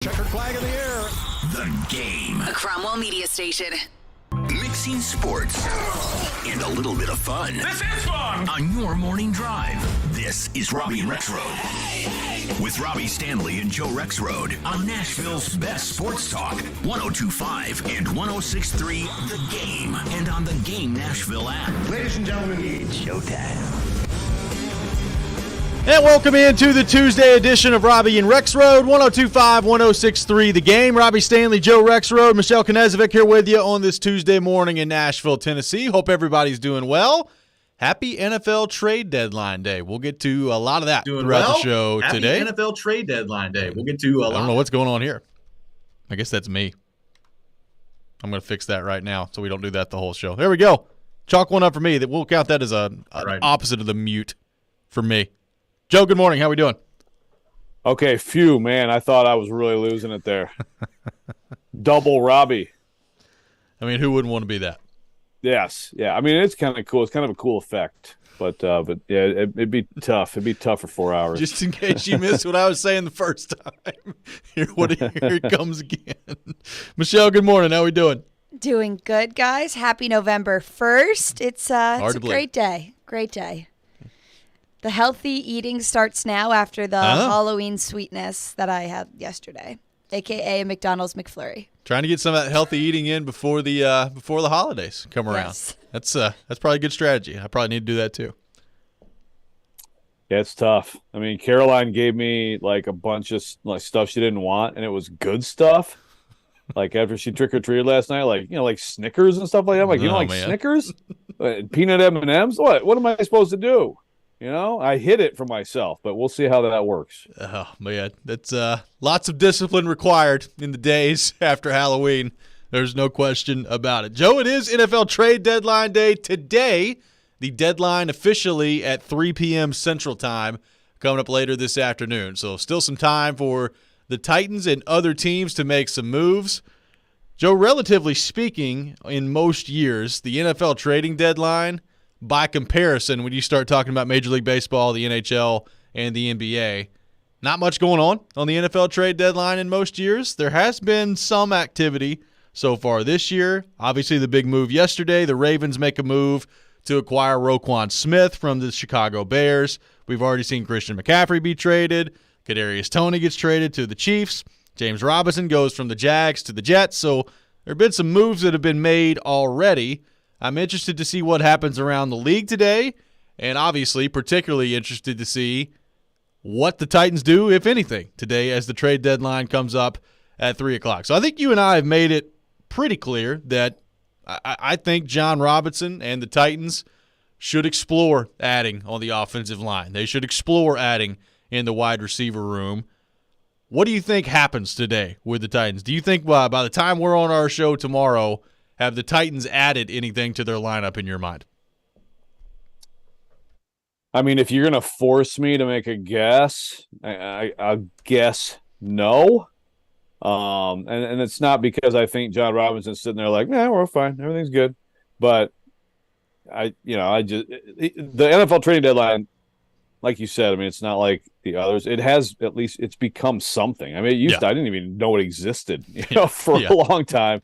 Checkered flag in the air. The Game. A Cromwell media station. Mixing sports and a little bit of fun. This is fun! On your morning drive. This is Robby and Rexrode. With Robby Stanley and Joe Rexrode on Nashville's best sports talk. 102.5 and 106.3 The Game. And on the Game Nashville app. Ladies and gentlemen, it's showtime. And welcome into the Tuesday edition of Robby and Rexrode, 102.5, 106.3 The Game. Robby Stanley, Joe Rexrode, Michelle Knezovic here with you on this Tuesday morning in Nashville, Tennessee. Hope everybody's doing well. Happy NFL trade deadline day. We'll get to a lot of that throughout the show today. Happy NFL trade deadline day. We'll get to a lot. I don't know what's going on here. I guess that's me. I'm going to fix that right now so we don't do that the whole show. There we go. Chalk one up for me. We'll count that as an opposite of the mute for me. Joe, good morning. How we doing? Okay, phew, man. I thought I was really losing it there. Double Robby. I mean, who wouldn't want to be that? Yes. Yeah. I mean, it's kind of cool. It's kind of a cool effect. But yeah, it'd be tough. It'd be tough for 4 hours. Just in case you missed what I was saying the first time. Here it comes again. Michelle, good morning. How we doing? Doing good, guys. Happy November 1st. It's a to great day. Great day. The healthy eating starts now after the Halloween sweetness that I had yesterday, a.k.a. McDonald's McFlurry. Trying to get some of that healthy eating in before the holidays come around. Yes. That's probably a good strategy. I probably need to do that too. Yeah, it's tough. I mean, Caroline gave me like a bunch of like stuff she didn't want, and it was good stuff. Like after she trick-or-treated last night, like Snickers and stuff like that. I'm like, you don't like Snickers? Peanut M&Ms? What am I supposed to do? You know, I hid it for myself, but we'll see how that works. Oh, man. That's lots of discipline required in the days after Halloween. There's no question about it. Joe, it is NFL trade deadline day today. The deadline officially at 3 p.m. Central Time coming up later this afternoon. So still some time for the Titans and other teams to make some moves. Joe, relatively speaking, in most years, the NFL trading deadline, by comparison, when you start talking about Major League Baseball, the NHL, and the NBA, not much going on the NFL trade deadline in most years. There has been some activity so far this year. Obviously, the big move yesterday, the Ravens make a move to acquire Roquan Smith from the Chicago Bears. We've already seen Christian McCaffrey be traded. Kadarius Toney gets traded to the Chiefs. James Robinson goes from the Jags to the Jets. So there have been some moves that have been made already. I'm interested to see what happens around the league today, and obviously particularly interested to see what the Titans do, if anything, today as the trade deadline comes up at 3 o'clock. So I think you and I have made it pretty clear that I think John Robinson and the Titans should explore adding on the offensive line. They should explore adding in the wide receiver room. What do you think happens today with the Titans? Do you think by the time we're on our show tomorrow, have the Titans added anything to their lineup in your mind? I mean, if you're going to force me to make a guess, I'll guess no. And it's not because I think John Robinson's sitting there like, we're fine, everything's good. But the NFL trading deadline, like you said, I mean, it's not like the others. It has it's become something. I mean, I didn't even know it existed, for a long time.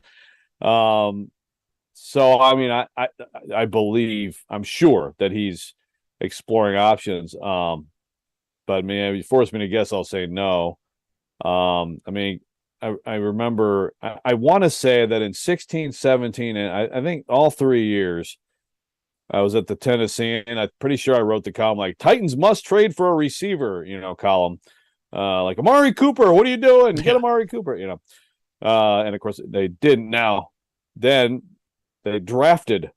So I mean, I believe, I'm sure that he's exploring options. But man, if you force me to guess, I'll say no. I mean, I remember, I want to say that in 16, 17, and I think all 3 years, I was at the Tennessee, and I'm pretty sure I wrote the column like Titans must trade for a receiver, column. Like Amari Cooper, what are you doing? Get Amari Cooper, and of course they didn't. Now, then they drafted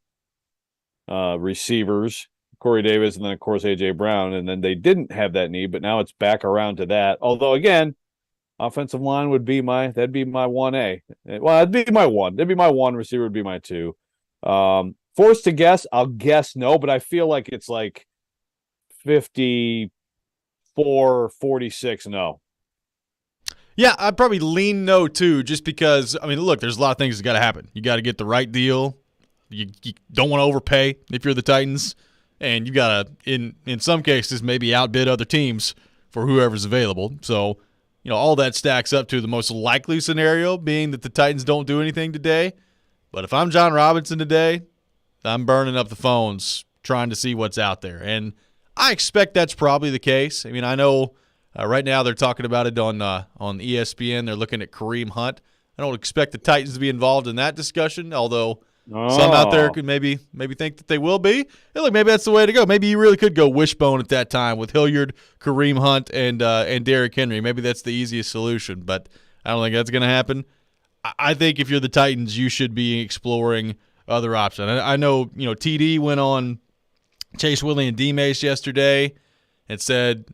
receivers, Corey Davis, and then of course A.J. Brown, and then they didn't have that need, but now it's back around to that. Although again, offensive line that'd be my 1A. Well, that'd be my one. That'd be my one. Receiver would be my 2. Forced to guess, I'll guess no, but I feel like it's like 54-46 no. Yeah, I'd probably lean no too, just because, I mean, look, there's a lot of things that got to happen. You got to get the right deal. You don't want to overpay if you're the Titans, and you got to, in some cases, maybe outbid other teams for whoever's available. So all that stacks up to the most likely scenario being that the Titans don't do anything today. But if I'm John Robinson today, I'm burning up the phones trying to see what's out there. And I expect that's probably the case. I mean, I know right now they're talking about it on ESPN. They're looking at Kareem Hunt. I don't expect the Titans to be involved in that discussion, although some out there could maybe think that they will be. Hey, look, maybe that's the way to go. Maybe you really could go wishbone at that time with Hilliard, Kareem Hunt, and Derrick Henry. Maybe that's the easiest solution, but I don't think that's going to happen. I think if you're the Titans, you should be exploring other options. I know, TD went on Chase Willie and D-Mace yesterday and said,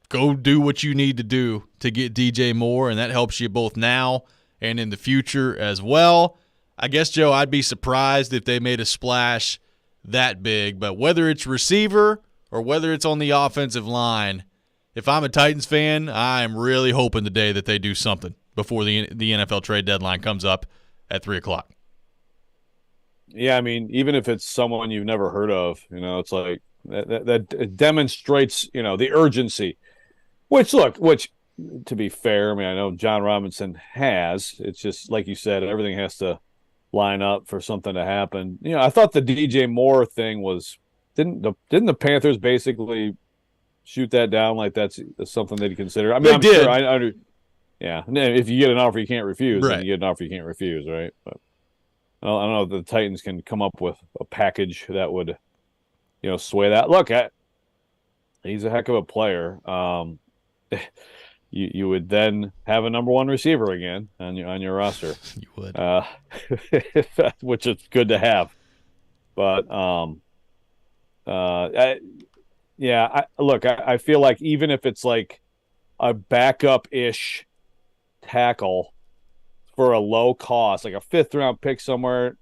go do what you need to do to get DJ Moore, and that helps you both now and in the future as well. I guess, Joe, I'd be surprised if they made a splash that big, but whether it's receiver or whether it's on the offensive line, if I'm a Titans fan, I am really hoping today that they do something before the NFL trade deadline comes up at 3 o'clock. Yeah, I mean, even if it's someone you've never heard of, it's like that demonstrates, the urgency. Which, to be fair, I mean, I know John Robinson has. It's just like you said, everything has to line up for something to happen. I thought the DJ Moore thing was didn't the Panthers basically shoot that down like that's something they'd consider? I mean, they I'm did. Sure, yeah. If you get an offer you can't refuse, right. Then you get an offer you can't refuse, right? But I don't know if the Titans can come up with a package that would, sway that. Look, he's a heck of a player. You would then have a number one receiver again on your roster. You would, which is good to have. But I feel like even if it's like a backup-ish tackle for a low cost, like a 5th round pick somewhere,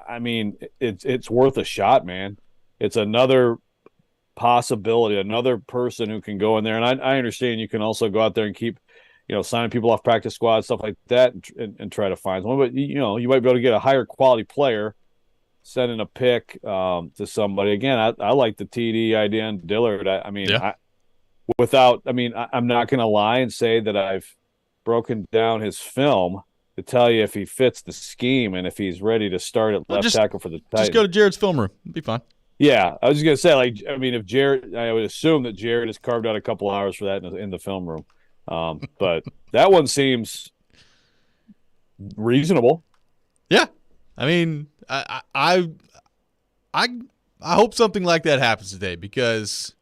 I mean, it's worth a shot, man. It's another possibility, another person who can go in there. And I understand you can also go out there and keep, signing people off practice squad, stuff like that, and try to find someone. But, you might be able to get a higher quality player, sending a pick to somebody. Again, I like the TD idea and Dillard. I'm not going to lie and say that I've broken down his film to tell you if he fits the scheme and if he's ready to start at left tackle for the Titans. Just go to Jared's film room. It'll be fine. Yeah, I was just going to say, if Jared, I would assume that Jared has carved out a couple hours for that in the film room. But that one seems reasonable. Yeah. I mean, I hope something like that happens today because,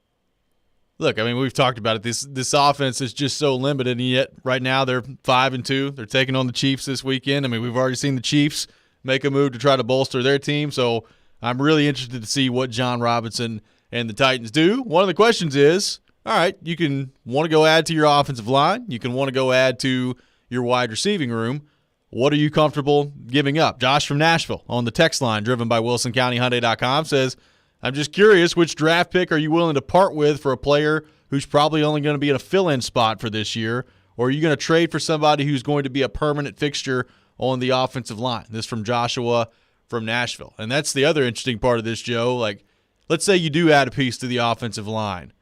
look, I mean, we've talked about it. This offense is just so limited, and yet right now they're 5-2. They're taking on the Chiefs this weekend. I mean, we've already seen the Chiefs make a move to try to bolster their team, so I'm really interested to see what John Robinson and the Titans do. One of the questions is, all right, you can want to go add to your offensive line. You can want to go add to your wide receiving room. What are you comfortable giving up? Josh from Nashville on the text line driven by WilsonCountyHyundai.com says, I'm just curious, which draft pick are you willing to part with for a player who's probably only going to be in a fill-in spot for this year? Or are you going to trade for somebody who's going to be a permanent fixture on the offensive line? This from Joshua from Nashville. And that's the other interesting part of this, Joe. Like, let's say you do add a piece to the offensive line.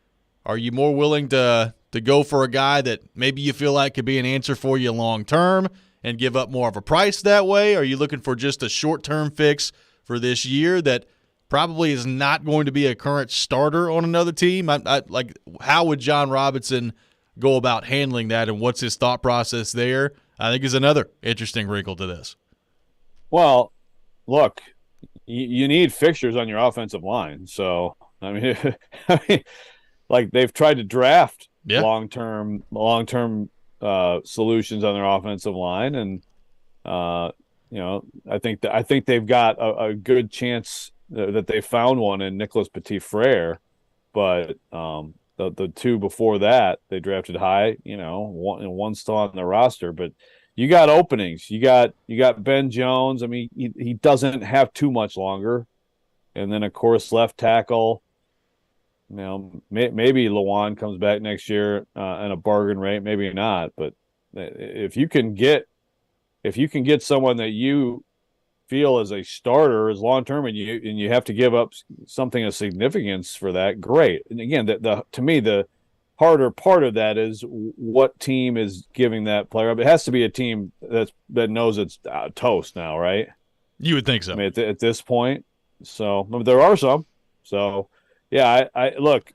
Are you more willing to go for a guy that maybe you feel like could be an answer for you long term and give up more of a price that way? Are you looking for just a short-term fix for this year that probably is not going to be a current starter on another team? Like, how would John Robinson go about handling that, and what's his thought process there? I think is another interesting wrinkle to this. Well, look, you need fixtures on your offensive line. So, I mean, like they've tried to draft long-term solutions on their offensive line, and I think they've got a good chance that they found one in Nicholas Petit-Frere, but the two before that they drafted high. One still on the roster, but you got openings. You got Ben Jones. I mean, he doesn't have too much longer, and then of course left tackle. Maybe Lawan comes back next year at a bargain rate, maybe not. But if you can get someone that you feel as a starter, as long term, and you have to give up something of significance for that, great. And again, to me the harder part of that is what team is giving that player up. It has to be a team that knows it's toast now, right? You would think so. I mean, at this point. So there are some. So, yeah, I look.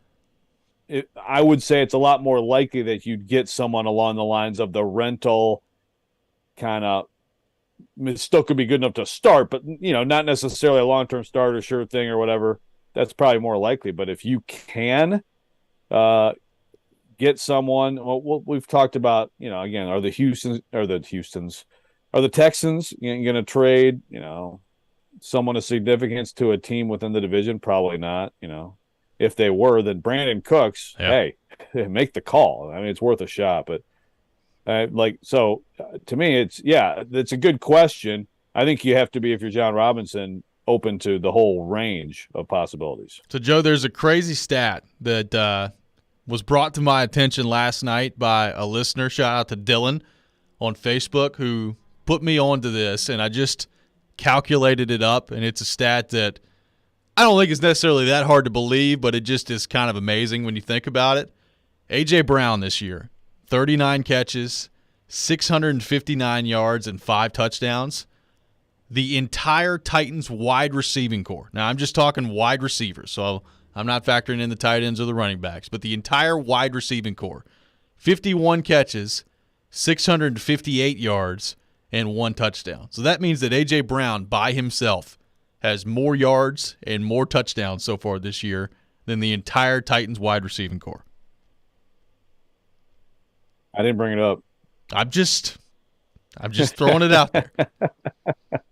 I would say it's a lot more likely that you'd get someone along the lines of the rental kind of. I mean, it still could be good enough to start, but not necessarily a long-term starter, sure thing or whatever. That's probably more likely. But if you can get someone, well, we've talked about, again, are the Texans going to trade, someone of significance to a team within the division? Probably not. If they were, then Brandon Cooks, hey, make the call. I mean, it's worth a shot, but. To me, it's a good question. I think you have to be, if you're John Robinson, open to the whole range of possibilities. So, Joe, there's a crazy stat that was brought to my attention last night by a listener. Shout out to Dylan on Facebook who put me onto this, and I just calculated it up, and it's a stat that I don't think is necessarily that hard to believe, but it just is kind of amazing when you think about it. A.J. Brown this year. 39 catches, 659 yards, and 5 touchdowns. The entire Titans wide receiving core. Now, I'm just talking wide receivers, so I'm not factoring in the tight ends or the running backs, but the entire wide receiving core. 51 catches, 658 yards, and 1 touchdown. So that means that A.J. Brown by himself has more yards and more touchdowns so far this year than the entire Titans wide receiving core. I didn't bring it up. I'm just throwing it out there.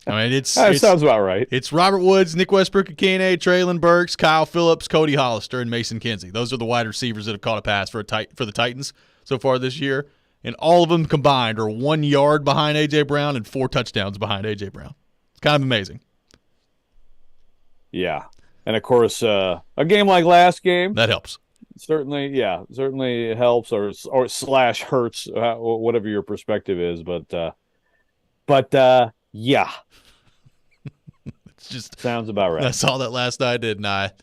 I mean, that sounds about right. It's Robert Woods, Nick Westbrook-Akine, Traylon Burks, Kyle Phillips, Cody Hollister, and Mason Kinsey. Those are the wide receivers that have caught a pass for the Titans so far this year, and all of them combined are 1 yard behind A.J. Brown and 4 touchdowns behind A.J. Brown. It's kind of amazing. Yeah, and of course, a game like last game that helps. Certainly it helps or slash hurts, whatever your perspective is. But yeah, it's just sounds about right. I saw that last night, and I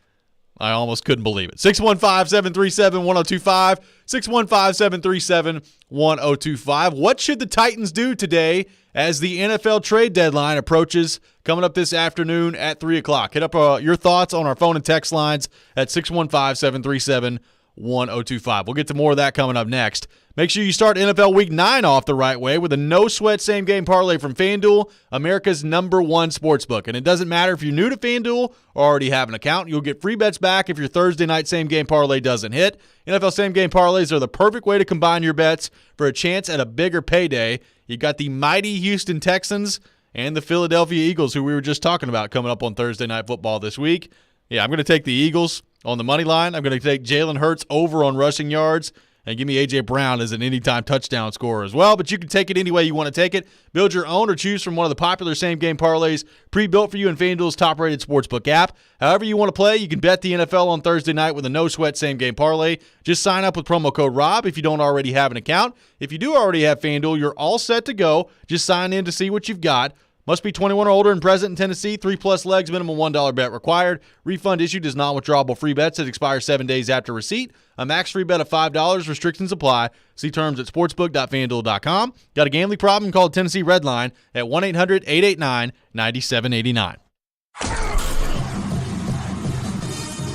almost couldn't believe it. 615-737-1025, 615-737-1025. What should the Titans do today as the NFL trade deadline approaches, coming up this afternoon at 3 o'clock? Hit up your thoughts on our phone and text lines at 615-737-1025. We'll get to more of that coming up next. Make sure you start NFL Week 9 off the right way with a no-sweat same-game parlay from FanDuel, America's #1 sportsbook. And it doesn't matter if you're new to FanDuel or already have an account. You'll get free bets back if your Thursday night same-game parlay doesn't hit. NFL same-game parlays are the perfect way to combine your bets for a chance at a bigger payday. You got the mighty Houston Texans and the Philadelphia Eagles, who we were just talking about, coming up on Thursday Night Football this week. Yeah, I'm going to take the Eagles on the money line. I'm going to take Jalen Hurts over on rushing yards. And give me A.J. Brown as an anytime touchdown scorer as well. But you can take it any way you want to take it. Build your own or choose from one of the popular same-game parlays pre-built for you in FanDuel's top-rated sportsbook app. However you want to play, you can bet the NFL on Thursday night with a no-sweat same-game parlay. Just sign up with promo code ROB if you don't already have an account. If you do already have FanDuel, you're all set to go. Just sign in to see what you've got. Must be 21 or older and present in Tennessee. 3+ legs, minimum $1 bet required. Refund issued is non-withdrawable free bets that expire 7 days after receipt. A max free bet of $5. Restrictions apply. See terms at sportsbook.fanduel.com. Got a gambling problem? Call Tennessee Redline at 1-800-889-9789.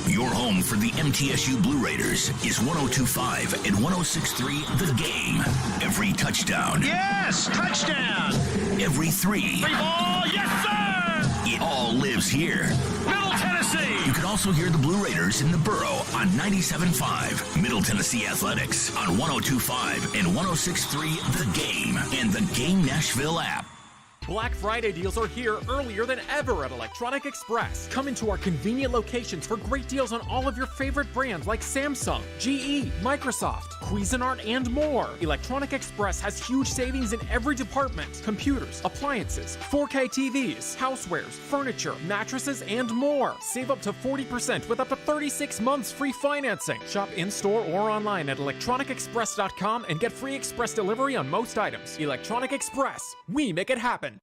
Your home for the MTSU Blue Raiders is 102.5 and 106.3 The Game. Every touchdown. Yes, touchdown. Every three. Free ball, yes, sir. It all lives here. Middle Tennessee. You can also hear the Blue Raiders in the Borough on 97.5, Middle Tennessee Athletics on 102.5 and 106.3 The Game, and the Game Nashville app. Black Friday deals are here earlier than ever at Electronic Express. Come into our convenient locations for great deals on all of your favorite brands like Samsung, GE, Microsoft, Cuisinart, and more. Electronic Express has huge savings in every department: computers, appliances, 4K TVs, housewares, furniture, mattresses, and more. Save up to 40% with up to 36 months free financing. Shop in-store or online at electronicexpress.com and get free express delivery on most items. Electronic Express, we make it happen.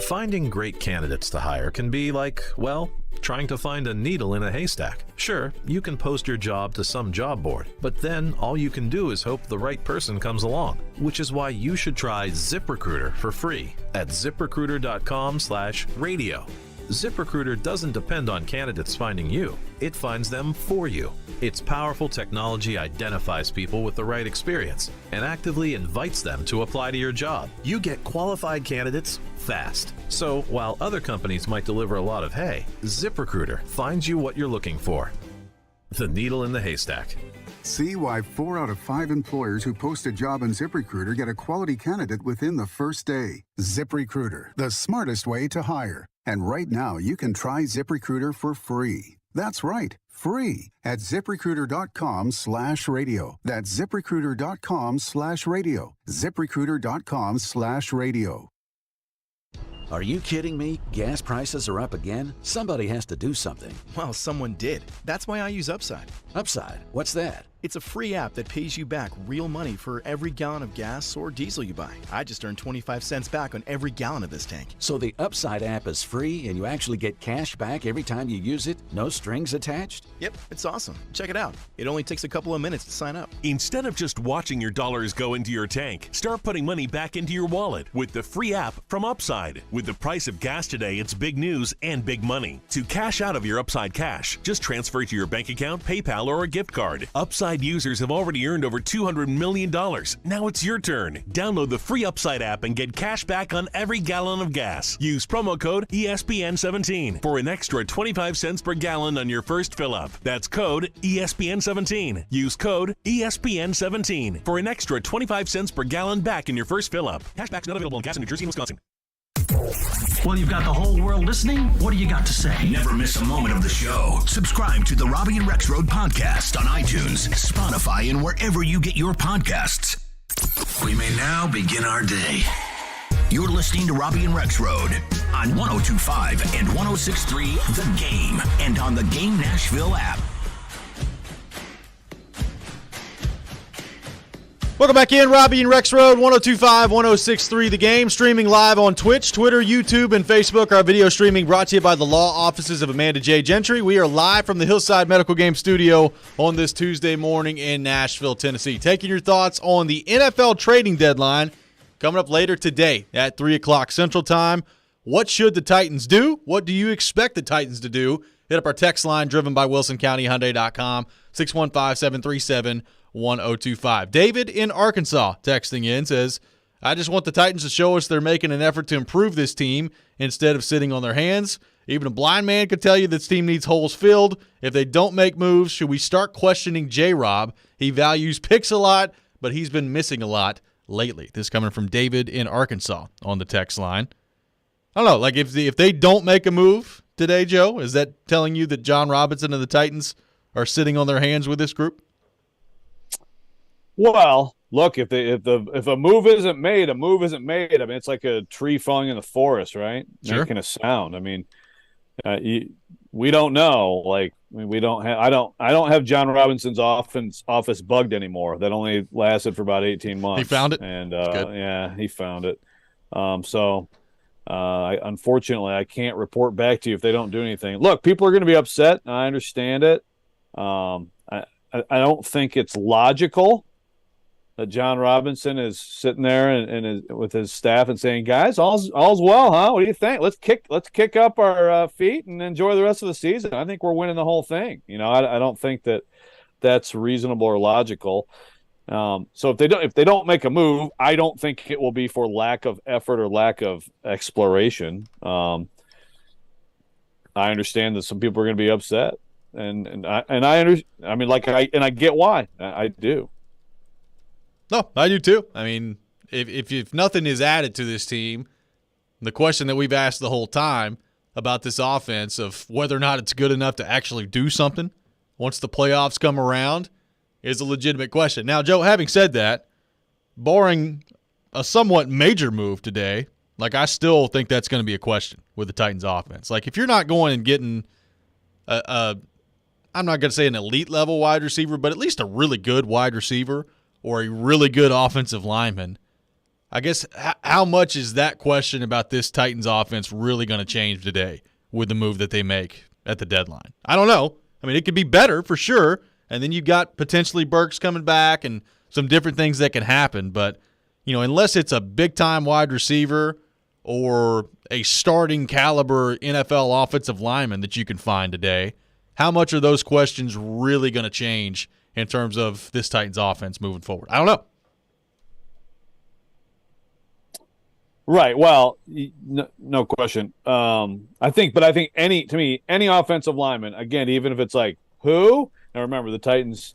Finding great candidates to hire can be like, well, trying to find a needle in a haystack. Sure, you can post your job to some job board, but then all you can do is hope the right person comes along, which is why you should try ZipRecruiter for free at ziprecruiter.com/radio. ZipRecruiter doesn't depend on candidates finding you. It finds them for you. Its powerful technology identifies people with the right experience and actively invites them to apply to your job. You get qualified candidates fast. So while other companies might deliver a lot of hay, ZipRecruiter finds you what you're looking for. The needle in the haystack. See why 4 out of 5 employers who post a job on ZipRecruiter get a quality candidate within the first day. ZipRecruiter, the smartest way to hire. And right now, you can try ZipRecruiter for free. That's right, free at ZipRecruiter.com/radio. That's ZipRecruiter.com/radio. ZipRecruiter.com/radio. Are you kidding me? Gas prices are up again? Somebody has to do something. Well, someone did. That's why I use Upside. Upside? What's that? It's a free app that pays you back real money for every gallon of gas or diesel you buy. I just earned 25 cents back on every gallon of this tank. So the Upside app is free and you actually get cash back every time you use it? No strings attached? Yep, it's awesome. Check it out. It only takes a couple of minutes to sign up. Instead of just watching your dollars go into your tank, start putting money back into your wallet with the free app from Upside. With the price of gas today, it's big news and big money. To cash out of your Upside cash, just transfer it to your bank account, PayPal, or a gift card. Upside users have already earned over $200 million. Now it's your turn. Download the free Upside app and get cash back on every gallon of gas. Use promo code ESPN17 for an extra 25 cents per gallon on your first fill-up. That's code ESPN17. Use code ESPN17 for an extra 25 cents per gallon back in your first fill-up. Cashback's not available in gas in New Jersey and Wisconsin. Well, you've got the whole world listening. What do you got to say? Never miss a moment of the show. Subscribe to the Robby and Rexrode podcast on iTunes, Spotify, and wherever you get your podcasts. We may now begin our day. You're listening to Robby and Rexrode on 102.5 and 106.3 The Game and on the Game Nashville app. Welcome back in, Robby and Rexrode, 102.5, 106.3 The Game, streaming live on Twitch, Twitter, YouTube, and Facebook. Our video streaming brought to you by the law offices of Amanda J. Gentry. We are live from the Hillside Medical Game Studio on this Tuesday morning in Nashville, Tennessee. Taking your thoughts on the NFL trading deadline coming up later today at 3 o'clock Central Time. What should the Titans do? What do you expect the Titans to do? Hit up our text line driven by WilsonCountyHyundai.com, 615-737-1025. David in Arkansas texting in says, I just want the Titans to show us they're making an effort to improve this team instead of sitting on their hands. Even a blind man could tell you this team needs holes filled. If they don't make moves, should we start questioning J-Rob? He values picks a lot, but he's been missing a lot lately. This coming from David in Arkansas on the text line. I don't know, like if they don't make a move today, Joe, is that telling you that John Robinson and the Titans are sitting on their hands with this group? Well, look, if a move isn't made, a move isn't made. I mean, it's like a tree falling in the forest, right? Sure. Making a sound. I mean, we don't know. Like, we don't have. I don't have John Robinson's office bugged anymore. That only lasted for about 18 months. He found it, and yeah, he found it. Unfortunately, I can't report back to you if they don't do anything. Look, people are going to be upset. I understand it. I don't think it's logical that John Robinson is sitting there and with his staff and saying, "Guys, all's well, huh? What do you think? Let's kick up our feet and enjoy the rest of the season. I think we're winning the whole thing." You know, I don't think that's reasonable or logical. So if they don't make a move, I don't think it will be for lack of effort or lack of exploration. I understand that some people are going to be upset, and I understand. I mean, I get why. I do. No, I do too. I mean, if nothing is added to this team, the question that we've asked the whole time about this offense of whether or not it's good enough to actually do something once the playoffs come around is a legitimate question. Now, Joe, having said that, barring a somewhat major move today, like I still think that's going to be a question with the Titans offense. Like if you're not going and getting I'm not going to say an elite level wide receiver, but at least a really good wide receiver or a really good offensive lineman, I guess how much is that question about this Titans offense really going to change today with the move that they make at the deadline? I don't know. I mean, it could be better for sure, and then you've got potentially Burks coming back and some different things that can happen. But, unless it's a big-time wide receiver or a starting caliber NFL offensive lineman that you can find today, how much are those questions really going to change in terms of this Titans offense moving forward? I don't know. Right. Well, no question. I think any offensive lineman, again, even if it's like who, now remember the Titans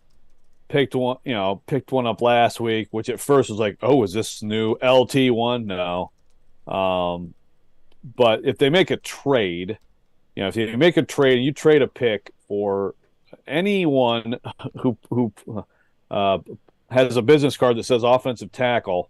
picked one up last week, which at first was like, oh, is this new LT1? No. But if they make a trade, if you make a trade and you trade a pick for anyone who has a business card that says offensive tackle,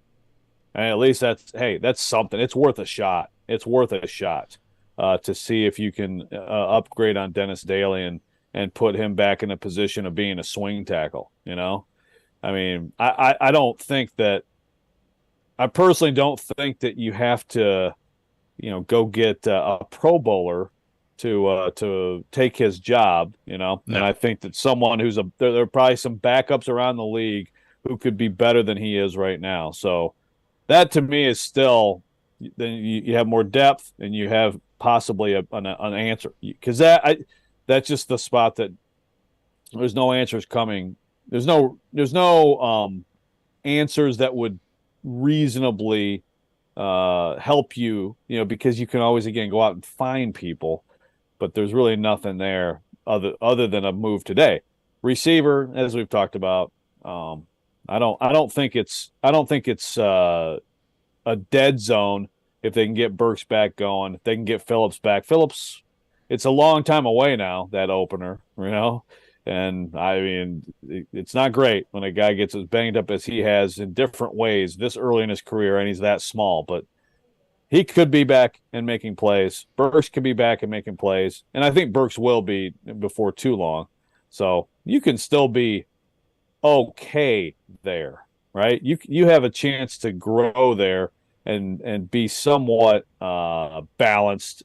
and at least that's something. It's worth a shot. It's worth a shot to see if you can upgrade on Dennis Daly and put him back in a position of being a swing tackle. I mean, I don't think that. I personally don't think that you have to, go get a Pro Bowler to take his job. No. And I think that someone there are probably some backups around the league who could be better than he is right now. So. That to me is still, then you have more depth and you have possibly an answer, because that's just the spot that there's no answers coming. There's no answers that would reasonably help you, because you can always again go out and find people, but there's really nothing there other than a move today. Receiver, as we've talked about. I don't think it's a dead zone if they can get Burks back going, if they can get Phillips back. Phillips, it's a long time away now, that opener, and I mean, it's not great when a guy gets as banged up as he has in different ways this early in his career, and he's that small, but he could be back and making plays. Burks could be back and making plays, and I think Burks will be before too long. So you can still be okay there, right? You have a chance to grow there and be somewhat balanced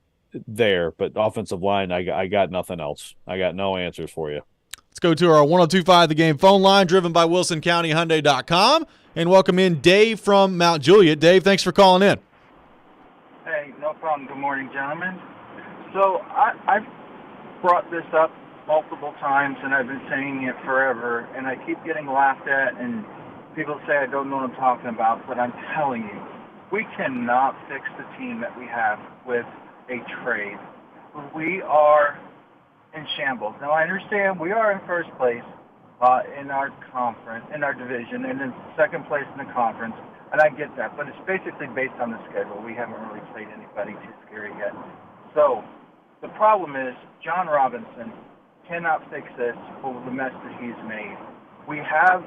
there, but offensive line, I got nothing else. I got no answers for you. Let's go to our 102.5 The Game phone line, driven by WilsonCountyHyundai.com, and welcome in Dave from Mount Juliet. Dave, thanks for calling in. Hey, no problem. Good morning, gentlemen. So I've brought this up multiple times, and I've been saying it forever, and I keep getting laughed at, and people say I don't know what I'm talking about, but I'm telling you, we cannot fix the team that we have with a trade. We are in shambles. Now, I understand we are in first place in our conference, in our division, and in second place in the conference, and I get that, but it's basically based on the schedule. We haven't really played anybody too scary yet. So the problem is John Robinson cannot fix this over the mess that he's made. We have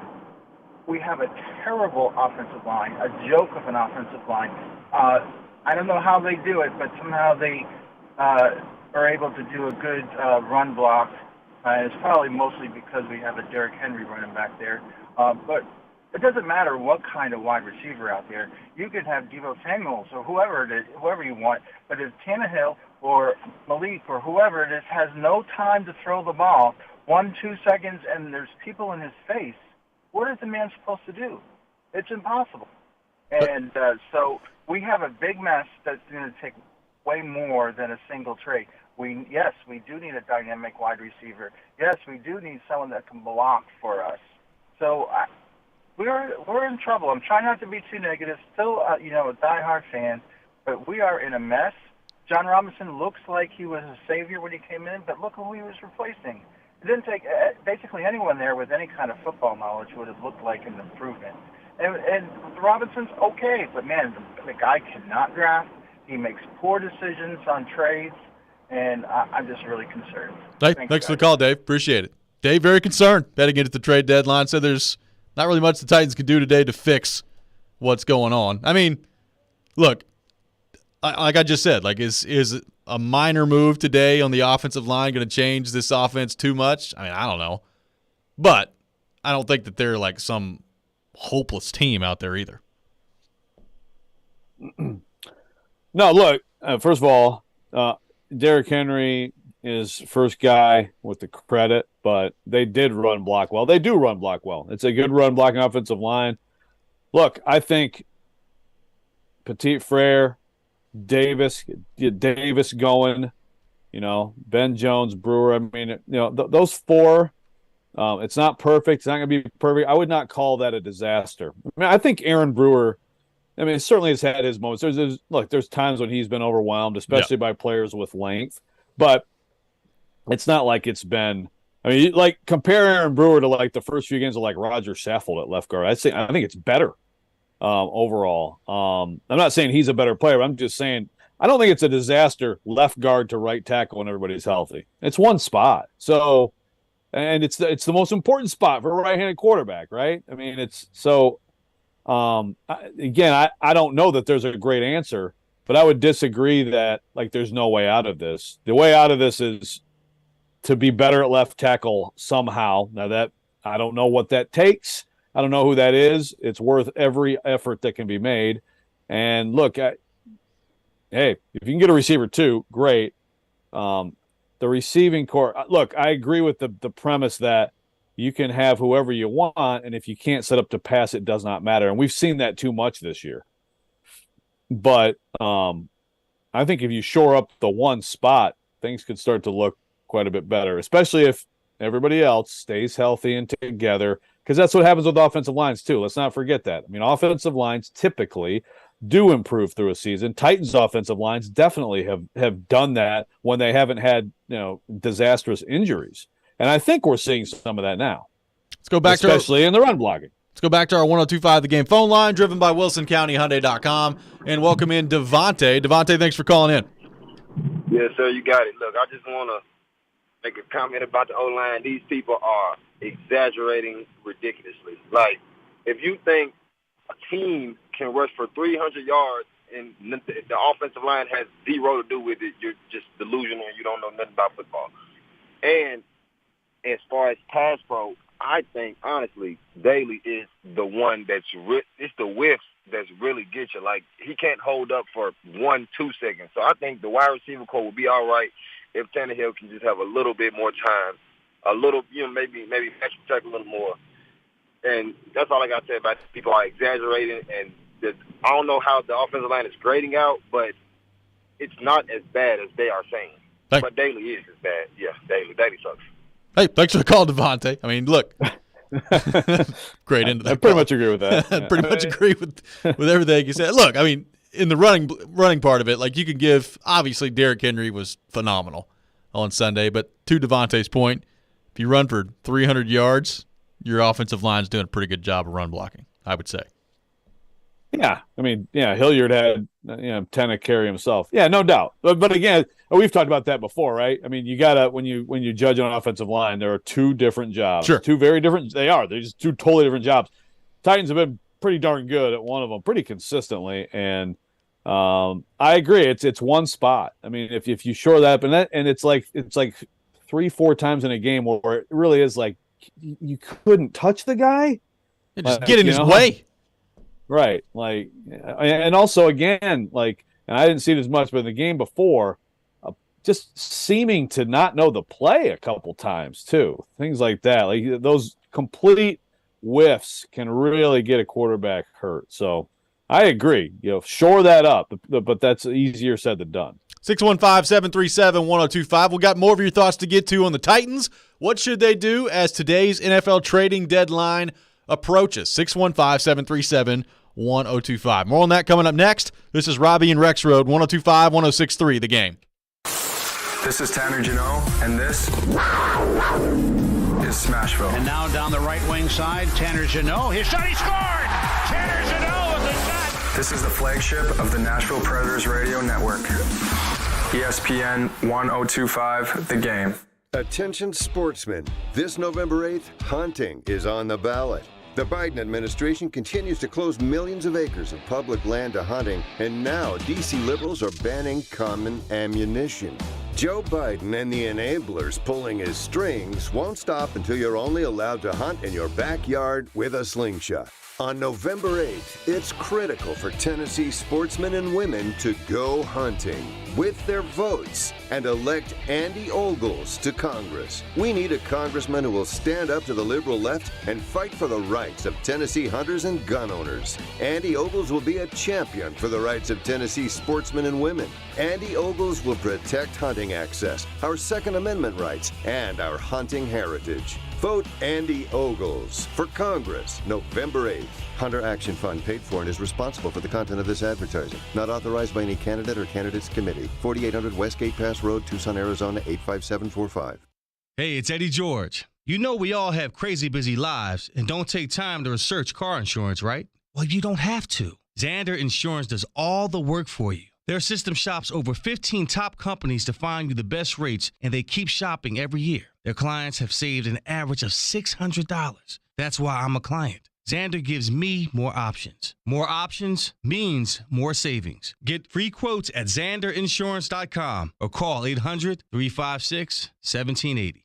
a terrible offensive line, a joke of an offensive line. I don't know how they do it, but somehow they are able to do a good run block. It's probably mostly because we have a Derrick Henry running back there. But it doesn't matter what kind of wide receiver out there. You could have Deebo Samuels or whoever it is, whoever you want. But if Tannehill or Malik or whoever it is has no time to throw the ball, 1-2 seconds, and there's people in his face, what is the man supposed to do? It's impossible. And so we have a big mess that's going to take way more than a single trade. Yes, we do need a dynamic wide receiver. Yes, we do need someone that can block for us. So we're in trouble. I'm trying not to be too negative. Still, a diehard fan, but we are in a mess. John Robinson looks like he was a savior when he came in, but look who he was replacing. It didn't take basically anyone there with any kind of football knowledge would have looked like an improvement. And Robinson's okay, but man, the guy cannot draft. He makes poor decisions on trades, and I'm just really concerned. Thanks for the call, Dave. Appreciate it. Dave, very concerned heading into the trade deadline. So there's not really much the Titans can do today to fix what's going on. I mean, look, like I just said, is a minor move today on the offensive line going to change this offense too much? I mean, I don't know. But I don't think that they're like some hopeless team out there either. No, look, first of all, Derrick Henry is first guy with the credit, but they did run block well. They do run block well. It's a good run blocking offensive line. Look, I think Petit Frere, Davis going, Ben Jones, Brewer. I mean, those four, it's not perfect. It's not going to be perfect. I would not call that a disaster. I mean, I think Aaron Brewer, certainly has had his moments. There's times when he's been overwhelmed, especially by players with length, but it's not like it's been, compare Aaron Brewer to the first few games of Roger Saffold at left guard. I think it's better overall. I'm not saying he's a better player, but I'm just saying I don't think it's a disaster left guard to right tackle when everybody's healthy. It's one spot. So, and it's the most important spot for a right-handed quarterback, right? I mean, it's so, again, I don't know that there's a great answer, but I would disagree that there's no way out of this. The way out of this is to be better at left tackle somehow. Now that I don't know what that takes. I don't know who that is. It's worth every effort that can be made. And look, hey, if you can get a receiver too, great. The receiving core, look, I agree with the premise that you can have whoever you want, and if you can't set up to pass, it does not matter. And we've seen that too much this year. But I think if you shore up the one spot, things could start to look quite a bit better, especially if everybody else stays healthy and together, because that's what happens with offensive lines too. Let's not forget that. I mean, offensive lines typically do improve through a season. Titans offensive lines definitely have done that when they haven't had disastrous injuries, and I think we're seeing some of that now. Let's go back especially in the run blocking. Let's go back to our 102.5 The Game phone line, driven by WilsonCountyHyundai.com, and welcome in Devontae. Devontae, thanks for calling in. Yes, sir, you got it. Look, I just want to make a comment about the O-line. These people are exaggerating ridiculously. If you think a team can rush for 300 yards and the offensive line has zero to do with it, you're just delusional and you don't know nothing about football. And as far as pass pro, I think, honestly, Daly is the one it's the whiffs that's really get you. He can't hold up for 1-2 seconds. So I think the wide receiver core will be all right if Tannehill can just have a little bit more time, maybe match protect a little more. And that's all I got to say about it. People are exaggerating, and I don't know how the offensive line is grading out, but it's not as bad as they are saying. But Daly is as bad. Yeah, Daly sucks. Hey, thanks for the call, Devontae. I mean, look. Great into that. I pretty much agree with that. I pretty much agree with everything you said. Look, I mean, in the running part of it, you can give, obviously, Derrick Henry was phenomenal on Sunday, but to Devontae's point, if you run for 300 yards, your offensive line's doing a pretty good job of run blocking, I would say. Yeah, I mean, Hilliard had 10 to carry himself. Yeah, no doubt. But again, we've talked about that before, right? I mean, you gotta when you judge an offensive line, there are two different jobs. Sure, two very different. They're just two totally different jobs. Titans have been pretty darn good at one of them, pretty consistently, and I agree. It's one spot. I mean, if you shore that up, and it's like 3-4 times in a game where it really is you couldn't touch the guy, just get in his way. Right. And also, again, and I didn't see it as much, but in the game before, just seeming to not know the play a couple times, too. Things like that. Those complete whiffs can really get a quarterback hurt. So I agree. Shore that up, but that's easier said than done. 615-737-1025. We got more of your thoughts to get to on the Titans. What should they do as today's NFL trading deadline approaches? 615-737-1025. More on that coming up next. This is Robby and Rexrode, 102.5, 106.3, The Game. This is Tanner Janot, and this is Smashville. And now down the right wing side, Tanner Janot. His shot, he scored! Tanner Janot with a shot! This is the flagship of the Nashville Predators Radio Network. ESPN 1025, The Game. Attention sportsmen. This November 8th, hunting is on the ballot. The Biden administration continues to close millions of acres of public land to hunting, and now D.C. liberals are banning common ammunition. Joe Biden and the enablers pulling his strings won't stop until you're only allowed to hunt in your backyard with a slingshot. On November 8th, it's critical for Tennessee sportsmen and women to go hunting with their votes and elect Andy Ogles to Congress. We need a congressman who will stand up to the liberal left and fight for the rights of Tennessee hunters and gun owners. Andy Ogles will be a champion for the rights of Tennessee sportsmen and women. Andy Ogles will protect hunting access, our Second Amendment rights, and our hunting heritage. Vote Andy Ogles for Congress, November 8th. Hunter Action Fund paid for and is responsible for the content of this advertising. Not authorized by any candidate or candidates committee. 4800 Westgate Pass Road, Tucson, Arizona, 85745. Hey, it's Eddie George. You know we all have crazy busy lives and don't take time to research car insurance, right? Well, you don't have to. Xander Insurance does all the work for you. Their system shops over 15 top companies to find you the best rates, and they keep shopping every year. Their clients have saved an average of $600. That's why I'm a client. Xander gives me more options. More options means more savings. Get free quotes at XanderInsurance.com or call 800-356-1780.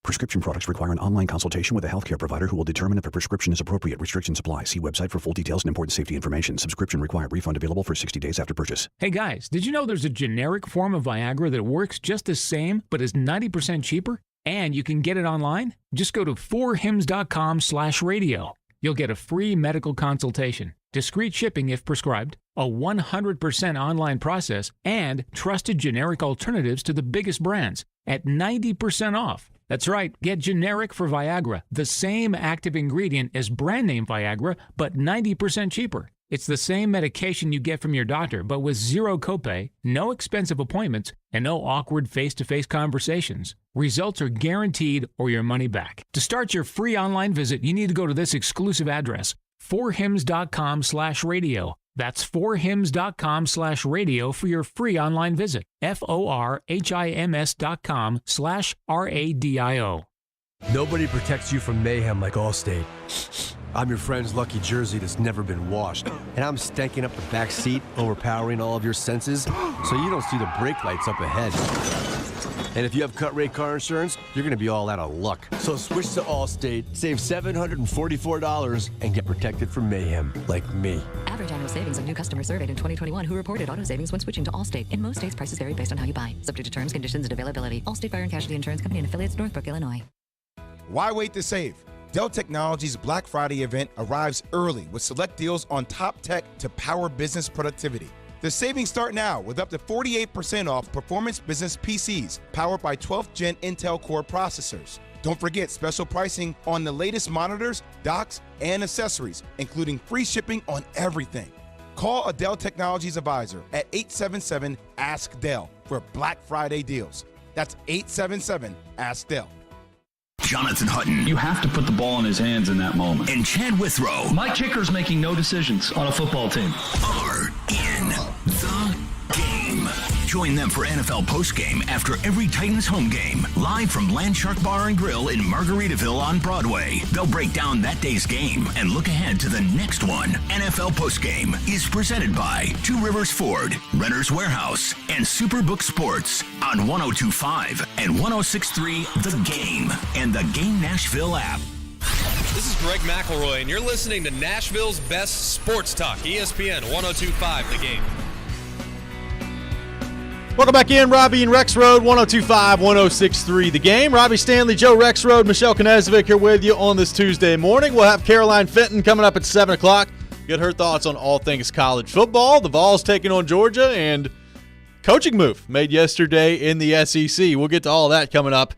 Prescription products require an online consultation with a healthcare provider who will determine if a prescription is appropriate. Restrictions apply. See website for full details and important safety information. Subscription required. Refund available for 60 days after purchase. Hey guys, did you know there's a generic form of Viagra that works just the same but is 90% cheaper? And you can get it online? Just go to 4hims.com/radio. You'll get a free medical consultation, discreet shipping if prescribed, a 100% online process, and trusted generic alternatives to the biggest brands at 90% off. That's right, get generic for Viagra, the same active ingredient as brand name Viagra, but 90% cheaper. It's the same medication you get from your doctor, but with zero copay, no expensive appointments, and no awkward face-to-face conversations. Results are guaranteed or your money back. To start your free online visit, you need to go to this exclusive address, 4hims.com/radio. That's 4hims.com/radio for your free online visit. FORHIMS.com/RADIO. Nobody protects you from mayhem like Allstate. I'm your friend's lucky jersey that's never been washed. And I'm stanking up the back seat, overpowering all of your senses, so you don't see the brake lights up ahead. And if you have cut rate car insurance, you're going to be all out of luck. So switch to Allstate, save $744, and get protected from mayhem, like me. Average annual savings of new customers surveyed in 2021 who reported auto savings when switching to Allstate. In most states, prices vary based on how you buy. Subject to terms, conditions, and availability. Allstate Fire and Casualty Insurance Company and affiliates, Northbrook, Illinois. Why wait to save? Dell Technologies Black Friday event arrives early with select deals on top tech to power business productivity. The savings start now with up to 48% off performance business PCs powered by 12th Gen Intel Core processors. Don't forget special pricing on the latest monitors, docks, and accessories, including free shipping on everything. Call a Dell Technologies advisor at 877-ASK-DELL for Black Friday deals. That's 877-ASK-DELL. Jonathan Hutton. You have to put the ball in his hands in that moment. And Chad Withrow. My kicker's making no decisions on a football team. Are in the game. Join them for NFL postgame after every Titans home game. Live from Landshark Bar and Grill in Margaritaville on Broadway. They'll break down that day's game and look ahead to the next one. NFL postgame is presented by Two Rivers Ford, Renter's Warehouse, and Superbook Sports on 102.5 and 106.3 The Game and the Game Nashville app. This is Greg McElroy, and you're listening to Nashville's best sports talk, ESPN 102.5 The Game. Welcome back in, Robby and Rexrode, 102.5, 106.3 The Game. Robby Stanley, Joe Rexrode, Michelle Knezovic here with you on this Tuesday morning. We'll have Caroline Fenton coming up at 7 o'clock. Get her thoughts on all things college football. The Vols taking on Georgia, and coaching move made yesterday in the SEC. We'll get to all of that coming up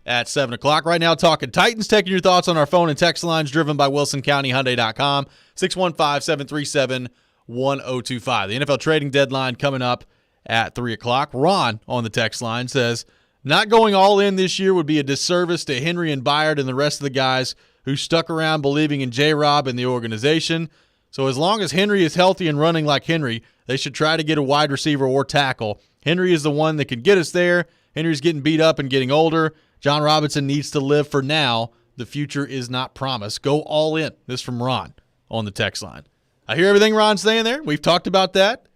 at 7 o'clock. Right now, talking Titans, taking your thoughts on our phone and text lines driven by WilsonCountyHyundai.com, 615-737-1025. The NFL trading deadline coming up at 3 o'clock. Ron on the text line says, not going all in this year would be a disservice to Henry and Byard and the rest of the guys who stuck around believing in J-Rob and the organization. So as long as Henry is healthy and running like Henry, they should try to get a wide receiver or tackle. Henry is the one that can get us there. Henry's getting beat up and getting older. John Robinson needs to live for now. The future is not promised. Go all in. This from Ron on the text line. I hear everything Ron's saying there. We've talked about that.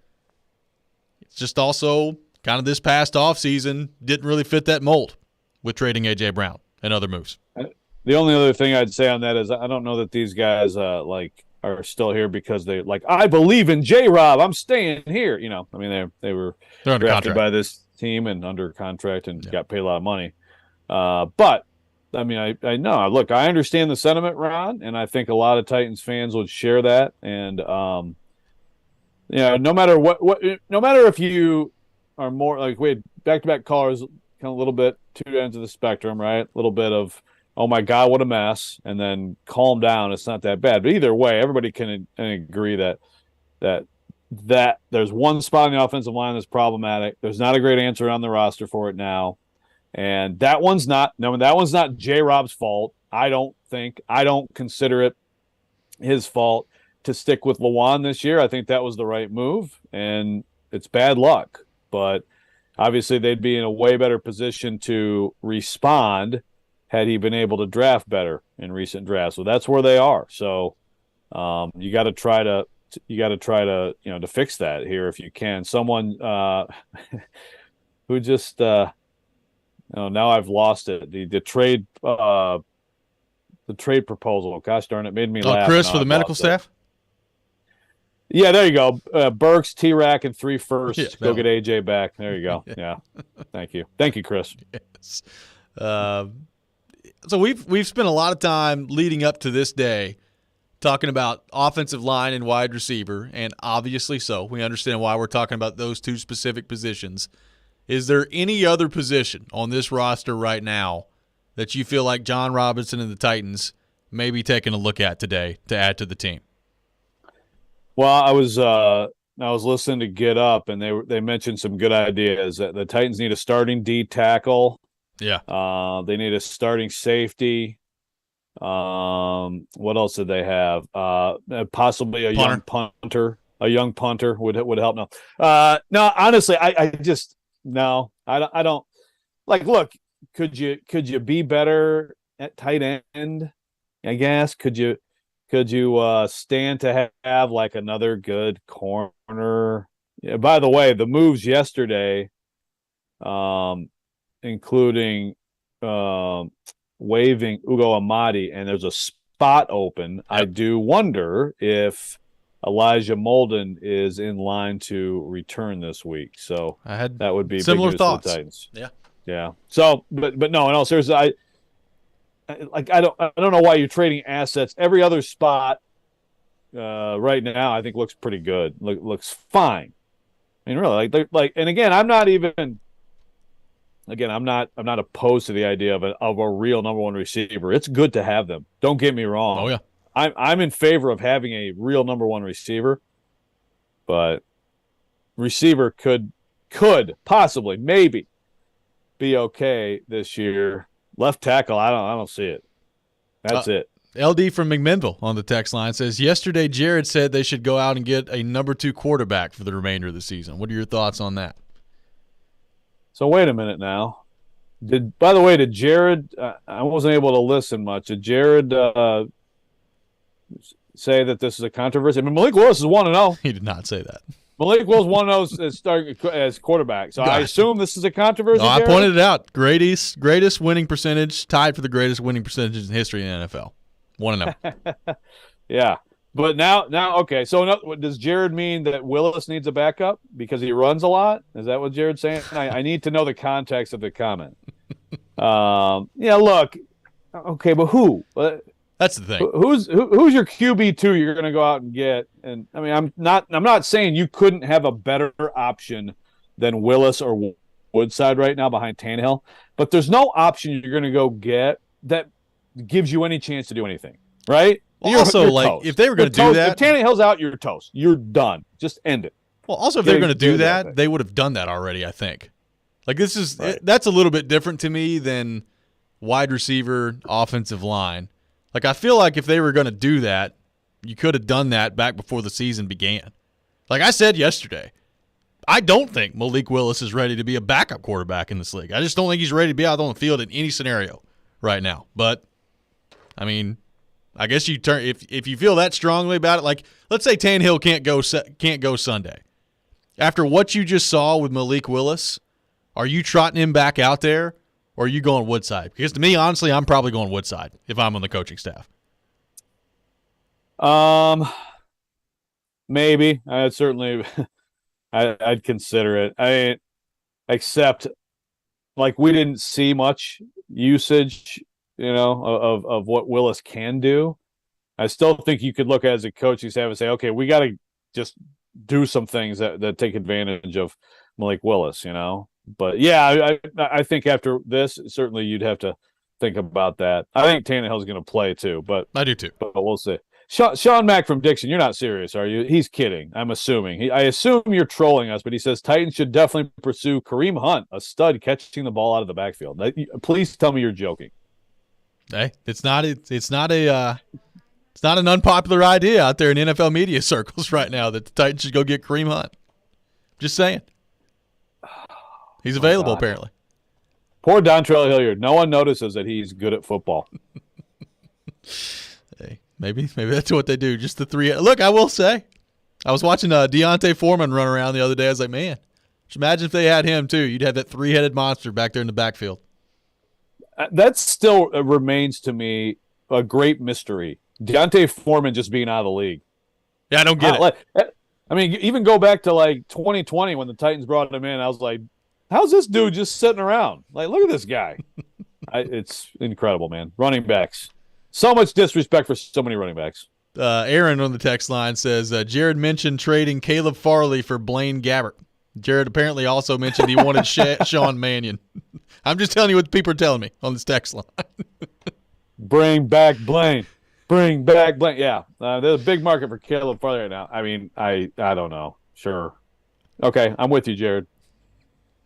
It's just also kind of this past offseason didn't really fit that mold with trading A.J. Brown and other moves. The only other thing I'd say on that is I don't know that these guys are still here because they like, I believe in J-Rob. I'm staying here. You know, I mean, they were They're under drafted contract by this team and under contract and got paid a lot of money. But I mean, I know. Look, I understand the sentiment, Ron, and I think a lot of Titans fans would share that. And you know, no matter no matter if you are more like we had back-to-back callers, kind of a little bit two ends of the spectrum, right? A little bit of, oh my God, what a mess, and then calm down. It's not that bad. But either way, everybody can agree that there's one spot on the offensive line that's problematic. There's not a great answer on the roster for it now. And that one's not J-Rob's fault. I don't consider it his fault to stick with Lawan this year. I think that was the right move, and it's bad luck. But obviously they'd be in a way better position to respond had he been able to draft better in recent drafts. So that's where they are. So you got to try to to fix that here if you can. Someone who just now I've lost it. The trade proposal. Gosh darn it, made me laugh. Chris for the medical staff. Yeah, there you go. Burks, T-Rack, and 3 firsts. Yes, go get AJ back. There you go. Yeah, thank you, Chris. Yes. So we've spent a lot of time leading up to this day talking about offensive line and wide receiver, and obviously so. We understand why we're talking about those two specific positions. Is there any other position on this roster right now that you feel like John Robinson and the Titans may be taking a look at today to add to the team? Well, I was listening to Get Up, and they mentioned some good ideas. The Titans need a starting D tackle. Yeah. They need a starting safety. What else did they have? Possibly a young punter. A young punter would help. No, honestly, I just no. I don't like. Look, could you be better at tight end? I guess could you stand to have like another good corner? Yeah, by the way, the moves yesterday, including waiving Ugo Amadi, and there's a spot open. Yep. I do wonder if Elijah Molden is in line to return this week. So that would be similar big news thoughts for the Titans. Yeah. So, but no, in all seriousness, I don't know why you're trading assets. Every other spot right now, I think looks pretty good. Looks fine. I mean, really, and again, I'm not opposed to the idea of a real number one receiver. It's good to have them. Don't get me wrong. Oh yeah, I'm in favor of having a real number one receiver, but receiver could possibly maybe be okay this year. Left tackle, I don't see it. That's it. LD from McMinnville on the text line says, yesterday Jared said they should go out and get a number 2 quarterback for the remainder of the season. What are your thoughts on that? So wait a minute now. By the way, did Jared? I wasn't able to listen much. Did Jared say that this is a controversy? I mean, Malik Willis is 1-0. He did not say that. Malik Willis 1-0 as starting as quarterback. So I assume this is a controversy. No, I pointed it out. Greatest winning percentage, tied for the greatest winning percentage in history in the NFL. 1-0. Yeah. But now, okay. So does Jared mean that Willis needs a backup because he runs a lot? Is that what Jared's saying? I need to know the context of the comment. Yeah, look. Okay, but who? That's the thing. Who's your QB2 you're going to go out and get? And I mean, I'm not saying you couldn't have a better option than Willis or Woodside right now behind Tannehill, but there's no option you're going to go get that gives you any chance to do anything, right? Well, you're like toast. If they were going to do that, if Tannehill's out, you're toast. You're done. Just end it. Well, also if they're going to do that, they would have done that already. I think. Like that's a little bit different to me than wide receiver, offensive line. Like, I feel like if they were going to do that, you could have done that back before the season began. Like I said yesterday, I don't think Malik Willis is ready to be a backup quarterback in this league. I just don't think he's ready to be out on the field in any scenario right now. But, I mean, I guess you turn if you feel that strongly about it. Like, let's say Tannehill can't go Sunday. After what you just saw with Malik Willis, are you trotting him back out there? Or are you going Woodside? Because to me, honestly, I'm probably going Woodside if I'm on the coaching staff. Maybe. I'd certainly I'd consider it. Except like we didn't see much usage, of what Willis can do. I still think you could look at it as a coaching staff and say, okay, we got to just do some things that take advantage of Malik Willis, But yeah, I think after this, certainly you'd have to think about that. I think Tannehill's going to play too, but I do too. But we'll see. Sean Mack from Dixon, you're not serious, are you? He's kidding. I'm assuming. I assume you're trolling us, but he says Titans should definitely pursue Kareem Hunt, a stud catching the ball out of the backfield. Please tell me you're joking. Hey, it's not an unpopular idea out there in NFL media circles right now that the Titans should go get Kareem Hunt. Just saying. He's available apparently. Poor Dontrell Hilliard. No one notices that he's good at football. Hey, maybe that's what they do. Just the three. Look, I will say, I was watching Deontay Foreman run around the other day. I was like, man, just imagine if they had him too. You'd have that three-headed monster back there in the backfield. That still remains to me a great mystery. Deontay Foreman just being out of the league. Yeah, I don't get it. I mean, even go back to like 2020 when the Titans brought him in. I was like, how's this dude just sitting around? Like, look at this guy. It's incredible, man. Running backs. So much disrespect for so many running backs. Aaron on the text line says, Jared mentioned trading Caleb Farley for Blaine Gabbert. Jared apparently also mentioned he wanted Sean Mannion. I'm just telling you what people are telling me on this text line. Bring back Blaine. Bring back Blaine. Yeah, there's a big market for Caleb Farley right now. I mean, I don't know. Sure. Okay, I'm with you, Jared.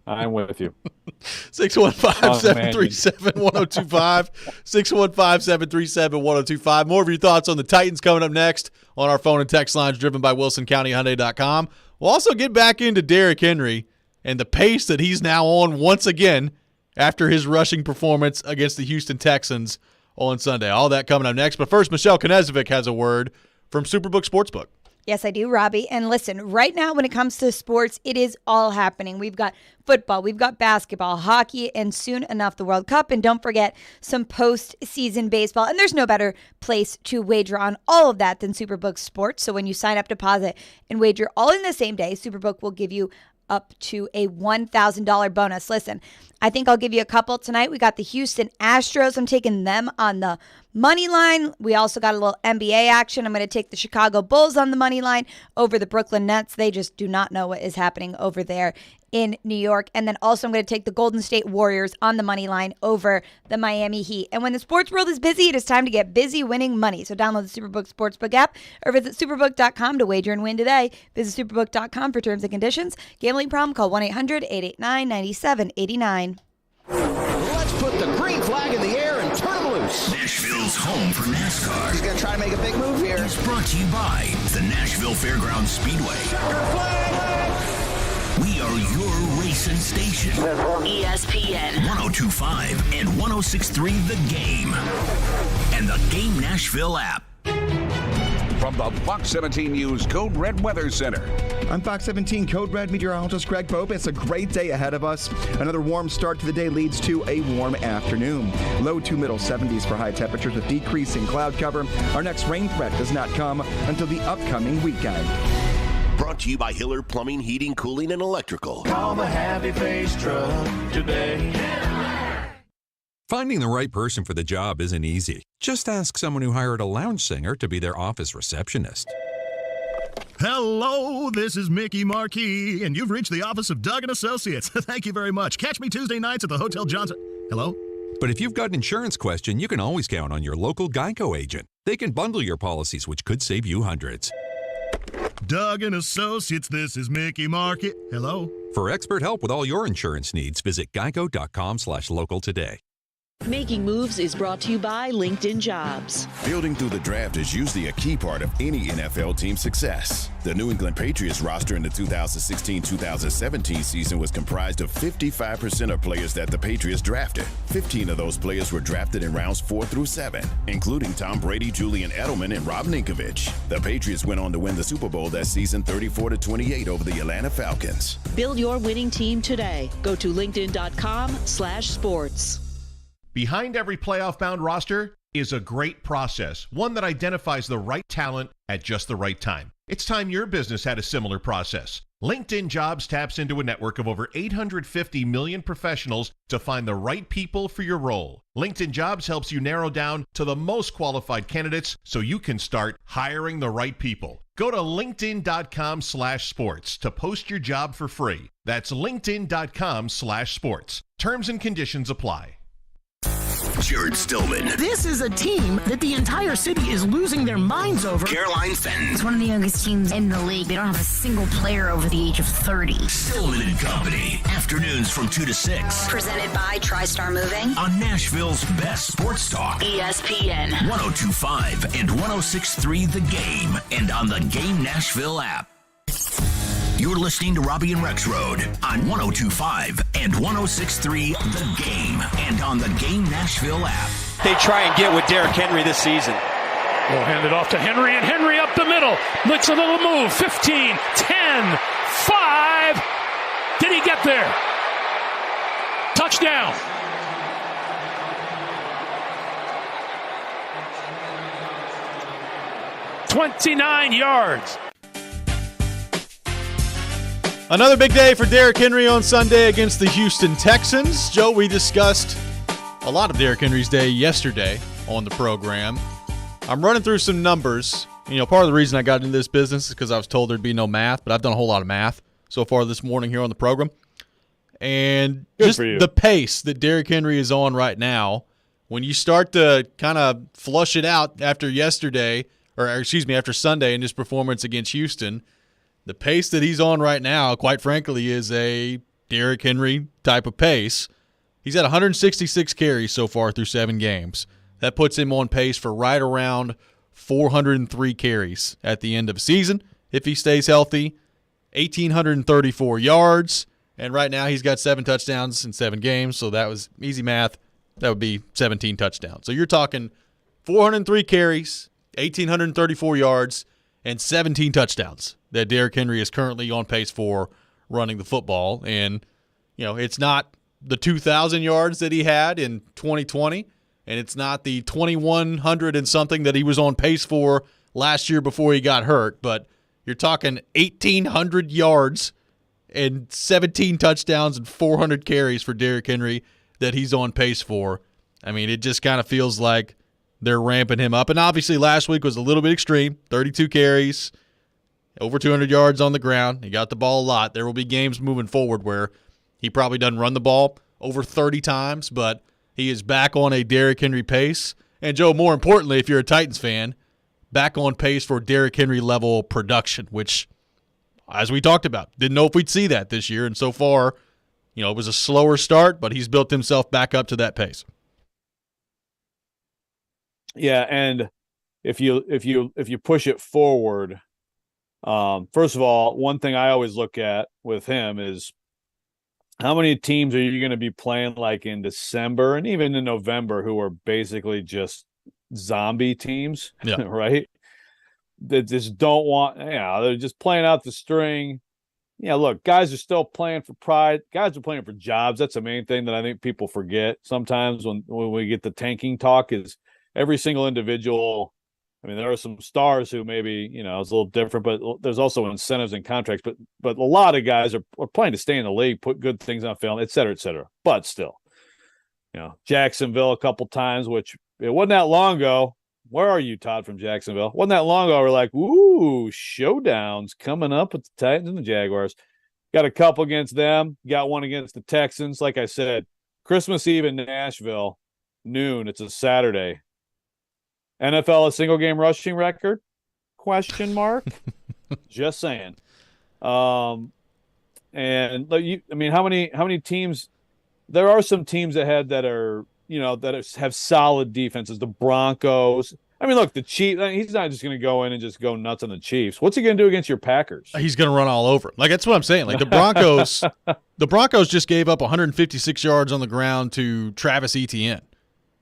I'm with you. 615-737-1025. 615-737-1025. More of your thoughts on the Titans coming up next on our phone and text lines driven by WilsonCountyHyundai.com. We'll also get back into Derrick Henry and the pace that he's now on once again after his rushing performance against the Houston Texans on Sunday. All that coming up next. But first, Michelle Knezovic has a word from Superbook Sportsbook. Yes, I do, Robbie. And listen, right now when it comes to sports, it is all happening. We've got football, we've got basketball, hockey, and soon enough the World Cup. And don't forget some postseason baseball. And there's no better place to wager on all of that than Superbook Sports. So when you sign up, deposit, and wager all in the same day, Superbook will give you up to a $1,000 bonus. Listen, I think I'll give you a couple tonight. We got the Houston Astros. I'm taking them on the money line. We also got a little NBA action. I'm going to take the Chicago Bulls on the money line over the Brooklyn Nets. They just do not know what is happening over there in New York. And then also I'm going to take the Golden State Warriors on the money line over the Miami Heat. And when the sports world is busy, it is time to get busy winning money. So download the Superbook Sportsbook app or visit superbook.com to wager and win today. Visit superbook.com for terms and conditions. Gambling problem? Call 1-800-889-9789. Let's put the green flag in the air and turn them loose. Nashville's home for NASCAR. He's going to try to make a big move here. It's brought to you by the Nashville Fairgrounds Speedway. We are your racing station. ESPN 102.5 and 106.3 The Game. And the Game Nashville app. From the Fox 17 News Code Red Weather Center. I'm Fox 17 Code Red meteorologist Greg Pope. It's a great day ahead of us. Another warm start to the day leads to a warm afternoon. Low to middle 70s for high temperatures with decreasing cloud cover. Our next rain threat does not come until the upcoming weekend. Brought to you by Hiller Plumbing, Heating, Cooling, and Electrical. Call the Happy Face Truck today. Finding the right person for the job isn't easy. Just ask someone who hired a lounge singer to be their office receptionist. Hello, this is Mickey Marquis, and you've reached the office of Doug & Associates. Thank you very much. Catch me Tuesday nights at the Hotel Johnson. Hello? But if you've got an insurance question, you can always count on your local Geico agent. They can bundle your policies, which could save you hundreds. Doug & Associates, this is Mickey Marquis. Hello? For expert help with all your insurance needs, visit geico.com/local today. Making Moves is brought to you by LinkedIn Jobs. Building through the draft is usually a key part of any NFL team's success. The New England Patriots roster in the 2016-2017 season was comprised of 55% of players that the Patriots drafted. 15 of those players were drafted in rounds 4 through 7, including Tom Brady, Julian Edelman, and Rob Ninkovich. The Patriots went on to win the Super Bowl that season 34-28 over the Atlanta Falcons. Build your winning team today. Go to linkedin.com/sports. Behind every playoff-bound roster, is a great process, one that identifies the right talent at just the right time. It's time your business had a similar process. LinkedIn Jobs taps into a network of over 850 million professionals to find the right people for your role. LinkedIn Jobs helps you narrow down to the most qualified candidates so you can start hiring the right people. Go to linkedin.com/sports to post your job for free. That's linkedin.com/sports. Terms and conditions apply. Jared Stillman. This is a team that the entire city is losing their minds over. Caroline Fenton. It's one of the youngest teams in the league. They don't have a single player over the age of 30. Stillman and Company. Afternoons from 2 to 6. Presented by TriStar Moving. On Nashville's best sports talk. ESPN. 102.5 and 106.3 The Game. And on the Game Nashville app. You're listening to Robby and Rexrode on 102.5 and 106.3 The Game and on the Game Nashville app. They try and get with Derrick Henry this season. We'll hand it off to Henry, and Henry up the middle. Makes a little move. 15, 10, 5. Did he get there? Touchdown. $29 yards. Another big day for Derrick Henry on Sunday against the Houston Texans. Joe, we discussed a lot of Derrick Henry's day yesterday on the program. I'm running through some numbers. You know, part of the reason I got into this business is because I was told there'd be no math, but I've done a whole lot of math so far this morning here on the program. And just the pace that Derrick Henry is on right now, when you start to kind of flush it out after yesterday, after Sunday and his performance against Houston, the pace that he's on right now, quite frankly, is a Derrick Henry type of pace. He's had 166 carries so far through 7 games. That puts him on pace for right around 403 carries at the end of the season if he stays healthy, 1,834 yards, and right now he's got 7 touchdowns in 7 games, so that was easy math. That would be 17 touchdowns. So you're talking 403 carries, 1,834 yards, and 17 touchdowns that Derrick Henry is currently on pace for running the football. And, you know, it's not the 2,000 yards that he had in 2020, and it's not the 2,100 and something that he was on pace for last year before he got hurt, but you're talking 1,800 yards and 17 touchdowns and 400 carries for Derrick Henry that he's on pace for. I mean, it just kind of feels like they're ramping him up. And obviously last week was a little bit extreme, 32 carries, over 200 yards on the ground. He got the ball a lot. There will be games moving forward where he probably doesn't run the ball over 30 times, but he is back on a Derrick Henry pace. And, Joe, more importantly, if you're a Titans fan, back on pace for Derrick Henry level production, which, as we talked about, didn't know if we'd see that this year. And so far, you know, it was a slower start, but he's built himself back up to that pace. Yeah, and if you push it forward, first of all, one thing I always look at with him is how many teams are you going to be playing like in December and even in November who are basically just zombie teams, right? That just don't want, they're just playing out the string. Yeah, look, guys are still playing for pride. Guys are playing for jobs. That's the main thing that I think people forget sometimes when we get the tanking talk is every single individual. I mean, there are some stars who maybe, it's a little different, but there's also incentives and contracts. But a lot of guys are playing to stay in the league, put good things on film, et cetera, et cetera. But still, Jacksonville a couple times, which it wasn't that long ago. Where are you, Todd, from Jacksonville? Wasn't that long ago. We're like, ooh, showdowns coming up with the Titans and the Jaguars. Got a couple against them. Got one against the Texans. Like I said, Christmas Eve in Nashville, noon. It's a Saturday. NFL a single game rushing record? Question mark. Just saying. And how many teams? There are some teams ahead that are have solid defenses. The Broncos. I mean, look, the Chiefs. He's not just going to go in and just go nuts on the Chiefs. What's he going to do against your Packers? He's going to run all over. Like that's what I'm saying. Like the Broncos. The Broncos just gave up 156 yards on the ground to Travis Etienne.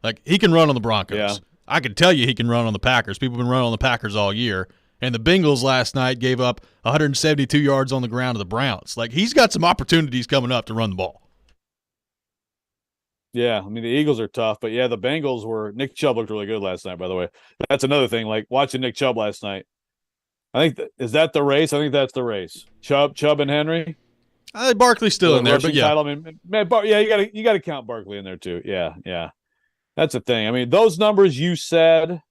Like he can run on the Broncos. Yeah. I can tell you he can run on the Packers. People have been running on the Packers all year. And the Bengals last night gave up 172 yards on the ground to the Browns. Like, he's got some opportunities coming up to run the ball. Yeah, I mean, the Eagles are tough, but yeah, the Bengals were – Nick Chubb looked really good last night, by the way. That's another thing, like watching Nick Chubb last night. I think is that the race? I think that's the race. Chubb and Henry. Barkley's still in there, but yeah. Title. I mean, man, you got to count Barkley in there too. Yeah. That's the thing. I mean, those numbers you said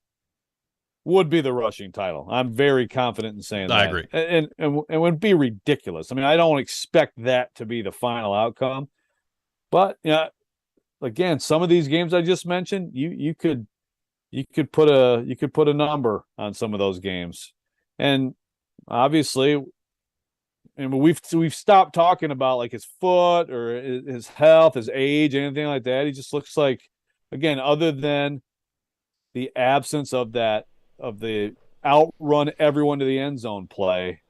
would be the rushing title. I'm very confident in saying that. I agree. And would be ridiculous. I mean, I don't expect that to be the final outcome. But yeah, again, some of these games I just mentioned, you could put a number on some of those games. And obviously, and we've stopped talking about like his foot or his health, his age, anything like that. He just looks like, again, other than the absence of the outrun everyone to the end zone play,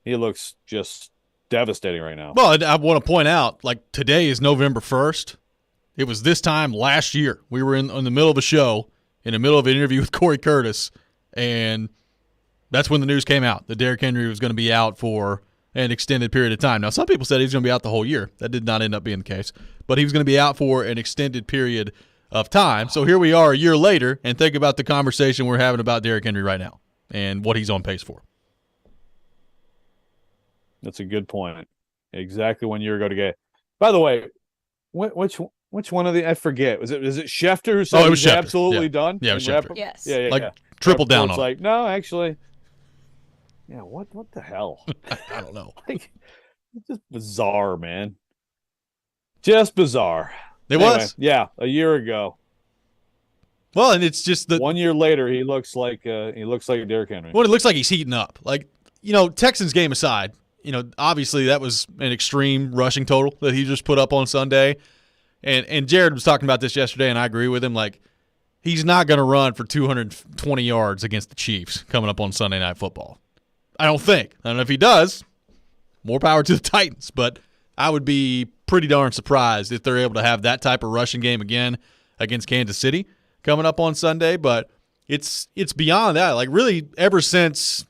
he looks just devastating right now. Well, I want to point out, like, today is November 1st. It was this time last year. We were in the middle of a show, in the middle of an interview with Corey Curtis, and that's when the news came out that Derrick Henry was going to be out for an extended period of time. Now, some people said he was going to be out the whole year. That did not end up being the case. But he was going to be out for an extended period of time. So here we are a year later, and think about the conversation we're having about Derrick Henry right now and what he's on pace for. That's a good point. Exactly 1 year ago to get. By the way, which one of the – I forget. Is it Schefter who said he's Schefter. absolutely done? Yeah, it was Schefter. Yes. Yeah. Triple down on it's like, no, actually – yeah, what the hell? I don't know. Like, it's just bizarre, man. Just bizarre. It was. Yeah, a year ago. Well, and it's just 1 year later, he looks like Derrick Henry. Well, it looks like he's heating up. Like, Texans game aside, obviously that was an extreme rushing total that he just put up on Sunday. And Jared was talking about this yesterday, and I agree with him. Like, he's not going to run for 220 yards against the Chiefs coming up on Sunday Night Football. I don't think. I don't know if he does. More power to the Titans. But I would be pretty darn surprised if they're able to have that type of rushing game again against Kansas City coming up on Sunday. But it's beyond that. Like, really, ever since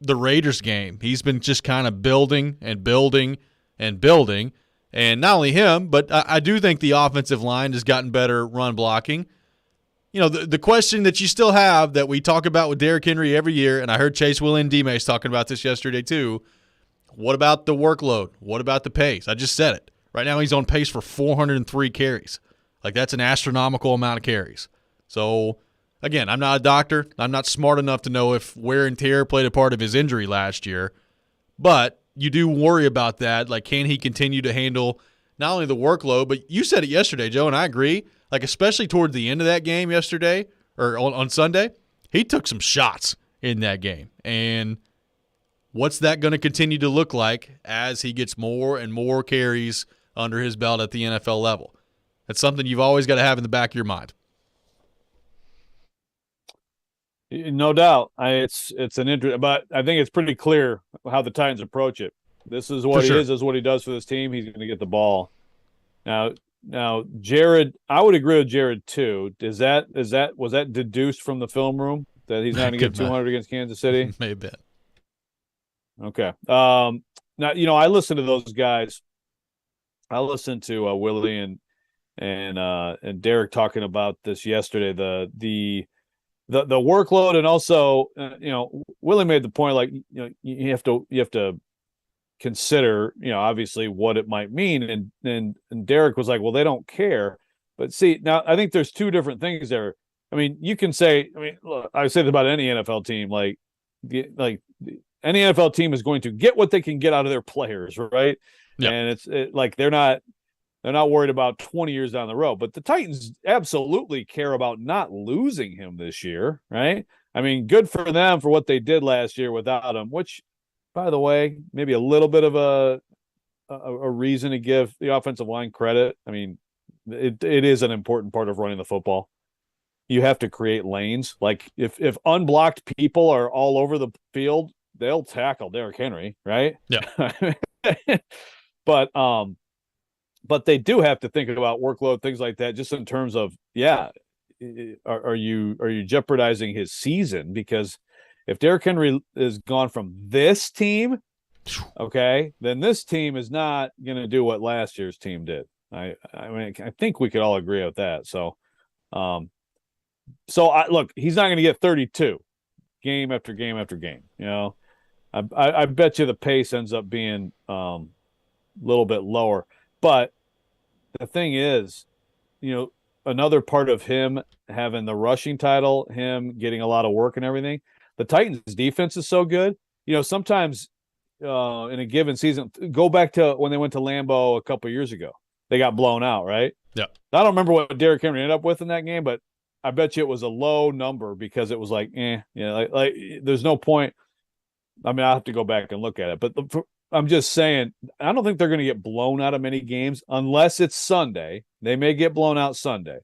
the Raiders game, he's been just kind of building and building and building. And not only him, but I do think the offensive line has gotten better run blocking. The question that you still have that we talk about with Derrick Henry every year, and I heard Chase Will and D-Mace talking about this yesterday too, what about the workload? What about the pace? I just said it. Right now he's on pace for 403 carries. Like, that's an astronomical amount of carries. So, again, I'm not a doctor. I'm not smart enough to know if wear and tear played a part of his injury last year. But you do worry about that. Like, can he continue to handle not only the workload, but you said it yesterday, Joe, and I agree. Like, especially toward the end of that game yesterday, or on Sunday, he took some shots in that game. And what's that going to continue to look like as he gets more and more carries under his belt at the NFL level? That's something you've always got to have in the back of your mind. No doubt. It's an interest, but I think it's pretty clear how the Titans approach it. This is what he is. This is what he does for this team. He's going to get the ball. Now, Jared, I would agree with Jared too. Was that deduced from the film room that he's not going to get 200 against Kansas City? May have been. Okay. Now, I listened to those guys. I listened to Willie and Derek talking about this yesterday. The workload, and also, Willie made the point, like, you have to consider, obviously what it might mean. And Derek was like, well, they don't care. But see, now I think there's two different things there. I mean, you can say, look, I say that about any NFL team, like any NFL team is going to get what they can get out of their players, right? Yeah. And it's like they're not worried about 20 years down the road. But the Titans absolutely care about not losing him this year, right? I mean, good for them for what they did last year without him, which, by the way, maybe a little bit of a reason to give the offensive line credit. I mean, it is an important part of running the football. You have to create lanes. Like, if unblocked people are all over the field, they'll tackle Derrick Henry, right? Yeah. But they do have to think about workload, things like that, just in terms of, are you jeopardizing his season? Because if Derrick Henry is gone from this team, okay, then this team is not going to do what last year's team did. I mean, I think we could all agree with that. So, look, he's not going to get 32 game after game after game. You know, I bet you the pace ends up being a little bit lower. But the thing is, you know, another part of him having the rushing title, him getting a lot of work and everything, the Titans' defense is so good. You know, sometimes in a given season, go back to when they went to Lambeau a couple of years ago. They got blown out, right? Yeah. I don't remember what Derrick Henry ended up with in that game, but I bet you it was a low number because it was like, like there's no point. I mean, I'll have to go back and look at it, but I'm just saying, I don't think they're going to get blown out of many games unless it's Sunday. They may get blown out Sunday.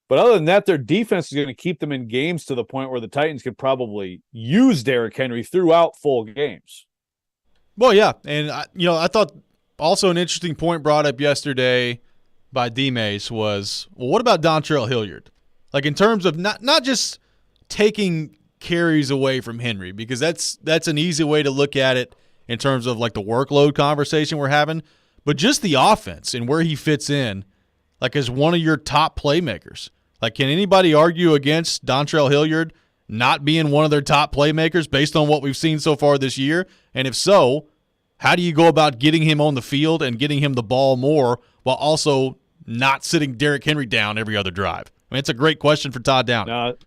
But other than that, their defense is going to keep them in games to the point where the Titans could probably use Derrick Henry throughout full games. Well, yeah. And, I thought also an interesting point brought up yesterday by D-Mace was, well, what about Dontrell Hilliard? Like in terms of not just taking carries away from Henry, because that's an easy way to look at it in terms of like the workload conversation we're having, but just the offense and where he fits in, like as one of your top playmakers. Like, can anybody argue against Dontrell Hilliard not being one of their top playmakers based on what we've seen so far this year? And if so, how do you go about getting him on the field and getting him the ball more while also not sitting Derrick Henry down every other drive? I mean, it's a great question for Todd Downing.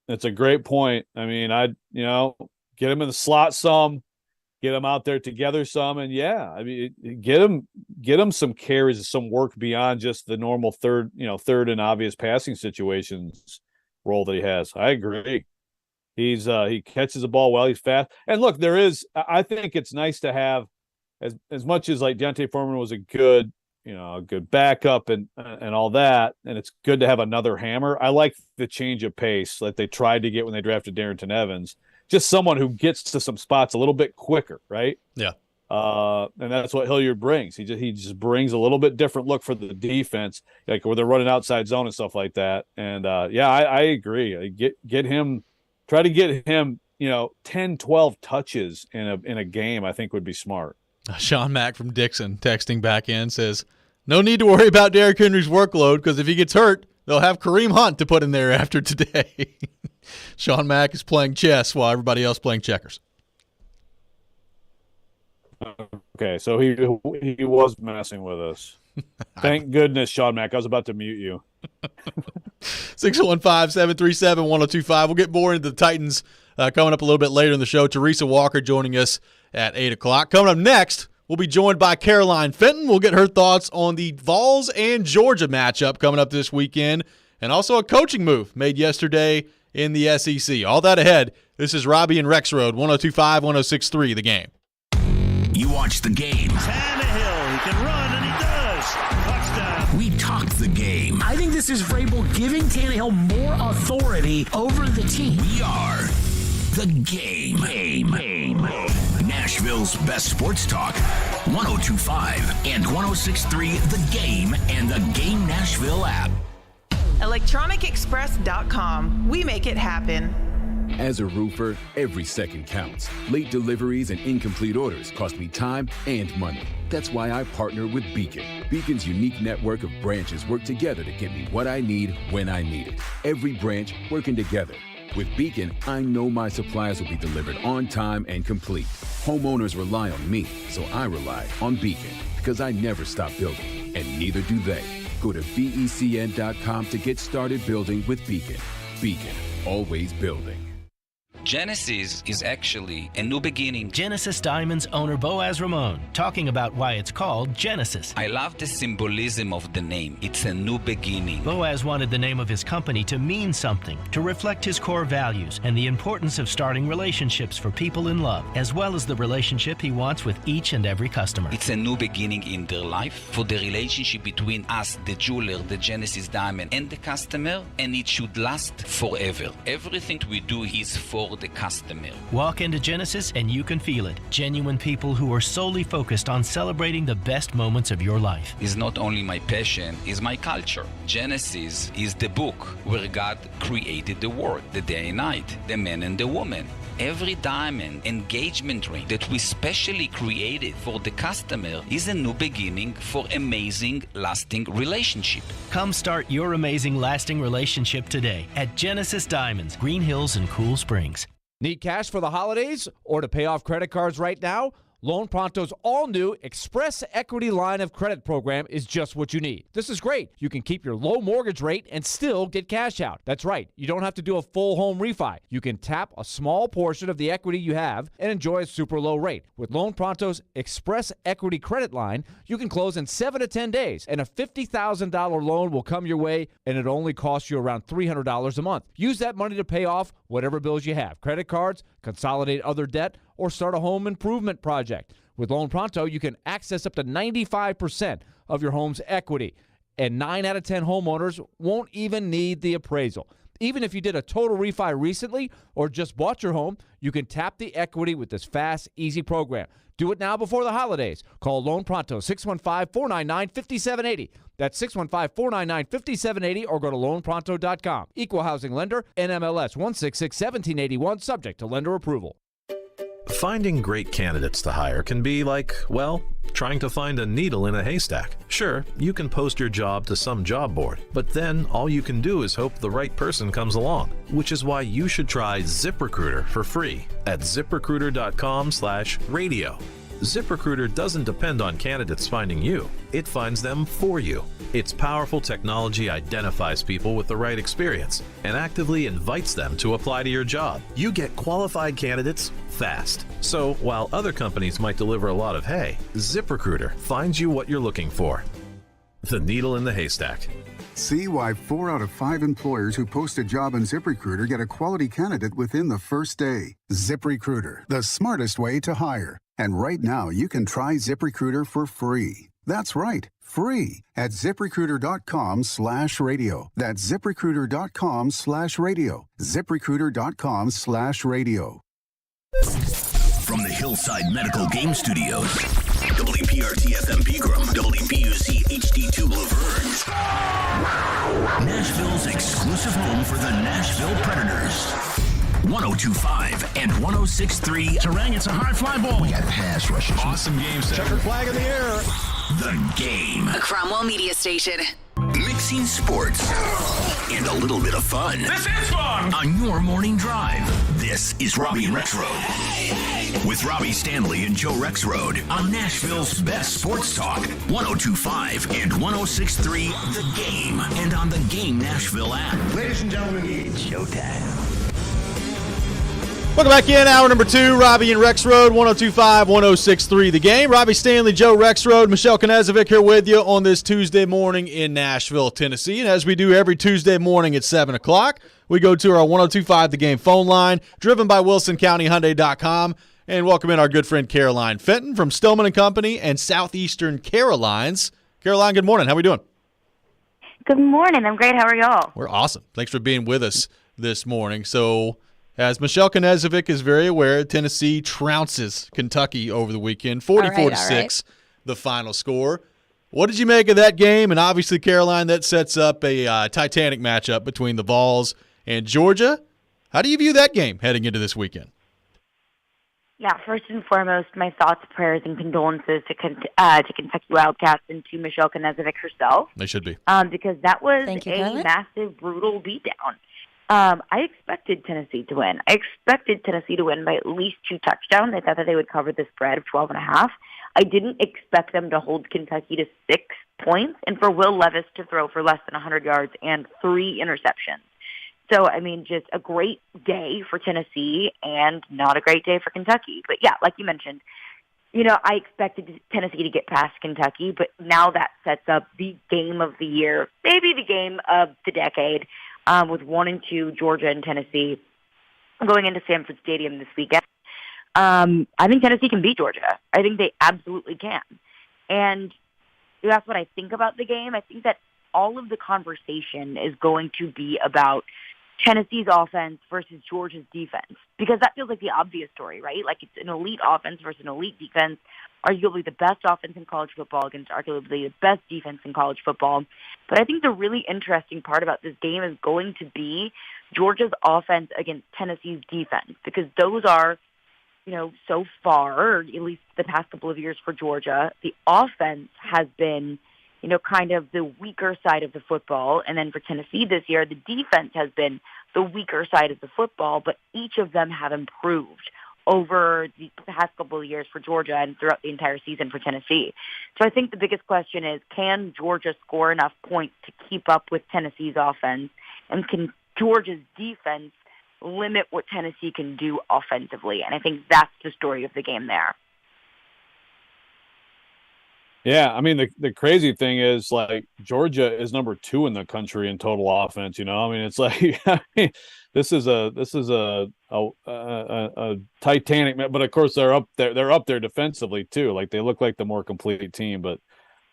It's a great point. I mean, get him in the slot some, get him out there together some, and get him some carries, some work beyond just the normal third and obvious passing situations role that he has. I agree. He catches the ball well. He's fast. And look, I think it's nice to have as much as like Deontay Foreman was a good backup and all that. And it's good to have another hammer. I like the change of pace that they tried to get when they drafted Darrington Evans, just someone who gets to some spots a little bit quicker. Right. Yeah. And that's what Hilliard brings. He just brings a little bit different look for the defense, like where they're running outside zone and stuff like that. And I agree. Get him. Try to get him, 10, 12 touches in a game, I think would be smart. Sean Mack from Dixon texting back in says, no need to worry about Derrick Henry's workload because if he gets hurt, they'll have Kareem Hunt to put in there after today. Sean Mack is playing chess while everybody else playing checkers. Okay, so he was messing with us. Thank goodness, Sean Mack. I was about to mute you. 615-737-1025. We'll get more into the Titans coming up a little bit later in the show. Teresa Walker joining us at 8 o'clock. Coming up next, we'll be joined by Caroline Fenton. We'll get her thoughts on the Vols and Georgia matchup coming up this weekend, and also a coaching move made yesterday in the SEC. All that ahead. This is Robby and Rexrode, 102.5, 106.3, The Game. You watch the game. Tannehill, he can run, and he does. Touchdown. We talk the game. I think this is Vrabel giving Tannehill more authority over the team. We are the game. Nashville's best sports talk. 102.5 and 106.3 The Game and the Game Nashville app. ElectronicExpress.com. We make it happen. As a roofer, every second counts. Late deliveries and incomplete orders cost me time and money. That's why I partner with Beacon. Beacon's unique network of branches work together to get me what I need when I need it. Every branch working together. With Beacon, I know my supplies will be delivered on time and complete. Homeowners rely on me, so I rely on Beacon because I never stop building, and neither do they. Go to BECN.com to get started building with Beacon. Beacon, always building. Genesis is actually a new beginning. Genesis Diamonds owner Boaz Ramon talking about why it's called Genesis. I love the symbolism of the name. It's a new beginning. Boaz wanted the name of his company to mean something, to reflect his core values and the importance of starting relationships for people in love, as well as the relationship he wants with each and every customer. It's a new beginning in their life for the relationship between us, the jeweler, the Genesis Diamond, and the customer, and it should last forever. Everything we do is for the customer. Walk into Genesis and you can feel it. Genuine people who are solely focused on celebrating the best moments of your life. It's not only my passion, it's my culture. Genesis is the book where God created the world, the day and night, the man and the woman. Every diamond engagement ring that we specially created for the customer is a new beginning for amazing, lasting relationship. Come start your amazing, lasting relationship today at Genesis Diamonds, Green Hills and Cool Springs. Need cash for the holidays or to pay off credit cards right now? Loan Pronto's all-new Express Equity Line of Credit program is just what you need. This is great. You can keep your low mortgage rate and still get cash out. That's right. You don't have to do a full home refi. You can tap a small portion of the equity you have and enjoy a super low rate. With Loan Pronto's Express Equity Credit Line, you can close in 7 to 10 days, and a $50,000 loan will come your way, and it only costs you around $300 a month. Use that money to pay off whatever bills you have, credit cards, consolidate other debt, or start a home improvement project. With Loan Pronto, you can access up to 95% of your home's equity, and 9 out of 10 homeowners won't even need the appraisal. Even if you did a total refi recently or just bought your home, you can tap the equity with this fast, easy program. Do it now before the holidays. Call Loan Pronto, 615-499-5780. That's 615-499-5780, or go to loanpronto.com. Equal housing lender, NMLS 1661781, subject to lender approval. Finding great candidates to hire can be like, well, trying to find a needle in a haystack. Sure, you can post your job to some job board, but then all you can do is hope the right person comes along, which is why you should try ZipRecruiter for free at ZipRecruiter.com/radio. ZipRecruiter doesn't depend on candidates finding you. It finds them for you. Its powerful technology identifies people with the right experience and actively invites them to apply to your job. You get qualified candidates fast. So while other companies might deliver a lot of hay, ZipRecruiter finds you what you're looking for. The needle in the haystack. See why 4 out of 5 employers who post a job on ZipRecruiter get a quality candidate within the first day. ZipRecruiter, the smartest way to hire. And right now, you can try ZipRecruiter for free. That's right, free at ZipRecruiter.com/radio. That's ZipRecruiter.com/radio. ZipRecruiter.com/radio. From the Hillside Medical Game Studios, WPRT-FM Pegram, WPUC HD2 Laverne, Nashville's exclusive home for the Nashville Predators. 102.5 and 106.3. Terang, it's a high fly ball. We got pass rushes. Awesome game set. Checkered flag in the air. The Game. A Cromwell Media Station. Mixing sports and a little bit of fun. This is fun! On your morning drive. This is Robby and Rexrode. With Robby Stanley and Joe Rexrode on Nashville's best sports talk. 102.5 and 106.3 The Game. And on the Game Nashville app. Ladies and gentlemen, it's showtime. Welcome back in, hour number 2, Robby and Rexrode, 102.5, 106.3 The Game. Robby Stanley, Joe Rexrode, Michelle Knezovic here with you on this Tuesday morning in Nashville, Tennessee. And as we do every Tuesday morning at 7 o'clock, we go to our 102.5 The Game phone line, driven by WilsonCountyHyundai.com. And welcome in our good friend Caroline Fenton from Stillman & Company and Southeastern Carolines. Caroline, good morning. How are we doing? Good morning. I'm great. How are y'all? We're awesome. Thanks for being with us this morning. So, as Michelle Knezovic is very aware, Tennessee trounces Kentucky over the weekend, 44-6, the final score. What did you make of that game? And obviously, Caroline, that sets up a titanic matchup between the Vols and Georgia. How do you view that game heading into this weekend? Yeah, first and foremost, my thoughts, prayers, and condolences to Kentucky Wildcats and to Michelle Knezovic herself. They should be. Because that was Caroline. massive, brutal beatdown. I expected Tennessee to win. I expected Tennessee to win by at least 2 touchdowns. I thought that they would cover the spread of 12.5. I didn't expect them to hold Kentucky to 6 points and for Will Levis to throw for less than 100 yards and 3 interceptions. So, I mean, just a great day for Tennessee and not a great day for Kentucky. But, yeah, like you mentioned, you know, I expected Tennessee to get past Kentucky, but now that sets up the game of the year, maybe the game of the decade, with 1 and 2, Georgia and Tennessee, going into Sanford Stadium this weekend. I think Tennessee can beat Georgia. I think they absolutely can. And that's what I think about the game. I think that all of the conversation is going to be about Tennessee's offense versus Georgia's defense, because that feels like the obvious story, right? Like it's an elite offense versus an elite defense. arguably the best offense in college football against arguably the best defense in college football. But I think the really interesting part about this game is going to be Georgia's offense against Tennessee's defense, because those are, so far, or at least the past couple of years for Georgia, the offense has been, kind of the weaker side of the football. And then for Tennessee this year, the defense has been the weaker side of the football, but each of them have improved over the past couple of years for Georgia and throughout the entire season for Tennessee. So I think the biggest question is, can Georgia score enough points to keep up with Tennessee's offense? And can Georgia's defense limit what Tennessee can do offensively? And I think that's the story of the game there. Yeah, I mean, the crazy thing is, like, Georgia is number 2 in the country in total offense. I mean, it's like, this is a Titanic, but of course they're up there defensively too. Like, they look like the more complete team. But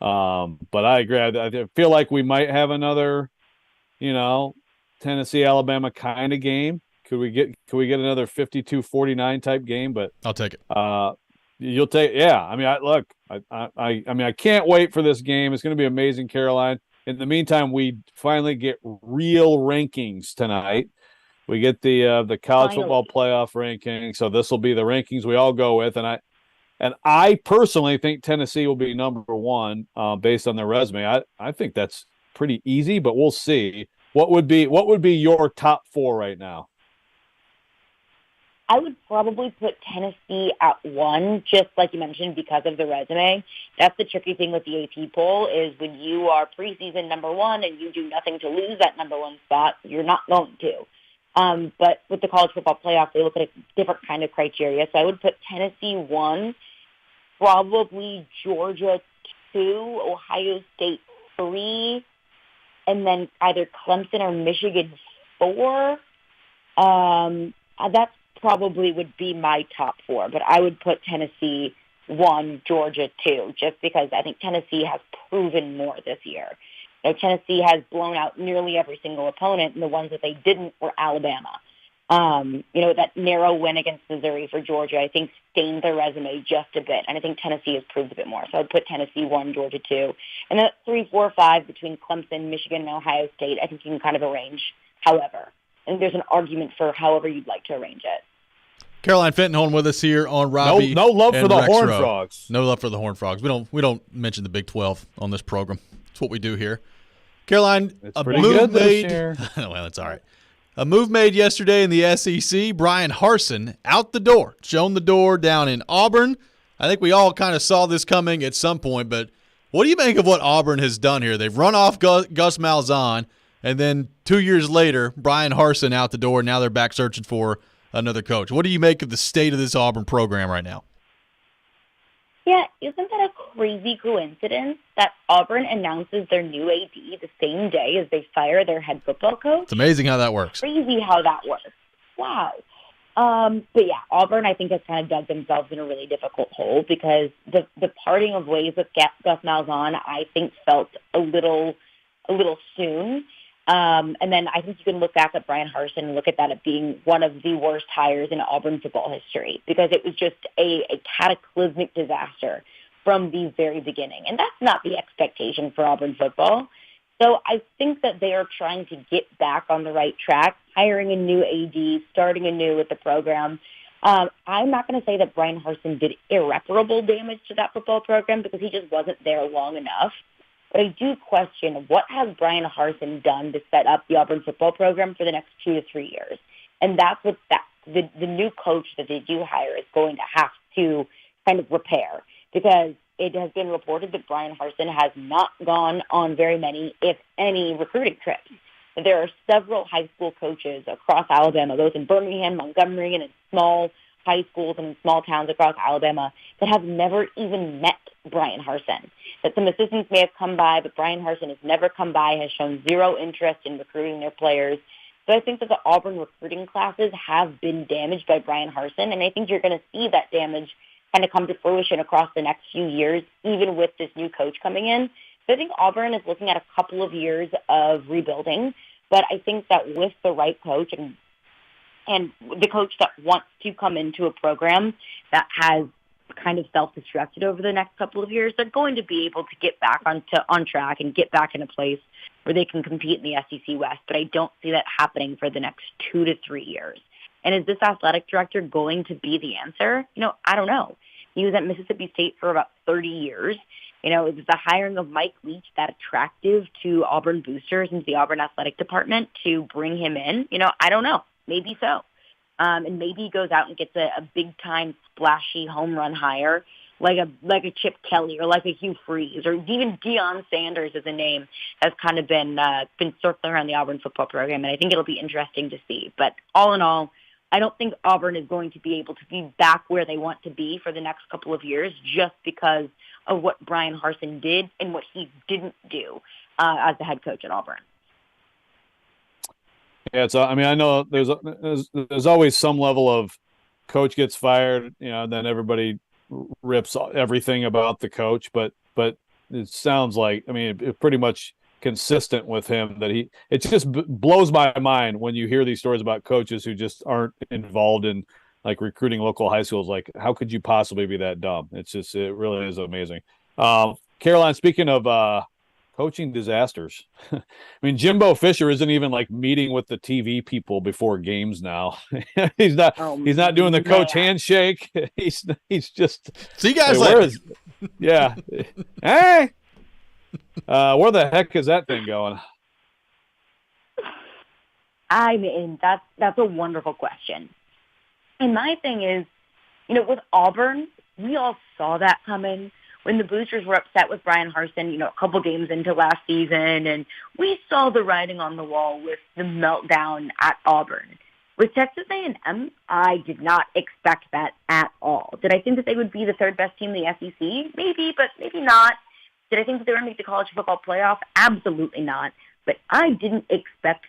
I agree. I feel like we might have another, Tennessee Alabama kind of game. Could we get another 52-49 type game? But I'll take it. You'll take, yeah. I mean, I can't wait for this game. It's going to be amazing, Caroline. In the meantime, we finally get real rankings tonight. We get the college football playoff ranking. So this will be the rankings we all go with, and I personally think Tennessee will be number 1 based on their resume. I think that's pretty easy, but we'll see. What would be your top 4 right now? I would probably put Tennessee at 1, just like you mentioned, because of the resume. That's the tricky thing with the AP poll, is when you are preseason number 1 and you do nothing to lose that number 1 spot, you're not going to. But with the college football playoff, they look at a different kind of criteria. So I would put Tennessee 1, probably Georgia 2, Ohio State 3, and then either Clemson or Michigan 4. That's probably would be my top 4, but I would put Tennessee 1, Georgia 2, just because I think Tennessee has proven more this year. Tennessee has blown out nearly every single opponent, and the ones that they didn't were Alabama. That narrow win against Missouri for Georgia, I think, stained their resume just a bit, and I think Tennessee has proved a bit more. So I'd put Tennessee 1, Georgia 2. And then 3, 4, 5 between Clemson, Michigan, and Ohio State, I think you can kind of arrange however. And there's an argument for however you'd like to arrange it. Caroline Fenton with us here on Robby. No love for the Rexrode. Horned Frogs. No love for the Horned Frogs. We don't mention the Big 12 on this program. It's what we do here. Caroline, a move made. Well, that's all right. A move made yesterday in the SEC. Brian Harsin out the door, shown the door down in Auburn. I think we all kind of saw this coming at some point, but what do you make of what Auburn has done here? They've run off Gus Malzahn, and then 2 years later, Brian Harsin out the door. Now they're back searching for another coach. What do you make of the state of this Auburn program right now? Yeah, isn't that a crazy coincidence that Auburn announces their new AD the same day as they fire their head football coach? It's amazing how that works. Crazy how that works. Wow. But yeah, Auburn, I think, has kind of dug themselves in a really difficult hole, because the parting of ways with Gus Malzahn, I think, felt a little soon. And then I think you can look back at Brian Harsin and look at that as being one of the worst hires in Auburn football history, because it was just a cataclysmic disaster from the very beginning. And that's not the expectation for Auburn football. So I think that they are trying to get back on the right track, hiring a new AD, starting anew with the program. I'm not going to say that Brian Harsin did irreparable damage to that football program, because he just wasn't there long enough. But I do question, what has Brian Harsin done to set up the Auburn football program for the next 2 to 3 years? And that's what the new coach that they do hire is going to have to kind of repair, because it has been reported that Brian Harsin has not gone on very many, if any, recruiting trips. There are several high school coaches across Alabama, those in Birmingham, Montgomery, and in small high schools and in small towns across Alabama, that have never even met Brian Harsin. That some assistants may have come by, but Brian Harsin has never come by, has shown zero interest in recruiting their players. So I think that the Auburn recruiting classes have been damaged by Brian Harsin, and I think you're going to see that damage kind of come to fruition across the next few years, even with this new coach coming in. So I think Auburn is looking at a couple of years of rebuilding, but I think that with the right coach and the coach that wants to come into a program that has kind of self-destructed over the next couple of years, they're going to be able to get back on track and get back in a place where they can compete in the SEC West. But I don't see that happening for the next 2 to 3 years. And is this athletic director going to be the answer? I don't know. He was at Mississippi State for about 30 years. Is the hiring of Mike Leach that attractive to Auburn boosters into the Auburn athletic department to bring him in? I don't know. Maybe so. And maybe he goes out and gets a big-time splashy home run hire like a Chip Kelly or like a Hugh Freeze or even Deion Sanders as a name has kind of been circling around the Auburn football program. And I think it'll be interesting to see. But all in all, I don't think Auburn is going to be able to be back where they want to be for the next couple of years just because of what Brian Harsin did and what he didn't do as the head coach at Auburn. Yeah, I know there's always some level of coach gets fired, then everybody rips everything about the coach, but it sounds like, it's pretty much consistent with him that it just blows my mind when you hear these stories about coaches who just aren't involved in like recruiting local high schools. Like, how could you possibly be that dumb? It really is amazing. Caroline, speaking of coaching disasters, Jimbo Fisher isn't even like meeting with the TV people before games now. He's not doing the coach handshake. He's just see you guys like, later. Yeah. Hey, where the heck is that thing going? That's a wonderful question. And my thing is, with Auburn, we all saw that coming when the boosters were upset with Brian Harsin, a couple games into last season, and we saw the writing on the wall with the meltdown at Auburn. With Texas A&M, I did not expect that at all. Did I think that they would be the third best team in the SEC? Maybe, but maybe not. Did I think that they were going to make the college football playoff? Absolutely not. But I didn't expect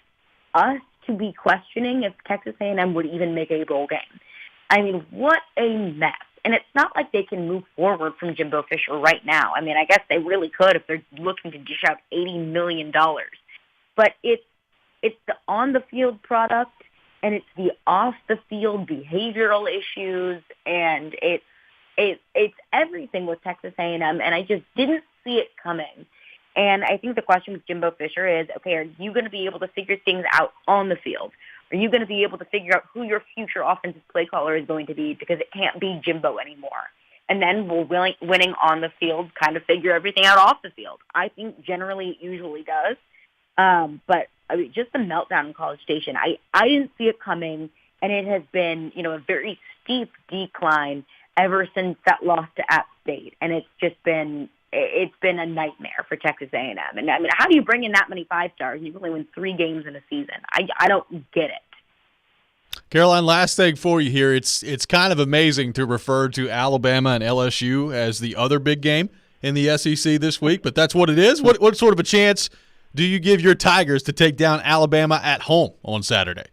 us to be questioning if Texas A&M would even make a bowl game. What a mess. And it's not like they can move forward from Jimbo Fisher right now. I guess they really could if they're looking to dish out $80 million. But it's the on-the-field product, and it's the off-the-field behavioral issues, and it's everything with Texas A&M, and I just didn't see it coming. And I think the question with Jimbo Fisher is, okay, are you going to be able to figure things out on the field? Are you going to be able to figure out who your future offensive play caller is going to be? Because it can't be Jimbo anymore. And then will winning on the field kind of figure everything out off the field? I think generally it usually does. But just the meltdown in College Station, I didn't see it coming, and it has been, a very steep decline ever since that loss to App State. And it's been a nightmare for Texas A&M. And how do you bring in that many 5-stars and you only win 3 games in a season? I don't get it. Caroline, last thing for you here. It's kind of amazing to refer to Alabama and LSU as the other big game in the SEC this week, but that's what it is. What sort of a chance do you give your Tigers to take down Alabama at home on Saturday?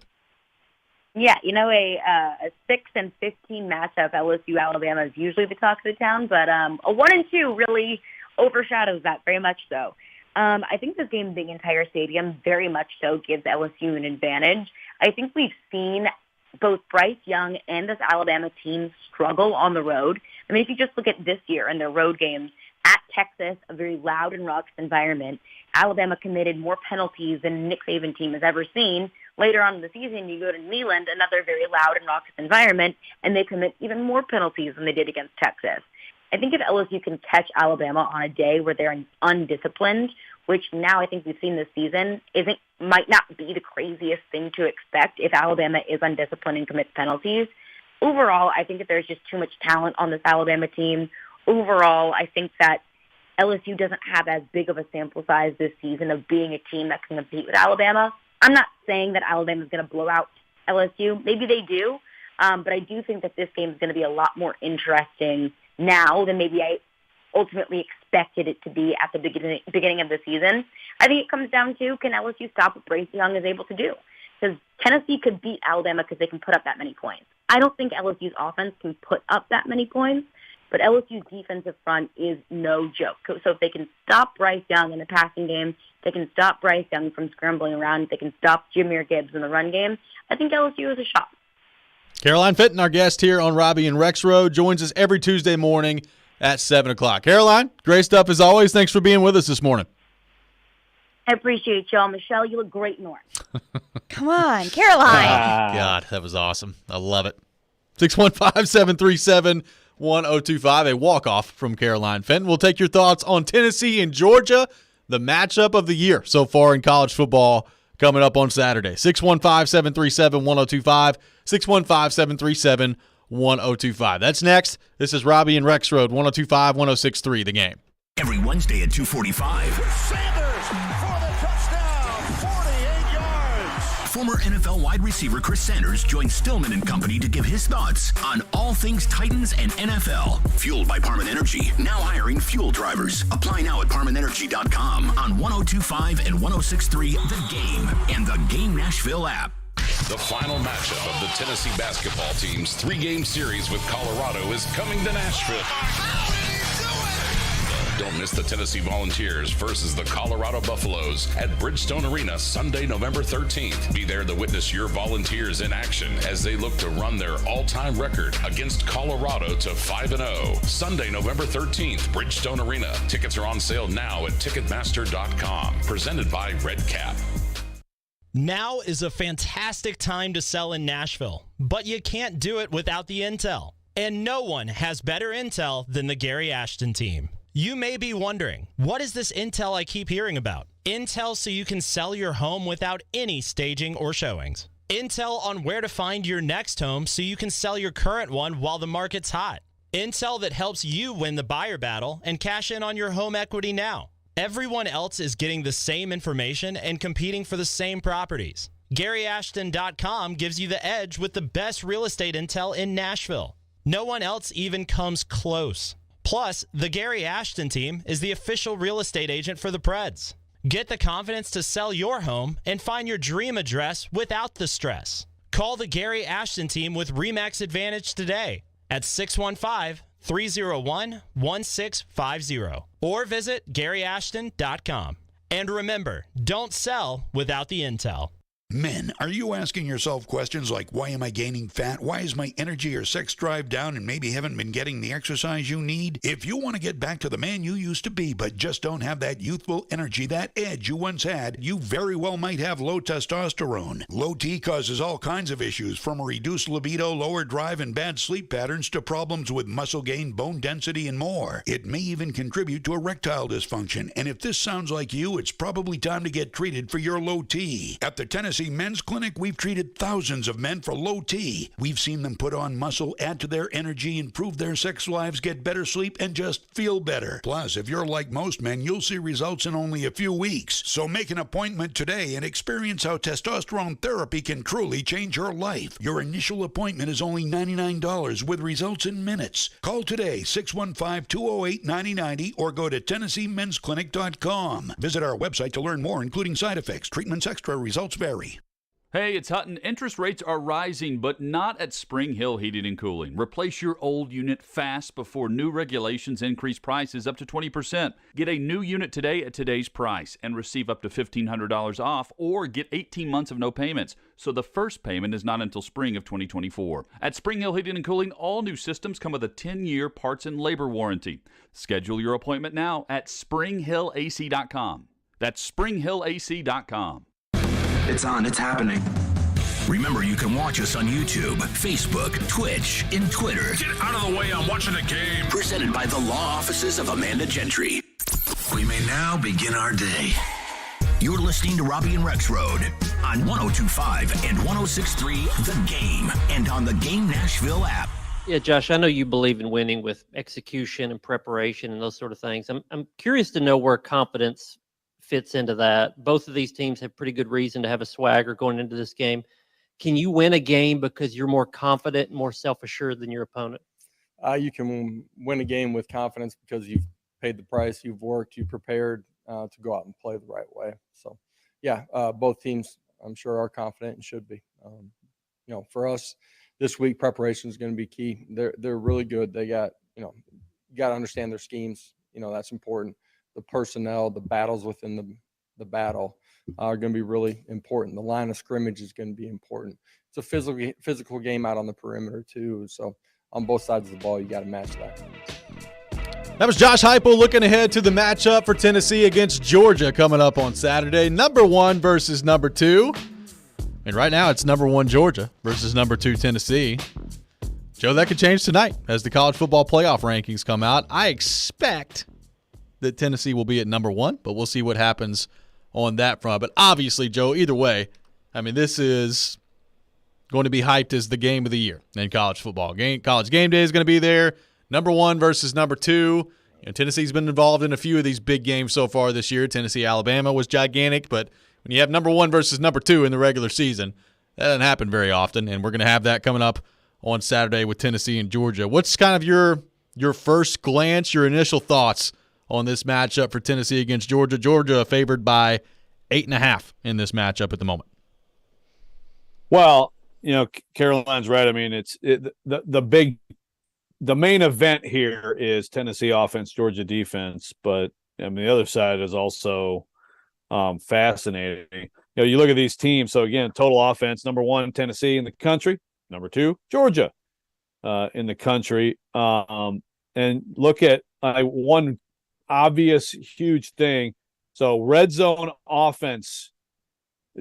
Yeah, a 6-15 matchup, LSU-Alabama is usually the talk of the town, but a 1-2 really overshadows that, very much so. I think this game being in Tiger Stadium very much so gives LSU an advantage. I think we've seen both Bryce Young and this Alabama team struggle on the road. If you just look at this year and their road games, at Texas, a very loud and raucous environment, Alabama committed more penalties than Nick Saban team has ever seen. Later on in the season, you go to Neyland, another very loud and raucous environment, and they commit even more penalties than they did against Texas. I think if LSU can catch Alabama on a day where they're undisciplined, which now I think we've seen this season, might not be the craziest thing to expect if Alabama is undisciplined and commits penalties. Overall, I think that there's just too much talent on this Alabama team. Overall, I think that LSU doesn't have as big of a sample size this season of being a team that can compete with Alabama. I'm not saying that Alabama's going to blow out LSU. Maybe they do. But I do think that this game is going to be a lot more interesting now than maybe I ultimately expected it to be at the beginning of the season. I think it comes down to, can LSU stop what Bryce Young is able to do? Because Tennessee could beat Alabama because they can put up that many points. I don't think LSU's offense can put up that many points, but LSU's defensive front is no joke. So if they can stop Bryce Young in the passing game, they can stop Bryce Young from scrambling around, they can stop Jahmyr Gibbs in the run game, I think LSU has a shot. Caroline Fenton, our guest here on Robby and Rexrode, joins us every Tuesday morning at 7 o'clock. Caroline, great stuff as always. Thanks for being with us this morning. I appreciate y'all. Michelle, you look great in orange. Come on, Caroline. God, that was awesome. I love it. 615-737-1025, a walk-off from Caroline Fenton. We'll take your thoughts on Tennessee and Georgia, the matchup of the year so far in college football coming up on Saturday. 615-737-1025, 615-737-1025. That's next. This is Robby and Rexrode, 102.5-106.3, The Game. Every Wednesday at 2:45. Former NFL wide receiver Chris Sanders joins Stillman and Company to give his thoughts on all things Titans and NFL. Fueled by Parman Energy, now hiring fuel drivers. Apply now at ParmanEnergy.com on 102.5 and 106.3 The Game and the Game Nashville app. The final matchup of the Tennessee basketball team's 3-game series with Colorado is coming to Nashville. Don't miss the Tennessee Volunteers versus the Colorado Buffaloes at Bridgestone Arena Sunday, November 13th. Be there to witness your Volunteers in action as they look to run their all-time record against Colorado to 5-0. Sunday, November 13th, Bridgestone Arena. Tickets are on sale now at Ticketmaster.com. Presented by Red Cap. Now is a fantastic time to sell in Nashville, but you can't do it without the intel. And no one has better intel than the Gary Ashton team. You may be wondering, what is this intel I keep hearing about? Intel so you can sell your home without any staging or showings. Intel on where to find your next home so you can sell your current one while the market's hot. Intel that helps you win the buyer battle and cash in on your home equity now. Everyone else is getting the same information and competing for the same properties. GaryAshton.com gives you the edge with the best real estate intel in Nashville. No one else even comes close. Plus, the Gary Ashton team is the official real estate agent for the Preds. Get the confidence to sell your home and find your dream address without the stress. Call the Gary Ashton team with RE/MAX Advantage today at 615-301-1650 or visit GaryAshton.com. And remember, don't sell without the intel. Men, are you asking yourself questions like, why am I gaining fat? Why is my energy or sex drive down and maybe haven't been getting the exercise you need? If you want to get back to the man you used to be but just don't have that youthful energy, that edge you once had, you very well might have low testosterone. Low T causes all kinds of issues, from a reduced libido, lower drive, and bad sleep patterns to problems with muscle gain, bone density, and more. It may even contribute to erectile dysfunction, and if this sounds like you, it's probably time to get treated for your low T. At the Tennessee Men's Clinic, we've treated thousands of men for low T. We've seen them put on muscle, add to their energy, improve their sex lives, get better sleep, and just feel better. Plus, if you're like most men, you'll see results in only a few weeks. So make an appointment today and experience how testosterone therapy can truly change your life. Your initial appointment is only $99 with results in minutes. Call today, 615-208-9090, or go to TennesseeMen'sClinic.com. Visit our website to learn more, including side effects, treatments extra, results vary. Hey, it's Hutton. Interest rates are rising, but not at Spring Hill Heating and Cooling. Replace your old unit fast before new regulations increase prices up to 20%. Get a new unit today at today's price and receive up to $1,500 off, or get 18 months of no payments, so the first payment is not until spring of 2024. At Spring Hill Heating and Cooling, all new systems come with a 10-year parts and labor warranty. Schedule your appointment now at springhillac.com. That's springhillac.com. It's on. It's happening. Remember, you can watch us on YouTube, Facebook, Twitch, and Twitter. Get out of the way. I'm watching the game. Presented by the law offices of Amanda Gentry. We may now begin our day. You're listening to Robby and Rexrode on 102.5 and 106.3 The Game and on the Game Nashville app. Yeah, Josh, I know you believe in winning with execution and preparation and those sort of things. I'm curious to know where confidence fits into that. Both of these teams have pretty good reason to have a swagger going into this game. Can you win a game because you're more confident and more self-assured than your opponent? You can win a game with confidence because you've paid the price, you've worked, you've prepared to go out and play the right way. So, yeah, both teams, I'm sure, are confident and should be. For us this week, preparation is going to be key. They're really good. They got, you got to understand their schemes. That's important. The personnel, the battles within the battle are going to be really important. The line of scrimmage is going to be important. It's a physical game out on the perimeter too. So on both sides of the ball, you got to match that. That was Josh Heupel looking ahead to the matchup for Tennessee against Georgia coming up on Saturday. Number 1 versus number 2. And right now it's number 1 Georgia versus number 2 Tennessee. Joe, that could change tonight as the college football playoff rankings come out. I expect that Tennessee will be at number 1, but we'll see what happens on that front. But obviously, Joe, either way, I mean, this is going to be hyped as the game of the year in college football. College game day is going to be there. Number 1 versus number 2. Tennessee's been involved in a few of these big games so far this year. Tennessee-Alabama was gigantic, but when you have number 1 versus number 2 in the regular season, that doesn't happen very often, and we're going to have that coming up on Saturday with Tennessee and Georgia. What's kind of your first glance, your initial thoughts on this matchup for Tennessee against Georgia? Georgia favored by 8.5 in this matchup at the moment. Well, Caroline's right. I mean, the main event here is Tennessee offense, Georgia defense, but I mean the other side is also fascinating. You look at these teams. So again, total offense, number 1 Tennessee in the country, number 2 Georgia in the country, and look at one obvious huge thing. So red zone offense,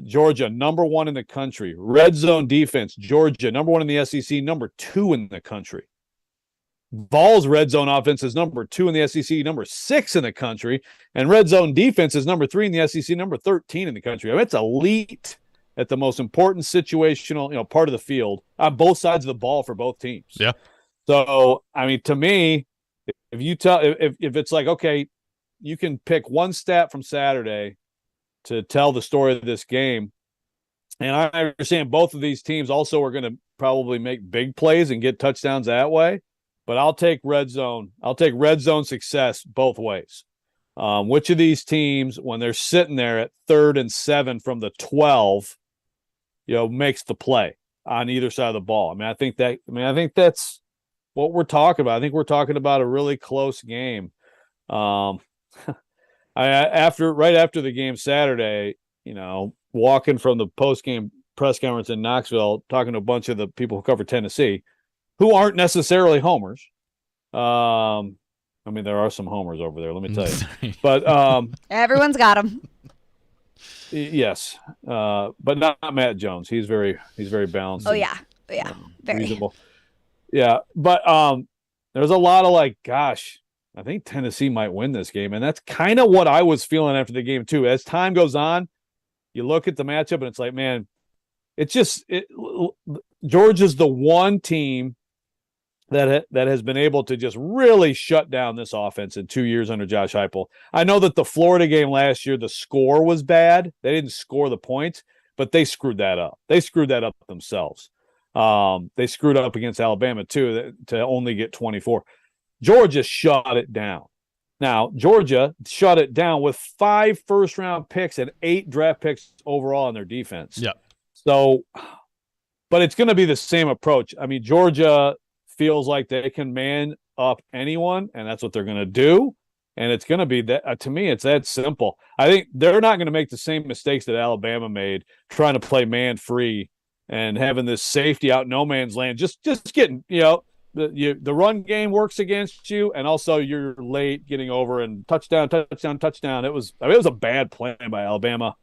Georgia, number 1 in the country. Red zone defense, Georgia, number 1 in the SEC, number 2 in the country. Vols red zone offense is number 2 in the SEC, number 6 in the country, and red zone defense is number 3 in the SEC, number 13 in the country. I mean, it's elite at the most important situational, part of the field on both sides of the ball for both teams. Yeah. So, I mean, to me, if it's like, okay, you can pick one stat from Saturday to tell the story of this game, and I understand both of these teams also are going to probably make big plays and get touchdowns that way. But I'll take red zone. I'll take red zone success both ways. Which of these teams, when they're sitting there at 3rd and 7 from the 12, makes the play on either side of the ball? I think that's what we're talking about. I think we're talking about a really close game. Right after the game Saturday, walking from the post-game press conference in Knoxville, talking to a bunch of the people who cover Tennessee, who aren't necessarily homers. I mean, there are some homers over there, let me tell you. But everyone's got them. Yes, but not Matt Jones. He's very balanced. Oh yeah, very reasonable. Yeah, but there's a lot of gosh, I think Tennessee might win this game, and that's kind of what I was feeling after the game too. As time goes on, you look at the matchup, and it's like, man, Georgia's the one team that has been able to just really shut down this offense in 2 years under Josh Heupel. I know that the Florida game last year, the score was bad. They didn't score the points, but they screwed that up. They screwed that up themselves. They screwed up against Alabama too to only get 24. Georgia shut it down. Now, Georgia shut it down with 5 first-round picks and 8 draft picks overall in their defense. Yeah. So, but it's going to be the same approach. I mean, Georgia feels like they can man up anyone, and that's what they're going to do. And it's going to be that. To me, it's that simple. I think they're not going to make the same mistakes that Alabama made, trying to play man free and having this safety out no man's land. Just getting, the run game works against you, and also you're late getting over and touchdown. It was a bad plan by Alabama.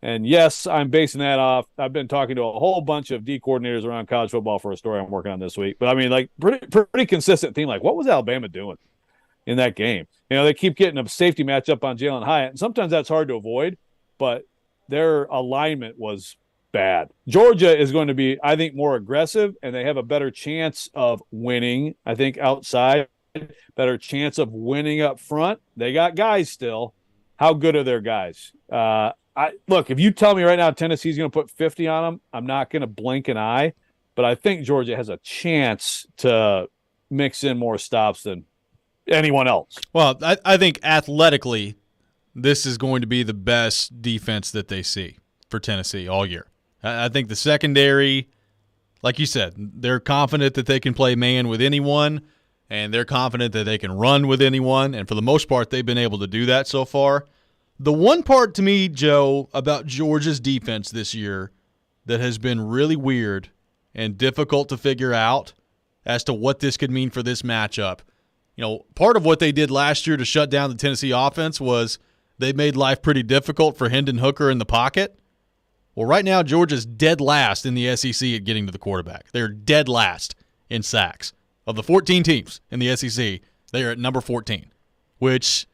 And yes, I'm basing that off. I've been talking to a whole bunch of D coordinators around college football for a story I'm working on this week. But I mean, pretty consistent theme. What was Alabama doing in that game? They keep getting a safety matchup on Jalen Hyatt, and sometimes that's hard to avoid, but their alignment was bad. Georgia is going to be, I think, more aggressive, and they have a better chance of winning, I think, outside, better chance of winning up front. They got guys still. How good are their guys? Look, if you tell me right now Tennessee's going to put 50 on them, I'm not going to blink an eye. But I think Georgia has a chance to mix in more stops than anyone else. Well, I think athletically, this is going to be the best defense that they see for Tennessee all year. I think the secondary, like you said, they're confident that they can play man with anyone, and they're confident that they can run with anyone. And for the most part, they've been able to do that so far. The one part to me, Joe, about Georgia's defense this year that has been really weird and difficult to figure out as to what this could mean for this matchup. Part of what they did last year to shut down the Tennessee offense was they made life pretty difficult for Hendon Hooker in the pocket. Well, right now, Georgia's dead last in the SEC at getting to the quarterback. They're dead last in sacks. Of the 14 teams in the SEC, they are at number 14, which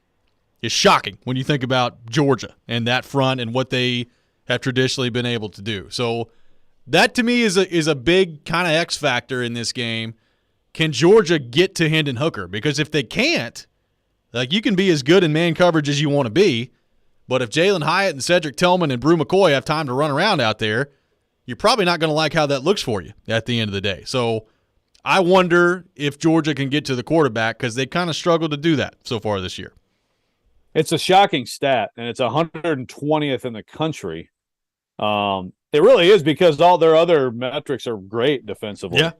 is shocking when you think about Georgia and that front and what they have traditionally been able to do. So that, to me, is a big kind of X factor in this game. Can Georgia get to Hendon Hooker? Because if they can't, you can be as good in man coverage as you want to be, but if Jalen Hyatt and Cedric Tillman and Brew McCoy have time to run around out there, you're probably not going to like how that looks for you at the end of the day. So I wonder if Georgia can get to the quarterback because they kind of struggled to do that so far this year. It's a shocking stat, and it's 120th in the country. It really is because all their other metrics are great defensively. Yeah.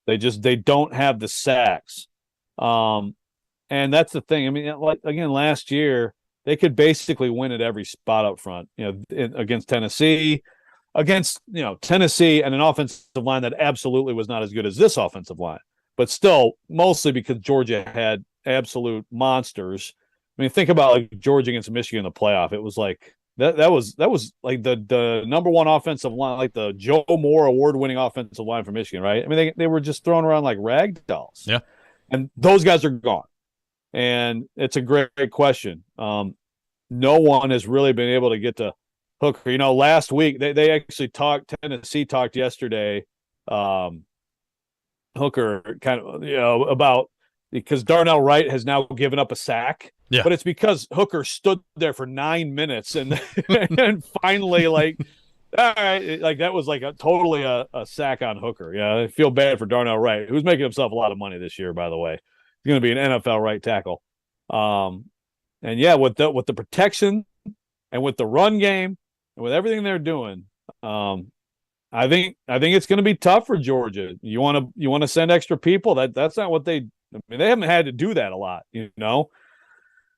They don't have the sacks. And that's the thing. I mean, again, last year, they could basically win at every spot up front, against Tennessee, Tennessee and an offensive line that absolutely was not as good as this offensive line, but still mostly because Georgia had absolute monsters. I mean, think about Georgia against Michigan in the playoff. It was like that was like the number one offensive line, like the Joe Moore award-winning offensive line for Michigan, right? I mean, they were just thrown around like rag dolls. Yeah. And those guys are gone. And it's a great question. No one has really been able to get to Hooker. Last week they actually Tennessee talked yesterday. Hooker kind of, about because Darnell Wright has now given up a sack. Yeah. But it's because Hooker stood there for 9 minutes and and finally all right, that was totally a sack on Hooker. Yeah, I feel bad for Darnell Wright, who's making himself a lot of money this year, by the way. He's going to be an NFL right tackle. And yeah, with the protection and with the run game and with everything they're doing, I think it's going to be tough for Georgia. You want to send extra people? That's not what they they haven't had to do that a lot,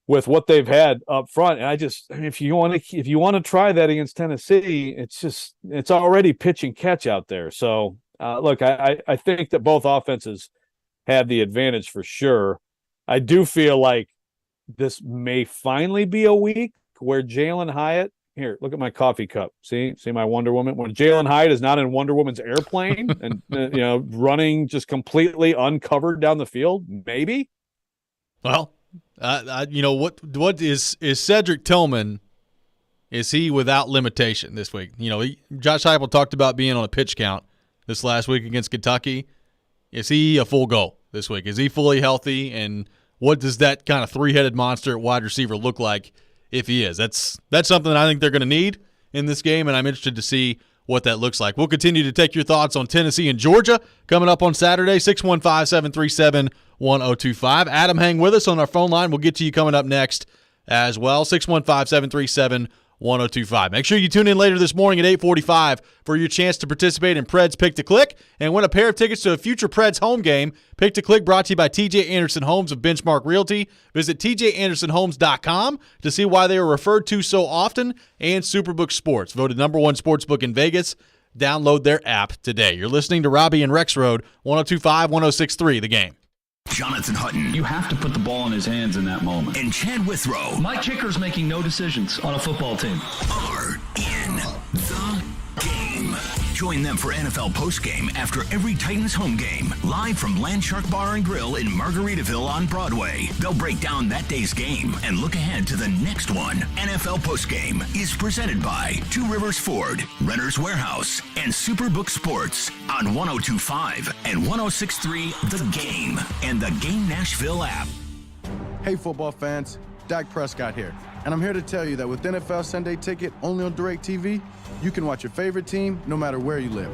with what they've had up front. And if you want to try that against Tennessee, it's already pitch and catch out there. So look, I think that both offenses have the advantage for sure. I do feel like this may finally be a week where Jalen Hyatt, here, look at my coffee cup. See my Wonder Woman? When Jalen Hyatt is not in Wonder Woman's airplane and running just completely uncovered down the field, maybe. Well, what is Cedric Tillman? Is he without limitation this week? Josh Heupel talked about being on a pitch count this last week against Kentucky. Is he a full go this week? Is he fully healthy? And what does that kind of three-headed monster at wide receiver look like if he is? That's something that I think they're going to need in this game, and I'm interested to see what that looks like. We'll continue to take your thoughts on Tennessee and Georgia coming up on Saturday, 615-737-1025. Adam, hang with us on our phone line. We'll get to you coming up next as well, 615-737-1025. Make sure you tune in later this morning at 8:45 for your chance to participate in Preds Pick to Click and win a pair of tickets to a future Preds home game. Pick to Click brought to you by TJ Anderson Homes of Benchmark Realty. Visit tjandersonhomes.com to see why they are referred to so often, and Superbook Sports, voted #1 sportsbook in Vegas. Download their app today. You're listening to Robby and Rexrode, 102.5, 106.3, The Game. Jonathan Hutton. You have to put the ball in his hands in that moment. And Chad Withrow. My kicker's making no decisions on a football team. Are in the game. Join them for NFL postgame after every Titans home game. Live from Landshark Bar and Grill in Margaritaville on Broadway. They'll break down that day's game and look ahead to the next one. NFL postgame is presented by Two Rivers Ford, Renter's Warehouse, and Superbook Sports on 102.5 and 106.3 The Game and the Game Nashville app. Hey football fans, Dak Prescott here. And I'm here to tell you that with NFL Sunday Ticket only on DirecTV, you can watch your favorite team no matter where you live.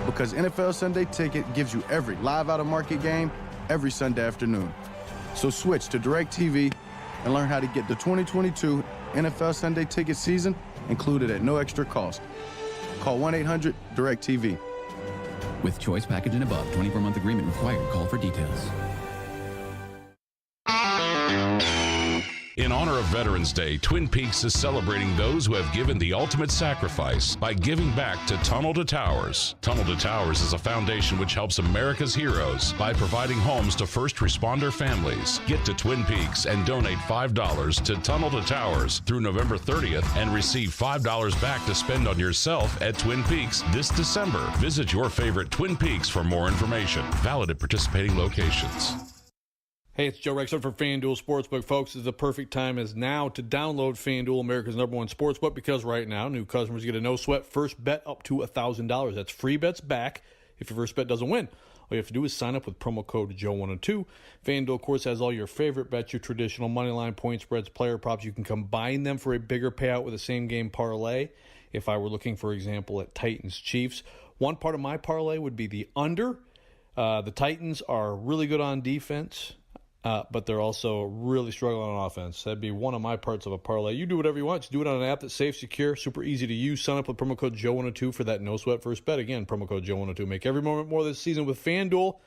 Because NFL Sunday Ticket gives you every live out-of-market game every Sunday afternoon. So switch to DirecTV and learn how to get the 2022 NFL Sunday Ticket season included at no extra cost. Call 1-800-DIRECTV. With choice package and above, 24-month agreement required. Call for details. In honor of Veterans Day, Twin Peaks is celebrating those who have given the ultimate sacrifice by giving back to Tunnel to Towers. Tunnel to Towers is a foundation which helps America's heroes by providing homes to first responder families. Get to Twin Peaks and donate $5 to Tunnel to Towers through November 30th and receive $5 back to spend on yourself at Twin Peaks this December. Visit your favorite Twin Peaks for more information. Valid at participating locations. Hey, it's Joe Rexrode for FanDuel Sportsbook. Folks, the perfect time is now to download FanDuel, America's #1 sportsbook, because right now, new customers get a no-sweat first bet up to $1,000. That's free bets back if your first bet doesn't win. All you have to do is sign up with promo code Joe102. FanDuel, of course, has all your favorite bets, your traditional money line, point spreads, player props. You can combine them for a bigger payout with a same-game parlay. If I were looking, for example, at Titans-Chiefs, one part of my parlay would be the under. The Titans are really good on defense, but they're also really struggling on offense. That'd be one of my parts of a parlay. You do whatever you want. Just do it on an app that's safe, secure, super easy to use. Sign up with promo code Joe102 for that no-sweat first bet. Again, promo code Joe102. Make every moment more this season with FanDuel,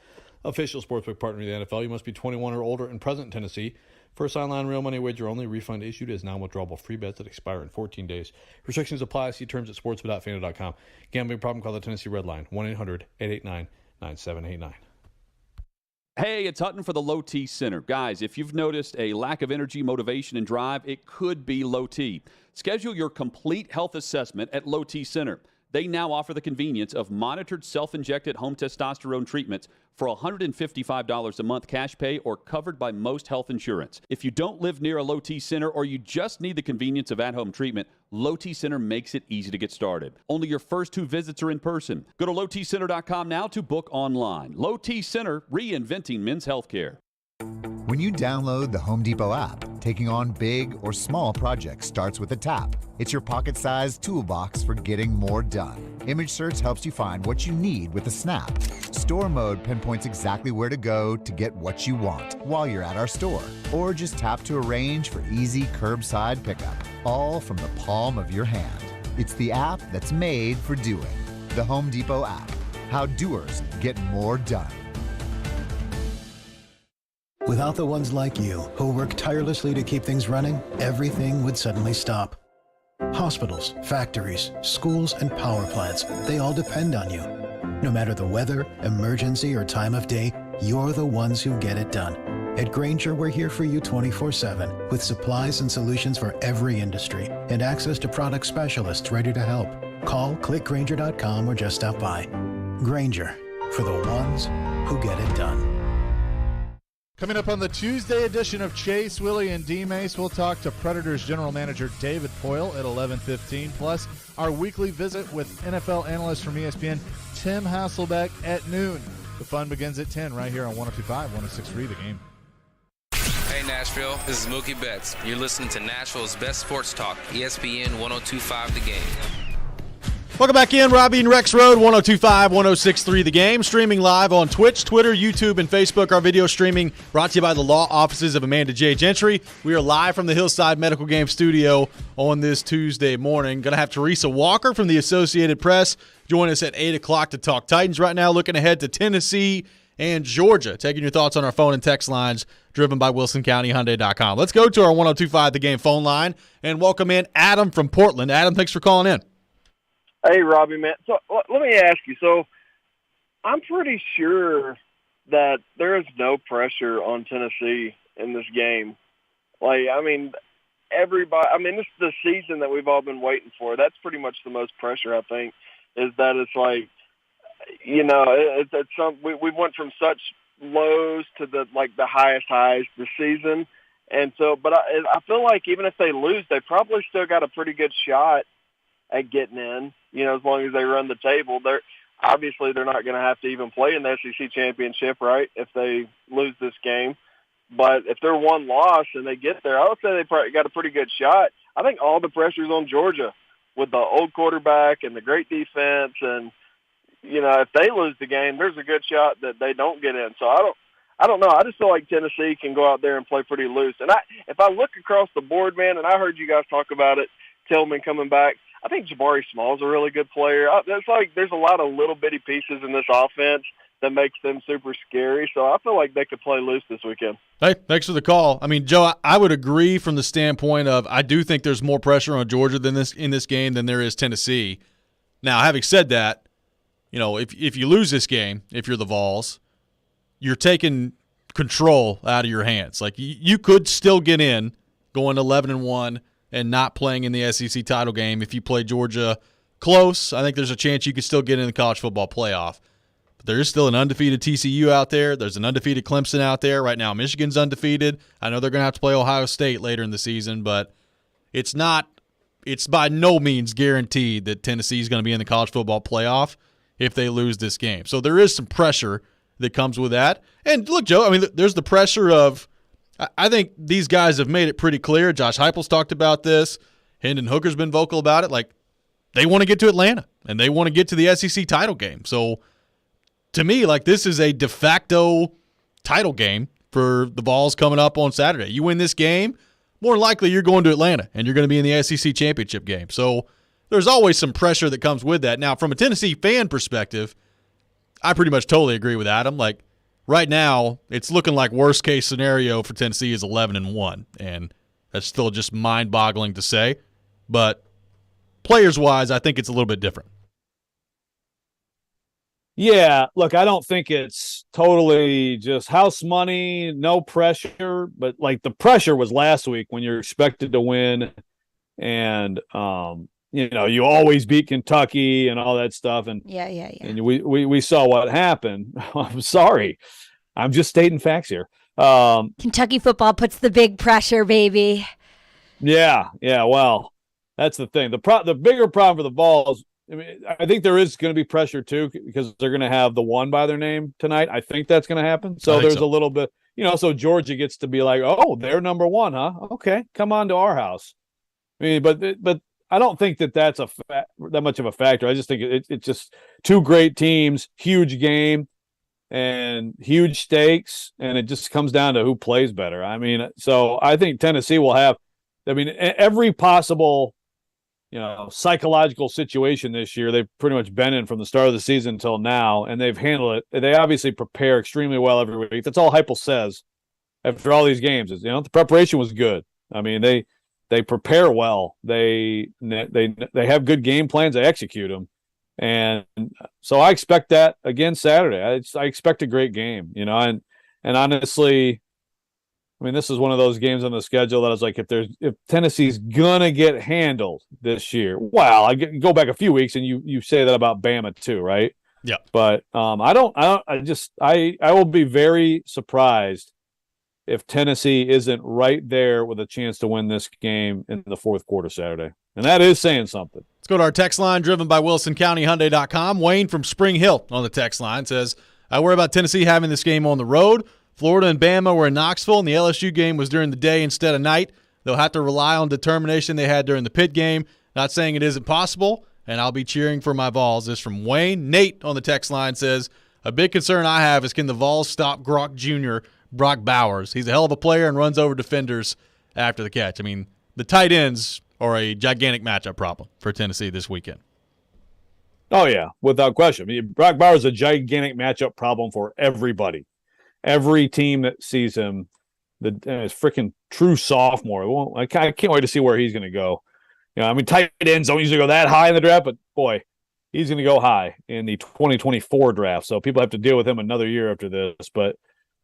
official sportsbook partner of the NFL. You must be 21 or older and present in Tennessee. First online real money wager only. Refund issued as non-withdrawable free bets that expire in 14 days. Restrictions apply. See terms at sportsbet.fanduel.com. Gambling problem? Call the Tennessee Red Line, 1-800-889-9789. Hey, it's Hutton for the Low T Center. Guys, if you've noticed a lack of energy, motivation, and drive, it could be low T. Schedule your complete health assessment at Low T Center. They now offer the convenience of monitored self-injected home testosterone treatments for $155 a month cash pay or covered by most health insurance. If you don't live near a Low T Center or you just need the convenience of at-home treatment, Low T Center makes it easy to get started. Only your first 2 visits are in person. Go to lowtcenter.com now to book online. Low T Center, reinventing men's healthcare. When you download the Home Depot app, taking on big or small projects starts with a tap. It's your pocket-sized toolbox for getting more done. Image search helps you find what you need with a snap. Store mode pinpoints exactly where to go to get what you want while you're at our store. Or just tap to arrange for easy curbside pickup, all from the palm of your hand. It's the app that's made for doing. The Home Depot app. How doers get more done. Without the ones like you, who work tirelessly to keep things running, everything would suddenly stop. Hospitals, factories, schools, and power plants, they all depend on you. No matter the weather, emergency, or time of day, you're the ones who get it done. At Grainger, we're here for you 24/7, with supplies and solutions for every industry, and access to product specialists ready to help. Call, click Grainger.com, or just stop by. Grainger, for the ones who get it done. Coming up on the Tuesday edition of Chase, Willie, and D-Mace, we'll talk to Predators General Manager David Poyle at 11:15, plus our weekly visit with NFL analyst from ESPN, Tim Hasselbeck, at noon. The fun begins at 10 right here on 102.5, 106.3 The Game. Hey, Nashville, this is Mookie Betts. You're listening to Nashville's best sports talk, ESPN 102.5 The Game. Welcome back in. Robby and Rexrode, 102.5, 106.3 The Game. Streaming live on Twitch, Twitter, YouTube, and Facebook. Our video streaming brought to you by the law offices of Amanda J. Gentry. We are live from the Hillside Medical Game Studio on this Tuesday morning. Going to have Teresa Walker from the Associated Press join us at 8 o'clock to talk Titans right now, looking ahead to Tennessee and Georgia. Taking your thoughts on our phone and text lines driven by WilsonCountyHyundai.com. Let's go to our 102.5 The Game phone line and welcome in Adam from Portland. Adam, thanks for calling in. Hey, Robby, man. So let me ask you. So I'm pretty sure that there is no pressure on Tennessee in this game. Everybody. This is the season that we've all been waiting for. That's pretty much the most pressure, I think, is that it's like, we went from such lows to the highest highs this season, and so. But I feel like even if they lose, they probably still got a pretty good shot at getting in, as long as they run the table. They're not going to have to even play in the SEC championship, right, if they lose this game. But if they're one loss and they get there, I would say they probably got a pretty good shot. I think all the pressure's on Georgia with the old quarterback and the great defense. And, if they lose the game, there's a good shot that they don't get in. So I don't know. I just feel like Tennessee can go out there and play pretty loose. And if I look across the board, man, and I heard you guys talk about it, Tillman coming back, I think Jabari Small's a really good player. There's a lot of little bitty pieces in this offense that makes them super scary. So I feel like they could play loose this weekend. Hey, thanks for the call. I mean, Joe, I would agree from the standpoint of I do think there's more pressure on Georgia in this game than there is Tennessee. Now, having said that, you know, if you lose this game, if you're the Vols, you're taking control out of your hands. Like you could still get in going 11-1 and not playing in the SEC title game if you play Georgia close. I think there's a chance you could still get in the college football playoff. But there is still an undefeated TCU out there. There's an undefeated Clemson out there. Right now, Michigan's undefeated. I know they're going to have to play Ohio State later in the season, but it's by no means guaranteed that Tennessee is going to be in the college football playoff if they lose this game. So there is some pressure that comes with that. And look, Joe, I mean, there's the pressure of I think these guys have made it pretty clear. Josh Heupel's talked about this. Hendon Hooker's been vocal about it. Like, they want to get to Atlanta, and they want to get to the SEC title game. So, to me, like, this is a de facto title game for the Vols coming up on Saturday. You win this game, more than likely you're going to Atlanta, and you're going to be in the SEC championship game. So, there's always some pressure that comes with that. Now, from a Tennessee fan perspective, I pretty much totally agree with Adam. Like, right now, it's looking like worst-case scenario for Tennessee is 11-1, and that's still just mind-boggling to say. But players-wise, I think it's a little bit different. Yeah, look, I don't think it's totally just house money, no pressure, but like the pressure was last week when you're expected to win, and you know, you always beat Kentucky and all that stuff, and and we saw what happened. I'm sorry, I'm just stating facts here. Kentucky football puts the big pressure, baby. Yeah, well, that's the thing. The bigger problem for the Vols, I mean, I think there is going to be pressure too because they're going to have the one by their name tonight. I think that's going to happen. So there's a little bit, you know, so Georgia gets to be like, oh, they're number one, huh? Okay, come on to our house. I mean, but I don't think that's that much of a factor. I just think it's just two great teams, huge game, and huge stakes, and it just comes down to who plays better. I mean, so I think Tennessee will have, I mean, every possible, you know, psychological situation this year they've pretty much been in from the start of the season until now, and they've handled it. They obviously prepare extremely well every week. That's all Heupel says after all these games is, you know, the preparation was good. I mean, they prepare well. They have good game plans. They execute them, and so I expect that again Saturday. I expect a great game, you know, and honestly, I mean, this is one of those games on the schedule that I was like, if Tennessee's gonna get handled this year, well, I go back a few weeks and you say that about Bama too, right? Yeah. But I will be very surprised if Tennessee isn't right there with a chance to win this game in the fourth quarter Saturday. And that is saying something. Let's go to our text line driven by WilsonCountyHyundai.com. Wayne from Spring Hill on the text line says, I worry about Tennessee having this game on the road. Florida and Bama were in Knoxville, and the LSU game was during the day instead of night. They'll have to rely on determination they had during the Pitt game. Not saying it isn't possible, and I'll be cheering for my Vols. This is from Wayne. Nate on the text line says, a big concern I have is can the Vols stop Brock Bowers? He's a hell of a player and runs over defenders after the catch. I mean, the tight ends are a gigantic matchup problem for Tennessee this weekend. Oh, yeah, without question. I mean, Brock Bowers is a gigantic matchup problem for everybody. Every team that sees him, is freaking true sophomore. I can't wait to see where he's going to go. You know, I mean, tight ends don't usually go that high in the draft, but boy, he's going to go high in the 2024 draft. So people have to deal with him another year after this. But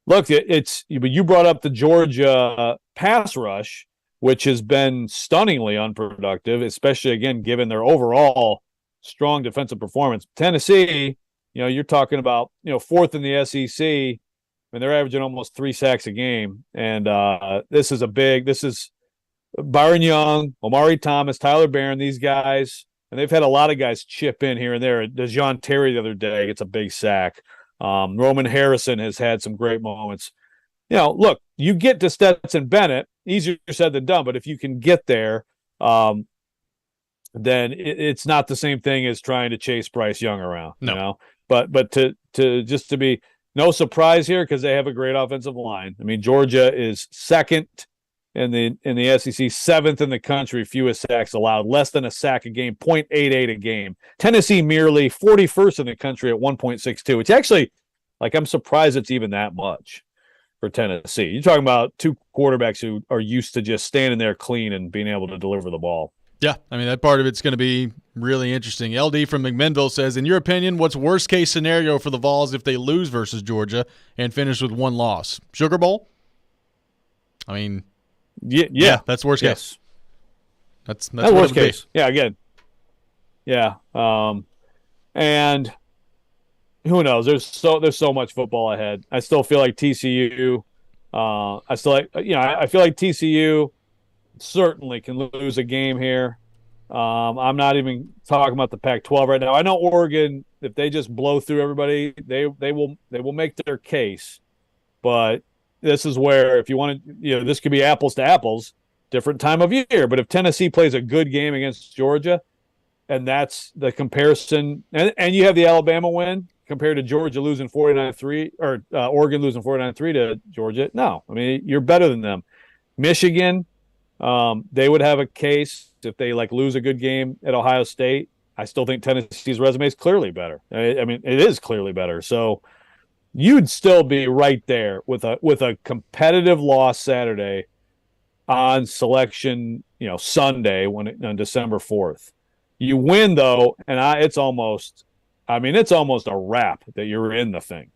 look, you brought up the Georgia pass rush, which has been stunningly unproductive, especially again given their overall strong defensive performance. Tennessee, you know, you're talking about, you know, fourth in the SEC. I mean, they're averaging almost 3 sacks a game. And this is Byron Young, Omari Thomas, Tyler Barron, these guys. And they've had a lot of guys chip in here and there. DeJoun Terry the other day gets a big sack. Roman Harrison has had some great moments. You know, look, you get to Stetson Bennett, easier said than done, but if you can get there, then it's not the same thing as trying to chase Bryce Young around. No. You know? But to be no surprise here because they have a great offensive line. I mean, Georgia is second in the SEC, seventh in the country, fewest sacks allowed, less than a sack a game, 0.88 a game. Tennessee merely 41st in the country at 1.62, which actually Like, I'm surprised it's even that much for Tennessee. You're talking about two quarterbacks who are used to just standing there clean and being able to deliver the ball. Yeah, I mean, that part of it's going to be really interesting. LD from McMinnville says, in your opinion, what's worst-case scenario for the Vols if they lose versus Georgia and finish with one loss? Sugar Bowl? I mean, yeah, that's worst yes. case. That's worst case. Yeah, again. Yeah. And who knows? There's so much football ahead. I still feel like TCU. I feel like TCU certainly can lose a game here. I'm not even talking about the Pac-12 right now. I know Oregon, if they just blow through everybody, they will make their case. But this is where, if you want to, this could be apples to apples, different time of year. But if Tennessee plays a good game against Georgia, and that's the comparison, and you have the Alabama win compared to Georgia losing 49-3 or Oregon losing 49-3 to Georgia, no. I mean, you're better than them. Michigan, they would have a case if they lose a good game at Ohio State. I still think Tennessee's resume is clearly better. I mean, it is clearly better. So you'd still be right there with a competitive loss Saturday on selection, Sunday on December 4th. You win though, and it's almost a wrap that you're in the thing.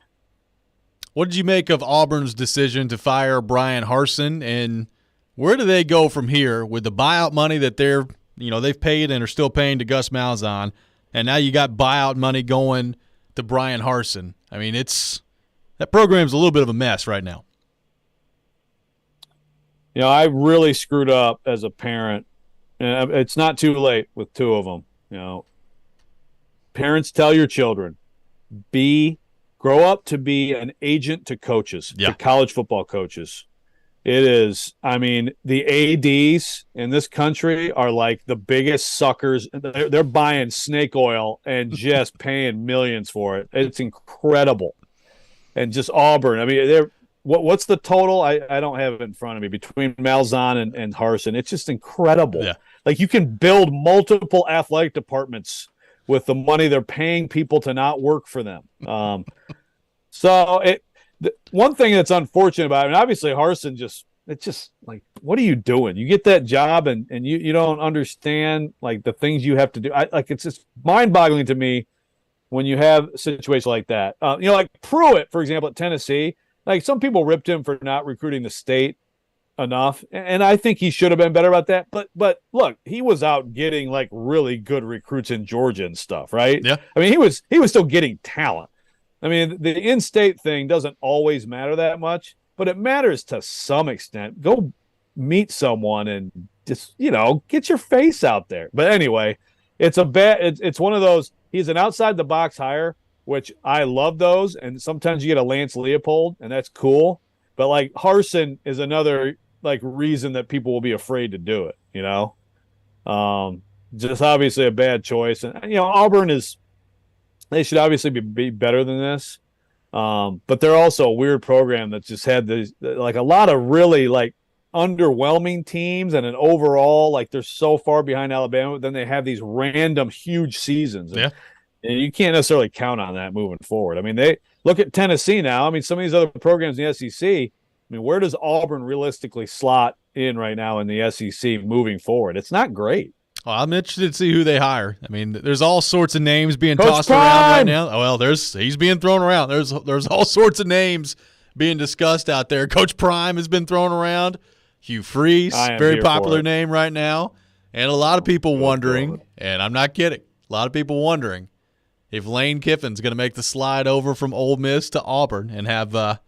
What did you make of Auburn's decision to fire Brian Harsin, and where do they go from here with the buyout money that they've paid and are still paying to Gus Malzahn, and now you got buyout money going to Brian Harsin? I mean, that program's a little bit of a mess right now. I really screwed up as a parent. It's not too late with two of them. Parents, tell your children, grow up to be an agent to coaches, to college football coaches. It is, the ADs in this country are like the biggest suckers. They're buying snake oil and just paying millions for it. It's incredible. And just Auburn, what's the total? I don't have it in front of me between Malzahn and Harsin. It's just incredible. Yeah. Like, you can build multiple athletic departments with the money they're paying people to not work for them. One thing that's unfortunate about it, obviously Harsin it's just like, what are you doing? You get that job and you don't understand the things you have to do. It's just mind-boggling to me when you have a situation like that. Like Pruitt, for example, at Tennessee, some people ripped him for not recruiting the state enough, and I think he should have been better about that. But look, he was out getting really good recruits in Georgia and stuff, right? Yeah. He was still getting talent. The in-state thing doesn't always matter that much, but it matters to some extent. Go meet someone and just, get your face out there. But anyway, it's one of those, he's an outside-the-box hire, which I love those, and sometimes you get a Lance Leopold, and that's cool. But, Harsin is another, reason that people will be afraid to do it, Just obviously a bad choice. And, Auburn they should obviously be better than this. But they're also a weird program that's just had a lot of really underwhelming teams, and an overall they're so far behind Alabama, but then they have these random huge seasons. And you can't necessarily count on that moving forward. They look at Tennessee now. Some of these other programs in the SEC, where does Auburn realistically slot in right now in the SEC moving forward? It's not great. Well, I'm interested to see who they hire. There's all sorts of names being Coach tossed Prime! around right now. Oh, well, he's being thrown around. There's all sorts of names being discussed out there. Coach Prime has been thrown around. Hugh Freeze, very popular name right now. And a lot of people wondering, and I'm not kidding, a lot of people wondering if Lane Kiffin's going to make the slide over from Ole Miss to Auburn and have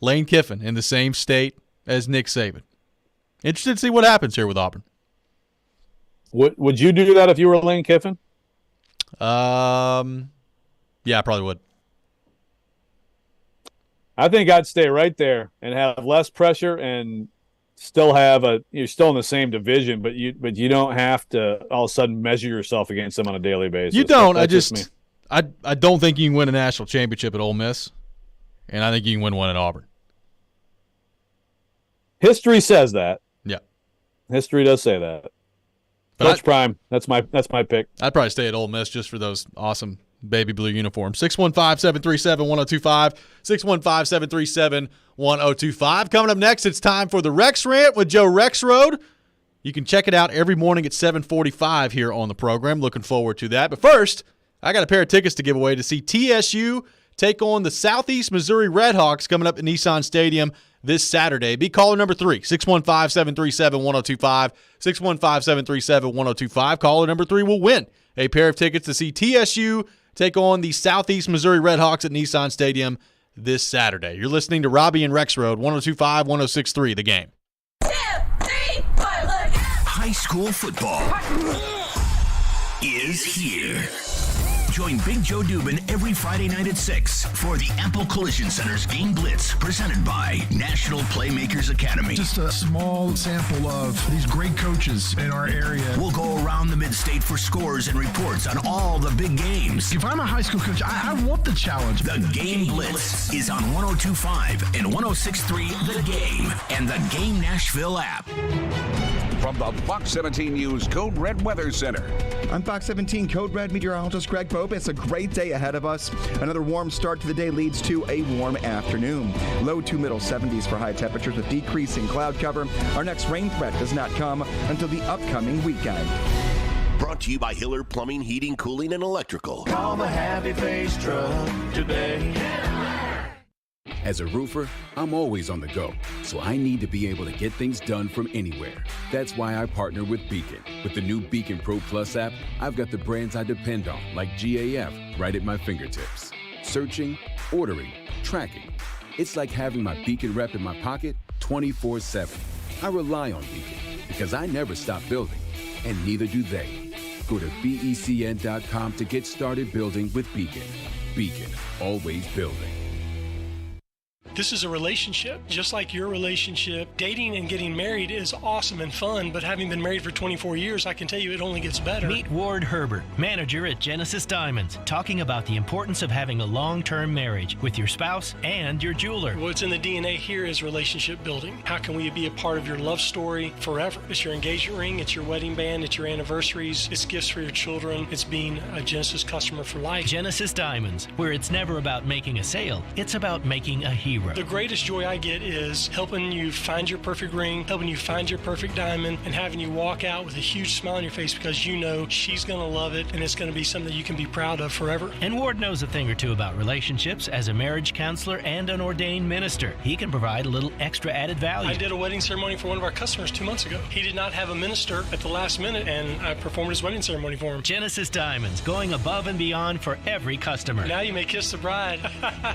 Lane Kiffin in the same state as Nick Saban. Interested to see what happens here with Auburn. Would you do that if you were Lane Kiffin? Yeah, I probably would. I think I'd stay right there and have less pressure and still you're still in the same division, but you don't have to all of a sudden measure yourself against them on a daily basis. You don't. I don't think you can win a national championship at Ole Miss, and I think you can win one at Auburn. History says that. Yeah. History does say that. Coach Prime, that's my pick. I'd probably stay at Ole Miss just for those awesome baby blue uniform. 615-737-1025, 615-737-1025. Coming up next, it's time for the Rex Rant with Joe Rexrode. You can check it out every morning at 7:45 here on the program. Looking forward to that. But first, I got a pair of tickets to give away to see TSU take on the Southeast Missouri Redhawks coming up at Nissan Stadium this Saturday. Be caller number 3, 615-737-1025, 615-737-1025. Caller number 3 will win a pair of tickets to see TSU take on the Southeast Missouri Redhawks at Nissan Stadium this Saturday. You're listening to Robby and Rexrode, 102.5, 106.3, The Game. 2, 3, 4, look. High school football is here. Join Big Joe Dubin every Friday night at 6 for the Apple Collision Center's Game Blitz, presented by National Playmakers Academy. Just a small sample of these great coaches in our area. We'll go around the mid-state for scores and reports on all the big games. If I'm a high school coach, I want the challenge. The Game Blitz is on 102.5 and 106.3 The Game and the Game Nashville app. From the Fox 17 News Code Red Weather Center. I'm Fox 17 Code Red meteorologist Greg Pope. It's a great day ahead of us. Another warm start to the day leads to a warm afternoon. Low to middle 70s for high temperatures with decreasing cloud cover. Our next rain threat does not come until the upcoming weekend. Brought to you by Hiller Plumbing, Heating, Cooling, and Electrical. Call the Happy Face Truck today. As a roofer, I'm always on the go, so I need to be able to get things done from anywhere. That's why I partner with Beacon. With the new Beacon Pro Plus app, I've got the brands I depend on, like GAF, right at my fingertips. Searching, ordering, tracking. It's like having my Beacon rep in my pocket 24/7. I rely on Beacon because I never stop building, and neither do they. Go to BECN.com to get started building with Beacon. Beacon, always building. This is a relationship, just like your relationship. Dating and getting married is awesome and fun, but having been married for 24 years, I can tell you it only gets better. Meet Ward Herbert, manager at Genesis Diamonds, talking about the importance of having a long-term marriage with your spouse and your jeweler. What's in the DNA here is relationship building. How can we be a part of your love story forever? It's your engagement ring, it's your wedding band, it's your anniversaries, it's gifts for your children, it's being a Genesis customer for life. Genesis Diamonds, where it's never about making a sale, it's about making a hero. The greatest joy I get is helping you find your perfect ring, helping you find your perfect diamond, and having you walk out with a huge smile on your face because you know she's going to love it and it's going to be something you can be proud of forever. And Ward knows a thing or two about relationships. As a marriage counselor and an ordained minister, he can provide a little extra added value. I did a wedding ceremony for one of our customers 2 months ago. He did not have a minister at the last minute, and I performed his wedding ceremony for him. Genesis Diamonds, going above and beyond for every customer. Now you may kiss the bride.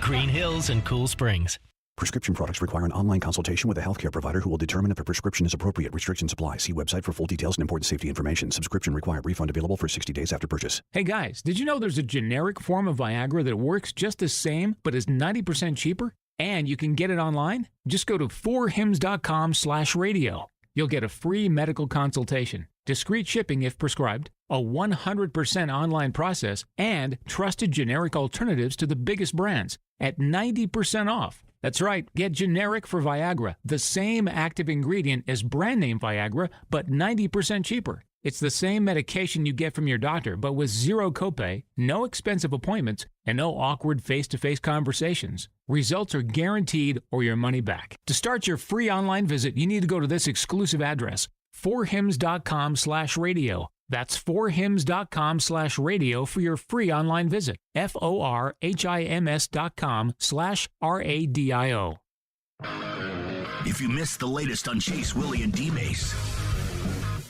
Green Hills and Cool Springs. Prescription products require an online consultation with a healthcare provider who will determine if a prescription is appropriate. Restrictions apply. See website for full details and important safety information. Subscription required. Refund available for 60 days after purchase. Hey guys, did you know there's a generic form of Viagra that works just the same but is 90% cheaper? And you can get it online? Just go to 4hims.com/radio. You'll get a free medical consultation, discreet shipping if prescribed, a 100% online process, and trusted generic alternatives to the biggest brands at 90% off. That's right, get generic for Viagra, the same active ingredient as brand name Viagra, but 90% cheaper. It's the same medication you get from your doctor, but with zero copay, no expensive appointments, and no awkward face-to-face conversations. Results are guaranteed or your money back. To start your free online visit, you need to go to this exclusive address, 4hims.com/radio. That's 4hims.com/radio for your free online visit. FORHIMS.com/RADIO. If you missed the latest on Chase, Willie, and D-Mace.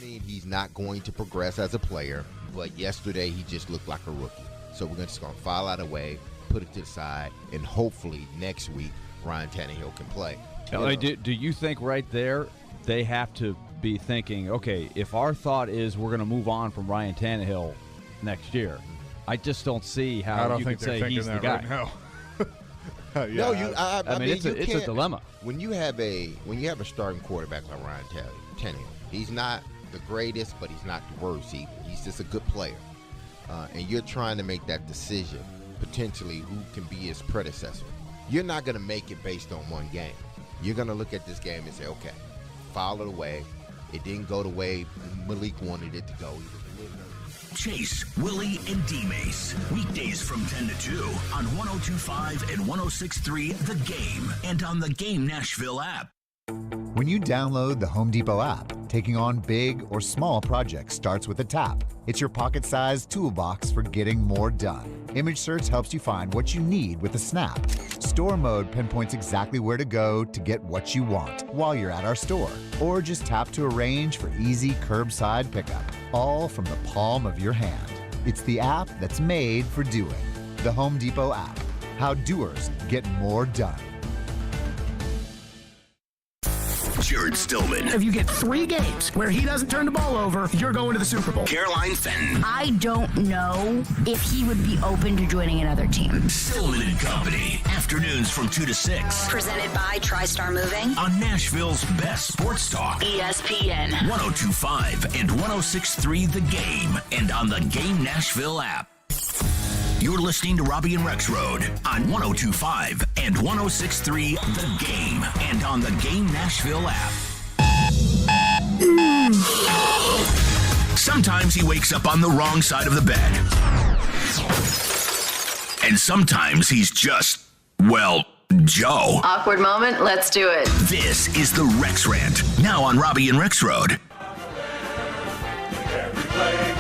He's not going to progress as a player, but yesterday he just looked like a rookie. So we're just going to file out away, put it to the side, and hopefully next week Ryan Tannehill can play. Do you think right there they have to be thinking, okay, if our thought is we're going to move on from Ryan Tannehill next year, I just don't see how you can say he's the guy. Right now. I mean, it's a dilemma. When you have a starting quarterback like Ryan Tannehill, he's not the greatest, but he's not the worst either. He's just a good player, and you're trying to make that decision potentially who can be his predecessor. You're not going to make it based on one game. You're going to look at this game and say, okay, foul it away. It didn't go the way Malik wanted it to go. He was a little nervous. Chase, Willie, and D-Mace. Weekdays from 10 to 2 on 102.5 and 106.3 The Game and on the Game Nashville app. When you download the Home Depot app, taking on big or small projects starts with a tap. It's your pocket-sized toolbox for getting more done. Image search helps you find what you need with a snap. Store mode pinpoints exactly where to go to get what you want while you're at our store. Or just tap to arrange for easy curbside pickup, all from the palm of your hand. It's the app that's made for doing. The Home Depot app. How doers get more done. Jared Stillman. If you get 3 games where he doesn't turn the ball over, you're going to the Super Bowl. Caroline Fenton. I don't know if he would be open to joining another team. Stillman and Company. Afternoons from 2 to 6. Presented by TriStar Moving. On Nashville's best sports talk. ESPN. 102.5 and 106.3 The Game. And on the Game Nashville app. You're listening to Robby and Rexrode on 102.5 and 106.3 The Game and on the Game Nashville app. Sometimes he wakes up on the wrong side of the bed. And sometimes he's just, well, Joe. Awkward moment, let's do it. This is the Rex Rant, now on Robby and Rexrode.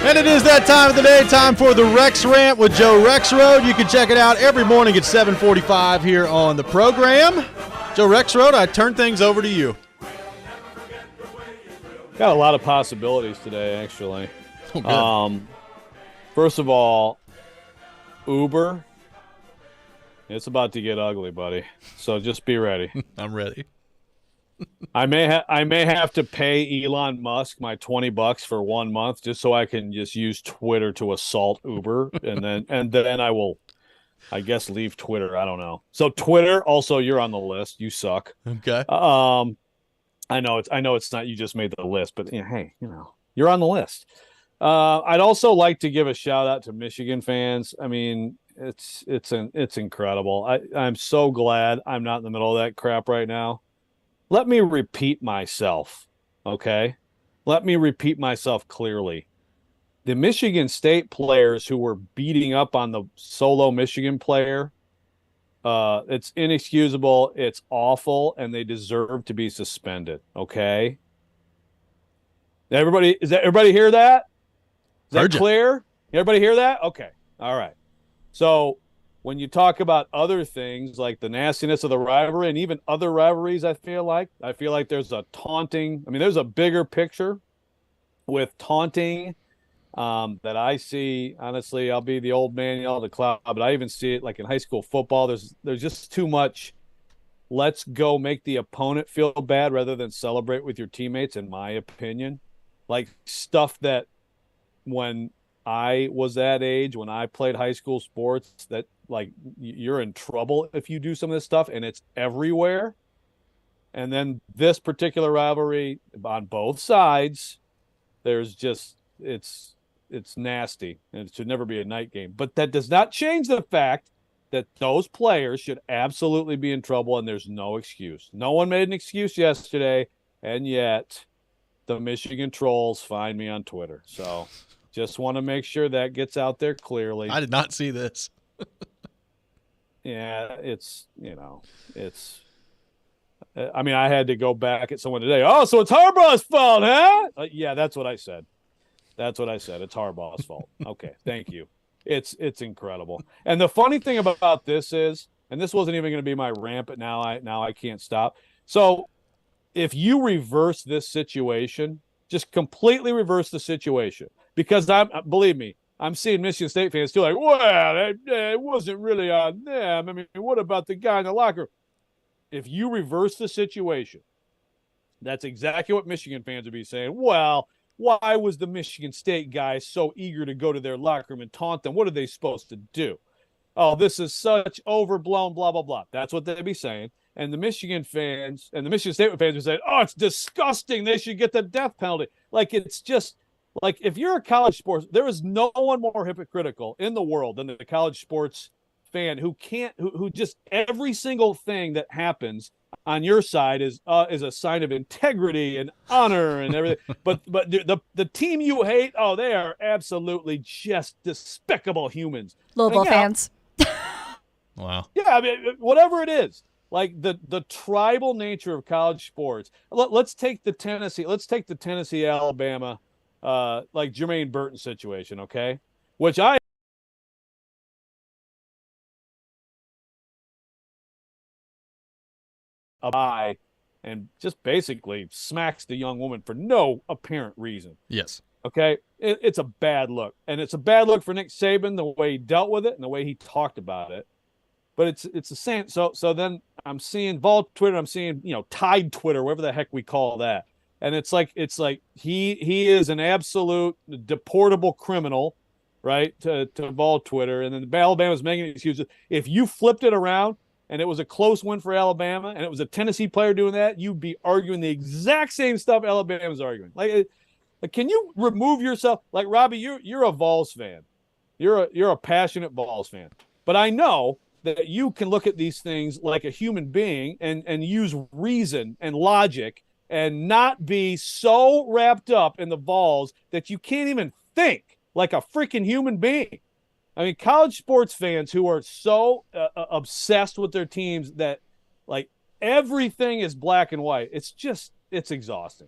And it is that time of the day, time for the Rex Rant with Joe Rexrode. You can check it out every morning at 7:45 here on the program. Joe Rexrode, I turn things over to you. Got a lot of possibilities today, actually. First of all, Uber. It's about to get ugly, buddy. So just be ready. I'm ready. I may have to pay Elon Musk my $20 for 1 month just so I can just use Twitter to assault Uber, and then I will, I guess, leave Twitter. I don't know. So Twitter, also, you're on the list. You suck. Okay. I know it's not. You just made the list, but hey, you're on the list. I'd also like to give a shout out to Michigan fans. I mean, it's incredible. I'm so glad I'm not in the middle of that crap right now. Let me repeat myself, okay? Let me repeat myself clearly. The Michigan State players who were beating up on the solo Michigan player, it's inexcusable, it's awful, and they deserve to be suspended, okay? Everybody hear that? Is that clear? Everybody hear that? Okay, all right. So when you talk about other things like the nastiness of the rivalry and even other rivalries, I feel like there's a taunting. I mean, there's a bigger picture with taunting that I see. Honestly, I'll be the old man yell at the cloud, but I even see it like in high school football. There's just too much. Let's go make the opponent feel bad rather than celebrate with your teammates, in my opinion. Like stuff that when I was that age, when I played high school sports, that like you're in trouble if you do some of this stuff, and it's everywhere. And then this particular rivalry on both sides, there's just it's nasty, and it should never be a night game. But that does not change the fact that those players should absolutely be in trouble, and there's no excuse. No one made an excuse yesterday, and yet the Michigan trolls find me on Twitter. So just want to make sure that gets out there clearly. I did not see this. Yeah, I mean, I had to go back at someone today. Oh, so it's Harbaugh's fault, huh? Yeah, that's what I said. It's Harbaugh's fault. Okay, thank you. It's incredible. And the funny thing about this is, and this wasn't even going to be my rant, but now I can't stop. So if you reverse this situation, just completely reverse the situation, because believe me, I'm seeing Michigan State fans still like, well, it wasn't really on them. I mean, what about the guy in the locker room? If you reverse the situation, that's exactly what Michigan fans would be saying. Well, why was the Michigan State guy so eager to go to their locker room and taunt them? What are they supposed to do? Oh, this is such overblown, blah, blah, blah. That's what they'd be saying. And the Michigan fans and the Michigan State fans would say, oh, it's disgusting. They should get the death penalty. Like, it's just like if you're a college sports, there is no one more hypocritical in the world than the college sports fan who just every single thing that happens on your side is a sign of integrity and honor and everything. but the team you hate, they are absolutely just despicable humans. Louisville fans. Wow. Yeah, I mean, whatever it is, like the tribal nature of college sports. Let's take the Tennessee Alabama, like Jermaine Burton situation, okay? Which I and just basically smacks the young woman for no apparent reason. Yes. Okay, it's a bad look, and it's a bad look for Nick Saban, the way he dealt with it and the way he talked about it. But it's the same. So then I'm seeing Vol Twitter, I'm seeing Tide Twitter, whatever the heck we call that, and it's like he is an absolute deportable criminal, right? To Vol Twitter, and then Alabama's making excuses. If you flipped it around and it was a close win for Alabama, and it was a Tennessee player doing that, you'd be arguing the exact same stuff Alabama's arguing. Like, can you remove yourself? Like, Robby, you're a Vols fan. You're a passionate Vols fan. But I know that you can look at these things like a human being and use reason and logic and not be so wrapped up in the Vols that you can't even think like a freaking human being. I mean, college sports fans who are so obsessed with their teams that, like, everything is black and white. It's exhausting.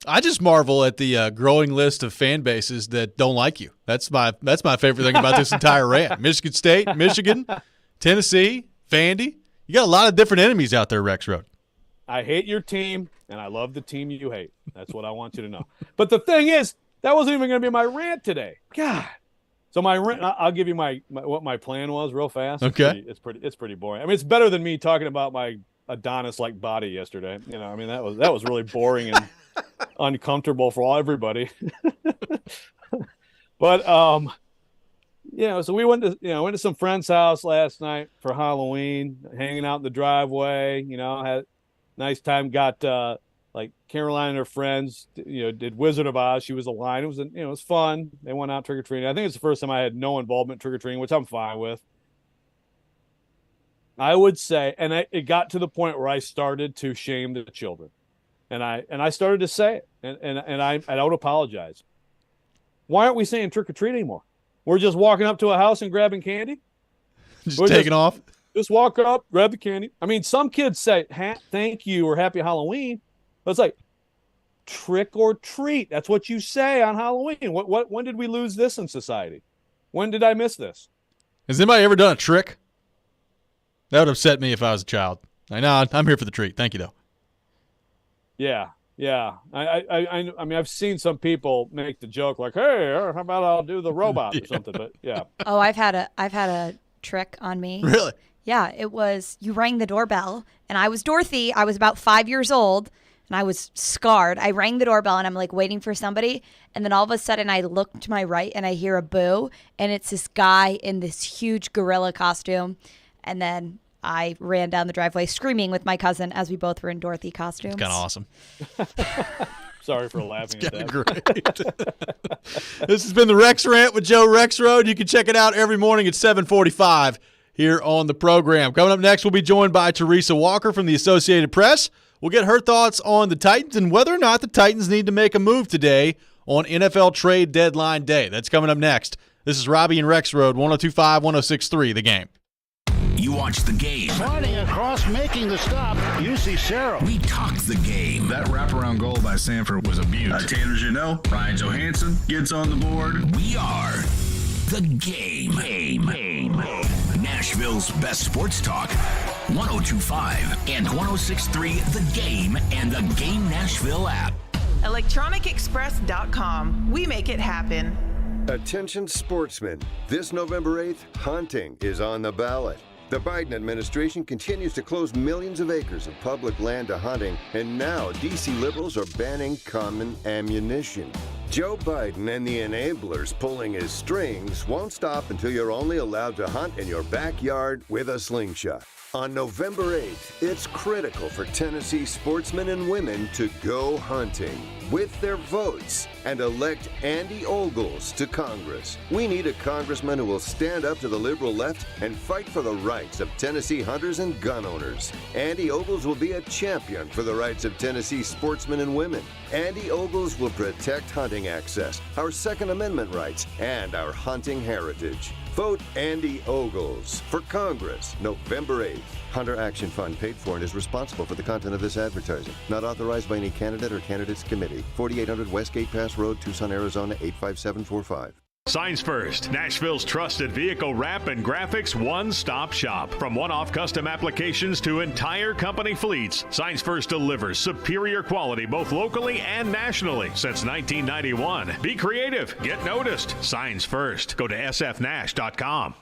I just marvel at the growing list of fan bases that don't like you. That's my favorite thing about this entire rant. Michigan State, Michigan, Tennessee, Vandy. You got a lot of different enemies out there, Rexrode. I hate your team, and I love the team you hate. That's what I want you to know. But the thing is, that wasn't even going to be my rant today. God. So my rant, I'll give you what my plan was real fast. Okay. It's pretty boring. I mean, it's better than me talking about my Adonis-like body yesterday. I mean, that was really boring and uncomfortable for everybody. But so we went to some friend's house last night for Halloween, hanging out in the driveway. Had a nice time. Got like Caroline and her friends, did Wizard of Oz. She was a line. It was it was fun. They went out trick or treating. I think it's the first time I had no involvement in trick or treating, which I'm fine with. I would say, and it got to the point where I started to shame the children, and I started to say it, and I don't apologize. Why aren't we saying trick or treat anymore? We're just walking up to a house and grabbing candy. Just taking off. Just walk up, grab the candy. I mean, some kids say thank you or happy Halloween, but it's like trick or treat. That's what you say on Halloween. When did we lose this in society? When did I miss this? Has anybody ever done a trick? That would upset me if I was a child. I know I'm here for the treat. Thank you, though. Yeah. I mean, I've seen some people make the joke like, "Hey, how about I'll do the robot or something?" But yeah. Oh, I've had a trick on me. Really? Yeah. It was you rang the doorbell, and I was Dorothy. I was about 5 years old, and I was scarred. I rang the doorbell, and I'm like waiting for somebody, and then all of a sudden I look to my right, and I hear a boo, and it's this guy in this huge gorilla costume, and then I ran down the driveway screaming with my cousin as we both were in Dorothy costumes. It's kind of awesome. Sorry for laughing at that. Great. This has been the Rex Rant with Joe Rexrode. You can check it out every morning at 7:45 here on the program. Coming up next, we'll be joined by Teresa Walker from the Associated Press. We'll get her thoughts on the Titans and whether or not the Titans need to make a move today on NFL trade deadline day. That's coming up next. This is Robby and Rexrode, 102.5, 106.3, The Game. You watch the game. Sliding across, making the stop, UC Cerro. We talk the game. That wraparound goal by Sanford was a beaut. Tanner Janot, Ryan Johansson gets on the board. We are the game. Nashville's best sports talk. 102.5 and 106.3 The Game and the Game Nashville app. ElectronicExpress.com. We make it happen. Attention sportsmen. This November 8th, hunting is on the ballot. The Biden administration continues to close millions of acres of public land to hunting, and now D.C. liberals are banning common ammunition. Joe Biden and the enablers pulling his strings won't stop until you're only allowed to hunt in your backyard with a slingshot. On November 8th, it's critical for Tennessee sportsmen and women to go hunting with their votes and elect Andy Ogles to Congress. We need a congressman who will stand up to the liberal left and fight for the rights of Tennessee hunters and gun owners. Andy Ogles will be a champion for the rights of Tennessee sportsmen and women. Andy Ogles will protect hunting access, our Second Amendment rights, and our hunting heritage. Vote Andy Ogles for Congress, November 8th. Hunter Action Fund paid for and is responsible for the content of this advertising. Not authorized by any candidate or candidates committee. 4800 Westgate Pass Road, Tucson, Arizona, 85745. Signs First, Nashville's trusted vehicle wrap and graphics one-stop shop. From one-off custom applications to entire company fleets, Signs First delivers superior quality both locally and nationally since 1991. Be creative. Get noticed. Signs First. Go to sfnash.com.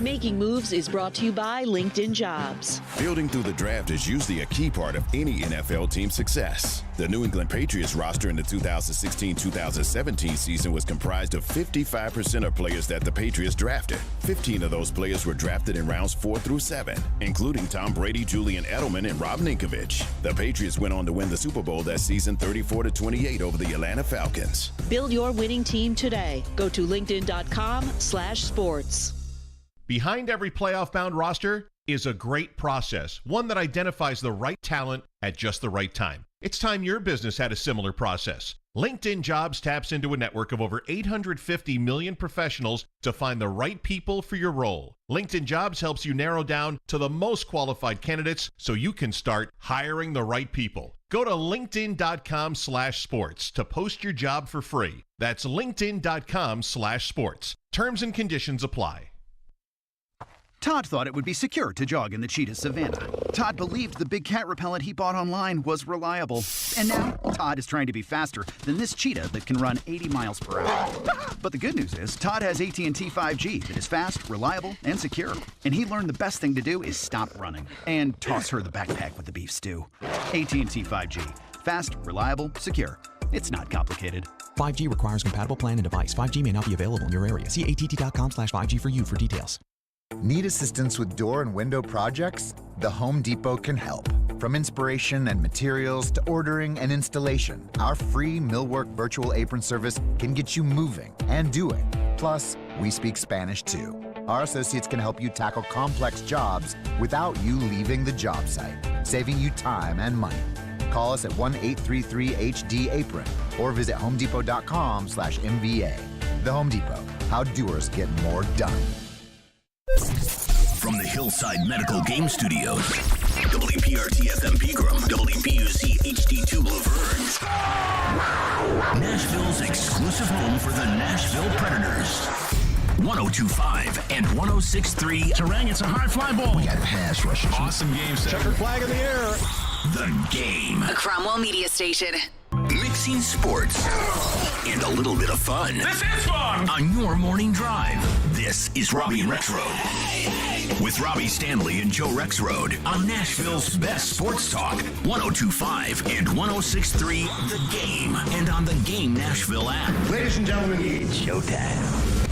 Making Moves is brought to you by LinkedIn Jobs. Building through the draft is usually a key part of any NFL team's success. The New England Patriots roster in the 2016-2017 season was comprised of 55% of players that the Patriots drafted. 15 of those players were drafted in rounds 4 through 7, including Tom Brady, Julian Edelman, and Rob Ninkovich. The Patriots went on to win the Super Bowl that season 34-28 over the Atlanta Falcons. Build your winning team today. Go to linkedin.com/sports. Behind every playoff-bound roster is a great process, one that identifies the right talent at just the right time. It's time your business had a similar process. LinkedIn Jobs taps into a network of over 850 million professionals to find the right people for your role. LinkedIn Jobs helps you narrow down to the most qualified candidates so you can start hiring the right people. Go to linkedin.com/sports to post your job for free. That's linkedin.com/sports. Terms and conditions apply. Todd thought it would be secure to jog in the cheetah savanna. Todd believed the big cat repellent he bought online was reliable. And now, Todd is trying to be faster than this cheetah that can run 80 miles per hour. But the good news is, Todd has AT&T 5G that is fast, reliable, and secure. And he learned the best thing to do is stop running and toss her the backpack with the beef stew. AT&T 5G. Fast, reliable, secure. It's not complicated. 5G requires compatible plan and device. 5G may not be available in your area. See att.com/5G for you for details. Need assistance with door and window projects? The Home Depot can help. From inspiration and materials to ordering and installation, our free millwork virtual apron service can get you moving and doing. Plus, we speak Spanish too. Our associates can help you tackle complex jobs without you leaving the job site, saving you time and money. Call us at 1-833-HD-APRON or visit homedepot.com/MVA. The Home Depot, how doers get more done. From the Hillside Medical Game Studios, WPRT-FM Pegram, WPUC HD2 Laverne, Nashville's exclusive home for the Nashville Predators. 102.5 and 106.3. Terang, it's a high fly ball. We got pass rushers. Awesome game set. Checker flag in the air. The Game. A Cromwell Media Station. Mixing sports and a little bit of fun. This is fun! On your morning drive. This is Robby and Rexrode. With Robby Stanley and Joe Rexrode on Nashville's best sports talk. 102.5 and 106.3 The Game. And on the Game Nashville app. Ladies and gentlemen, it's showtime.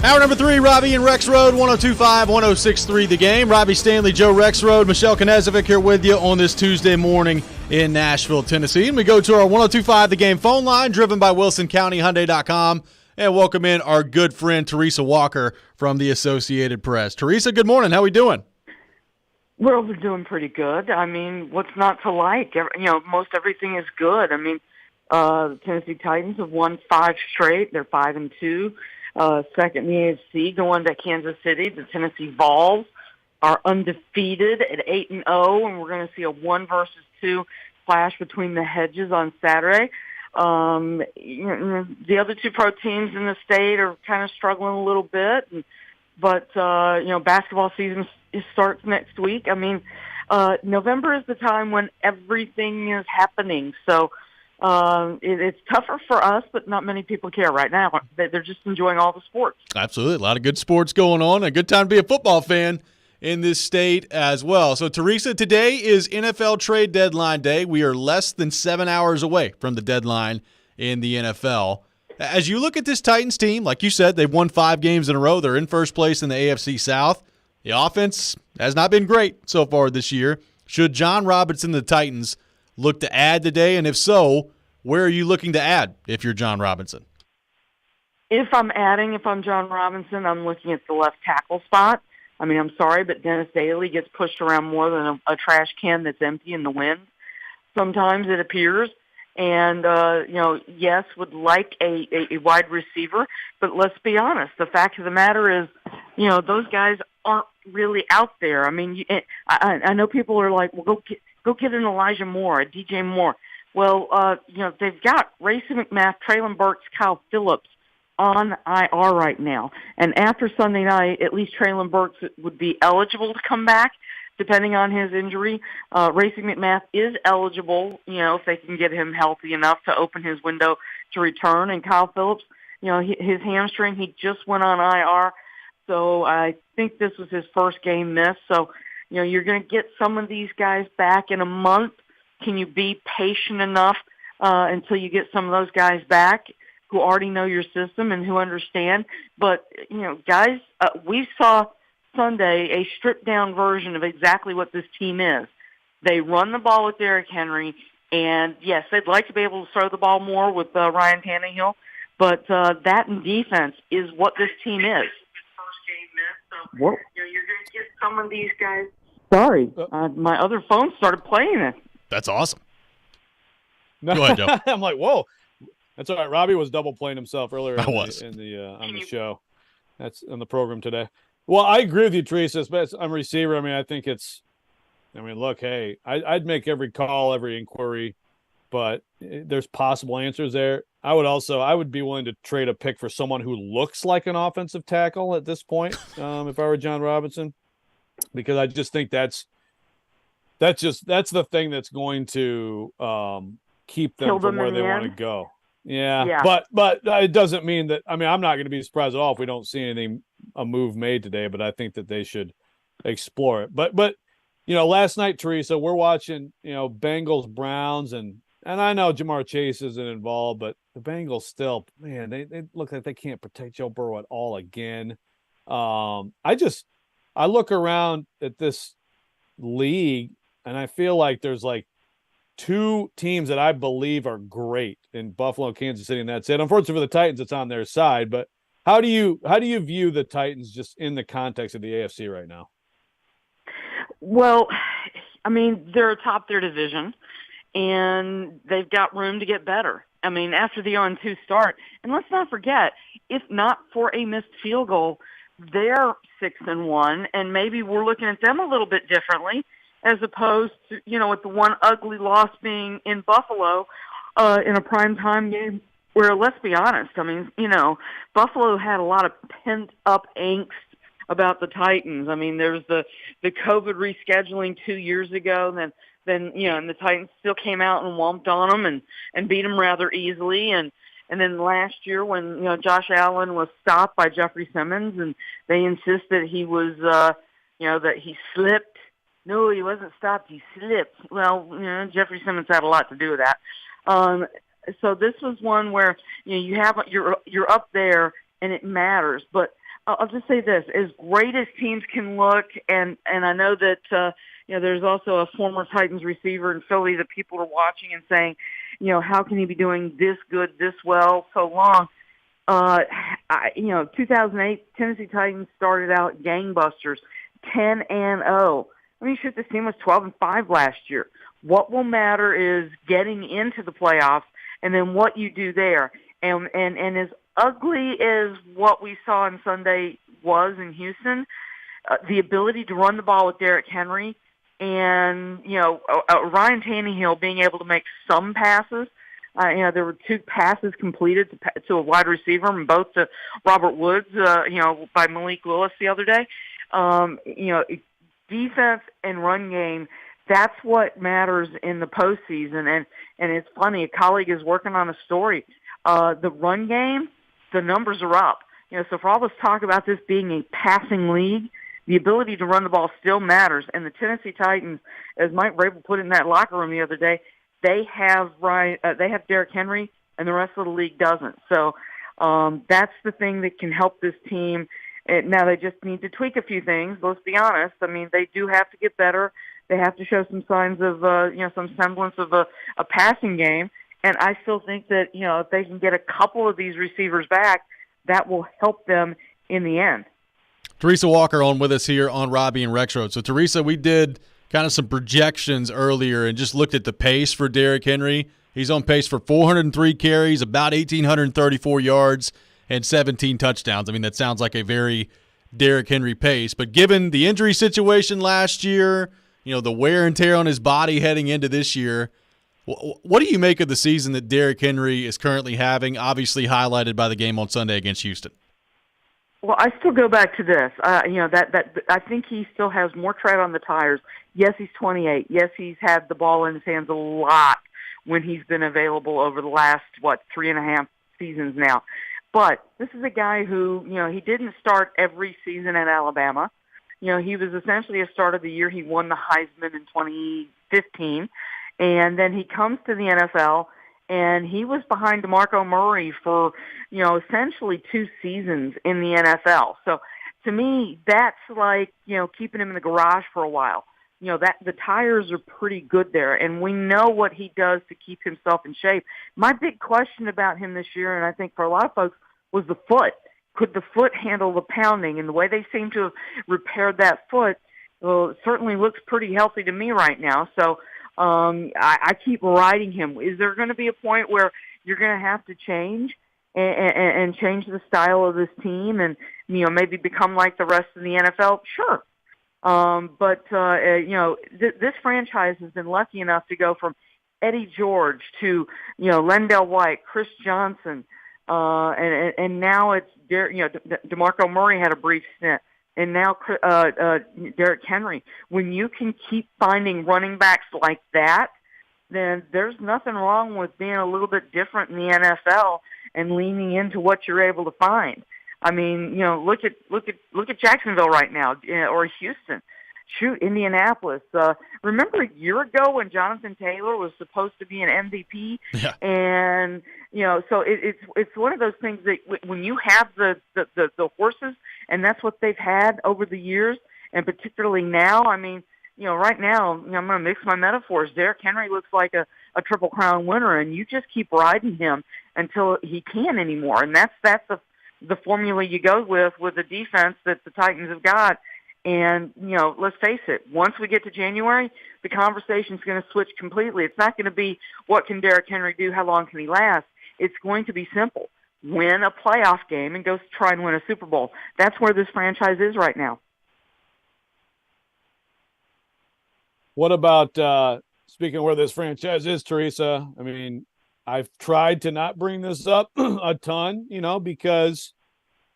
Hour number 3, Robby and Rexrode, 102.5, 106.3 The Game. Robby Stanley, Joe Rexrode, Michelle Knezovic here with you on this Tuesday morning in Nashville, Tennessee. And we go to our 102.5 The Game phone line, driven by WilsonCountyHyundai.com, and welcome in our good friend Teresa Walker from the Associated Press. Teresa, good morning. How we doing? Well, we're doing pretty good. I mean, what's not to like? You know, most everything is good. I mean, the Tennessee Titans have won 5 straight. They're 5-2. Second in the AFC, going to Kansas City. The Tennessee Vols are undefeated at 8-0, and we're going to see a 1-2 clash between the Hedges on Saturday. The other 2 pro teams in the state are kind of struggling a little bit, but basketball season starts next week. I mean, November is the time when everything is happening, so it's tougher for us, but not many people care right now. They're just enjoying all the sports. Absolutely. A lot of good sports going on. A good time to be a football fan in this state as well. So, Teresa, today is NFL trade deadline day. We are less than 7 hours away from the deadline in the NFL. As you look at this Titans team, like you said, they've won 5 games in a row. They're in first place in the AFC South. The offense has not been great so far this year. Should John Robinson, the Titans, look to add today? And if so, where are you looking to add if you're John Robinson? If I'm John Robinson, I'm looking at the left tackle spot. I mean, I'm sorry, but Dennis Daly gets pushed around more than a trash can that's empty in the wind. Sometimes it appears. And, yes, would like a wide receiver. But let's be honest. The fact of the matter is, those guys aren't really out there. I mean, I know people are like, well, go get an Elijah Moore, a DJ Moore. Well, they've got Racing McMath, Traylon Burks, Kyle Phillips on IR right now. And after Sunday night, at least Traylon Burks would be eligible to come back, depending on his injury. Racing McMath is eligible, if they can get him healthy enough to open his window to return. And Kyle Phillips, his hamstring, he just went on IR. So I think this was his first game miss. So, you're going to get some of these guys back in a month. Can you be patient enough until you get some of those guys back who already know your system and who understand? But, guys, we saw Sunday a stripped-down version of exactly what this team is. They run the ball with Derrick Henry, and, yes, they'd like to be able to throw the ball more with Ryan Tannehill, but that in defense is what this team is. Well, you're going to get some of these guys. Sorry, my other phone started playing it. That's awesome. No, go ahead, Joe. I'm like, whoa. That's all right. Robbie was double playing himself earlier on the show. That's on the program today. Well, I agree with you, Teresa. I'm a receiver. I mean, I think look, hey, I'd make every call, every inquiry, but there's possible answers there. I would be willing to trade a pick for someone who looks like an offensive tackle at this point, if I were John Robinson, because I just think that's the thing that's going to keep them from where they want to go. Yeah. But it doesn't mean that. I mean, I'm not going to be surprised at all if we don't see a move made today. But I think that they should explore it. But last night, Teresa, we're watching Bengals Browns, and I know Jamar Chase isn't involved, but the Bengals still, man, they look like they can't protect Joe Burrow at all again. I look around at this league, and I feel like there's like two teams that I believe are great in Buffalo, Kansas City, and that's it. Unfortunately for the Titans, it's on their side. But how do you view the Titans just in the context of the AFC right now? Well, I mean, they're atop their division, and they've got room to get better. I mean, after the 0-2 start, and let's not forget, if not for a missed field goal, they're 6-1, and maybe we're looking at them a little bit differently, as opposed to, with the one ugly loss being in Buffalo in a primetime game where, let's be honest, I mean, Buffalo had a lot of pent-up angst about the Titans. I mean, there was the COVID rescheduling 2 years ago, then and the Titans still came out and whomped on them and beat them rather easily. And then last year when, Josh Allen was stopped by Jeffrey Simmons and they insisted he was, that he slipped. No, he wasn't stopped. He slipped. Well, Jeffrey Simmons had a lot to do with that. So this was one where you're up there and it matters. But I'll just say this: as great as teams can look, and I know that there's also a former Titans receiver in Philly that people are watching and saying, how can he be doing this good, this well, so long? 2008 Tennessee Titans started out gangbusters, 10-0. I mean, shoot, this team was 12-5 last year. What will matter is getting into the playoffs and then what you do there. And as ugly as what we saw on Sunday was in Houston, the ability to run the ball with Derrick Henry and, Ryan Tannehill being able to make some passes. There were 2 passes completed to a wide receiver, and both to Robert Woods, by Malik Willis the other day. Defense and run game, that's what matters in the postseason. And it's funny, a colleague is working on a story. The run game, the numbers are up. So for all this talk about this being a passing league, the ability to run the ball still matters. And the Tennessee Titans, as Mike Vrabel put in that locker room the other day, they have Derrick Henry, and the rest of the league doesn't. So that's the thing that can help this team. Now they just need to tweak a few things. Let's be honest. I mean, they do have to get better. They have to show some signs of, some semblance of a passing game. And I still think that, if they can get a couple of these receivers back, that will help them in the end. Teresa Walker on with us here on Robby and Rexrode. So, Teresa, we did kind of some projections earlier and just looked at the pace for Derrick Henry. He's on pace for 403 carries, about 1,834 yards, and 17 touchdowns. I mean, that sounds like a very Derrick Henry pace. But given the injury situation last year, the wear and tear on his body heading into this year, what do you make of the season that Derrick Henry is currently having, obviously highlighted by the game on Sunday against Houston? Well, I still go back to this. That I think he still has more tread on the tires. Yes, he's 28. Yes, he's had the ball in his hands a lot when he's been available over the last, 3.5 seasons now. But this is a guy who, he didn't start every season at Alabama. He was essentially a start of the year. He won the Heisman in 2015. And then he comes to the NFL, and he was behind DeMarco Murray for, essentially 2 seasons in the NFL. So to me, that's like, keeping him in the garage for a while. That the tires are pretty good there, and we know what he does to keep himself in shape. My big question about him this year, and I think for a lot of folks, was the foot. Could the foot handle the pounding? And the way they seem to have repaired that foot, well, it certainly looks pretty healthy to me right now. So I keep riding him. Is there going to be a point where you're going to have to change and change the style of this team and, maybe become like the rest of the NFL? Sure. But this franchise has been lucky enough to go from Eddie George to, Lendell White, Chris Johnson, and now it's DeMarco Murray had a brief stint. And now Derrick Henry. When you can keep finding running backs like that, then there's nothing wrong with being a little bit different in the NFL and leaning into what you're able to find. I mean, look at Jacksonville right now, or Houston. Shoot, Indianapolis. Remember a year ago when Jonathan Taylor was supposed to be an MVP? Yeah. And, so it's one of those things that when you have the horses, and that's what they've had over the years, and particularly now, I mean, right now, I'm going to mix my metaphors. Derrick Henry looks like a Triple Crown winner, and you just keep riding him until he can't anymore. And that's the formula you go with the defense that the Titans have got. And, let's face it, once we get to January, the conversation's going to switch completely. It's not going to be what can Derrick Henry do, how long can he last. It's going to be simple. Win a playoff game and go try and win a Super Bowl. That's where this franchise is right now. What about, speaking of where this franchise is, Teresa, I mean, I've tried to not bring this up a ton, because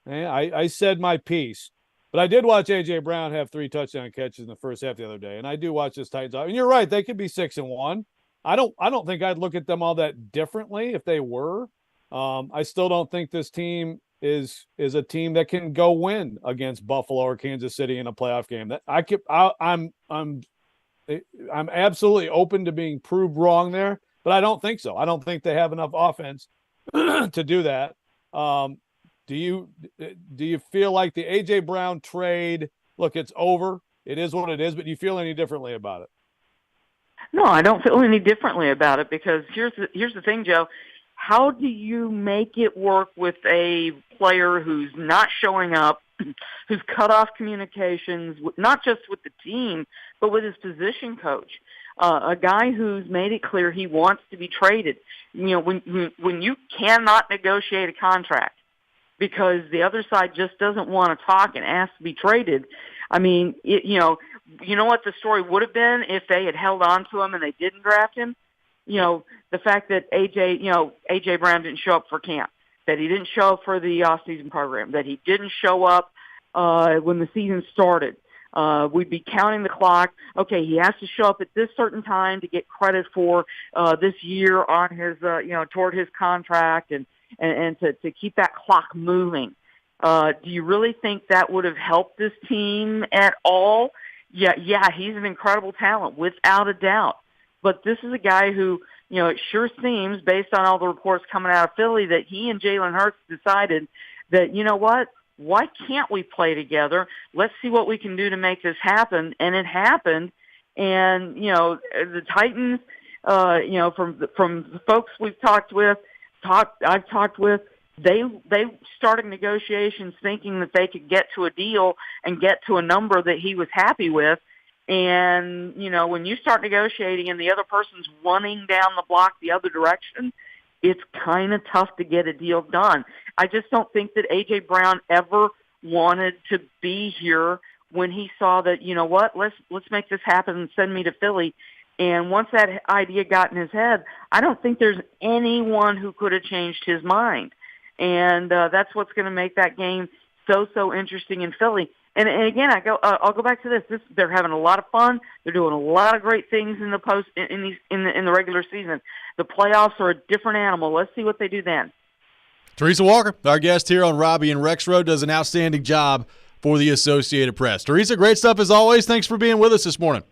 I said my piece. But I did watch A.J. Brown have 3 touchdown catches in the first half the other day, and I do watch this Titans. And you're right, they could be 6-1. I don't think I'd look at them all that differently if they were. I still don't think this team is a team that can go win against Buffalo or Kansas City in a playoff game. That I'm absolutely open to being proved wrong there, but I don't think so. I don't think they have enough offense to do that. Do you feel like the A.J. Brown trade, look, it's over. It is what it is, but do you feel any differently about it? No, I don't feel any differently about it because here's the thing, Joe. How do you make it work with a player who's not showing up, who's cut off communications, not just with the team, but with his position coach? A guy who's made it clear he wants to be traded. When you cannot negotiate a contract because the other side just doesn't want to talk and ask to be traded, I mean, you know what the story would have been if they had held on to him and they didn't draft him? The fact that A.J. Brown didn't show up for camp, that he didn't show up for the off-season program, that he didn't show up when the season started. We'd be counting the clock. Okay, he has to show up at this certain time to get credit for this year on his, toward his contract and to keep that clock moving. Do you really think that would have helped this team at all? Yeah, he's an incredible talent, without a doubt. But this is a guy who, it sure seems, based on all the reports coming out of Philly, that he and Jalen Hurts decided that, you know what, why can't we play together? Let's see what we can do to make this happen. And it happened. And, the Titans, from the folks we've I've talked with, they started negotiations thinking that they could get to a deal and get to a number that he was happy with. And, when you start negotiating and the other person's running down the block the other direction, it's kind of tough to get a deal done. I just don't think that A.J. Brown ever wanted to be here when he saw that, let's make this happen and send me to Philly. And once that idea got in his head, I don't think there's anyone who could have changed his mind. And that's what's going to make that game so interesting in Philly. And again, I'll go back to this. They're having a lot of fun. They're doing a lot of great things in the regular season. The playoffs are a different animal. Let's see what they do then. Teresa Walker, our guest here on Robby and Rexrode, does an outstanding job for the Associated Press. Teresa, great stuff as always. Thanks for being with us this morning.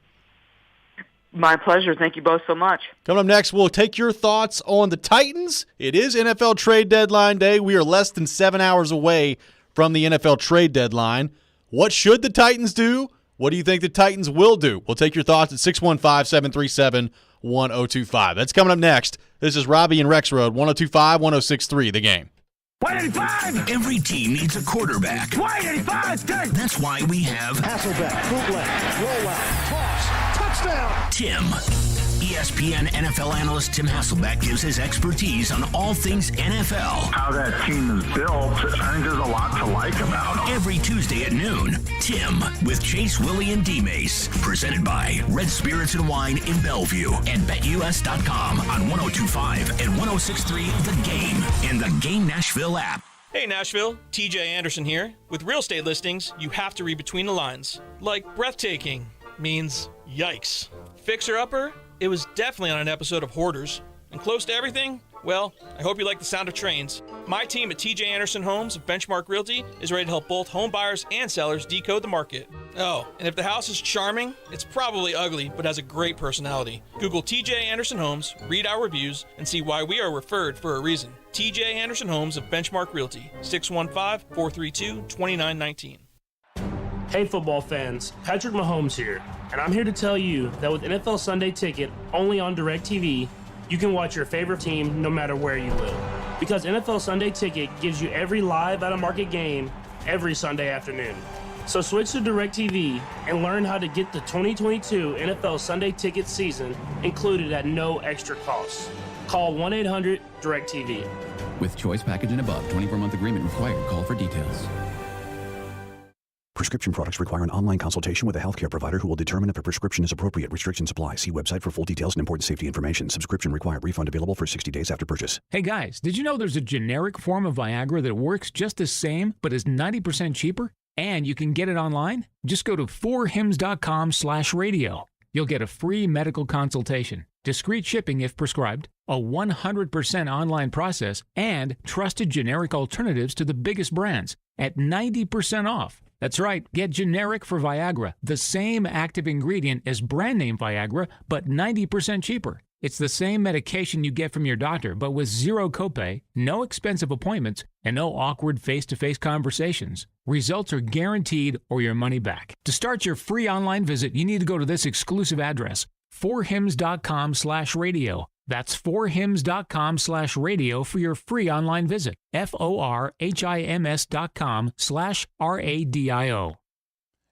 My pleasure. Thank you both so much. Coming up next, we'll take your thoughts on the Titans. It is NFL trade deadline day. We are less than 7 hours away from the NFL trade deadline. What should the Titans do? What do you think the Titans will do? We'll take your thoughts at 615-737-1025. That's coming up next. This is Robby and Rexrode, 102.5, 106.3, The Game. 185! Every team needs a quarterback. 185! That's why we have Hasselbeck, bootleg, rollout, toss, touchdown! Tim. ESPN NFL analyst Tim Hasselbeck gives his expertise on all things NFL. How that team is built, I think there's a lot to like about them. Every Tuesday at noon, Tim with Chase, Willie, and D-Mace. Presented by Red Spirits and Wine in Bellevue and BetUS.com on 102.5 and 106.3 The Game and the Game Nashville app. Hey Nashville, TJ Anderson here. With real estate listings, you have to read between the lines. Like breathtaking means yikes. Fixer-upper? It was definitely on an episode of Hoarders. And close to everything? Well, I hope you like the sound of trains. My team at TJ Anderson Homes of Benchmark Realty is ready to help both home buyers and sellers decode the market. Oh, and if the house is charming, it's probably ugly, but has a great personality. Google TJ Anderson Homes, read our reviews, and see why we are referred for a reason. TJ Anderson Homes of Benchmark Realty, 615-432-2919. Hey football fans, Patrick Mahomes here, and I'm here to tell you that with NFL Sunday Ticket only on DirecTV, you can watch your favorite team no matter where you live. Because NFL Sunday Ticket gives you every live out-of-market game every Sunday afternoon. So switch to DirecTV and learn how to get the 2022 NFL Sunday Ticket season included at no extra cost. Call 1-800-DirecTV. With choice package and above, 24-month agreement required. Call for details. Prescription products require an online consultation with a healthcare provider who will determine if a prescription is appropriate. Restrictions apply. See website for full details and important safety information. Subscription required. Refund available for 60 days after purchase. Hey guys, did you know there's a generic form of Viagra that works just the same but is 90% cheaper? And you can get it online? Just go to 4hims.com/radio. You'll get a free medical consultation, discreet shipping if prescribed, a 100% online process, and trusted generic alternatives to the biggest brands at 90% off. That's right, get generic for Viagra, the same active ingredient as brand name Viagra, but 90% cheaper. It's the same medication you get from your doctor, but with zero copay, no expensive appointments, and no awkward face-to-face conversations. Results are guaranteed or your money back. To start your free online visit, you need to go to this exclusive address, 4hims.com/radio. That's 4hims.com/radio for your free online visit. FORHIMS.com/RADIO.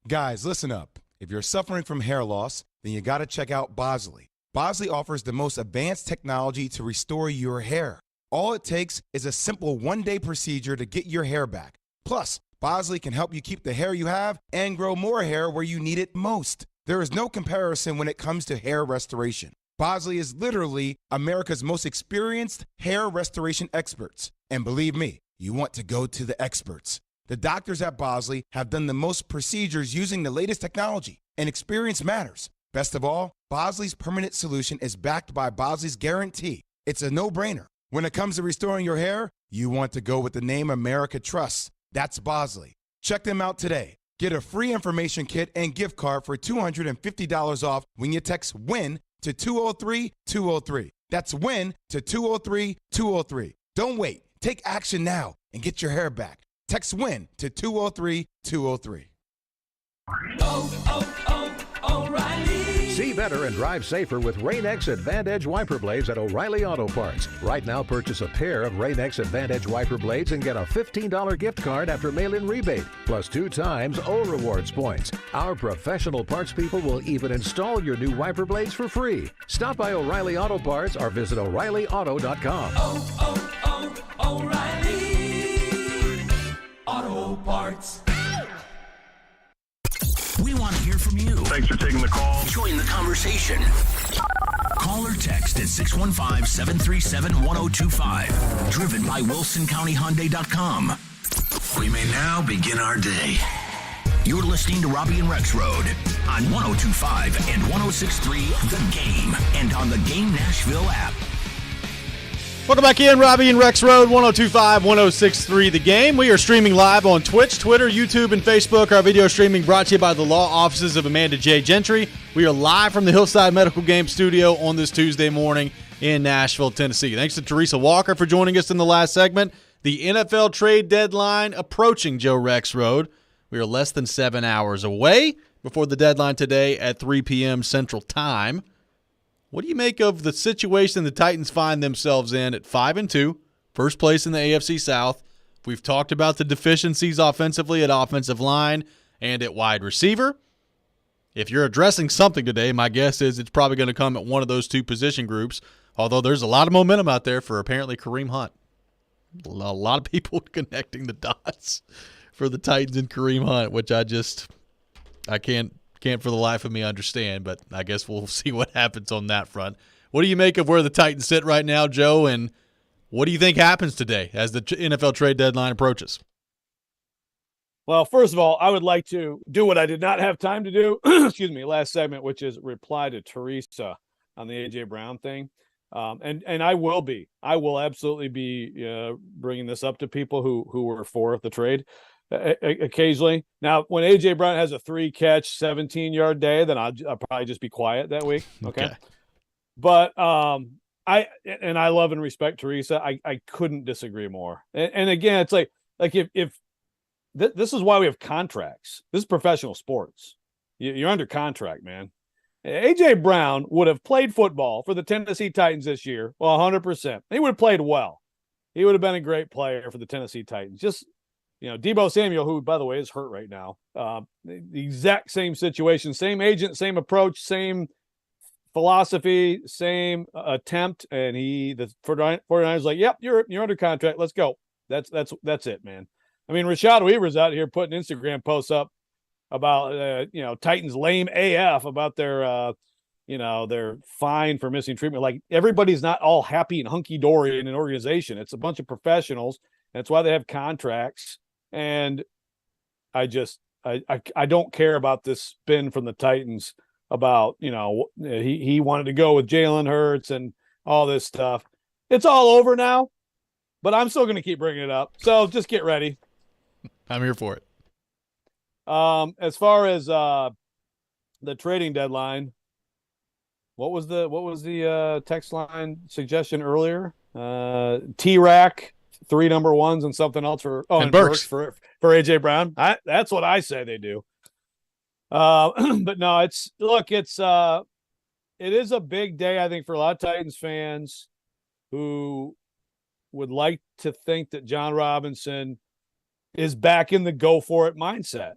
Guys, listen up. If you're suffering from hair loss, then you got to check out Bosley. Bosley offers the most advanced technology to restore your hair. All it takes is a simple one-day procedure to get your hair back. Plus, Bosley can help you keep the hair you have and grow more hair where you need it most. There is no comparison when it comes to hair restoration. Bosley is literally America's most experienced hair restoration experts. And believe me, you want to go to the experts. The doctors at Bosley have done the most procedures using the latest technology, and experience matters. Best of all, Bosley's permanent solution is backed by Bosley's guarantee. It's a no-brainer. When it comes to restoring your hair, you want to go with the name America trusts. That's Bosley. Check them out today. Get a free information kit and gift card for $250 off when you text WIN to 203-203. That's WIN to 203-203. Don't wait. Take action now and get your hair back. Text WIN to 203-203. See better and drive safer with Rain-X Advantage wiper blades at O'Reilly Auto Parts. Right now, purchase a pair of Rain-X Advantage wiper blades and get a $15 gift card after mail-in rebate, plus 2 times O Rewards points. Our professional parts people will even install your new wiper blades for free. Stop by O'Reilly Auto Parts or visit O'ReillyAuto.com. O'Reilly Auto Parts. We want to hear from you. Thanks for taking the call. Join the conversation. Call or text at 615-737-1025. Driven by WilsonCountyHyundai.com. We may now begin our day. You're listening to Robby and Rexrode on 102.5 and 106.3 The Game and on the Game Nashville app. Welcome back in, Robby and Rexrode, 102.5, 106.3 The Game. We are streaming live on Twitch, Twitter, YouTube, and Facebook. Our video streaming brought to you by the law offices of Amanda J. Gentry. We are live from the Hillside Medical Game Studio on this Tuesday morning in Nashville, Tennessee. Thanks to Teresa Walker for joining us in the last segment. The NFL trade deadline approaching, Joe Rexrode. We are less than 7 hours away before the deadline today at 3 p.m. Central Time. What do you make of the situation the Titans find themselves in at 5-2, first place in the AFC South? We've talked about the deficiencies offensively at offensive line and at wide receiver. If you're addressing something today, my guess is it's probably going to come at one of those two position groups, although there's a lot of momentum out there for apparently Kareem Hunt. A lot of people connecting the dots for the Titans and Kareem Hunt, which I can't for the life of me understand, but I guess we'll see what happens on that front. What do you make of where the Titans sit right now, Joe, and what do you think happens today as the NFL trade deadline approaches? Well, first of all, I would like to do what I did not have time to do, last segment, which is reply to Teresa on the A.J. Brown thing. And I will absolutely be bringing this up to people who were for the trade occasionally. Now, when A.J. Brown has a 3-catch, 17-yard day, then I'll probably just be quiet that week. Okay. But I love and respect Teresa. I couldn't disagree more. And again, it's like if this is why we have contracts. This is professional sports. You're under contract, man. A.J. Brown would have played football for the Tennessee Titans this year. Well, 100%. He would have played well. He would have been a great player for the Tennessee Titans. Just, Deebo Samuel, who, by the way, is hurt right now. The exact same situation, same agent, same approach, same philosophy, same attempt. And the 49ers like, yep, you're under contract. Let's go. That's it, man. I mean, Rashad Weaver's out here putting Instagram posts up about, Titans lame AF about their fine for missing treatment. Like, everybody's not all happy and hunky-dory in an organization. It's a bunch of professionals. That's why they have contracts. And I don't care about this spin from the Titans about, he wanted to go with Jalen Hurts and all this stuff. It's all over now, but I'm still going to keep bringing it up. So just get ready. I'm here for it. As far as the trading deadline, what was the text line suggestion earlier? T-Rack, 3 number ones and something else and Burks for AJ Brown. That's what I say they do. But no, it is a big day, I think, for a lot of Titans fans who would like to think that John Robinson is back in the go for it mindset.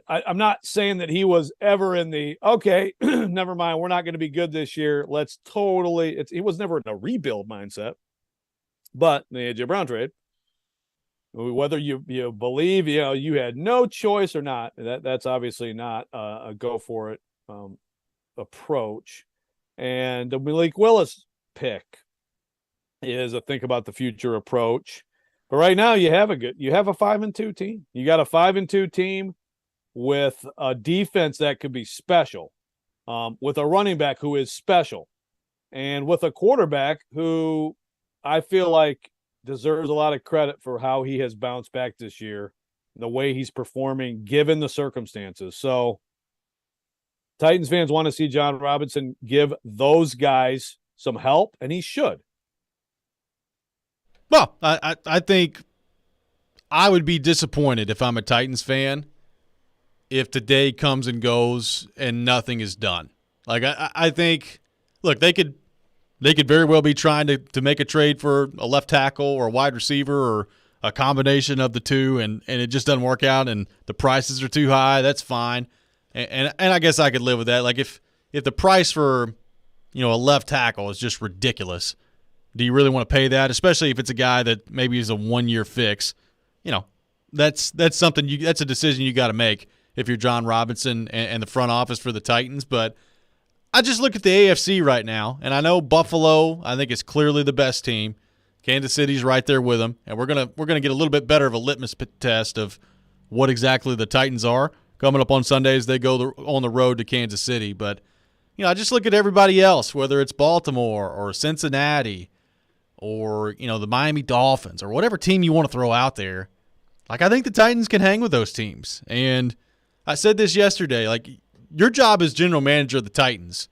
I'm not saying that he was ever in the, okay, never mind, we're not going to be good this year. He was never in a rebuild mindset. But the A.J. Brown trade, whether you believe, you had no choice or not, that's obviously not a go for it approach. And the Malik Willis pick is a think about the future approach. But right now you have a 5-2 team. You got a 5-2 team with a defense that could be special, with a running back who is special, and with a quarterback who I feel like deserves a lot of credit for how he has bounced back this year, the way he's performing given the circumstances. So Titans fans want to see John Robinson give those guys some help, and he should. Well, I think I would be disappointed if I'm a Titans fan if today comes and goes and nothing is done. Like I think, look, they could very well be trying to make a trade for a left tackle or a wide receiver or a combination of the two, and it just doesn't work out and the prices are too high. That's fine, and I guess I could live with that. Like if the price for a left tackle is just ridiculous, do you really want to pay that? Especially if it's a guy that maybe is a 1-year fix. That's something that's a decision you got to make if you're John Robinson and the front office for the Titans. But I just look at the AFC right now, and I know Buffalo, I think, is clearly the best team. Kansas City's right there with them, and we're gonna get a little bit better of a litmus test of what exactly the Titans are coming up on Sundays. They go on the road to Kansas City, but I just look at everybody else, whether it's Baltimore or Cincinnati or the Miami Dolphins or whatever team you want to throw out there. Like, I think the Titans can hang with those teams, and I said this yesterday. Like, your job as general manager of the Titans,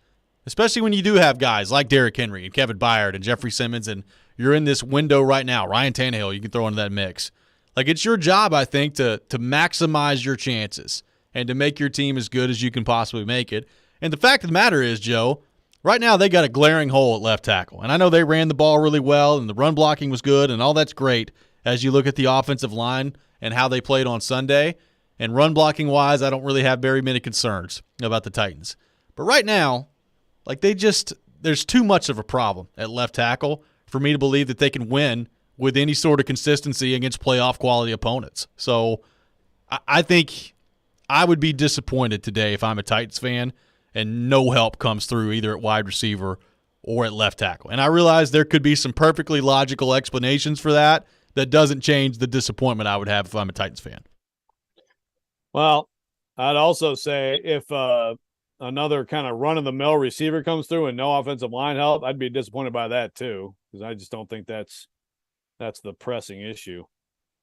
especially when you do have guys like Derrick Henry and Kevin Byard and Jeffrey Simmons, and you're in this window right now, Ryan Tannehill, you can throw into that mix. Like, it's your job, I think, to maximize your chances and to make your team as good as you can possibly make it. And the fact of the matter is, Joe, right now they got a glaring hole at left tackle. And I know they ran the ball really well and the run blocking was good and all that's great as you look at the offensive line and how they played on Sunday. And run blocking wise, I don't really have very many concerns about the Titans. But right now, like, there's too much of a problem at left tackle for me to believe that they can win with any sort of consistency against playoff quality opponents. So I think I would be disappointed today if I'm a Titans fan and no help comes through either at wide receiver or at left tackle. And I realize there could be some perfectly logical explanations for that doesn't change the disappointment I would have if I'm a Titans fan. Well, I'd also say if another kind of run-of-the-mill receiver comes through and no offensive line help, I'd be disappointed by that too, because I just don't think that's the pressing issue.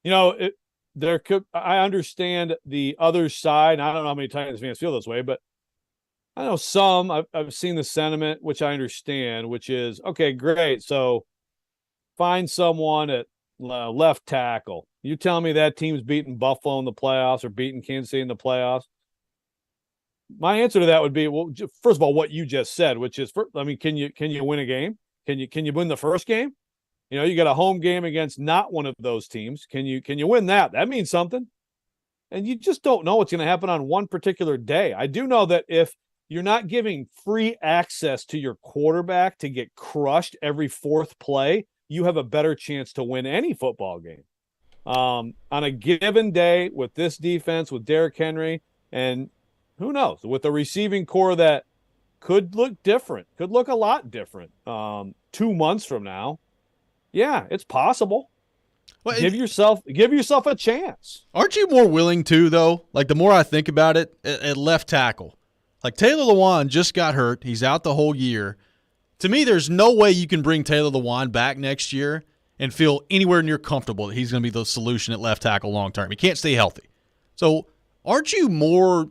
I understand the other side. I don't know how many Titans fans feel this way, but I know some. I've seen the sentiment, which I understand, which is, okay, great. So find someone at left tackle. You tell me that team's beating Buffalo in the playoffs or beating Kansas City in the playoffs. My answer to that would be, well, first of all, what you just said, which is, can you win a game? Can you win the first game? You got a home game against not one of those teams. Can you win that? That means something. And you just don't know what's going to happen on one particular day. I do know that if you're not giving free access to your quarterback to get crushed every fourth play, you have a better chance to win any football game. On a given day with this defense, with Derrick Henry, and who knows, with a receiving core that could look different, could look a lot different 2 months from now. Yeah, it's possible. Well, give yourself a chance. Aren't you more willing to, though? Like, the more I think about it, at left tackle, like Taylor Lewan just got hurt. He's out the whole year. To me, there's no way you can bring Taylor Lewan back next year and feel anywhere near comfortable that he's going to be the solution at left tackle long term. He can't stay healthy. So aren't you more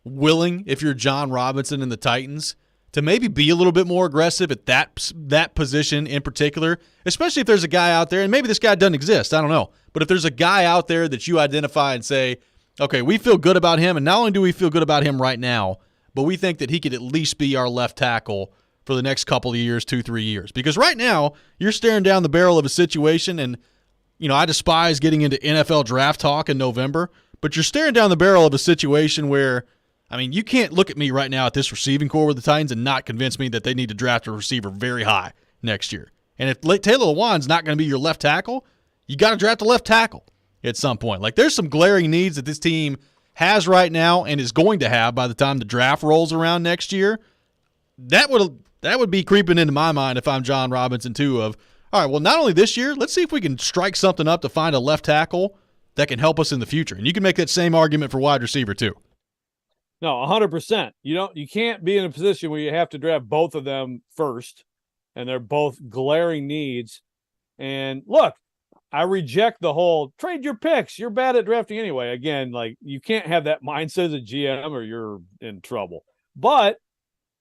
willing, if you're John Robinson and the Titans, to maybe be a little bit more aggressive at that position in particular, especially if there's a guy out there, and maybe this guy doesn't exist, I don't know, but if there's a guy out there that you identify and say, okay, we feel good about him, and not only do we feel good about him right now, but we think that he could at least be our left tackle for the next couple of years, 2-3 years. Because right now, you're staring down the barrel of a situation, and I despise getting into NFL draft talk in November, but you're staring down the barrel of a situation where, you can't look at me right now at this receiving core with the Titans and not convince me that they need to draft a receiver very high next year. And if Taylor Lewan's not going to be your left tackle, you got to draft a left tackle at some point. Like, there's some glaring needs that this team has right now and is going to have by the time the draft rolls around next year. That would be creeping into my mind if I'm John Robinson too, of, all right, well, not only this year, let's see if we can strike something up to find a left tackle that can help us in the future. And you can make that same argument for wide receiver too. No, 100%. You can't be in a position where you have to draft both of them first, and they're both glaring needs. And look, I reject the whole trade your picks. You're bad at drafting anyway. Again, like, you can't have that mindset as a GM or you're in trouble. But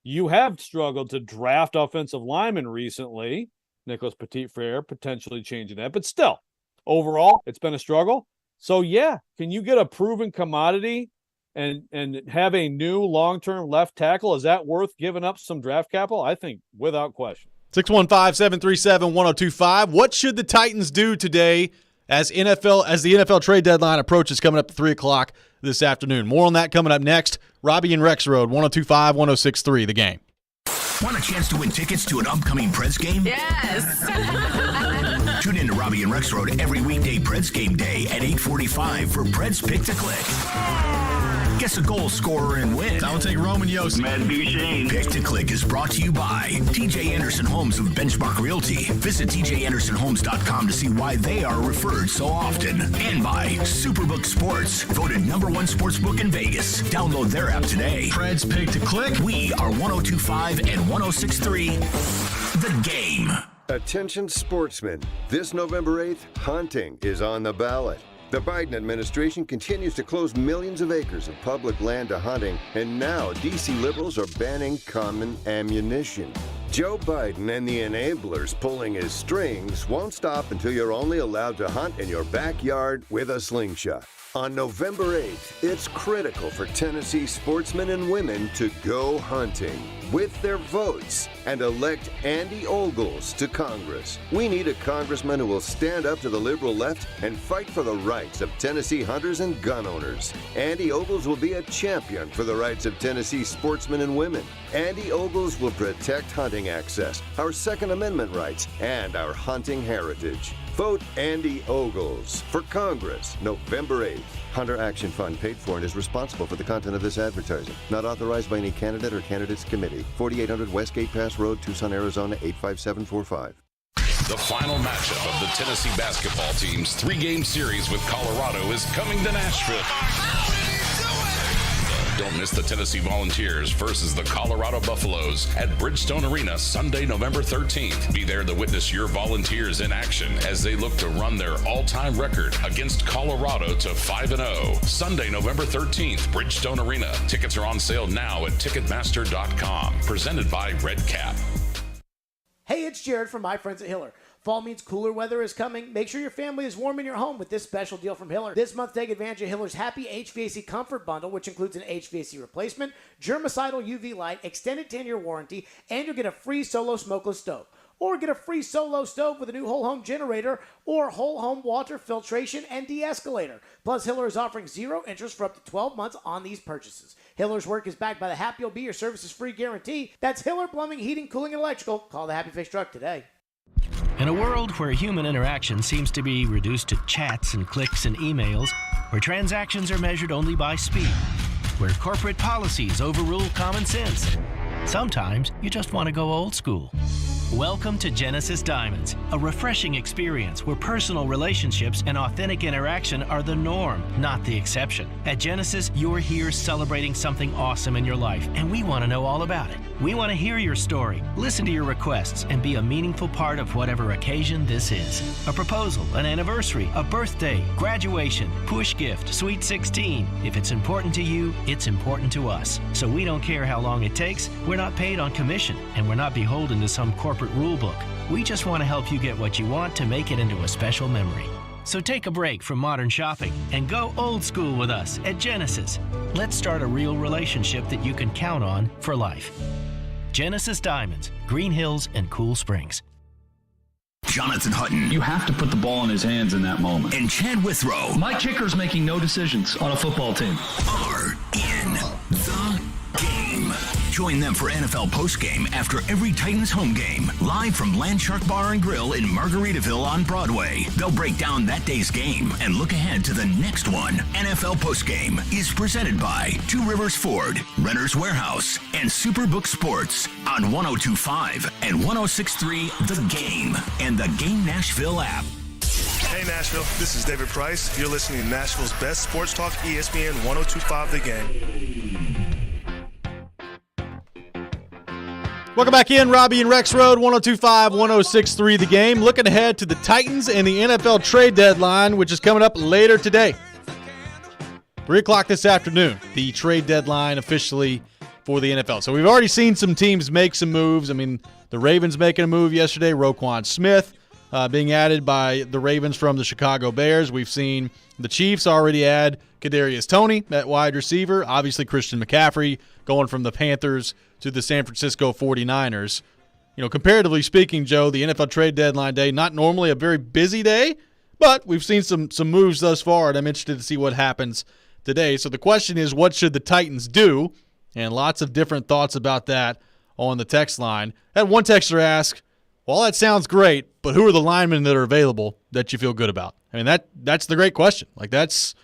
you have struggled to draft offensive linemen recently. Nicholas Petit-Frere potentially changing that, but still, overall. It's been a struggle. So, yeah, can you get a proven commodity and have a new long-term left tackle? Is that worth giving up some draft capital? I think without question. 615-737-1025. What should the Titans do today as the NFL trade deadline approaches, coming up at 3 o'clock this afternoon? More on that coming up next. Robbie and Rexrode, 102.5, 106.3, The Game. Want a chance to win tickets to an upcoming Preds game? Yes. Tune in to Robby and Rexrode every weekday Preds game day at 8:45 for Preds Pick to Click. Guess a goal scorer and win. I'll take Roman Yossi. Matt Duchene. Pick to Click is brought to you by TJ Anderson Homes of Benchmark Realty. Visit tjandersonhomes.com to see why they are referred so often. And by Superbook Sports, voted #1 sportsbook in Vegas. Download their app today. Preds Pick to Click. We are 102.5 and 106.3, The Game. Attention sportsmen. This November 8th, hunting is on the ballot. The Biden administration continues to close millions of acres of public land to hunting, and now D.C. liberals are banning common ammunition. Joe Biden and the enablers pulling his strings won't stop until you're only allowed to hunt in your backyard with a slingshot. On November 8th, it's critical for Tennessee sportsmen and women to go hunting with their votes and elect Andy Ogles to Congress. We need a congressman who will stand up to the liberal left and fight for the rights of Tennessee hunters and gun owners. Andy Ogles will be a champion for the rights of Tennessee sportsmen and women. Andy Ogles will protect hunting access, our Second Amendment rights, and our hunting heritage. Vote Andy Ogles for Congress, November 8th. Hunter Action Fund paid for and is responsible for the content of this advertising. Not authorized by any candidate or candidates committee. 4800 Westgate Pass Road, Tucson, Arizona, 85745. The final matchup of the Tennessee basketball team's 3-game series with Colorado is coming to Nashville. Don't miss the Tennessee Volunteers versus the Colorado Buffaloes at Bridgestone Arena Sunday, November 13th. Be there to witness your Volunteers in action as they look to run their all-time record against Colorado to 5-0. Sunday, November 13th, Bridgestone Arena. Tickets are on sale now at Ticketmaster.com. Presented by Red Cap. Hey, it's Jared from my friends at Hiller. Fall means cooler weather is coming. Make sure your family is warm in your home with this special deal from Hiller. This month, take advantage of Hiller's Happy HVAC Comfort Bundle, which includes an HVAC replacement, germicidal UV light, extended 10-year warranty, and you'll get a free solo smokeless stove. Or get a free solo stove with a new whole home generator or whole home water filtration and de-escalator. Plus, Hiller is offering 0 interest for up to 12 months on these purchases. Hiller's work is backed by the Happy You'll Be Your Services Free guarantee. That's Hiller Plumbing, Heating, Cooling, and Electrical. Call the Happy Face Truck today. In a world where human interaction seems to be reduced to chats and clicks and emails, where transactions are measured only by speed, where corporate policies overrule common sense, sometimes you just want to go old school. Welcome to Genesis Diamonds, a refreshing experience where personal relationships and authentic interaction are the norm, not the exception. At Genesis, you're here celebrating something awesome in your life, and we want to know all about it. We want to hear your story, listen to your requests, and be a meaningful part of whatever occasion this is. A proposal, an anniversary, a birthday, graduation, push gift, sweet 16. If it's important to you, it's important to us. So we don't care how long it takes. We're not paid on commission, and we're not beholden to some corporate rule book. We just want to help you get what you want to make it into a special memory. So take a break from modern shopping and go old school with us at Genesis. Let's start a real relationship that you can count on for life. Genesis Diamonds, Green Hills and Cool Springs. Jonathan Hutton. You have to put the ball in his hands in that moment. And Chad Withrow. My kicker's making no decisions on a football team. Are in the game. Join them for NFL postgame after every Titans home game, live from Landshark Bar and Grill in Margaritaville on Broadway. They'll break down that day's game and look ahead to the next one. NFL postgame is presented by Two Rivers Ford, Renter's Warehouse, and Superbook Sports on 102.5 and 106.3 The Game and the Game Nashville app. Hey Nashville, this is David Price. You're listening to Nashville's best sports talk, ESPN 102.5 The Game. Welcome back in, Robbie and Rexrode, 102.5, 106.3 The Game. Looking ahead to the Titans and the NFL trade deadline, which is coming up later today. 3 o'clock this afternoon, the trade deadline officially for the NFL. So we've already seen some teams make some moves. I mean, the Ravens making a move yesterday, Roquan Smith. being added by the Ravens from the Chicago Bears. We've seen the Chiefs already add Kadarius Toney at wide receiver. Obviously, Christian McCaffrey going from the Panthers to the San Francisco 49ers. Comparatively speaking, Joe, the NFL trade deadline day, not normally a very busy day, but we've seen some moves thus far, and I'm interested to see what happens today. So the question is, what should the Titans do? And lots of different thoughts about that on the text line. I had one texter ask, well, that sounds great, but who are the linemen that are available that you feel good about? I mean, that's the great question. That's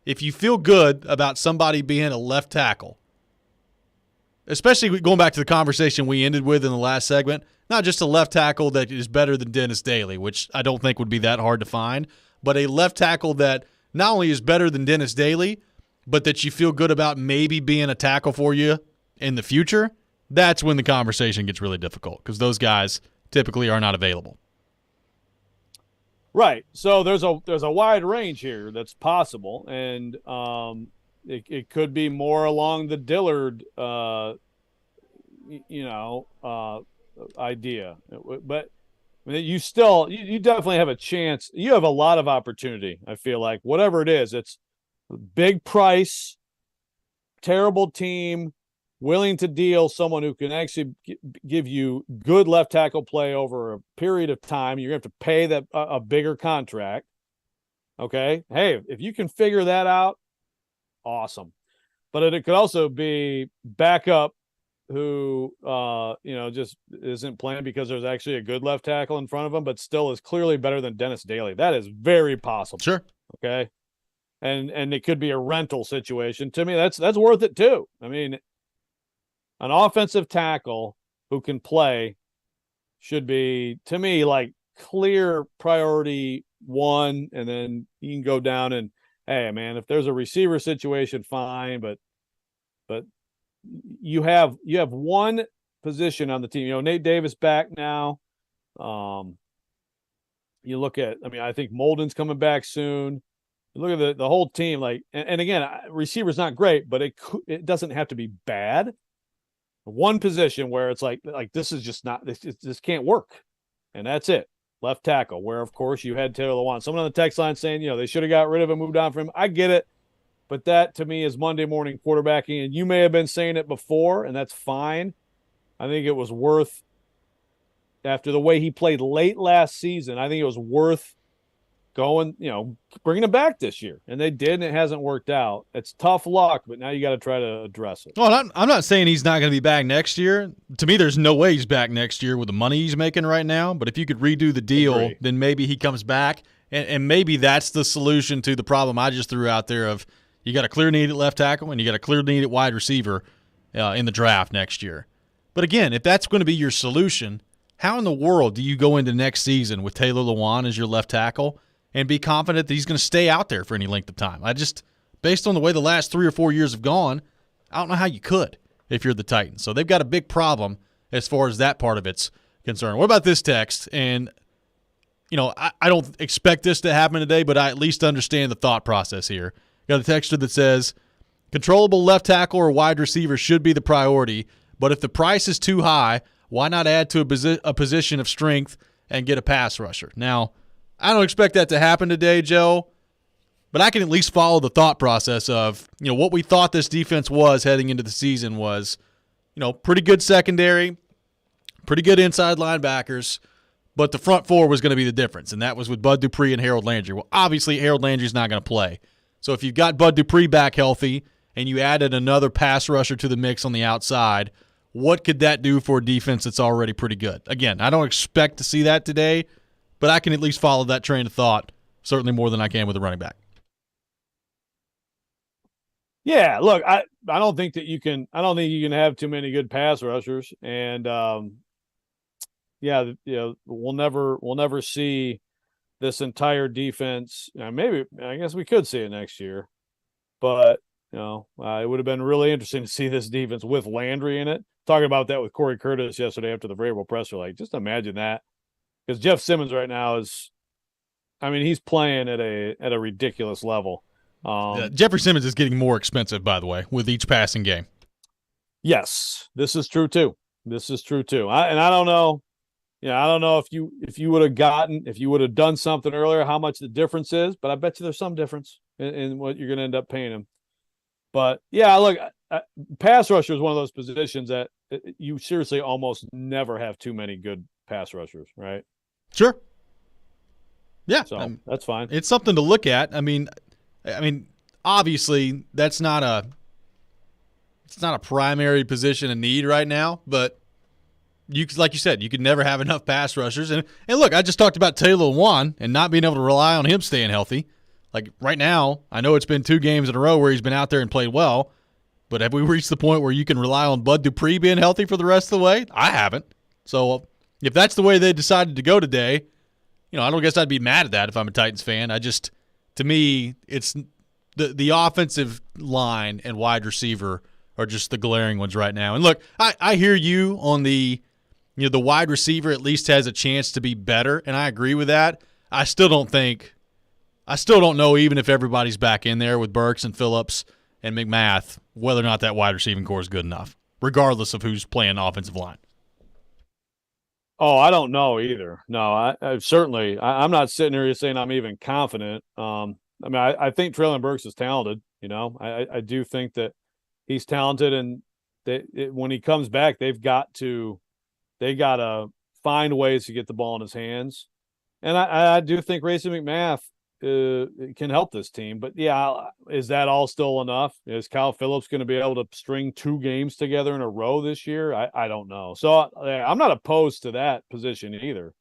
if you feel good about somebody being a left tackle, especially going back to the conversation we ended with in the last segment, not just a left tackle that is better than Dennis Daly, which I don't think would be that hard to find, but a left tackle that not only is better than Dennis Daly, but that you feel good about maybe being a tackle for you in the future, that's when the conversation gets really difficult because those guys typically are not available. Right. So there's a wide range here that's possible, and it could be more along the Dillard, idea. But I mean, you definitely have a chance. You have a lot of opportunity. I feel like whatever it is, it's big price, terrible team, willing to deal someone who can actually give you good left tackle play over a period of time. You're going to have to pay that a bigger contract. Okay. Hey, if you can figure that out, awesome. But it could also be backup who, just isn't playing because there's actually a good left tackle in front of him, but still is clearly better than Dennis Daly. That is very possible. Sure. Okay. And it could be a rental situation. To me, that's worth it too. I mean, an offensive tackle who can play should be, to me, like clear priority one, and then you can go down and, hey, man, if there's a receiver situation, fine, but you have one position on the team. Nate Davis back now. You look at, I think Molden's coming back soon. You look at the whole team, and again, receiver's not great, but it doesn't have to be bad. One position where it's like this is just not, this can't work, and that's it. Left tackle, where of course you had Taylor Lewan. Someone on the text line saying, they should have got rid of him, moved on from him. I get it, but that to me is Monday morning quarterbacking, and you may have been saying it before, and that's fine. I think it was worth, after the way he played late last season, I think it was worth going, bringing him back this year, and they did, and it hasn't worked out. It's tough luck, but now you got to try to address it. Well, I'm not saying he's not going to be back next year. To me, there's no way he's back next year with the money he's making right now. But if you could redo the deal, then maybe he comes back, and maybe that's the solution to the problem I just threw out there of you got a clear need at left tackle and you got a clear need at wide receiver in the draft next year. But again, if that's going to be your solution, how in the world do you go into next season with Taylor Lewan as your left tackle and be confident that he's going to stay out there for any length of time? Based on the way the last 3 or 4 years have gone, I don't know how you could if you're the Titans. So they've got a big problem as far as that part of it's concerned. What about this text? And, I don't expect this to happen today, but I at least understand the thought process here. Got a texter that says, controllable left tackle or wide receiver should be the priority, but if the price is too high, why not add to a position of strength and get a pass rusher? Now, I don't expect that to happen today, Joe, but I can at least follow the thought process of, what we thought this defense was heading into the season was, pretty good secondary, pretty good inside linebackers, but the front four was going to be the difference, and that was with Bud Dupree and Harold Landry. Well, obviously, Harold Landry's not going to play. So if you've got Bud Dupree back healthy and you added another pass rusher to the mix on the outside, what could that do for a defense that's already pretty good? Again, I don't expect to see that today, but I can at least follow that train of thought certainly more than I can with a running back. Yeah, look, I don't think that you can have too many good pass rushers, and we'll never see this entire defense. Maybe, I guess we could see it next year, but it would have been really interesting to see this defense with Landry in it. Talking about that with Corey Curtis yesterday after the Vrabel presser, just imagine that. Because Jeff Simmons right now he's playing at a ridiculous level. Jeffrey Simmons is getting more expensive, by the way, with each passing game. Yes, this is true too. I don't know. I don't know if you would have done something earlier, how much the difference is, but I bet you there's some difference in what you're going to end up paying him. But yeah, look, pass rusher is one of those positions that you seriously almost never have too many good pass rushers, right? Sure. Yeah, so that's fine. It's something to look at. I mean, obviously it's not a primary position of need right now, but like you said, you could never have enough pass rushers. And look, I just talked about Taylor Lewan and not being able to rely on him staying healthy. Like right now, I know it's been 2 games in a row where he's been out there and played well, but have we reached the point where you can rely on Bud Dupree being healthy for the rest of the way? I haven't. So if that's the way they decided to go today, I don't guess I'd be mad at that if I'm a Titans fan. To me, it's the offensive line and wide receiver are just the glaring ones right now. And look, I hear you on the wide receiver at least has a chance to be better, and I agree with that. I still don't know, even if everybody's back in there with Burks and Phillips and McMath, whether or not that wide receiving core is good enough, regardless of who's playing offensive line. Oh, I don't know either. No, I'm not sitting here saying I'm even confident. I think Treylon Burks is talented. I do think that he's talented, and when he comes back, they got to find ways to get the ball in his hands. And I do think Racing McMath can help this team. But, yeah, is that all still enough? Is Kyle Phillips going to be able to string 2 games together in a row this year? I don't know. So I'm not opposed to that position either.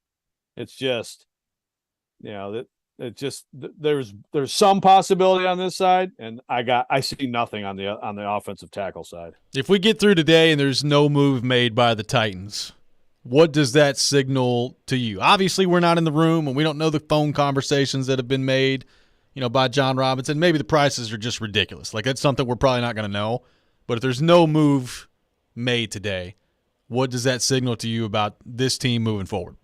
It's just, there's some possibility on this side, and I see nothing on the offensive tackle side. If we get through today and there's no move made by the Titans, what does that signal to you? Obviously, we're not in the room, and we don't know the phone conversations that have been made, by John Robinson. Maybe the prices are just ridiculous. Like, that's something we're probably not going to know. But if there's no move made today, what does that signal to you about this team moving forward?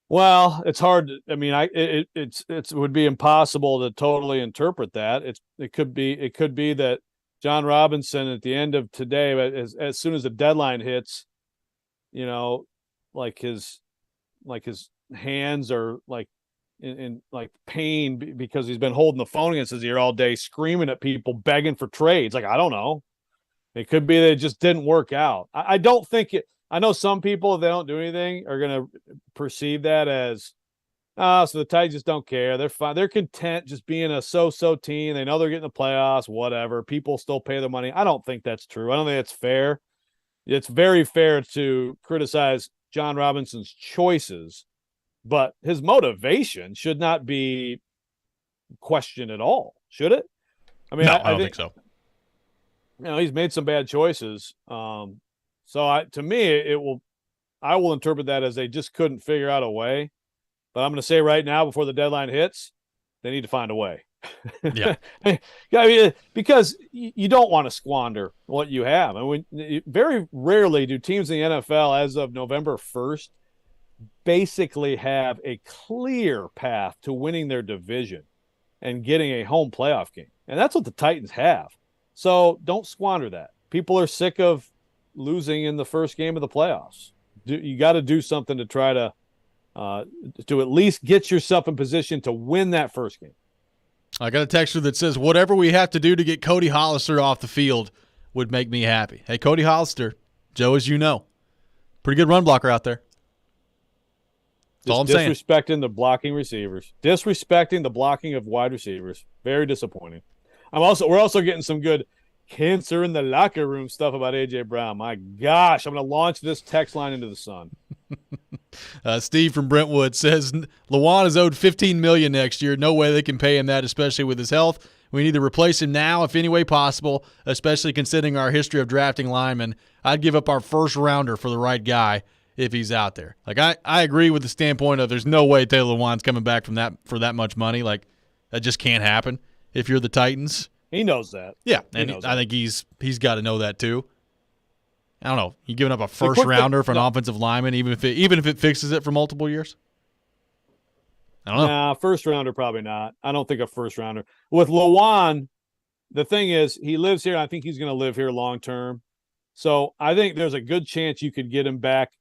Well, it's hard. It would be impossible to totally interpret that. It could be that John Robinson at the end of today, as soon as the deadline hits, like his hands are like in like pain because he's been holding the phone against his ear all day, screaming at people, begging for trades. Like, I don't know. It could be that it just didn't work out. I don't think it. I know some people, if they don't do anything, are going to perceive that as, so the Titans just don't care. They're fine. They're content just being a so-so team. They know they're getting the playoffs, whatever. People still pay their money. I don't think that's true. I don't think it's fair. It's very fair to criticize John Robinson's choices, but his motivation should not be questioned at all, should it? I don't think so. He's made some bad choices. So to me, I will interpret that as they just couldn't figure out a way. But I'm going to say right now, before the deadline hits, they need to find a way. Yeah. Because you don't want to squander what you have. And very rarely do teams in the NFL as of November 1st basically have a clear path to winning their division and getting a home playoff game. And that's what the Titans have. So don't squander that. People are sick of losing in the first game of the playoffs. You got to do something to try to at least get yourself in position to win that first game. I got a texter that says, whatever we have to do to get Cody Hollister off the field would make me happy. Hey, Cody Hollister, Joe, as you know, pretty good run blocker out there. That's all I'm saying. Disrespecting the blocking receivers. Disrespecting the blocking of wide receivers. Very disappointing. We're also getting some good cancer in the locker room stuff about A.J. Brown. My gosh, I'm going to launch this text line into the sun. Steve from Brentwood says Lewan is owed $15 million next year. No way they can pay him that, especially with his health. We need to replace him now, if any way possible, especially considering our history of drafting linemen. I'd give up our first rounder for the right guy if he's out there. Like I agree with the standpoint of there's no way Taylor Lewan's coming back from that for that much money. Like that just can't happen if you're the Titans. He knows that. Yeah, and I think he's got to know that too. I don't know. You giving up a first rounder for an offensive lineman, even if it fixes it for multiple years? I don't know. Nah, first rounder probably not. I don't think a first rounder. With Lewan, the thing is he lives here. I think he's going to live here long term. So I think there's a good chance you could get him back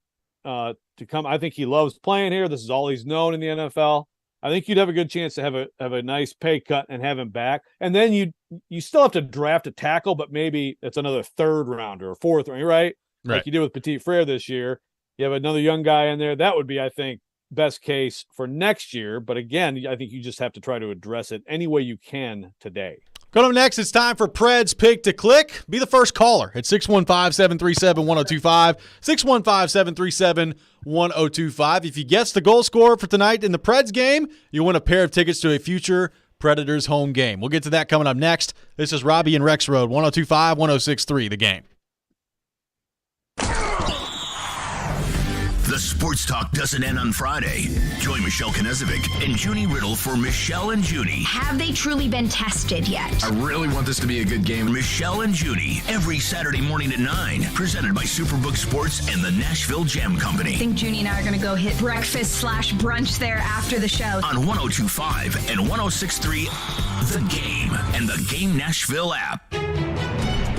to come. I think he loves playing here. This is all he's known in the NFL. I think you'd have a good chance to have a nice pay cut and have him back. And then you still have to draft a tackle, but maybe it's another third rounder or fourth rounder, right? Like you did with Petit Frere this year. You have another young guy in there. That would be, I think, best case for next year. But again, I think you just have to try to address it any way you can today. Coming up next, it's time for Pred's Pick to Click. Be the first caller at 615-737-1025, 615-737-1025. If you guess the goal scorer for tonight in the Preds game, you win a pair of tickets to a future Predators home game. We'll get to that coming up next. This is Robby and Rexrode, 102.5, 106.3, The Game. The Sports Talk doesn't end on Friday. Join Michelle Knezovic and Junie Riddle for Michelle and Junie. Have they truly been tested yet? I really want this to be a good game. Michelle and Junie, every Saturday morning at 9. Presented by Superbook Sports and the Nashville Jam Company. I think Junie and I are going to go hit breakfast/brunch there after the show. On 102.5 and 106.3, The Game and the Game Nashville app.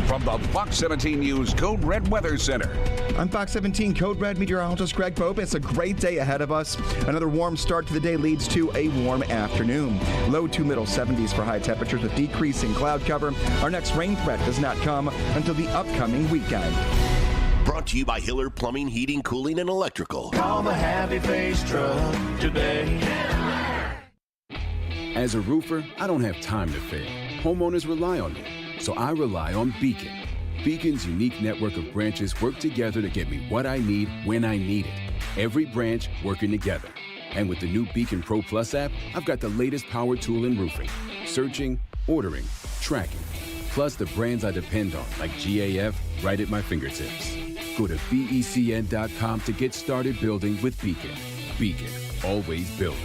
From the Fox 17 News Code Red Weather Center. I'm Fox 17 Code Red meteorologist Greg Pope. It's a great day ahead of us. Another warm start to the day leads to a warm afternoon. Low to middle 70s for high temperatures with decreasing cloud cover. Our next rain threat does not come until the upcoming weekend. Brought to you by Hiller Plumbing, Heating, Cooling, and Electrical. Call the Happy Face Truck today. As a roofer, I don't have time to fail. Homeowners rely on me. So I rely on Beacon. Beacon's unique network of branches work together to get me what I need when I need it. Every branch working together. And with the new Beacon Pro Plus app, I've got the latest power tool in roofing. Searching, ordering, tracking. Plus the brands I depend on, like GAF, right at my fingertips. Go to BECN.com to get started building with Beacon. Beacon, always building.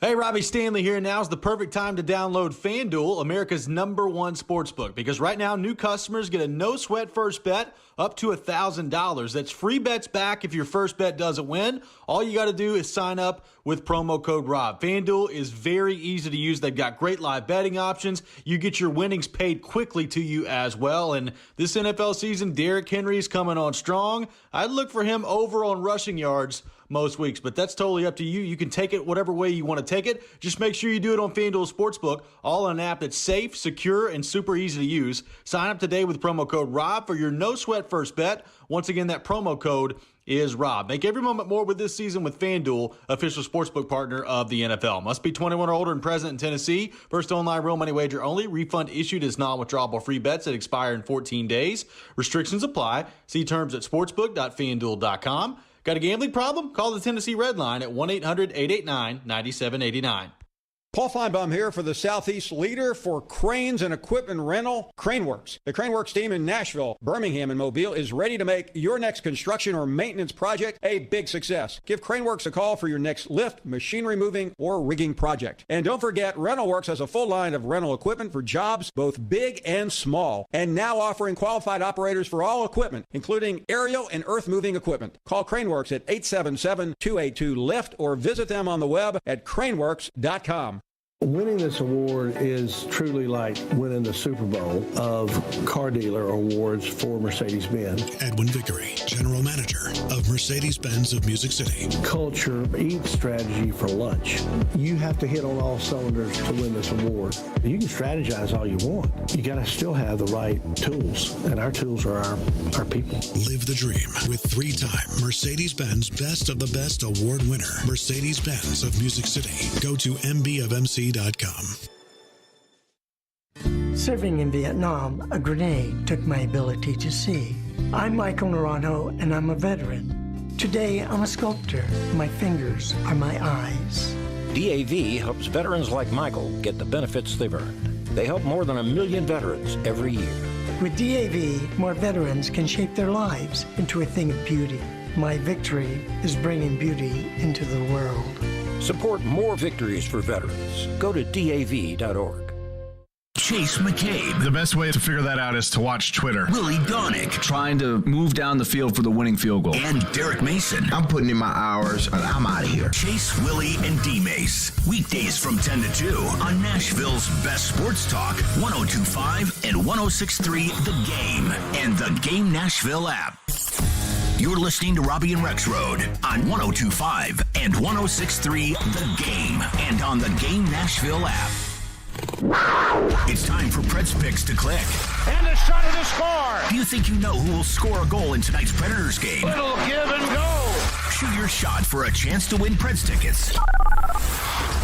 Hey, Robbie Stanley here. Now's the perfect time to download FanDuel, America's #1 sportsbook, because right now new customers get a no-sweat first bet up to $1,000. That's free bets back if your first bet doesn't win. All you got to do is sign up with promo code ROB. FanDuel is very easy to use. They've got great live betting options. You get your winnings paid quickly to you as well. And this NFL season, Derrick Henry is coming on strong. I'd look for him over on rushing yards most weeks, but that's totally up to you. You can take it whatever way you want to take it. Just make sure you do it on FanDuel Sportsbook, all on an app that's safe, secure, and super easy to use. Sign up today with promo code ROB for your no-sweat first bet. Once again, that promo code is ROB. Make every moment more with this season with FanDuel, official sportsbook partner of the NFL. Must be 21 or older and present in Tennessee. First online real money wager only. Refund issued as non-withdrawable free bets that expire in 14 days. Restrictions apply. See terms at sportsbook.fanduel.com. Got a gambling problem? Call the Tennessee Red Line at 1-800-889-9789. Paul Feinbaum here for the Southeast leader for cranes and equipment rental, CraneWorks. The CraneWorks team in Nashville, Birmingham, and Mobile is ready to make your next construction or maintenance project a big success. Give CraneWorks a call for your next lift, machinery moving, or rigging project. And don't forget, RentalWorks has a full line of rental equipment for jobs both big and small, and now offering qualified operators for all equipment, including aerial and earth-moving equipment. Call CraneWorks at 877-282-LIFT or visit them on the web at craneworks.com. Winning this award is truly like winning the Super Bowl of car dealer awards for Mercedes-Benz. Edwin Vickery, General Manager of Mercedes-Benz of Music City. Culture eats strategy for lunch. You have to hit on all cylinders to win this award. You can strategize all you want. You got to still have the right tools, and our tools are our people. Live the dream with 3-time Mercedes-Benz Best of the Best award winner, Mercedes-Benz of Music City. Go to mbofmc.com. Serving in Vietnam, a grenade took my ability to see. I'm Michael Naranjo, and I'm a veteran. Today, I'm a sculptor. My fingers are my eyes. DAV helps veterans like Michael get the benefits they've earned. They help more than 1 million veterans every year. With DAV, more veterans can shape their lives into a thing of beauty. My victory is bringing beauty into the world. Support more victories for veterans. Go to DAV.org. Chase McCabe. The best way to figure that out is to watch Twitter. Willie Donick. Trying to move down the field for the winning field goal. And Derek Mason. I'm putting in my hours and I'm out of here. Chase, Willie, and D-Mace. Weekdays from 10 to 2 on Nashville's best sports talk, 102.5 and 106.3 The Game and the Game Nashville app. You're listening to Robby and Rexrode on 102.5 and 106.3 The Game and on the Game Nashville app. It's time for Preds Picks to click. And a shot at the score. Do you think you know who will score a goal in tonight's Predators game? Little give and go. Shoot your shot for a chance to win Preds tickets.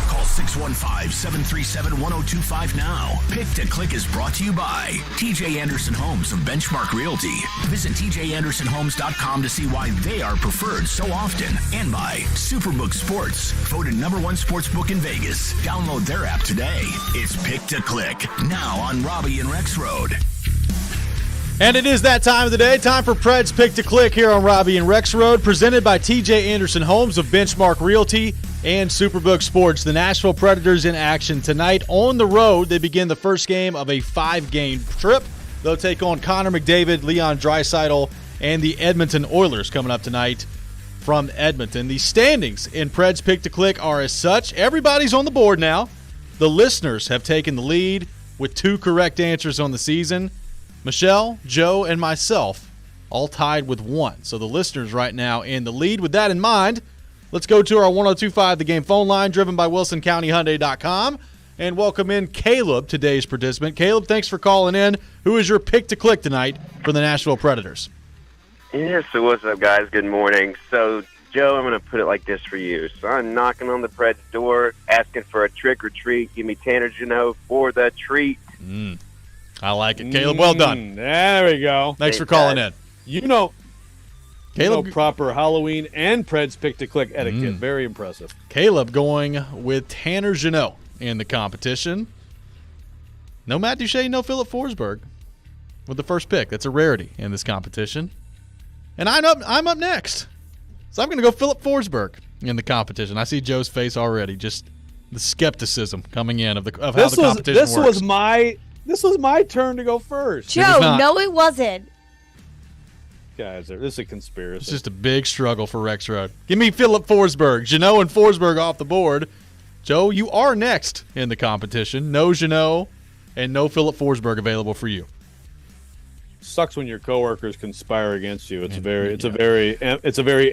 Call 615-737-1025 now. Pick to Click is brought to you by TJ Anderson Homes of Benchmark Realty. Visit tjandersonhomes.com to see why they are preferred so often. And by Superbook Sports, voted #1 sportsbook in Vegas. Download their app today. It's Pick to Click, now on Robby and Rexrode. And it is that time of the day. Time for Preds Pick to Click here on Robby and Rexrode, presented by TJ Anderson Homes of Benchmark Realty and Superbook Sports. The Nashville Predators in action tonight on the road. They begin the first game of a 5-game trip. They'll take on Connor McDavid, Leon Draisaitl, and the Edmonton Oilers coming up tonight from Edmonton. The standings in Preds Pick to Click are as such. Everybody's on the board now. The listeners have taken the lead with 2 correct answers on the season. Michelle, Joe, and myself all tied with 1. So the listeners right now in the lead. With that in mind, let's go to our 102.5 The Game phone line, driven by WilsonCountyHyundai.com, and welcome in Caleb, today's participant. Caleb, thanks for calling in. Who is your pick to click tonight for the Nashville Predators? Yes, so what's up, guys? Good morning. So, Joe, I'm going to put it like this for you. So I'm knocking on the Preds' door, asking for a trick or treat. Give me Tanner Jeannot for the treat. I like it. Caleb, well done. There we go. Thanks for calling in. Caleb, proper Halloween and Preds Pick to Click etiquette. Very impressive. Caleb going with Tanner Jeannot in the competition. No Matt Duchene, no Philip Forsberg with the first pick. That's a rarity in this competition. And I'm up next. So I'm going to go Philip Forsberg in the competition. I see Joe's face already, just the skepticism coming in of how the competition works. This was my turn to go first. Joe, no, it wasn't. Guys, this is a conspiracy. It's just a big struggle for Rexrode. Give me Philip Forsberg. Jeannot and Forsberg off the board. Joe, you are next in the competition. No Jeannot and no Philip Forsberg available for you. Sucks when your coworkers conspire against you. It's a very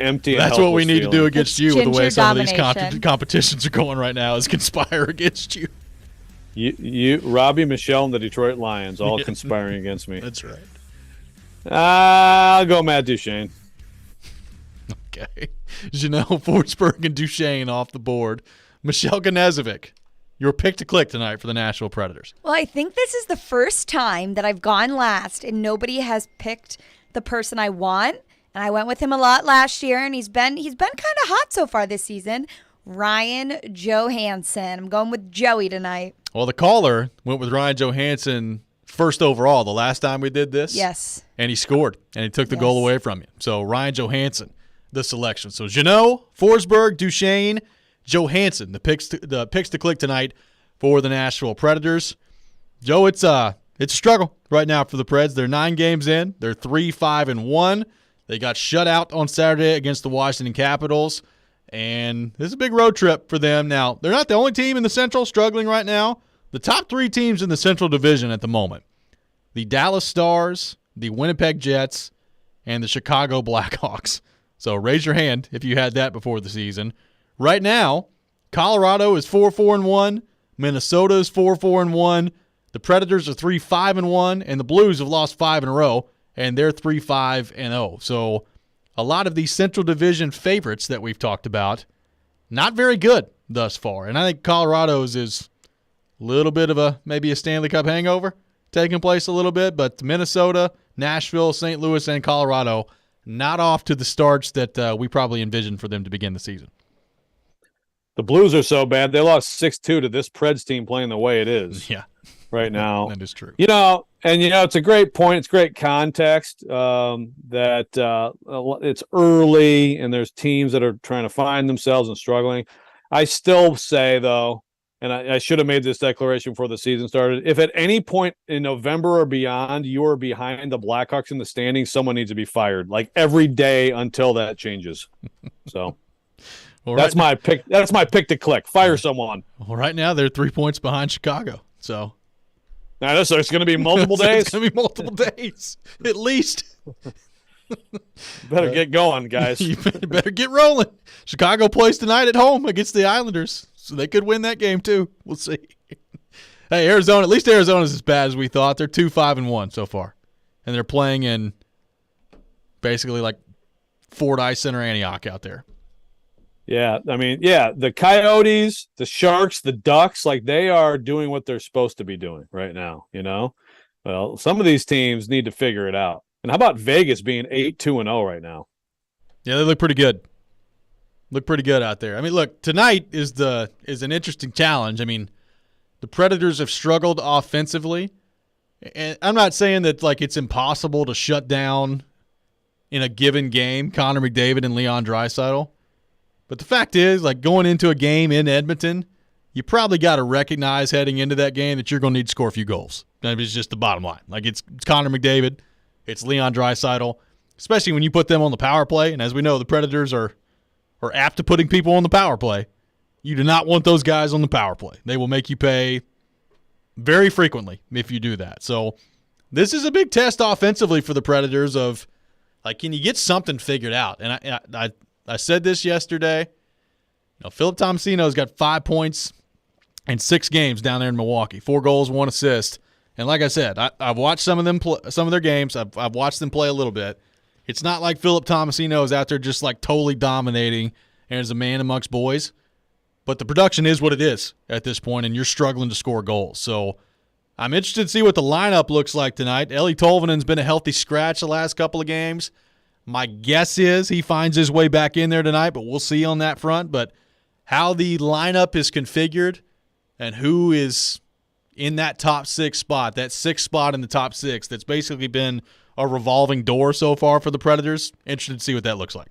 empty. That's what we need to do against you with the way some of these domination. competitions are going right now, is conspire against you. You, Robby, Michelle, and the Detroit Lions all conspiring against me. That's right. I'll go Matt Duchene. Okay. Jeannot, Forsberg, and Duchene off the board. Michelle Gnezovic, your pick to click tonight for the Nashville Predators. Well, I think this is the first time that I've gone last and nobody has picked the person I want. And I went with him a lot last year, and he's been kind of hot so far this season. Ryan Johansson. I'm going with Joey tonight. Well, the caller went with Ryan Johansson first overall the last time we did this. Yes. And he scored, and he took the goal away from you. So Ryan Johansson, the selection. So Jeannot, Forsberg, Duchene, Johansson, the picks to click tonight for the Nashville Predators. Joe, it's a struggle right now for the Preds. They're 9 games in. They're 3-5-1. They got shut out on Saturday against the Washington Capitals. And this is a big road trip for them. Now, they're not the only team in the Central struggling right now. The top 3 teams in the Central Division at the moment, the Dallas Stars, the Winnipeg Jets, and the Chicago Blackhawks. So raise your hand if you had that before the season. Right now, Colorado is 4-4-1. Minnesota is 4-4-1. The Predators are 3-5-1, and the Blues have lost 5 in a row, and they're 3-5-0. So a lot of these Central Division favorites that we've talked about, not very good thus far. And I think Colorado's is a little bit of maybe a Stanley Cup hangover taking place a little bit, but Minnesota, Nashville, St. Louis, and Colorado not off to the starts that we probably envisioned for them to begin the season. The Blues are so bad, they lost 6-2 to this Preds team playing the way it is. Yeah. Right now. That is true. It's a great point. It's great context that it's early and there's teams that are trying to find themselves and struggling. I still say, though, and I should have made this declaration before the season started. If at any point in November or beyond you are behind the Blackhawks in the standings, someone needs to be fired, like every day until that changes. So Well, that's my pick. That's my pick to click. Fire someone. Well, right now they're 3 points behind Chicago. So now it's going to be multiple days. It's going to be multiple days at least. Better get going, guys. You better get rolling. Chicago plays tonight at home against the Islanders, so they could win that game too. We'll see. Hey, Arizona. At least Arizona's as bad as we thought. They're 2-5-1 so far, and they're playing in basically like Fordyce Center Antioch out there. Yeah, I mean, the Coyotes, the Sharks, the Ducks, like they are doing what they're supposed to be doing right now, you know? Well, some of these teams need to figure it out. And how about Vegas being 8-2-0 right now? Yeah, they look pretty good. Look pretty good out there. I mean, look, tonight is an interesting challenge. I mean, the Predators have struggled offensively. And I'm not saying that like it's impossible to shut down in a given game Connor McDavid and Leon Draisaitl. But the fact is, like going into a game in Edmonton, you probably got to recognize heading into that game that you're going to need to score a few goals. That is just the bottom line. Like it's Connor McDavid, it's Leon Draisaitl, especially when you put them on the power play. And as we know, the Predators are apt to putting people on the power play. You do not want those guys on the power play. They will make you pay very frequently if you do that. So this is a big test offensively for the Predators of, like, can you get something figured out? And I said this yesterday. You know, Philip Tomasino's got 5 points in 6 games down there in Milwaukee. 4 goals, 1 assist. And like I said, I've watched some of their games. I've watched them play a little bit. It's not like Philip Tomasino is out there just like totally dominating and is a man amongst boys. But the production is what it is at this point, and you're struggling to score goals. So I'm interested to see what the lineup looks like tonight. Eeli Tolvanen's been a healthy scratch the last couple of games. My guess is he finds his way back in there tonight, but we'll see on that front. But how the lineup is configured and who is in that top 6 spot, that 6th spot in the top 6, that's basically been a revolving door so far for the Predators. Interested to see what that looks like.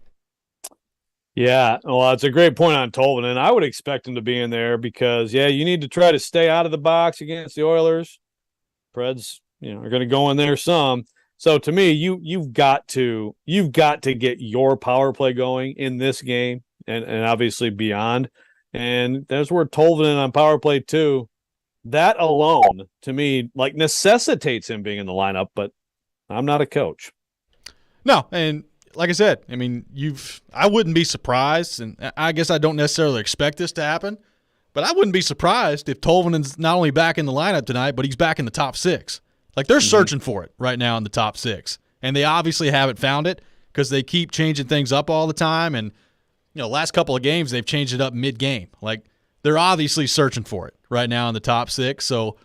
Yeah, well, it's a great point on Tolvanen. I would expect him to be in there because, you need to try to stay out of the box against the Oilers. Preds, are going to go in there some. So to me, you've got to get your power play going in this game and obviously beyond. And that's where Tolvanen on power play too. That alone, to me, like necessitates him being in the lineup. But I'm not a coach. No, and like I said, I mean, I wouldn't be surprised, and I guess I don't necessarily expect this to happen, but I wouldn't be surprised if Tolvanen's not only back in the lineup tonight, but he's back in the top 6. Like they're searching for it right now in the top 6, and they obviously haven't found it because they keep changing things up all the time. And last couple of games they've changed it up mid-game. Like they're obviously searching for it right now in the top 6. So,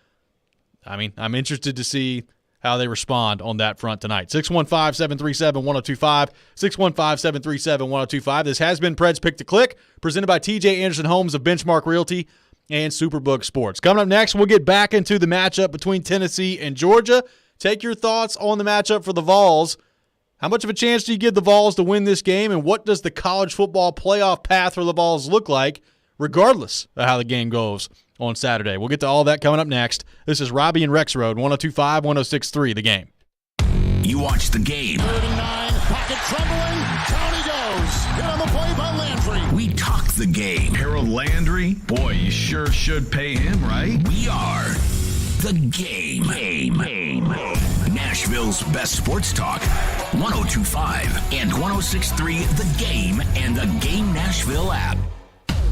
I mean, I'm interested to see how they respond on that front tonight. 615-737-1025, 615-737-1025. This has been Preds Pick to Click, presented by TJ Anderson Homes of Benchmark Realty and Superbook Sports. Coming up next, we'll get back into the matchup between Tennessee and Georgia. Take your thoughts on the matchup for the Vols. How much of a chance do you give the Vols to win this game, and what does the college football playoff path for the Vols look like, regardless of how the game goes on Saturday? We'll get to all that coming up next. This is Robby and Rexrode, 102.5, 106.3, The Game. You watch The Game. 39, pocket trembling, down he goes. Hit on the play by Landry. We talk The Game. Harold Landry? Boy, you sure should pay him, right? We are The Game. Nashville's best sports talk. 102.5 and 106.3, The Game, and The Game Nashville app.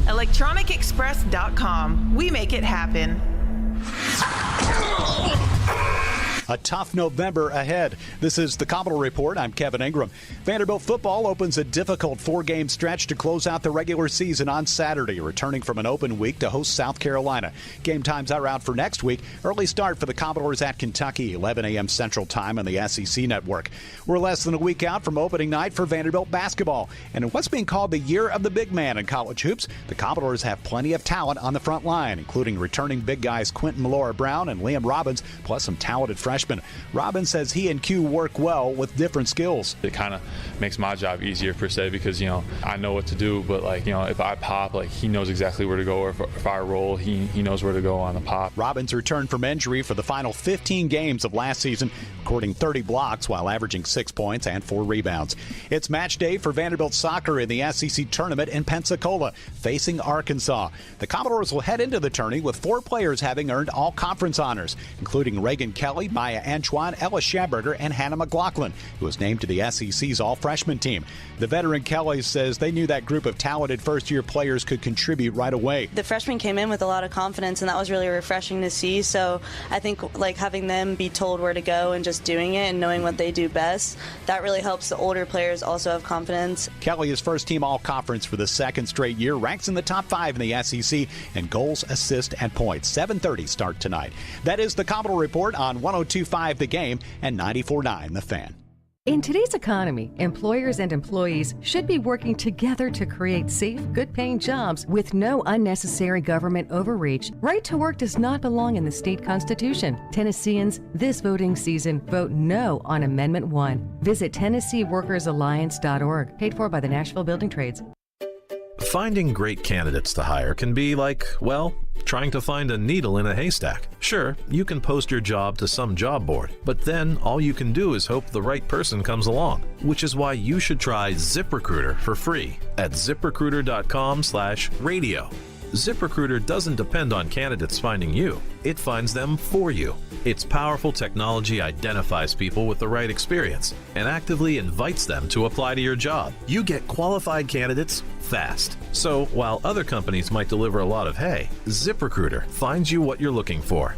ElectronicExpress.com. We make it happen. A tough November ahead. This is the Commodore Report. I'm Kevin Ingram. Vanderbilt football opens a difficult 4-game stretch to close out the regular season on Saturday, returning from an open week to host South Carolina. Game times are out for next week. Early start for the Commodores at Kentucky, 11 a.m. Central Time on the SEC Network. We're less than a week out from opening night for Vanderbilt basketball. And in what's being called the year of the big man in college hoops, the Commodores have plenty of talent on the front line, including returning big guys Quentin Malora-Brown and Liam Robbins, plus some talented freshmen freshman. Robin says he and Q work well with different skills. It kind of makes my job easier per se because, I know what to do, but if I pop, he knows exactly where to go, or if I roll, he knows where to go on the pop. Robin's returned from injury for the final 15 games of last season, recording 30 blocks while averaging 6 points and 4 rebounds. It's match day for Vanderbilt soccer in the SEC tournament in Pensacola, facing Arkansas. The Commodores will head into the tourney with 4 players having earned all conference honors, including Reagan Kelly, Maya Antoine, Ella Schamberger, and Hannah McLaughlin, who was named to the SEC's all-freshman team. The veteran Kelly says they knew that group of talented first-year players could contribute right away. The freshmen came in with a lot of confidence, and that was really refreshing to see. So I think having them be told where to go and just doing it and knowing what they do best, that really helps the older players also have confidence. Kelly is first-team all-conference for the second straight year, ranks in the top 5 in the SEC in goals, assists, and points. 7:30 start tonight. That is the Commodore Report on 102.5 The Game and 94.9 The Fan. In today's economy, employers and employees should be working together to create safe, good-paying jobs with no unnecessary government overreach. Right to work does not belong in the state constitution. Tennesseans, this voting season, vote no on Amendment 1. Visit TennesseeWorkersAlliance.org, paid for by the Nashville Building Trades. Finding great candidates to hire can be like, trying to find a needle in a haystack. Sure, you can post your job to some job board, but then all you can do is hope the right person comes along, which is why you should try ZipRecruiter for free at ZipRecruiter.com/radio. ZipRecruiter doesn't depend on candidates finding you. It finds them for you. Its powerful technology identifies people with the right experience and actively invites them to apply to your job. You get qualified candidates fast. So while other companies might deliver a lot of hay, ZipRecruiter finds you what you're looking for.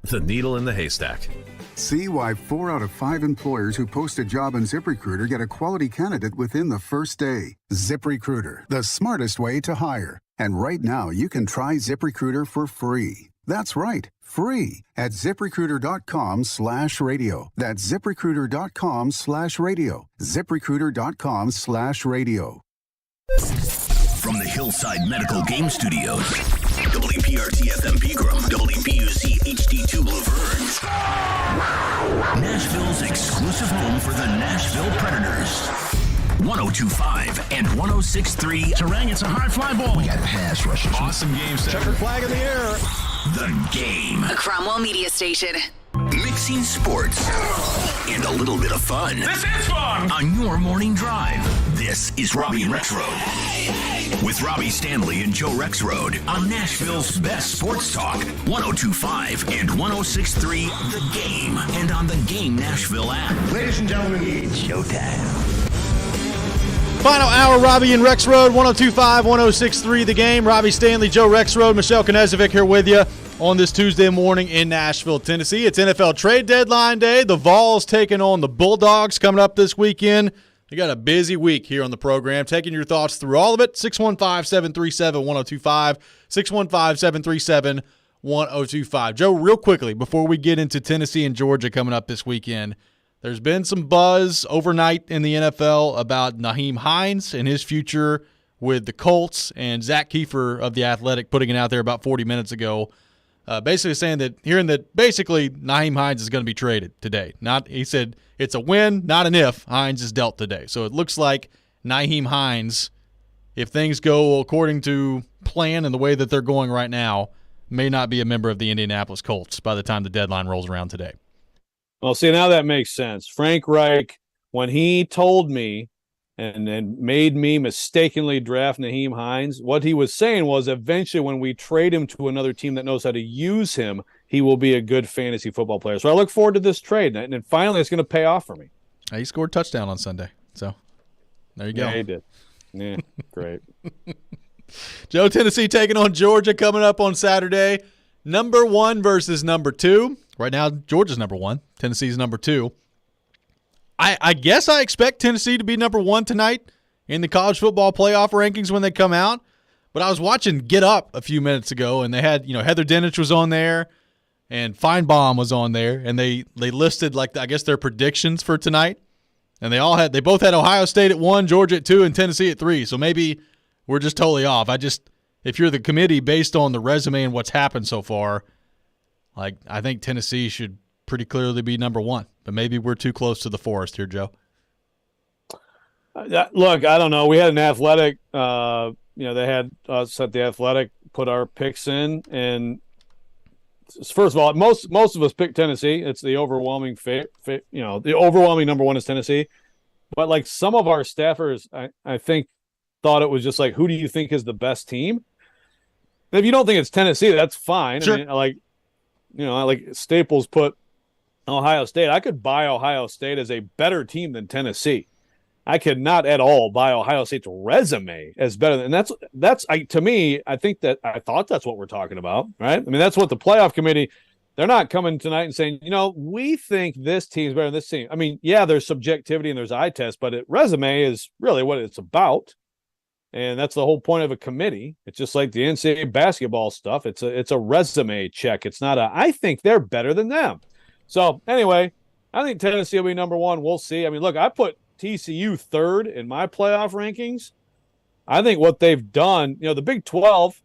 The needle in the haystack. See why 4 out of 5 employers who post a job on ZipRecruiter get a quality candidate within the first day. ZipRecruiter, the smartest way to hire. And right now, you can try ZipRecruiter for free. That's right, free at ZipRecruiter.com/radio. That's ZipRecruiter.com/radio. ZipRecruiter.com/radio. From the Hillside Medical Game Studios, WPRT-FM Pegram, WPUC HD2 Laverne, Nashville's exclusive home for the Nashville Predators. 102.5 and 106.3. Terang, it's a high fly ball. We got pass rushers. Awesome game set. Checkered flag in the air. The Game. A Cromwell Media Station. Mixing sports and a little bit of fun. This is fun! On your morning drive. This is Robby and Rexrode. With Robby Stanley and Joe Rexrode on Nashville's best sports talk. 102.5 and 106.3 The Game. And on the Game Nashville app. Ladies and gentlemen, it's showtime. Final hour, Robby and Rexrode, 102.5, 106.3 The Game. Robby Stanley, Joe Rexrode, Michelle Knezovic here with you on this Tuesday morning in Nashville, Tennessee. It's NFL trade deadline day. The Vols taking on the Bulldogs coming up this weekend. We got a busy week here on the program. Taking your thoughts through all of it, 615-737-1025, 615-737-1025. Joe, real quickly, before we get into Tennessee and Georgia coming up this weekend, there's been some buzz overnight in the NFL about Nyheim Hines and his future with the Colts, and Zach Kiefer of The Athletic putting it out there about 40 minutes ago, basically saying that, hearing that basically Nyheim Hines is going to be traded today. He said it's a when, not an if, Hines is dealt today. So it looks like Nyheim Hines, if things go according to plan and the way that they're going right now, may not be a member of the Indianapolis Colts by the time the deadline rolls around today. Well, see, now that makes sense. Frank Reich, when he told me and made me mistakenly draft Nyheim Hines, what he was saying was eventually when we trade him to another team that knows how to use him, he will be a good fantasy football player. So I look forward to this trade, and finally it's going to pay off for me. He scored a touchdown on Sunday, so there you go. Yeah, he did. Yeah, great. Joe, Tennessee taking on Georgia coming up on Saturday. Number 1 versus number 2. Right now, Georgia's number 1. Tennessee's number 2. I guess I expect Tennessee to be number 1 tonight in the college football playoff rankings when they come out. But I was watching Get Up a few minutes ago, and they had, Heather Dinich was on there, and Feinbaum was on there, and they listed, I guess, their predictions for tonight. And they both had Ohio State at 1, Georgia at 2, and Tennessee at 3. So maybe we're just totally off. If you're the committee, based on the resume and what's happened so far, I think Tennessee should pretty clearly be number one. But maybe we're too close to the forest here, Joe. Look, I don't know. We had an Athletic, they had us at the Athletic put our picks in, and first of all, most of us picked Tennessee. It's the overwhelming the overwhelming number one is Tennessee. But like some of our staffers, I think thought it was just like, who do you think is the best team? And if you don't think it's Tennessee, that's fine. Sure. I mean, like Staples put Ohio State. I could buy Ohio State as a better team than Tennessee. I could not at all buy Ohio State's resume as better than to me. I think that I thought that's what we're talking about, right? I mean, that's what the playoff committee. They're not coming tonight and saying, we think this team's better than this team. I mean, yeah, there's subjectivity and there's eye test, but resume is really what it's about, and that's the whole point of a committee. It's just like the NCAA basketball stuff. It's a resume check. It's not I think they're better than them. So anyway, I think Tennessee will be number one. We'll see. I mean, look, I put TCU third in my playoff rankings. I think what they've done, the Big 12,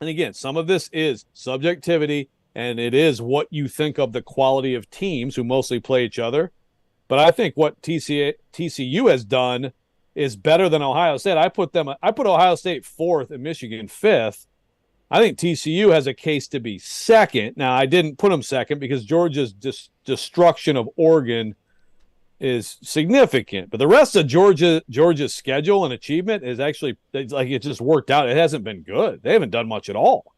and again, some of this is subjectivity, and it is what you think of the quality of teams who mostly play each other. But I think what TCU has done is better than Ohio State. I put Ohio State fourth and Michigan fifth. I think TCU has a case to be second. Now, I didn't put them second because Georgia's destruction of Oregon is significant, but the rest of Georgia's schedule and achievement is actually it just worked out. It hasn't been good. They haven't done much at all.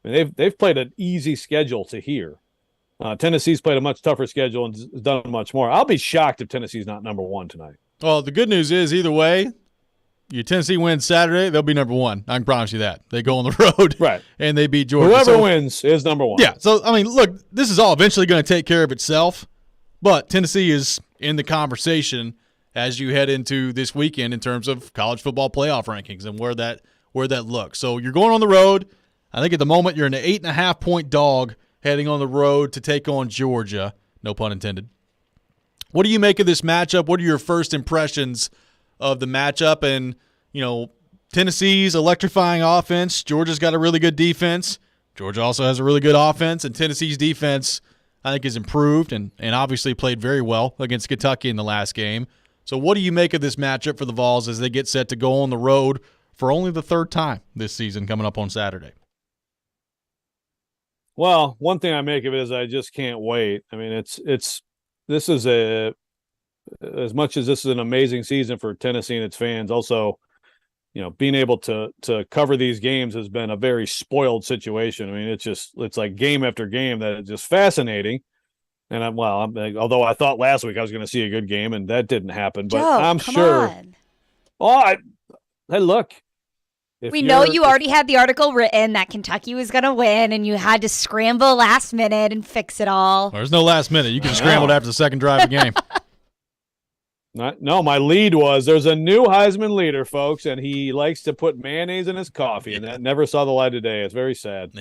I mean, they've played an easy schedule to here. Tennessee's played a much tougher schedule and has done much more. I'll be shocked if Tennessee's not number one tonight. Well, the good news is either way, your Tennessee wins Saturday, they'll be number one. I can promise you that. They go on the road, right, and they beat Georgia. Whoever wins is number one. Yeah. So I mean, look, this is all eventually going to take care of itself, but Tennessee is in the conversation as you head into this weekend in terms of college football playoff rankings and where that looks. So you're going on the road. I think at the moment you're an 8.5-point dog heading on the road to take on Georgia. No pun intended. What do you make of this matchup? What are your first impressions of the matchup? And, Tennessee's electrifying offense. Georgia's got a really good defense. Georgia also has a really good offense, and Tennessee's defense, I think, is improved and obviously played very well against Kentucky in the last game. So what do you make of this matchup for the Vols as they get set to go on the road for only the third time this season coming up on Saturday? Well, one thing I make of it is I just can't wait. I mean, this is as much as this is an amazing season for Tennessee and its fans, also, being able to cover these games has been a very spoiled situation. I mean, it's like game after game that is just fascinating. And although I thought last week I was going to see a good game and that didn't happen, but Joe, I'm come sure. on. Oh, hey, look. We know you already had the article written that Kentucky was going to win, and you had to scramble last minute and fix it all. There's no last minute. You can scramble after the second drive of the game. No, my lead was there's a new Heisman leader, folks, and he likes to put mayonnaise in his coffee, and that never saw the light of day. It's very sad.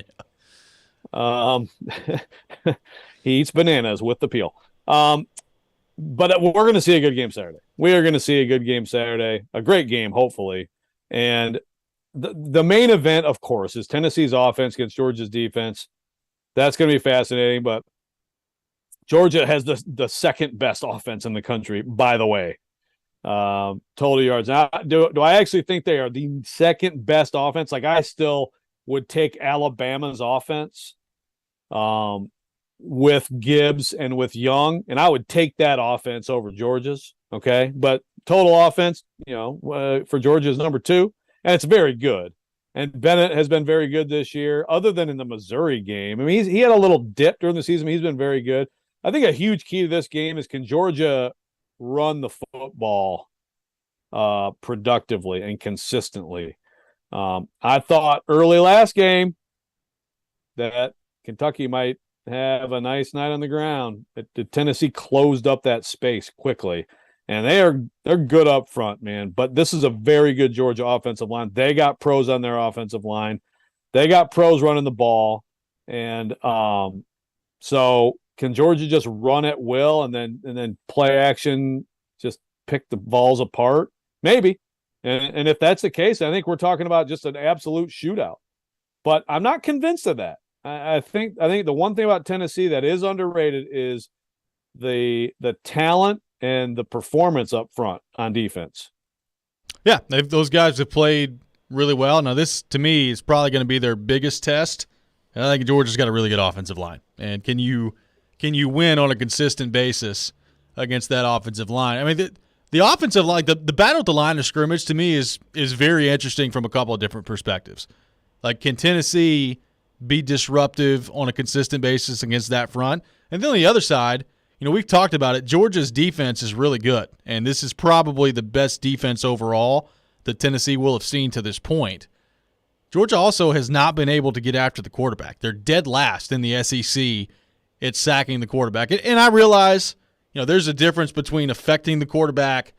Yeah. He eats bananas with the peel. But we're going to see a good game Saturday. We are going to see a good game Saturday, a great game, hopefully. And the main event, of course, is Tennessee's offense against Georgia's defense. That's going to be fascinating, but Georgia has the second best offense in the country, by the way. Total yards. Now, do I actually think they are the second best offense? Like, I still would take Alabama's offense with Gibbs and with Young, and I would take that offense over Georgia's, okay? But total offense, for Georgia is number two. And it's very good. And Bennett has been very good this year, other than in the Missouri game. I mean, he had a little dip during the season. But he's been very good. I think a huge key to this game is, can Georgia run the football productively and consistently? I thought early last game that Kentucky might have a nice night on the ground. Tennessee closed up that space quickly. And they're good up front, man. But this is a very good Georgia offensive line. They got pros on their offensive line. They got pros running the ball. And so can Georgia just run at will and then play action, just pick the balls apart? Maybe. And if that's the case, I think we're talking about just an absolute shootout. But I'm not convinced of that. I think the one thing about Tennessee that is underrated is the talent and the performance up front on defense. Yeah, those guys have played really well. Now, this, to me, is probably going to be their biggest test. And I think Georgia's got a really good offensive line. And can you win on a consistent basis against that offensive line? I mean, the offensive line, the battle at the line of scrimmage, to me, is very interesting from a couple of different perspectives. Like, can Tennessee be disruptive on a consistent basis against that front? And then on the other side, we've talked about it. Georgia's defense is really good, and this is probably the best defense overall that Tennessee will have seen to this point. Georgia also has not been able to get after the quarterback. They're dead last in the SEC at sacking the quarterback. And I realize, there's a difference between affecting the quarterback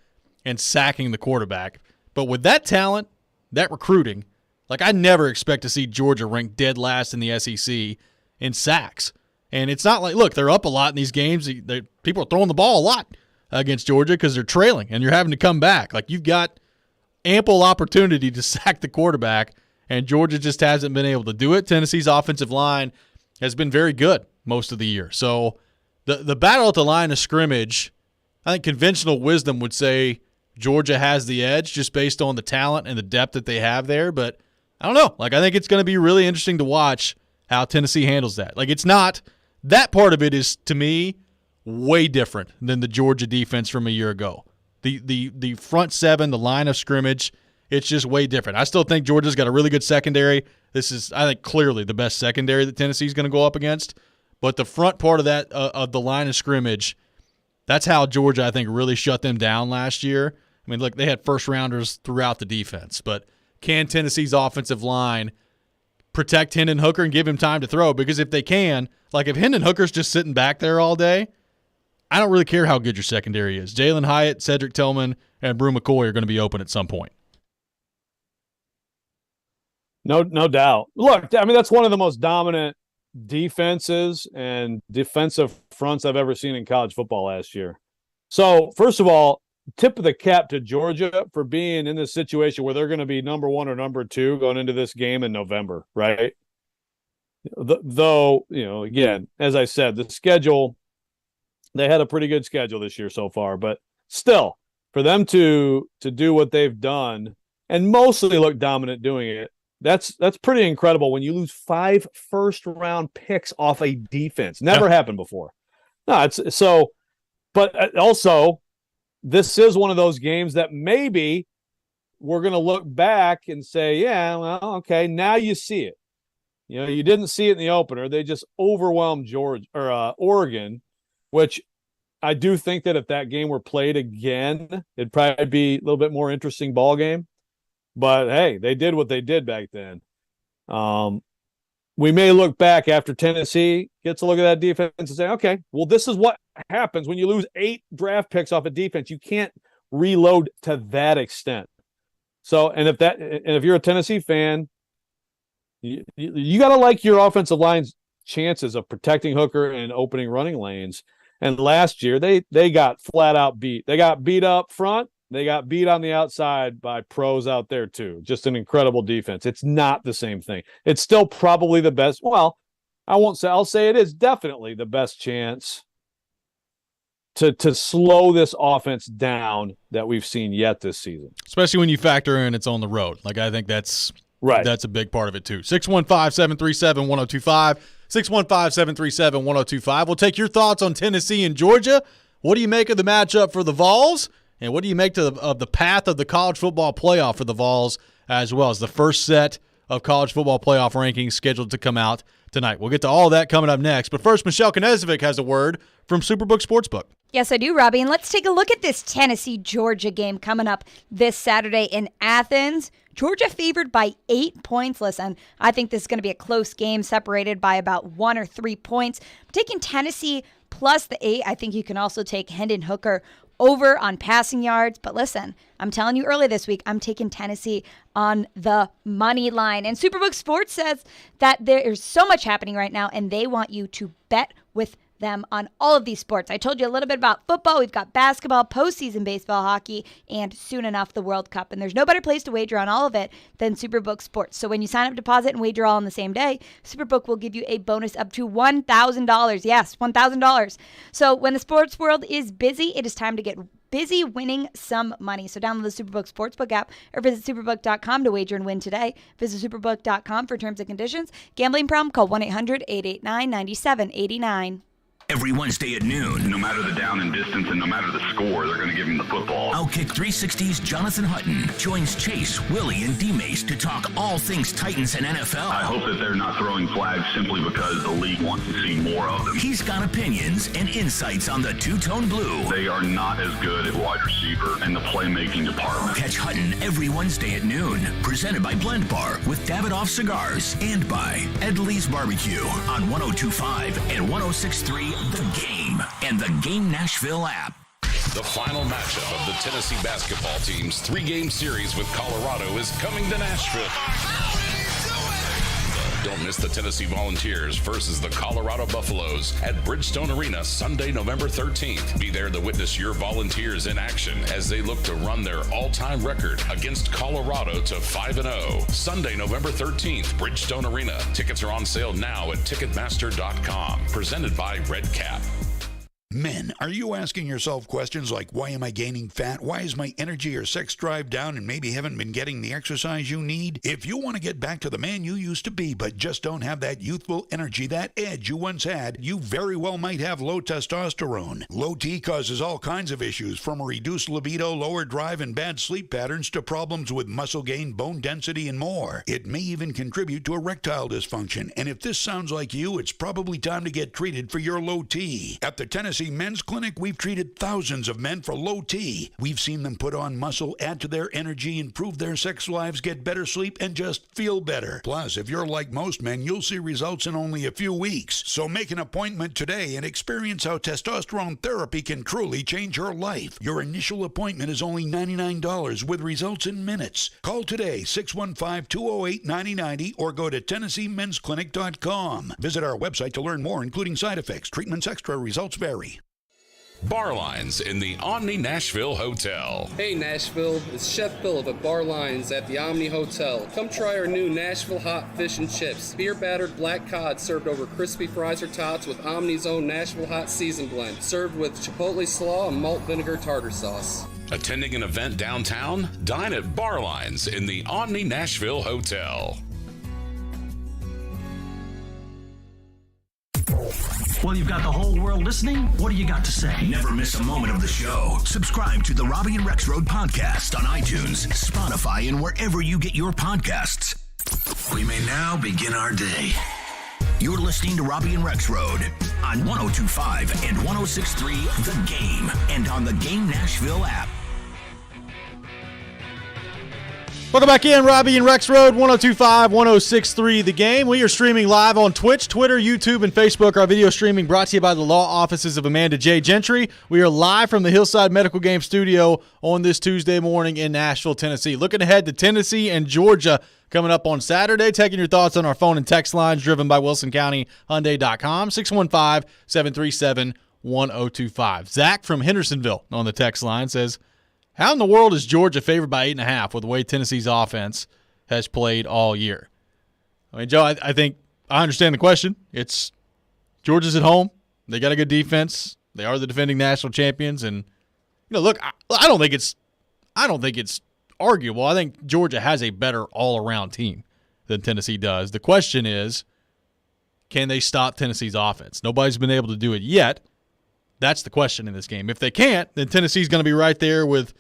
and sacking the quarterback. But with that talent, that recruiting, I never expect to see Georgia ranked dead last in the SEC in sacks. And it's not like, look, they're up a lot in these games. People are throwing the ball a lot against Georgia because they're trailing, and you're having to come back. You've got ample opportunity to sack the quarterback, and Georgia just hasn't been able to do it. Tennessee's offensive line has been very good most of the year. So the battle at the line of scrimmage, I think conventional wisdom would say Georgia has the edge just based on the talent and the depth that they have there. But I don't know. I think it's going to be really interesting to watch how Tennessee handles that. It's not – that part of it is, to me, way different than the Georgia defense from a year ago. The front seven, the line of scrimmage, it's just way different. I still think Georgia's got a really good secondary. This is, I think, clearly the best secondary that Tennessee's going to go up against. But the front part of that, of the line of scrimmage, that's how Georgia, I think, really shut them down last year. I mean, look, they had first-rounders throughout the defense. But can Tennessee's offensive line protect Hendon Hooker and give him time to throw? Because if they can, if Hendon Hooker's just sitting back there all day, I don't really care how good your secondary is. Jalen Hyatt, Cedric Tillman, and Brew McCoy are going to be open at some point. No doubt. Look, I mean, that's one of the most dominant defenses and defensive fronts I've ever seen in college football last year. So, first of all, tip of the cap to Georgia for being in this situation where they're going to be number 1 or number 2 going into this game in November, right? Though, again, as I said, the schedule, they had a pretty good schedule this year so far, but still, for them to do what they've done and mostly look dominant doing it, that's pretty incredible when you lose 5 first-round picks off a defense. Never happened before. No, it's so, but also, this is one of those games that maybe we're going to look back and say, yeah, well, okay, now you see it. You didn't see it in the opener. They just overwhelmed Oregon, which I do think that if that game were played again, it'd probably be a little bit more interesting ball game. But, hey, they did what they did back then. We may look back after Tennessee gets a look at that defense and say, okay, well, this is what happens when you lose 8 draft picks off a defense. You can't reload to that extent. So, and if you're a Tennessee fan, you got to like your offensive line's chances of protecting Hooker and opening running lanes. And last year, they got flat out beat. They got beat up front. They got beat on the outside by pros out there too. Just an incredible defense. It's not the same thing. It's still probably the best. Well, I'll say it is definitely the best chance to slow this offense down that we've seen yet this season. Especially when you factor in it's on the road. I think that's right. That's a big part of it too. 615-737-1025. 615-737-1025. We'll take your thoughts on Tennessee and Georgia. What do you make of the matchup for the Vols? And what do you make of the path of the college football playoff for the Vols as well as the first set of college football playoff rankings scheduled to come out tonight? We'll get to all that coming up next. But first, Michelle Knezovic has a word from Superbook Sportsbook. Yes, I do, Robby. And let's take a look at this Tennessee-Georgia game coming up this Saturday in Athens. Georgia favored by 8 points. Listen, I think this is going to be a close game separated by about 1 or 3 points. I'm taking Tennessee plus the 8. I think you can also take Hendon Hooker over on passing yards. But listen, I'm telling you early this week, I'm taking Tennessee on the money line. And Superbook Sports says that there's so much happening right now, and they want you to bet with them on all of these sports. I told you a little bit about football. We've got basketball, postseason baseball, hockey, and soon enough the World Cup. And there's no better place to wager on all of it than Superbook Sports. So when you sign up, deposit, and wager all on the same day, Superbook will give you a bonus up to $1,000. Yes, $1,000. So when the sports world is busy, it is time to get busy winning some money. So download the Superbook Sportsbook app or visit superbook.com to wager and win today. Visit superbook.com for terms and conditions. Gambling problem? Call 1-800-889-9789. Every Wednesday at noon. No matter the down and distance and no matter the score, they're going to give him the football. Outkick 360's Jonathan Hutton joins Chase, Willie, and D-Mace to talk all things Titans and NFL. I hope that they're not throwing flags simply because the league wants to see more of them. He's got opinions and insights on the two-tone blue. They are not as good at wide receiver and the playmaking department. Catch Hutton every Wednesday at noon. Presented by Blend Bar with Davidoff Cigars and by Edley's Barbecue on 102.5 and 106.3 The Game and the Game Nashville app. The final matchup of the Tennessee basketball team's 3-game series with Colorado is coming to Nashville. Don't miss the Tennessee Volunteers versus the Colorado Buffaloes at Bridgestone Arena Sunday, November 13th. Be there to witness your Volunteers in action as they look to run their all-time record against Colorado to 5-0. Sunday, November 13th, Bridgestone Arena. Tickets are on sale now at Ticketmaster.com. Presented by Red Cap. Men, are you asking yourself questions like, why am I gaining fat? Why is my energy or sex drive down and maybe haven't been getting the exercise you need? If you want to get back to the man you used to be but just don't have that youthful energy, that edge you once had, you very well might have low testosterone. Low T causes all kinds of issues, from a reduced libido, lower drive, and bad sleep patterns to problems with muscle gain, bone density, and more. It may even contribute to erectile dysfunction, and if this sounds like you, it's probably time to get treated for your low T. At the Tennessee Men's Clinic, we've treated thousands of men for low T. We've seen them put on muscle, add to their energy, improve their sex lives, get better sleep, and just feel better. Plus, if you're like most men, you'll see results in only a few weeks. So make an appointment today and experience how testosterone therapy can truly change your life. Your initial appointment is only $99 with results in minutes. Call today, 615-208-9090, or go to TennesseeMen'sClinic.com. Visit our website to learn more, including side effects, treatments extra, results vary. Bar Lines in the Omni Nashville Hotel. Hey Nashville, it's Chef Philip at Bar Lines at the Omni Hotel. Come try our new Nashville hot fish and chips. Beer battered black cod served over crispy fries or tots with Omni's own Nashville hot season blend. Served with chipotle slaw and malt vinegar tartar sauce. Attending an event downtown? Dine at Bar Lines in the Omni Nashville Hotel. Well, you've got the whole world listening. What do you got to say? Never miss a moment of the show. Subscribe to the Robby and Rexrode podcast on iTunes, Spotify, and wherever you get your podcasts. We may now begin our day. You're listening to Robby and Rexrode on 102.5 and 106.3 The Game and on the Game Nashville app. Welcome back in, Robby and Rexrode, 102.5, 106.3 The Game. We are streaming live on Twitch, Twitter, YouTube, and Facebook. Our video streaming brought to you by the law offices of Amanda J. Gentry. We are live from the Hillside Medical Game Studio on this Tuesday morning in Nashville, Tennessee. Looking ahead to Tennessee and Georgia coming up on Saturday. Taking your thoughts on our phone and text lines driven by WilsonCountyHyundai.com, 615-737-1025. Zach from Hendersonville on the text line says, how in the world is Georgia favored by 8.5 with the way Tennessee's offense has played all year? I mean, Joe, I think I understand the question. It's Georgia's at home. They got a good defense. They are the defending national champions. And, look, I don't think it's arguable. I think Georgia has a better all-around team than Tennessee does. The question is, can they stop Tennessee's offense? Nobody's been able to do it yet. That's the question in this game. If they can't, then Tennessee's going to be right there with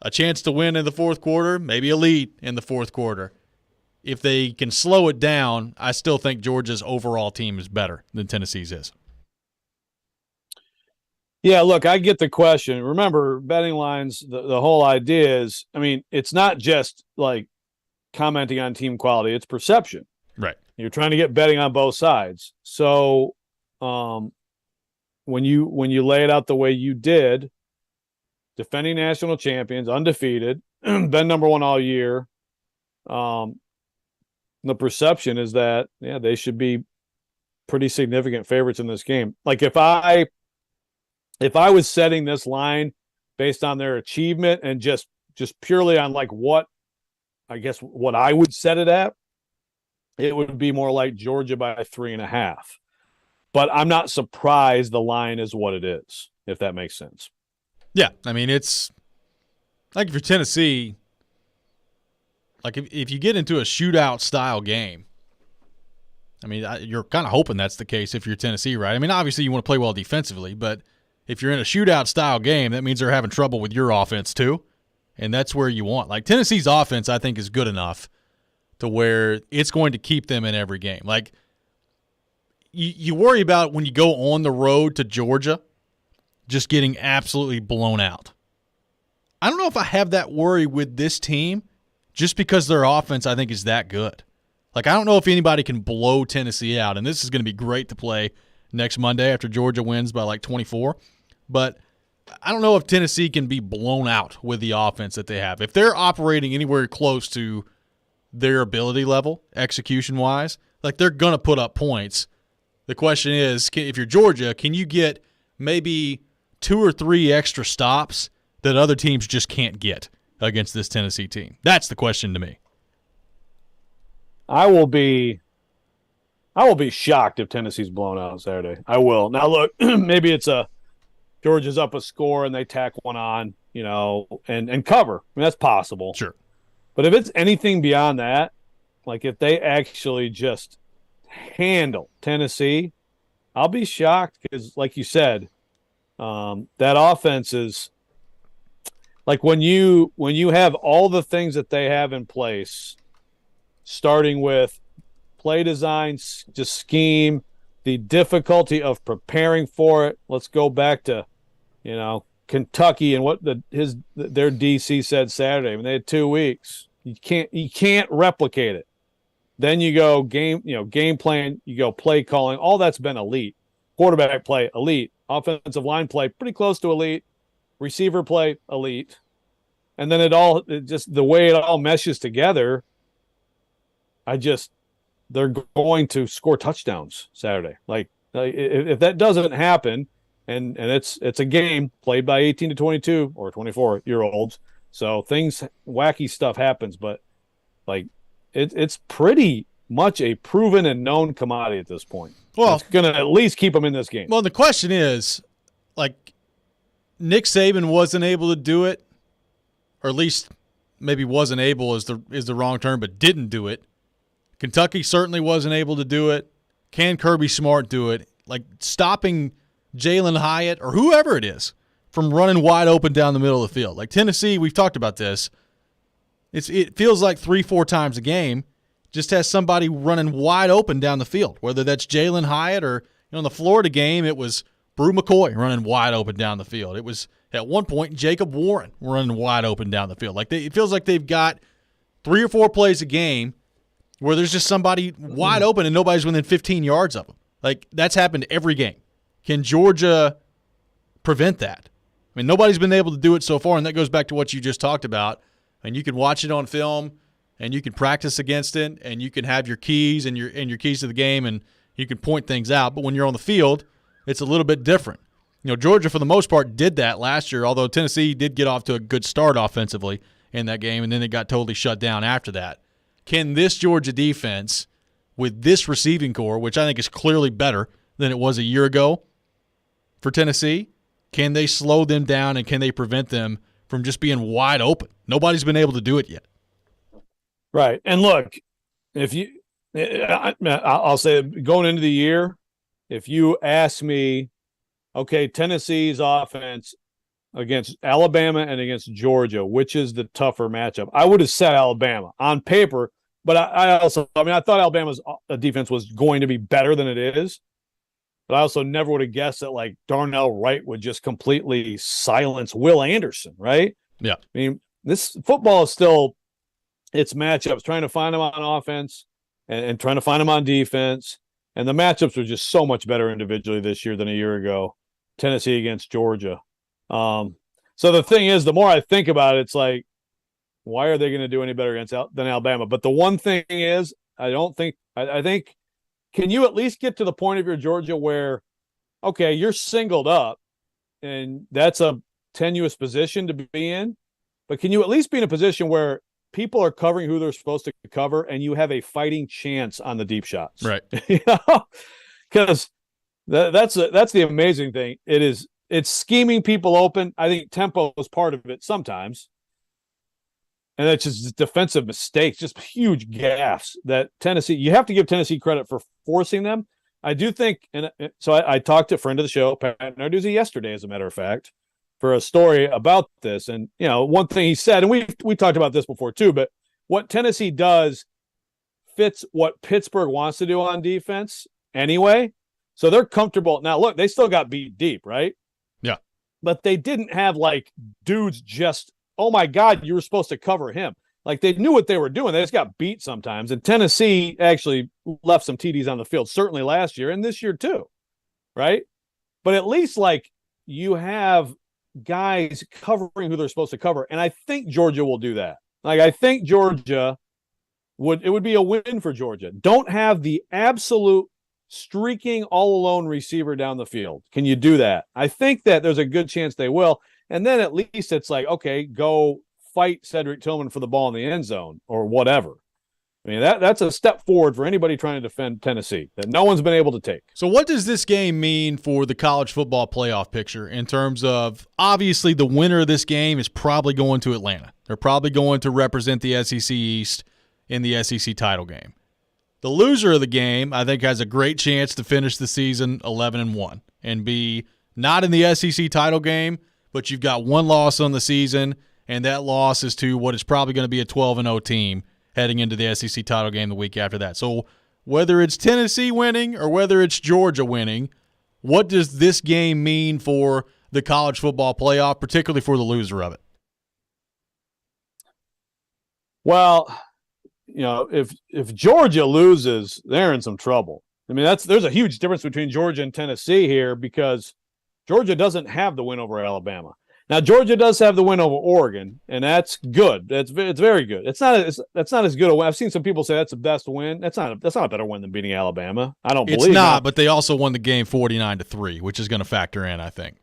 a chance to win in the fourth quarter, maybe a lead in the fourth quarter. If they can slow it down, I still think Georgia's overall team is better than Tennessee's is. Yeah, look, I get the question. Remember, betting lines, the whole idea is, it's not just like commenting on team quality, it's perception. Right. You're trying to get betting on both sides. So, when you lay it out the way you did, defending national champions, undefeated, been number one all year, the perception is that, they should be pretty significant favorites in this game. Like if I was setting this line based on their achievement and just purely on like what I would set it at, it would be more like Georgia by 3.5. But I'm not surprised the line is what it is, if that makes sense. Yeah, I mean, it's like if you're Tennessee, like if you get into a shootout style game, I mean, you're kind of hoping that's the case if you're Tennessee, right? I mean, obviously you want to play well defensively, but if you're in a shootout style game, that means they're having trouble with your offense too, and that's where you want. Like Tennessee's offense, I think, is good enough to where it's going to keep them in every game. Like you worry about when you go on the road to Georgia just getting absolutely blown out. I don't know if I have that worry with this team just because their offense, I think, is that good. Like, I don't know if anybody can blow Tennessee out, and this is going to be great to play next Monday after Georgia wins by like 24. But I don't know if Tennessee can be blown out with the offense that they have. If they're operating anywhere close to their ability level, execution-wise, like they're going to put up points. The question is, if you're Georgia, can you get maybe 2 or 3 extra stops that other teams just can't get against this Tennessee team? That's the question to me. I will be shocked if Tennessee's blown out on Saturday. I will. Now look, maybe it's Georgia's up a score and they tack one on, and cover. I mean, that's possible. Sure. But if it's anything beyond that, like if they actually just handle Tennessee, I'll be shocked because, like you said, that offense is like when you have all the things that they have in place, starting with play design, just scheme, the difficulty of preparing for it. Let's go back to, Kentucky and what their DC said Saturday. I mean, they had 2 weeks. You can't replicate it. Then you go game plan, you go play calling. All that's been elite. Quarterback play, elite. Offensive line play, pretty close to elite. Receiver play, elite. And then just the way it all meshes together, they're going to score touchdowns Saturday. Like if that doesn't happen, and it's a game played by 18 to 22 or 24-year-olds, so wacky stuff happens. But like it's pretty much a proven and known commodity at this point. Well, it's going to at least keep them in this game. Well, the question is, like, Nick Saban wasn't able to do it, or at least maybe wasn't able is the wrong term, but didn't do it. Kentucky certainly wasn't able to do it. Can Kirby Smart do it? Like stopping Jalen Hyatt or whoever it is from running wide open down the middle of the field. Like Tennessee, we've talked about this. It feels like 3-4 times a game just has somebody running wide open down the field, whether that's Jalen Hyatt or in the Florida game, it was Brew McCoy running wide open down the field. It was at one point Jacob Warren running wide open down the field. Like it feels like they've got 3 or 4 plays a game where there's just somebody wide open and nobody's within 15 yards of them. Like, that's happened every game. Can Georgia prevent that? I mean, nobody's been able to do it so far, and that goes back to what you just talked about. And you can watch it on film, and you can practice against it, and you can have your keys and your keys to the game, and you can point things out. But when you're on the field, it's a little bit different. Georgia, for the most part, did that last year, although Tennessee did get off to a good start offensively in that game, and then they got totally shut down after that. Can this Georgia defense, with this receiving core, which I think is clearly better than it was a year ago for Tennessee, can they slow them down and can they prevent them from just being wide open? Nobody's been able to do it yet. Right. And look, I'll say going into the year, if you ask me, okay, Tennessee's offense against Alabama and against Georgia, which is the tougher matchup? I would have said Alabama on paper, but I thought Alabama's defense was going to be better than it is. But I also never would have guessed that like Darnell Wright would just completely silence Will Anderson, right? Yeah. I mean, this football is still its matchups, trying to find them on offense and trying to find them on defense. And the matchups are just so much better individually this year than a year ago. Tennessee against Georgia. So the thing is, the more I think about it, it's like, why are they going to do any better than Alabama? But the one thing is, I think can you at least get to the point of your Georgia where, okay, you're singled up, and that's a tenuous position to be in, but can you at least be in a position where people are covering who they're supposed to cover, and you have a fighting chance on the deep shots? Right. Because that's the amazing thing. It's scheming people open. I think tempo is part of it sometimes. And that's just defensive mistakes, just huge gaffes that Tennessee, you have to give Tennessee credit for forcing them. I do think, and so I talked to a friend of the show, Pat Narduzzi, yesterday, as a matter of fact, for a story about this. And, one thing he said, and we talked about this before too, but what Tennessee does fits what Pittsburgh wants to do on defense anyway. So they're comfortable. Now, look, they still got beat deep, right? Yeah. But they didn't have like dudes just, oh my God, you were supposed to cover him. Like they knew what they were doing. They just got beat sometimes. And Tennessee actually left some TDs on the field, certainly last year and this year too, right? But at least like you have guys covering who they're supposed to cover. And I think Georgia will do that. Like I think Georgia would be a win for Georgia. Don't have the absolute streaking all alone receiver down the field. Can you do that? I think that there's a good chance they will. And then at least it's like, okay, go fight Cedric Tillman for the ball in the end zone or whatever. I mean, that's a step forward for anybody trying to defend Tennessee that no one's been able to take. So what does this game mean for the college football playoff picture in terms of, obviously the winner of this game is probably going to Atlanta. They're probably going to represent the SEC East in the SEC title game. The loser of the game, I think, has a great chance to finish the season 11-1 and be not in the SEC title game, but you've got one loss on the season, and that loss is to what is probably going to be a 12-0 team heading into the SEC title game the week after that. So whether it's Tennessee winning or whether it's Georgia winning, what does this game mean for the college football playoff, particularly for the loser of it? Well, if Georgia loses, they're in some trouble. I mean, there's a huge difference between Georgia and Tennessee here because Georgia doesn't have the win over Alabama. Now, Georgia does have the win over Oregon, and that's good. It's very good. That's not as good a win. I've seen some people say that's the best win. That's not a better win than beating Alabama. I don't believe it's not, that. But they also won the game 49-3, which is going to factor in, I think.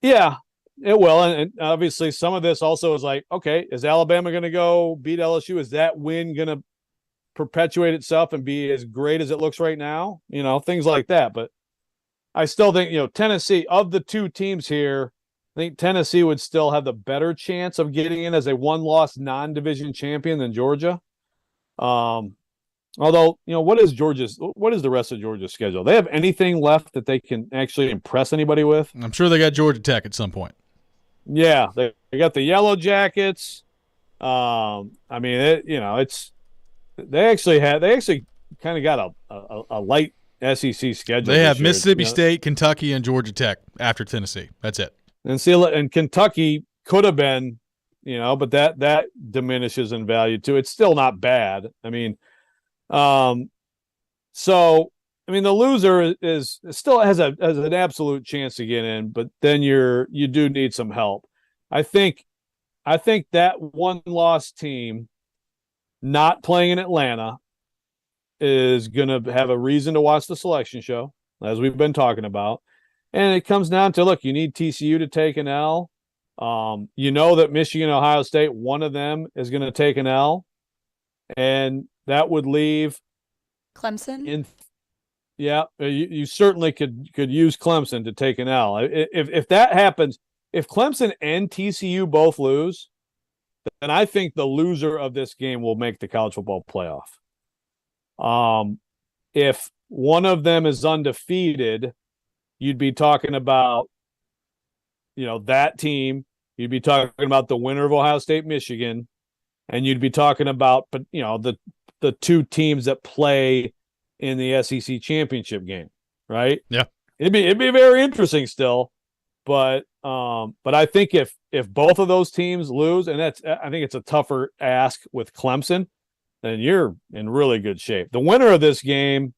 Yeah, it will. And obviously some of this also is like, okay, is Alabama going to go beat LSU? Is that win going to perpetuate itself and be as great as it looks right now? Things like that. But I still think, Tennessee, of the two teams here, I think Tennessee would still have the better chance of getting in as a one-loss non-division champion than Georgia. Although, what is the rest of Georgia's schedule? They have anything left that they can actually impress anybody with? I'm sure they got Georgia Tech at some point. Yeah, they got the Yellow Jackets. They actually kind of got a light SEC schedule. They have Mississippi State, Kentucky, and Georgia Tech after Tennessee. That's it. And Kentucky could have been, but that diminishes in value too. It's still not bad. I mean, the loser still has an absolute chance to get in, but then you do need some help. I think that one-loss team not playing in Atlanta is going to have a reason to watch the selection show, as we've been talking about. And it comes down to, look, you need TCU to take an L. That Michigan, Ohio State, one of them is going to take an L. And that would leave Clemson. You certainly could use Clemson to take an L. If that happens, if Clemson and TCU both lose, then I think the loser of this game will make the college football playoff. If one of them is undefeated, you'd be talking about, that team. You'd be talking about the winner of Ohio State, Michigan, and you'd be talking about, the two teams that play in the SEC championship game, right? Yeah, it'd be very interesting still, but I think if both of those teams lose, and I think it's a tougher ask with Clemson, then you're in really good shape. The winner of this game,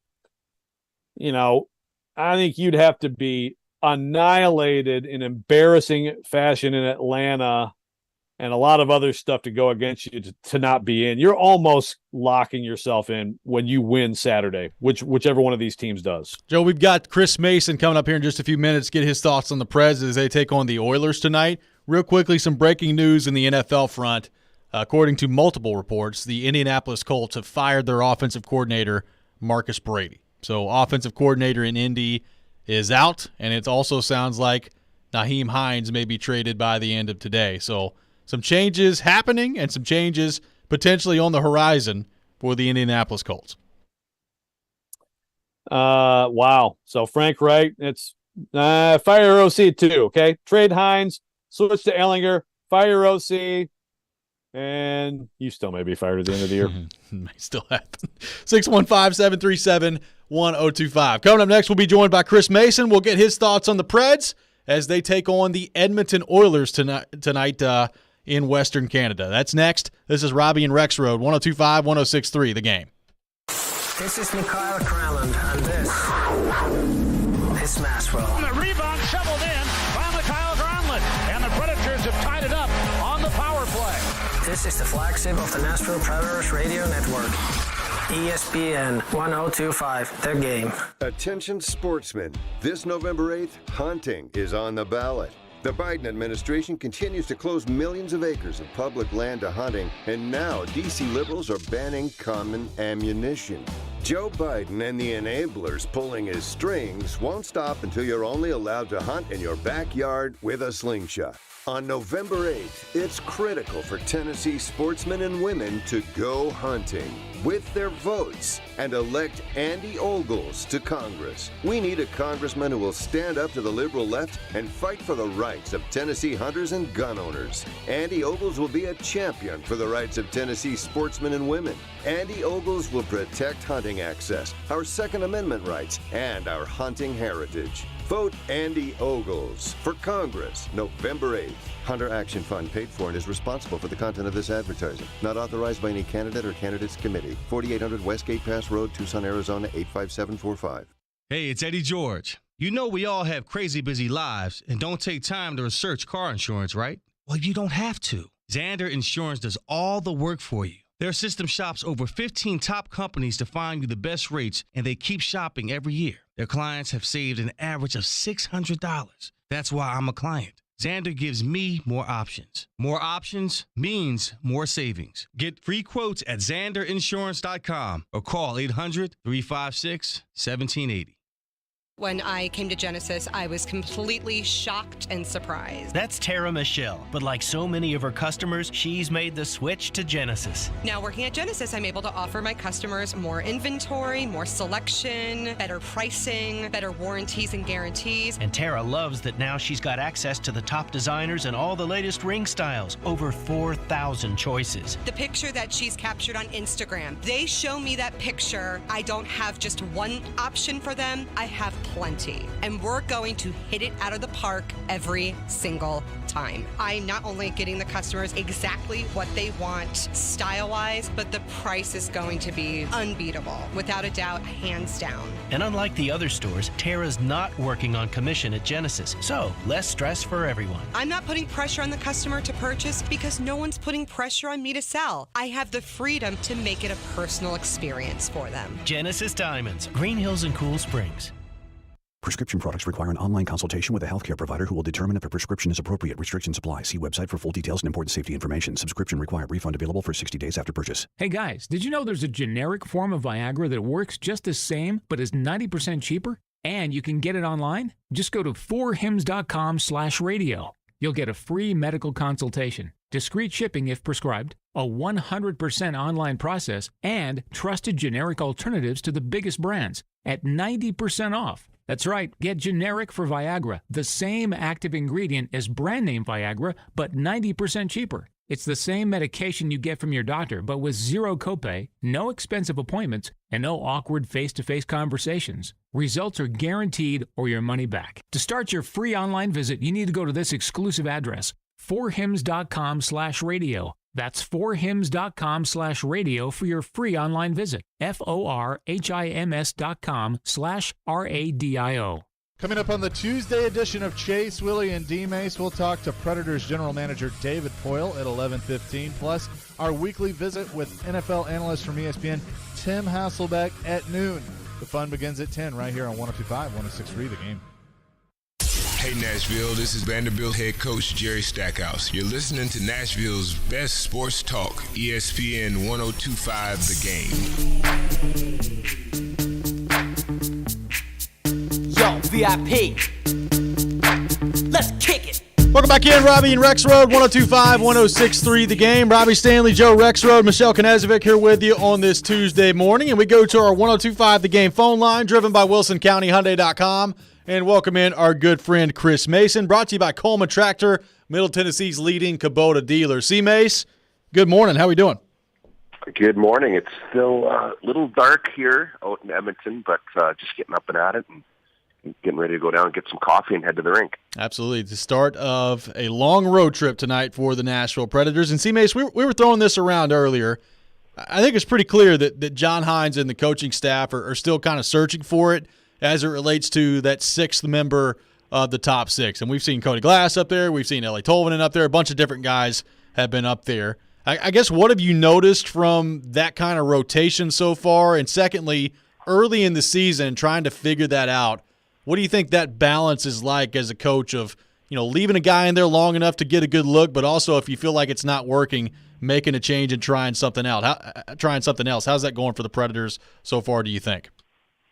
I think you'd have to be annihilated in embarrassing fashion in Atlanta and a lot of other stuff to go against you to not be in, you're almost locking yourself in when you win Saturday, whichever one of these teams does. Joe, we've got Chris Mason coming up here in just a few minutes. Get his thoughts on the Preds as they take on the Oilers tonight. Real quickly, some breaking news in the NFL front. According to multiple reports, the Indianapolis Colts have fired their offensive coordinator, Marcus Brady. So offensive coordinator in Indy is out, and it also sounds like Nyheim Hines may be traded by the end of today. So some changes happening and some changes potentially on the horizon for the Indianapolis Colts. Wow. So Frank Wright, it's fire OC too, okay? Trade Hines, switch to Ellinger, fire OC, and you still may be fired at the end of the year. May still happen. 615-737-1025. Coming up next, we'll be joined by Chris Mason. We'll get his thoughts on the Preds as they take on the Edmonton Oilers tonight in Western Canada. That's next. This is Robby and Rexrode, 102.5, 106.3, The Game. This is Mikhail Kralland, and this is Nashville. The rebound shoveled in by Mikhail Kralland, and the Predators have tied it up on the power play. This is the flagship of the Nashville Predators Radio Network. ESPN 1025, The Game. Attention sportsmen. This November 8th, hunting is on the ballot. The Biden administration continues to close millions of acres of public land to hunting, and now D.C. liberals are banning common ammunition. Joe Biden and the enablers pulling his strings won't stop until you're only allowed to hunt in your backyard with a slingshot. On November 8th, it's critical for Tennessee sportsmen and women to go hunting with their votes and elect Andy Ogles to Congress. We need a congressman who will stand up to the liberal left and fight for the rights of Tennessee hunters and gun owners. Andy Ogles will be a champion for the rights of Tennessee sportsmen and women. Andy Ogles will protect hunting access, our Second Amendment rights, and our hunting heritage. Vote Andy Ogles for Congress, November 8th. Hunter Action Fund paid for and is responsible for the content of this advertising. Not authorized by any candidate or candidates committee. 4800 Westgate Pass Road, Tucson, Arizona, 85745. Hey, it's Eddie George. You know we all have crazy busy lives and don't take time to research car insurance, right? Well, you don't have to. Xander Insurance does all the work for you. Their system shops over 15 top companies to find you the best rates, and they keep shopping every year. Their clients have saved an average of $600. That's why I'm a client. Xander gives me more options. More options means more savings. Get free quotes at XanderInsurance.com or call 800-356-1780. When I came to Genesis, I was completely shocked and surprised. That's Tara Michelle, but like so many of her customers, she's made the switch to Genesis. Now working at Genesis, I'm able to offer my customers more inventory, more selection, better pricing, better warranties and guarantees. And Tara loves that now she's got access to the top designers and all the latest ring styles, over 4,000 choices. The picture that she's captured on Instagram, they show me that picture. I don't have just one option for them. I have plenty, and we're going to hit it out of the park every single time. I'm not only getting the customers exactly what they want style-wise, but the price is going to be unbeatable, without a doubt, hands down. And unlike the other stores, Tara's not working on commission at Genesis, so less stress for everyone. I'm not putting pressure on the customer to purchase because no one's putting pressure on me to sell. I have the freedom to make it a personal experience for them. Genesis Diamonds, Green Hills and Cool Springs. Prescription products require an online consultation with a healthcare provider who will determine if a prescription is appropriate. Restrictions apply. See website for full details and important safety information. Subscription required. Refund available for 60 days after purchase. Hey guys, did you know there's a generic form of Viagra that works just the same but is 90% cheaper? And you can get it online? Just go to 4hims.com/radio. You'll get a free medical consultation, discreet shipping if prescribed, a 100% online process, and trusted generic alternatives to the biggest brands at 90% off. That's right, get generic for Viagra, the same active ingredient as brand name Viagra, but 90% cheaper. It's the same medication you get from your doctor, but with zero copay, no expensive appointments, and no awkward face-to-face conversations. Results are guaranteed or your money back. To start your free online visit, you need to go to this exclusive address, 4hims.com/radio. That's 4hims.com/radio for your free online visit. FORHIMS.com/RADIO. Coming up on the Tuesday edition of Chase, Willie, and D-Mace, we'll talk to Predators General Manager David Poyle at 11:15, plus our weekly visit with NFL analyst from ESPN, Tim Hasselbeck, at noon. The fun begins at 10 right here on 102.5, 106.3 The Game. Hey, Nashville, this is Vanderbilt head coach Jerry Stackhouse. You're listening to Nashville's best sports talk, ESPN 102.5 The Game. Yo, VIP. Let's kick it. Welcome back in, Robby and Rexrode, 102.5, 106.3 The Game. Robbie Stanley, Joe Rexrode, Michelle Knezovic here with you on this Tuesday morning. And we go to our 102.5 The Game phone line, driven by WilsonCountyHyundai.com. And welcome in our good friend Chris Mason, brought to you by Coleman Tractor, Middle Tennessee's leading Kubota dealer. C-Mace, good morning. How are we doing? Good morning. It's still a little dark here out in Edmonton, but just getting up and at it and getting ready to go down and get some coffee and head to the rink. Absolutely. It's the start of a long road trip tonight for the Nashville Predators. And C-Mace, we were throwing this around earlier. I think it's pretty clear that John Hines and the coaching staff are still kind of searching for it as it relates to that sixth member of the top six. And we've seen Cody Glass up there. We've seen Eli Tolvanen up there. A bunch of different guys have been up there. I guess what have you noticed from that kind of rotation so far? And secondly, early in the season, trying to figure that out, what do you think that balance is like as a coach of, leaving a guy in there long enough to get a good look, but also if you feel like it's not working, making a change and trying something else? How's that going for the Predators so far, do you think?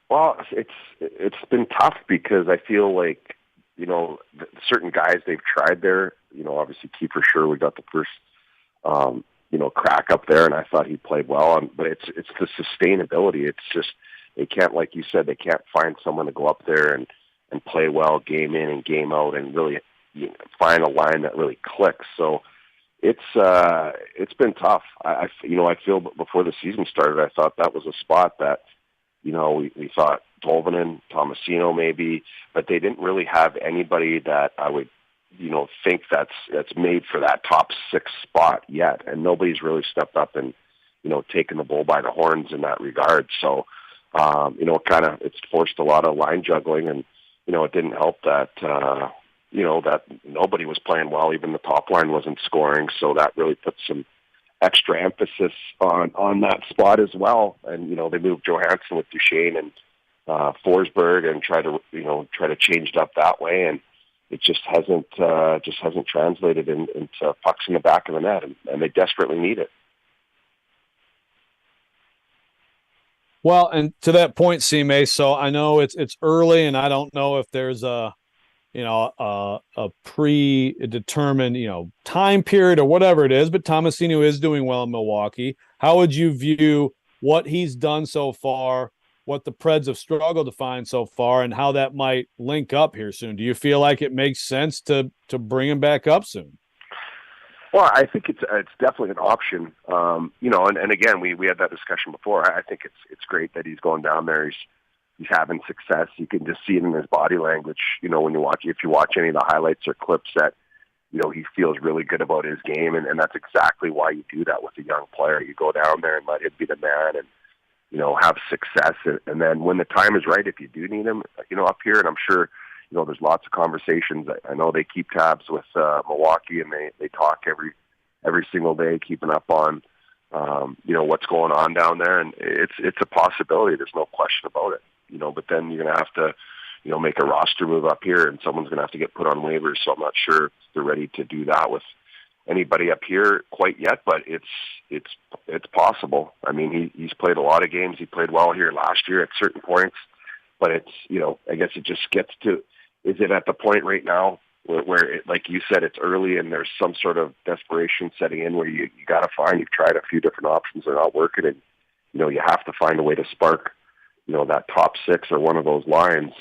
Well, it's been tough because I feel like, certain guys they've tried there, obviously Kiefer Sherwood got the first, crack up there, and I thought he played well. But it's the sustainability. It's just, they can't, like you said, they can't find someone to go up there and play well game in and game out and really find a line that really clicks. So it's been tough. I feel before the season started, I thought that was a spot that, we thought Tolvanen, Tomasino maybe, but they didn't really have anybody that I would, think that's made for that top six spot yet. And nobody's really stepped up and, taken the bull by the horns in that regard. So, it's forced a lot of line juggling, and, it didn't help that, that nobody was playing well. Even the top line wasn't scoring. So that really put some extra emphasis on that spot as well. And, they moved Johansson with Duchesne and Forsberg and try to change it up that way. And it just hasn't translated into pucks in the back of the net, and they desperately need it. Well, and to that point, C-May, so I know it's early, and I don't know if there's a predetermined, time period or whatever it is, but Tomasino is doing well in Milwaukee. How would you view what he's done so far, what the Preds have struggled to find so far, and how that might link up here soon? Do you feel like it makes sense to bring him back up soon? Well, I think it's definitely an option. And again, we had that discussion before. I think it's great that he's going down there. He's having success. You can just see it in his body language. When if you watch any of the highlights or clips that, he feels really good about his game. And that's exactly why you do that with a young player. You go down there and let him be the man and, have success. And then when the time is right, if you do need him, up here, and I'm sure, there's lots of conversations. I know they keep tabs with Milwaukee, and they talk every single day, keeping up on, what's going on down there. And it's a possibility. There's no question about it. But then you're going to have to, make a roster move up here, and someone's going to have to get put on waivers. So I'm not sure if they're ready to do that with anybody up here quite yet, but it's possible. I mean, he's played a lot of games. He played well here last year at certain points, but it's, I guess it just gets to, is it at the point right now where it, like you said, it's early and there's some sort of desperation setting in where you got to find, you've tried a few different options, they're not working, and, you have to find a way to spark, that top six or one of those lines.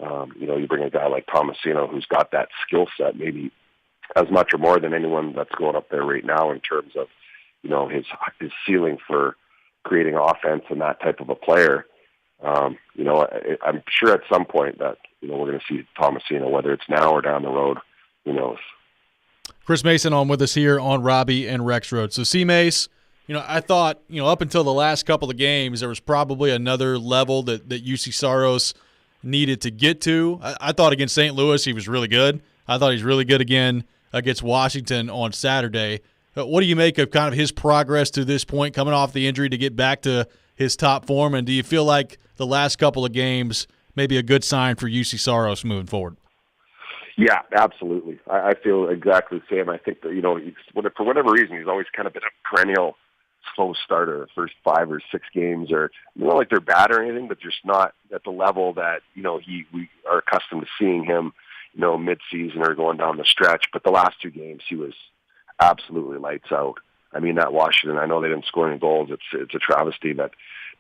You bring a guy like Tomasino who's got that skill set, maybe as much or more than anyone that's going up there right now in terms of, his ceiling for creating offense and that type of a player. I'm sure at some point that, we're going to see Tomasino, whether it's now or down the road, who knows. Chris Mason on with us here on Robby and Rexrode. So C-Mace, I thought, up until the last couple of games, there was probably another level that UC Saros needed to get to. I thought against St. Louis he was really good. I thought he's really good again against Washington on Saturday. What do you make of kind of his progress to this point, coming off the injury to get back to his top form? And do you feel like the last couple of games may be a good sign for UC Saros moving forward? Yeah, absolutely. I feel exactly the same. I think that, for whatever reason, he's always kind of been a perennial slow starter the first 5 or 6 games, or not like they're bad or anything, but just not at the level that, we are accustomed to seeing him, mid-season or going down the stretch. But the last 2 games, he was absolutely lights out. I mean, that Washington, I know they didn't score any goals. It's a travesty that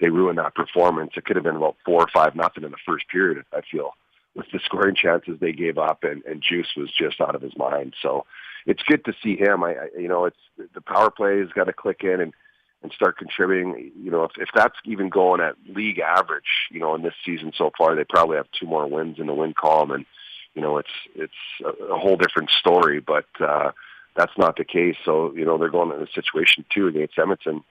they ruined that performance. It could have been about 4 or 5-0 in the first period, I feel, with the scoring chances they gave up, and Juice was just out of his mind. So it's good to see him. It's the power play has got to click in and start contributing. If that's even going at league average, in this season so far, they probably have 2 more wins in the win column, and it's a whole different story. But that's not the case. So they're going in a situation too against Edmonton,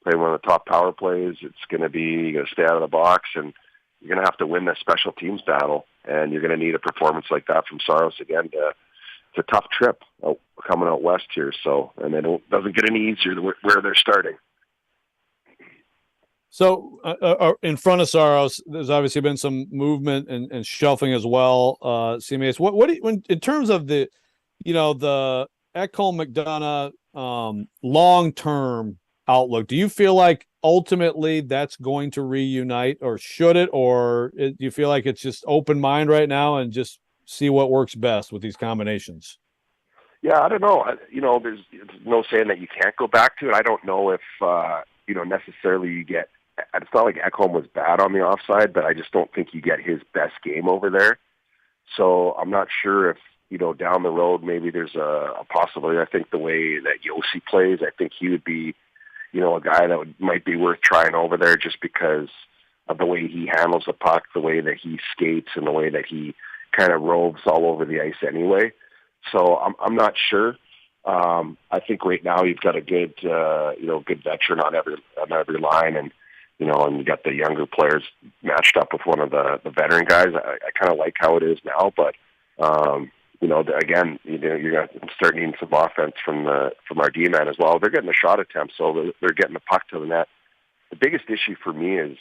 playing one of the top power plays. It's going to be, you got to stay out of the box, and you're going to have to win the special teams battle, and you're going to need a performance like that from Saros again. It's a tough trip coming out west here, so, and it doesn't get any easier where they're starting. So in front of Saros, there's obviously been some movement and shelving as well. CMAs, what do you, in terms of the Ekholm McDonough long-term outlook, do you feel like ultimately that's going to reunite, or should it, or do you feel like it's just open mind right now and just see what works best with these combinations? Yeah, I don't know. There's no saying that you can't go back to it. I don't know if, necessarily you get, it's not like Ekholm was bad on the offside, but I just don't think you get his best game over there. So I'm not sure if, down the road, maybe there's a possibility. I think the way that Yossi plays, I think he would be, a guy that might be worth trying over there, just because of the way he handles the puck, the way that he skates, and the way that he kind of roves all over the ice anyway. So I'm not sure. I think right now you've got a good, good veteran on every line, and and you got the younger players matched up with one of the veteran guys. I kind of like how it is now, but again, you're going to start needing some offense from our D-man as well. They're getting the shot attempts, so they're getting the puck to the net. The biggest issue for me is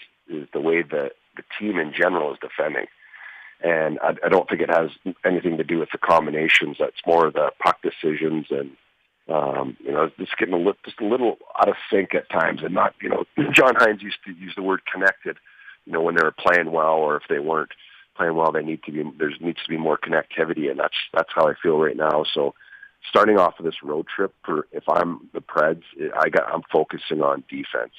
the way the team in general is defending. And I don't think it has anything to do with the combinations. That's more of the puck decisions, and just getting a little out of sync at times. And not, John Hines used to use the word connected, when they were playing well, or if they weren't playing well, there needs to be more connectivity, and that's how I feel right now. So, starting off of this road trip, if I'm the Preds, I'm focusing on defense.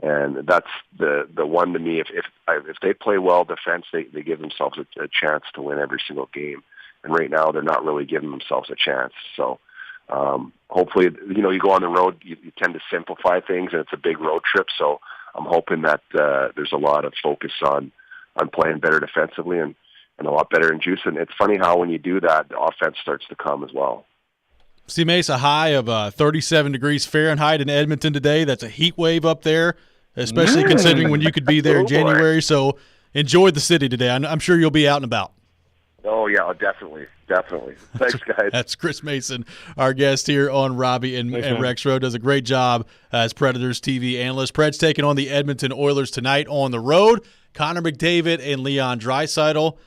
And that's the one to me. If they play well defense, they give themselves a chance to win every single game. And right now, they're not really giving themselves a chance. So hopefully, you go on the road, you tend to simplify things, and it's a big road trip. So I'm hoping that there's a lot of focus on playing better defensively and a lot better in juice. And it's funny how when you do that, the offense starts to come as well. CMA's a high of 37 degrees Fahrenheit in Edmonton today. That's a heat wave up there, especially considering when you could be there in January. So enjoy the city today. I'm sure you'll be out and about. Oh, yeah, definitely. Thanks, guys. That's Chris Mason, our guest here on Robby and Rexrode. Does a great job as Predators TV analyst. Preds taking on the Edmonton Oilers tonight on the road. Connor McDavid and Leon Draisaitl.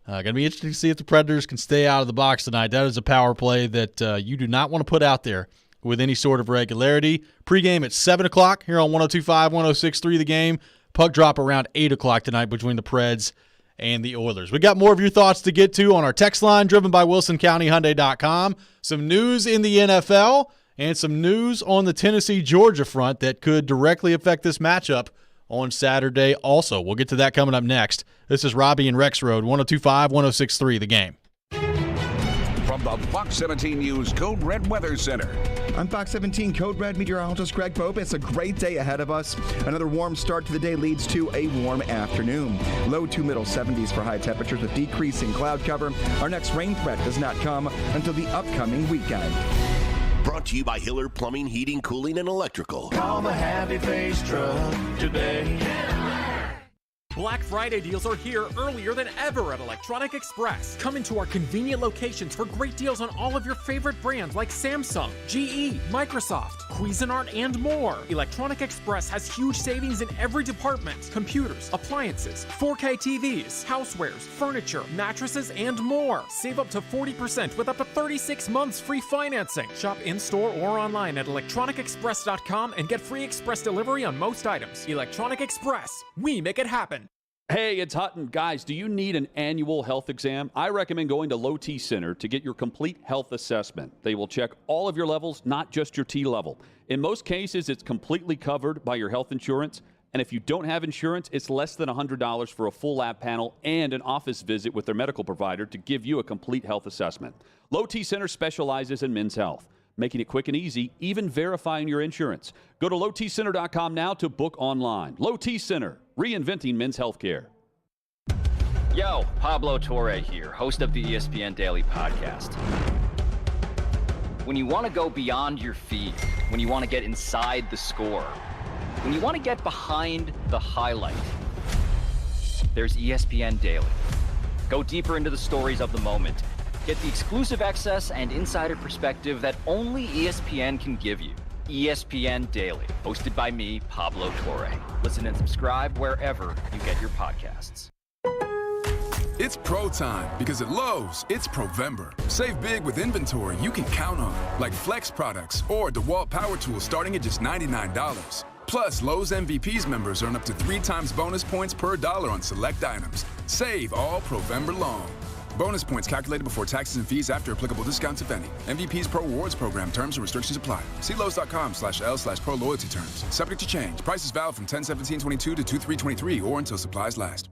Going to be interesting to see if the Predators can stay out of the box tonight. That is a power play that you do not want to put out there with any sort of regularity. Pre-game at 7 o'clock here on 102.5, 106.3 The Game. Puck drop around 8 o'clock tonight between the Preds and the Oilers. We got more of your thoughts to get to on our text line driven by WilsonCountyHyundai.com. Some news in the NFL and some news on the Tennessee-Georgia front that could directly affect this matchup on Saturday also. We'll get to that coming up next. This is Robby and Rexrode, 102.5, 106.3 The Game. From the Fox 17 News Code Red Weather Center. I'm Fox 17 Code Red meteorologist Greg Pope. It's a great day ahead of us. Another warm start to the day leads to a warm afternoon. Low to middle 70s for high temperatures with decreasing cloud cover. Our next rain threat does not come until the upcoming weekend. Brought to you by Hiller Plumbing, Heating, Cooling, and Electrical. Call the Happy Face Truck today. Black Friday deals are here earlier than ever at Electronic Express. Come into our convenient locations for great deals on all of your favorite brands like Samsung, GE, Microsoft, Cuisinart, and more. Electronic Express has huge savings in every department: computers, appliances, 4K TVs, housewares, furniture, mattresses, and more. Save up to 40% with up to 36 months free financing. Shop in-store or online at electronicexpress.com and get free express delivery on most items. Electronic Express. We make it happen. Hey, it's Hutton. Guys, do you need an annual health exam? I recommend going to Low T Center to get your complete health assessment. They will check all of your levels, not just your T level. In most cases, it's completely covered by your health insurance. And if you don't have insurance, it's less than $100 for a full lab panel and an office visit with their medical provider to give you a complete health assessment. Low T Center specializes in men's health, making it quick and easy, even verifying your insurance. Go to lowtcenter.com now to book online. Low T Center, reinventing men's healthcare. Yo, Pablo Torre here, host of the ESPN Daily Podcast. When you want to go beyond your feed, when you want to get inside the score, when you want to get behind the highlight, there's ESPN Daily. Go deeper into the stories of the moment. Get the exclusive access and insider perspective that only ESPN can give you. ESPN Daily, hosted by me, Pablo Torre. Listen and subscribe wherever you get your podcasts. It's pro time because at Lowe's, it's Provember. Save big with inventory you can count on, like Flex products or DeWalt power tools starting at just $99. Plus, Lowe's MVPs members earn up to 3 times bonus points per dollar on select items. Save all Provember long. Bonus points calculated before taxes and fees after applicable discounts, if any. MVP's Pro Rewards Program. Terms and restrictions apply. See Lowe's.com/L/Pro Loyalty Terms. Subject to change. Prices valid from 10/17/22 to 2/3/23 or until supplies last.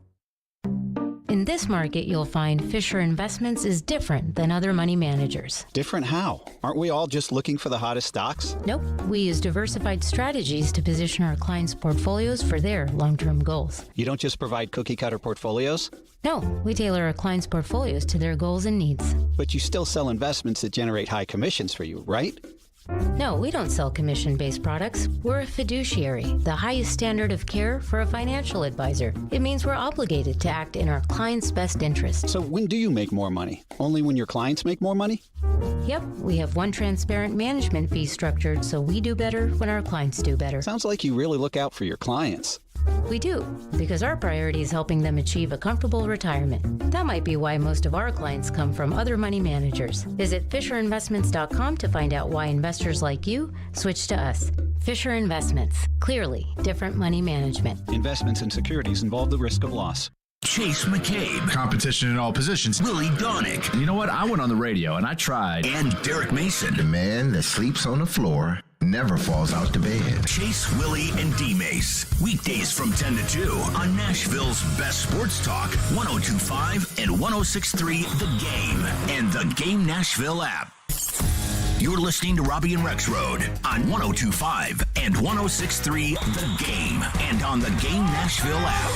In this market, you'll find Fisher Investments is different than other money managers. Different how? Aren't we all just looking for the hottest stocks? Nope. We use diversified strategies to position our clients' portfolios for their long-term goals. You don't just provide cookie-cutter portfolios? No, we tailor our clients' portfolios to their goals and needs. But you still sell investments that generate high commissions for you, right? No, we don't sell commission-based products. We're a fiduciary, the highest standard of care for a financial advisor. It means we're obligated to act in our clients' best interest. So when do you make more money? Only when your clients make more money? Yep, we have one transparent management fee structured, so we do better when our clients do better. Sounds like you really look out for your clients. We do, because our priority is helping them achieve a comfortable retirement. That might be why most of our clients come from other money managers. Visit FisherInvestments.com to find out why investors like you switch to us. Fisher Investments. Clearly, different money management. Investments in securities involve the risk of loss. Chase McCabe. Competition in all positions. Willie Donick. You know what? I went on the radio and I tried. And Derek Mason. The man that sleeps on the floor never falls out to bed. Chase, Willie, and D-Mace. Weekdays from 10 to 2 on Nashville's best sports talk, 102.5 and 106.3 The Game and the Game Nashville app. You're listening to Robby and Rexrode on 102.5 and 106.3 The Game and on the Game Nashville app.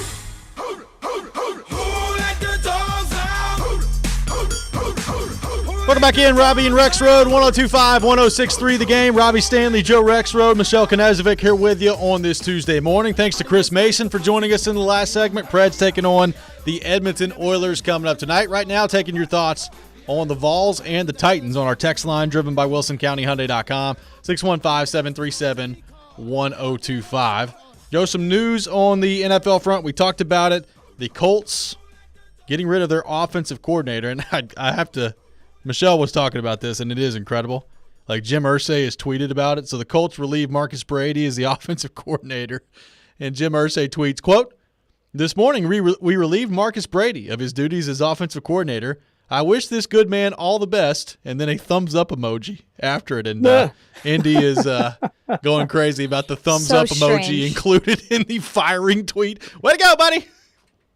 Welcome back in, Robby and Rexrode, 102.5, 106.3 The Game. Robbie Stanley, Joe Rexrode, Michelle Knezovic here with you on this Tuesday morning. Thanks to Chris Mason for joining us in the last segment. Preds taking on the Edmonton Oilers coming up tonight. Right now, taking your thoughts on the Vols and the Titans on our text line, driven by WilsonCountyHyundai.com, 615-737-1025. Joe, some news on the NFL front. We talked about it. The Colts getting rid of their offensive coordinator, and I have to – Michelle was talking about this, and it is incredible. Like, Jim Irsay has tweeted about it. So the Colts relieve Marcus Brady as the offensive coordinator. And Jim Irsay tweets, quote, "This morning we relieved Marcus Brady of his duties as offensive coordinator. I wish this good man all the best." And then a thumbs up emoji after it. And Indy is going crazy about the thumbs up emoji included in the firing tweet. Way to go, buddy.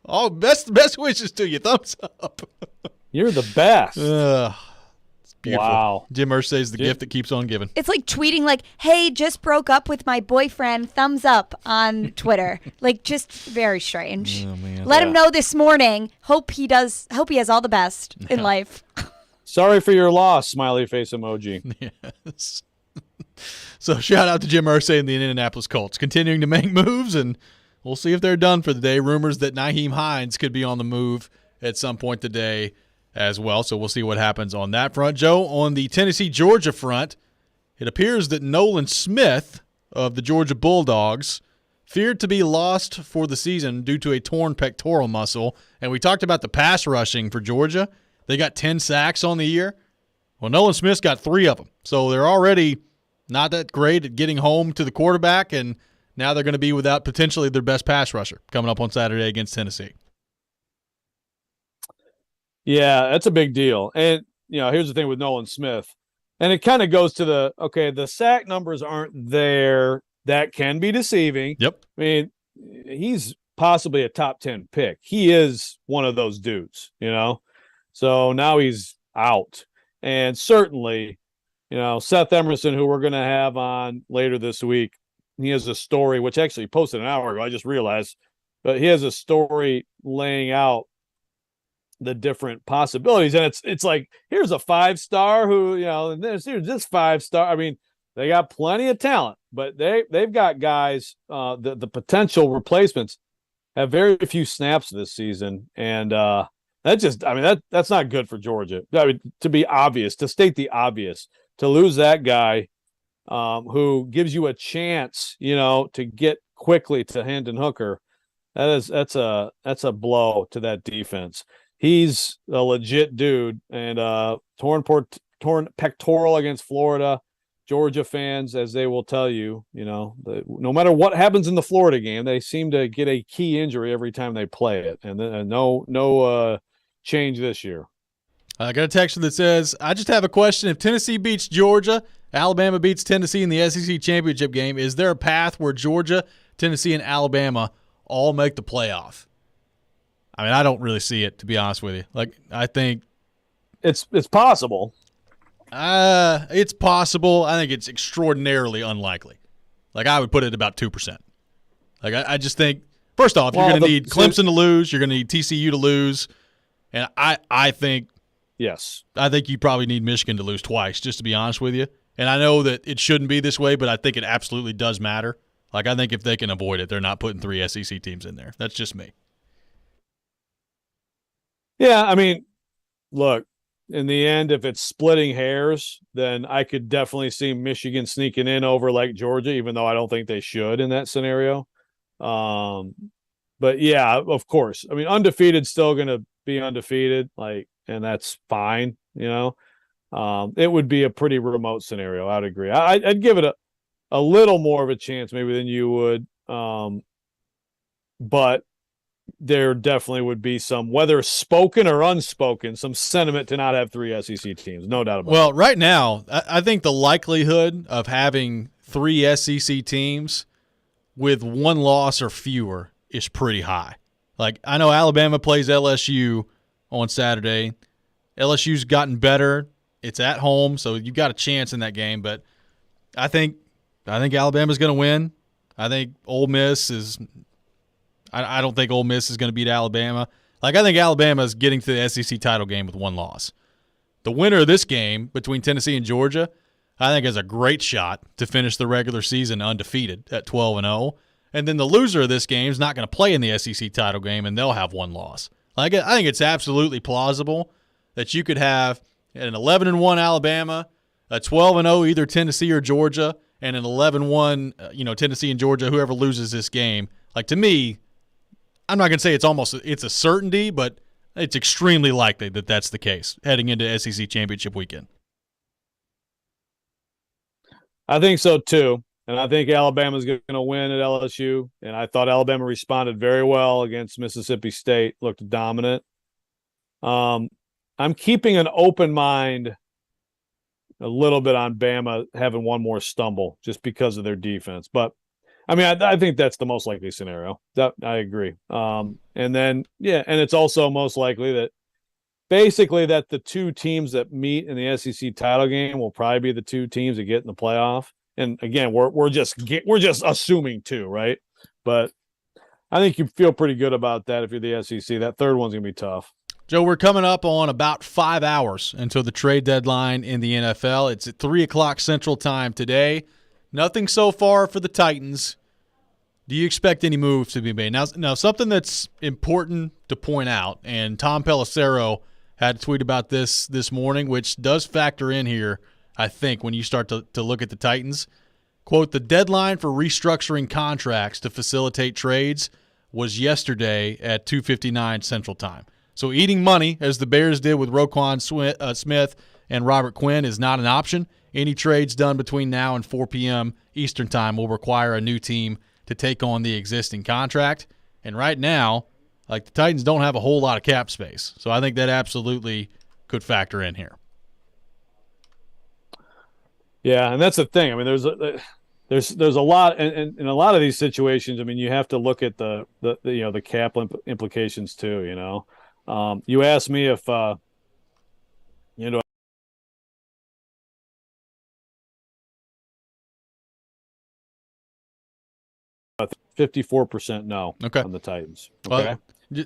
All best wishes to you. Thumbs up. You're the best. It's beautiful. Wow. Jim Irsay is the gift that keeps on giving. It's like tweeting like, "Hey, just broke up with my boyfriend, thumbs up" on Twitter. Like, just very strange. Oh, man. Let him know this morning. Hope he has all the best in life. Sorry for your loss, smiley face emoji. Yes. So shout out to Jim Irsay and the Indianapolis Colts, continuing to make moves, and we'll see if they're done for the day. Rumors that Nyheim Hines could be on the move at some point today as well, so we'll see what happens on that front. Joe, on the Tennessee-Georgia front, it appears that Nolan Smith of the Georgia Bulldogs feared to be lost for the season due to a torn pectoral muscle. And we talked about the pass rushing for Georgia. They got 10 sacks on the year. Well, Nolan Smith's got 3 of them. So they're already not that great at getting home to the quarterback, and now they're going to be without potentially their best pass rusher coming up on Saturday against Tennessee. Yeah, that's a big deal. And, here's the thing with Nolan Smith. And it kind of goes to the sack numbers aren't there. That can be deceiving. Yep. I mean, he's possibly a top 10 pick. He is one of those dudes, So now he's out. And certainly, Seth Emerson, who we're going to have on later this week, he has a story, which actually posted an hour ago, I just realized, but he has a story laying out the different possibilities. And it's like, here's a 5-star who, and here's this 5-star. I mean, they got plenty of talent, but they've got guys, the potential replacements have very few snaps this season. And that's not good for Georgia. I mean, to state the obvious, to lose that guy who gives you a chance, to get quickly to Hendon Hooker, that's a blow to that defense. He's a legit dude, and torn pectoral against Florida. Georgia fans, as they will tell you, no matter what happens in the Florida game, they seem to get a key injury every time they play it, and no change this year. I got a text that says, I just have a question. If Tennessee beats Georgia, Alabama beats Tennessee in the SEC championship game, is there a path where Georgia, Tennessee, and Alabama all make the playoff? I mean, I don't really see it, to be honest with you. Like, I think it's possible. It's possible. I think it's extraordinarily unlikely. Like, I would put it about 2%. Like, I just think, first off, you're going to need Clemson to lose. You're going to need TCU to lose. And I think yes, I think you probably need Michigan to lose twice, just to be honest with you. And I know that it shouldn't be this way, but I think it absolutely does matter. Like, I think if they can avoid it, they're not putting 3 SEC teams in there. That's just me. Yeah, I mean, look, in the end, if it's splitting hairs, then I could definitely see Michigan sneaking in over like Georgia, even though I don't think they should in that scenario. But yeah, of course. I mean, undefeated still going to be undefeated, and that's fine. It would be a pretty remote scenario. I'd agree. I'd give it a little more of a chance maybe than you would. But there definitely would be some, whether spoken or unspoken, some sentiment to not have 3 SEC teams. No doubt about it. Well, right now, I think the likelihood of having 3 SEC teams with 1 loss or fewer is pretty high. Like, I know Alabama plays LSU on Saturday. LSU's gotten better. It's at home, so you've got a chance in that game. But I think Alabama's going to win. I think Ole Miss is – I don't think Ole Miss is going to beat Alabama. Like, I think Alabama's getting to the SEC title game with 1 loss. The winner of this game between Tennessee and Georgia, I think, has a great shot to finish the regular season undefeated at 12-0. And then the loser of this game is not going to play in the SEC title game, and they'll have 1 loss. Like, I think it's absolutely plausible that you could have an 11-1 Alabama, a 12-0 either Tennessee or Georgia, and an 11-1 Tennessee and Georgia, whoever loses this game. Like, to me, I'm not going to say it's a certainty, but it's extremely likely that that's the case heading into SEC championship weekend. I think so too. And I think Alabama's going to win at LSU. And I thought Alabama responded very well against Mississippi State, looked dominant. I'm keeping an open mind a little bit on Bama having 1 more stumble just because of their defense. But I mean, I think that's the most likely scenario. That I agree. And then, and it's also most likely that basically that the 2 teams that meet in the SEC title game will probably be the 2 teams that get in the playoff. And again, we're just assuming 2, right? But I think you feel pretty good about that if you're the SEC. That third one's gonna be tough. Joe, we're coming up on about 5 hours until the trade deadline in the NFL. It's at 3:00 Central Time today. Nothing so far for the Titans. Do you expect any moves to be made? Now something that's important to point out, and Tom Pelissero had a tweet about this morning, which does factor in here, I think, when you start to look at the Titans. Quote, the deadline for restructuring contracts to facilitate trades was yesterday at 2:59 Central Time. So eating money, as the Bears did with Roquan Smith and Robert Quinn, is not an option. Any trades done between now and 4 p.m. Eastern Time will require a new team to take on the existing contract. And right now, like, the Titans don't have a whole lot of cap space. So I think that absolutely could factor in here. Yeah, and that's the thing. I mean, there's a lot, and in a lot of these situations, I mean, you have to look at the cap implications too. You asked me if 54% no on the Titans. Okay. Well,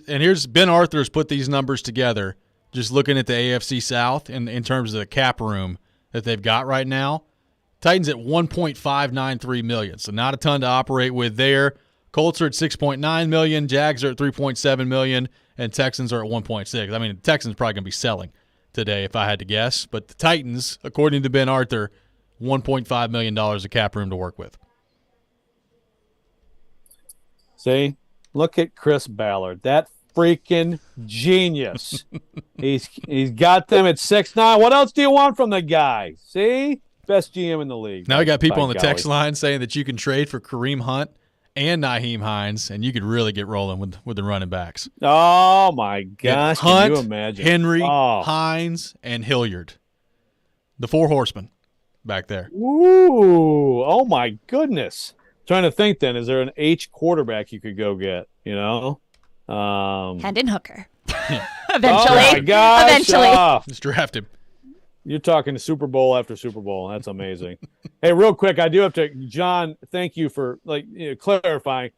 and here's Ben Arthur's put these numbers together, just looking at the AFC South in terms of the cap room that they've got right now. Titans at $1.593 million, so not a ton to operate with there. Colts are at $6.9 million, Jags are at $3.7 million, and Texans are at $1.6. I mean, the Texans are probably going to be selling today if I had to guess. But the Titans, according to Ben Arthur, $1.5 million of cap room to work with. See, look at Chris Ballard, that freaking genius. He's got them at 6'9". What else do you want from the guy? See, best GM in the league. Now we got people on the text line saying that you can trade for Kareem Hunt and Nyheim Hines, and you could really get rolling with the running backs. Oh my gosh! Hunt, can you imagine? Henry, Hines, and Hilliard, the 4 horsemen back there. Ooh! Oh my goodness! Trying to think. Then, is there an H quarterback you could go get? Hendon Hooker. Eventually. Oh my gosh. Eventually. Just draft him. You're talking to Super Bowl after Super Bowl. That's amazing. Hey, real quick, I do have to, John, thank you for clarifying.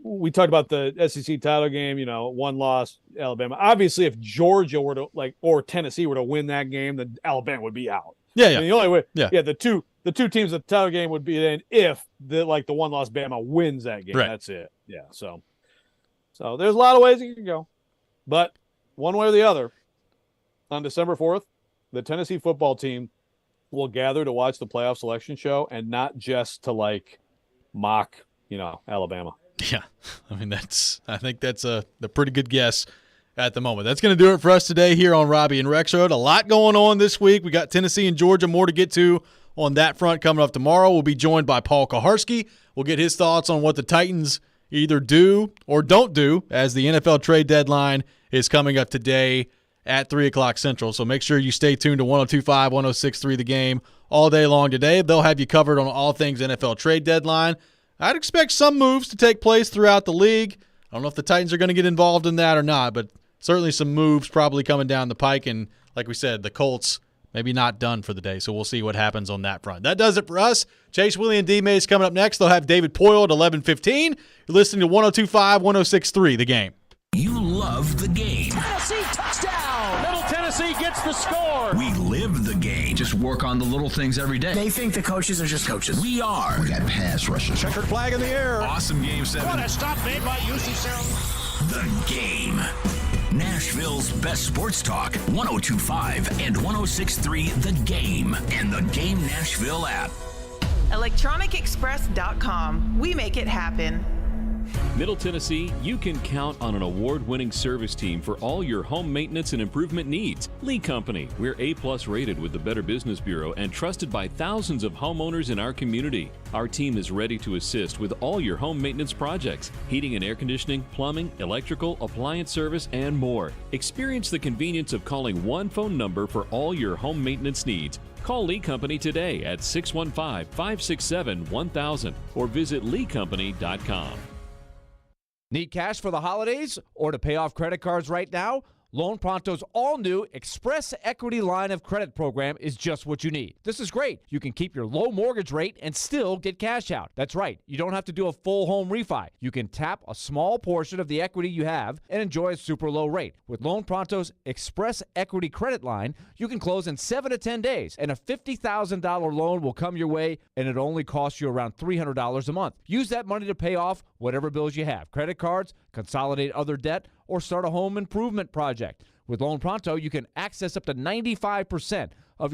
We talked about the SEC title game, 1 loss, Alabama. Obviously, if Georgia were to or Tennessee were to win that game, then Alabama would be out. Yeah, I mean, the only way, the two teams at the title game would be then if the 1-loss Bama wins that game. Right. That's it. Yeah. So there's a lot of ways you can go, but one way or the other, on December 4th, the Tennessee football team will gather to watch the playoff selection show and not just to mock, Alabama. Yeah. I mean, I think that's a pretty good guess at the moment. That's going to do it for us today here on Robby and Rexrode. A lot going on this week. We got Tennessee and Georgia, more to get to on that front coming up tomorrow. We'll be joined by Paul Kaharski. We'll get his thoughts on what the Titans either do or don't do as the NFL trade deadline is coming up today at 3 o'clock Central. So make sure you stay tuned to 102.5, 106.3 The Game all day long today. They'll have you covered on all things NFL trade deadline. I'd expect some moves to take place throughout the league. I don't know if the Titans are going to get involved in that or not, but certainly some moves probably coming down the pike. And like we said, the Colts maybe not done for the day, so we'll see what happens on that front. That does it for us. Chase, Willie, and D-Mays coming up next. They'll have David Poyle at 11:15. You're listening to 102.5, 106.3 The Game. You love the game. Tennessee touchdown! Middle Tennessee gets the score. We live the game. Just work on the little things every day. They think the coaches are just coaches. We are. We got pass rushers. Checkered flag in the air. Awesome game 7. What a stop made by UC Sarah. The Game. Nashville's best sports talk. 102.5 and 106.3 The Game. And the Game Nashville app. ElectronicExpress.com. We make it happen. Middle Tennessee, you can count on an award-winning service team for all your home maintenance and improvement needs. Lee Company, we're A+ rated with the Better Business Bureau and trusted by thousands of homeowners in our community. Our team is ready to assist with all your home maintenance projects, heating and air conditioning, plumbing, electrical, appliance service, and more. Experience the convenience of calling one phone number for all your home maintenance needs. Call Lee Company today at 615-567-1000 or visit leecompany.com. Need cash for the holidays or to pay off credit cards right now? Loan Pronto's all-new Express Equity Line of Credit program is just what you need. This is great. You can keep your low mortgage rate and still get cash out. That's right. You don't have to do a full home refi. You can tap a small portion of the equity you have and enjoy a super low rate. With Loan Pronto's Express Equity Credit Line, you can close in 7 to 10 days, and a $50,000 loan will come your way, and it only costs you around $300 a month. Use that money to pay off whatever bills you have, credit cards, consolidate other debt, or start a home improvement project. With Loan Pronto, you can access up to 95% of your home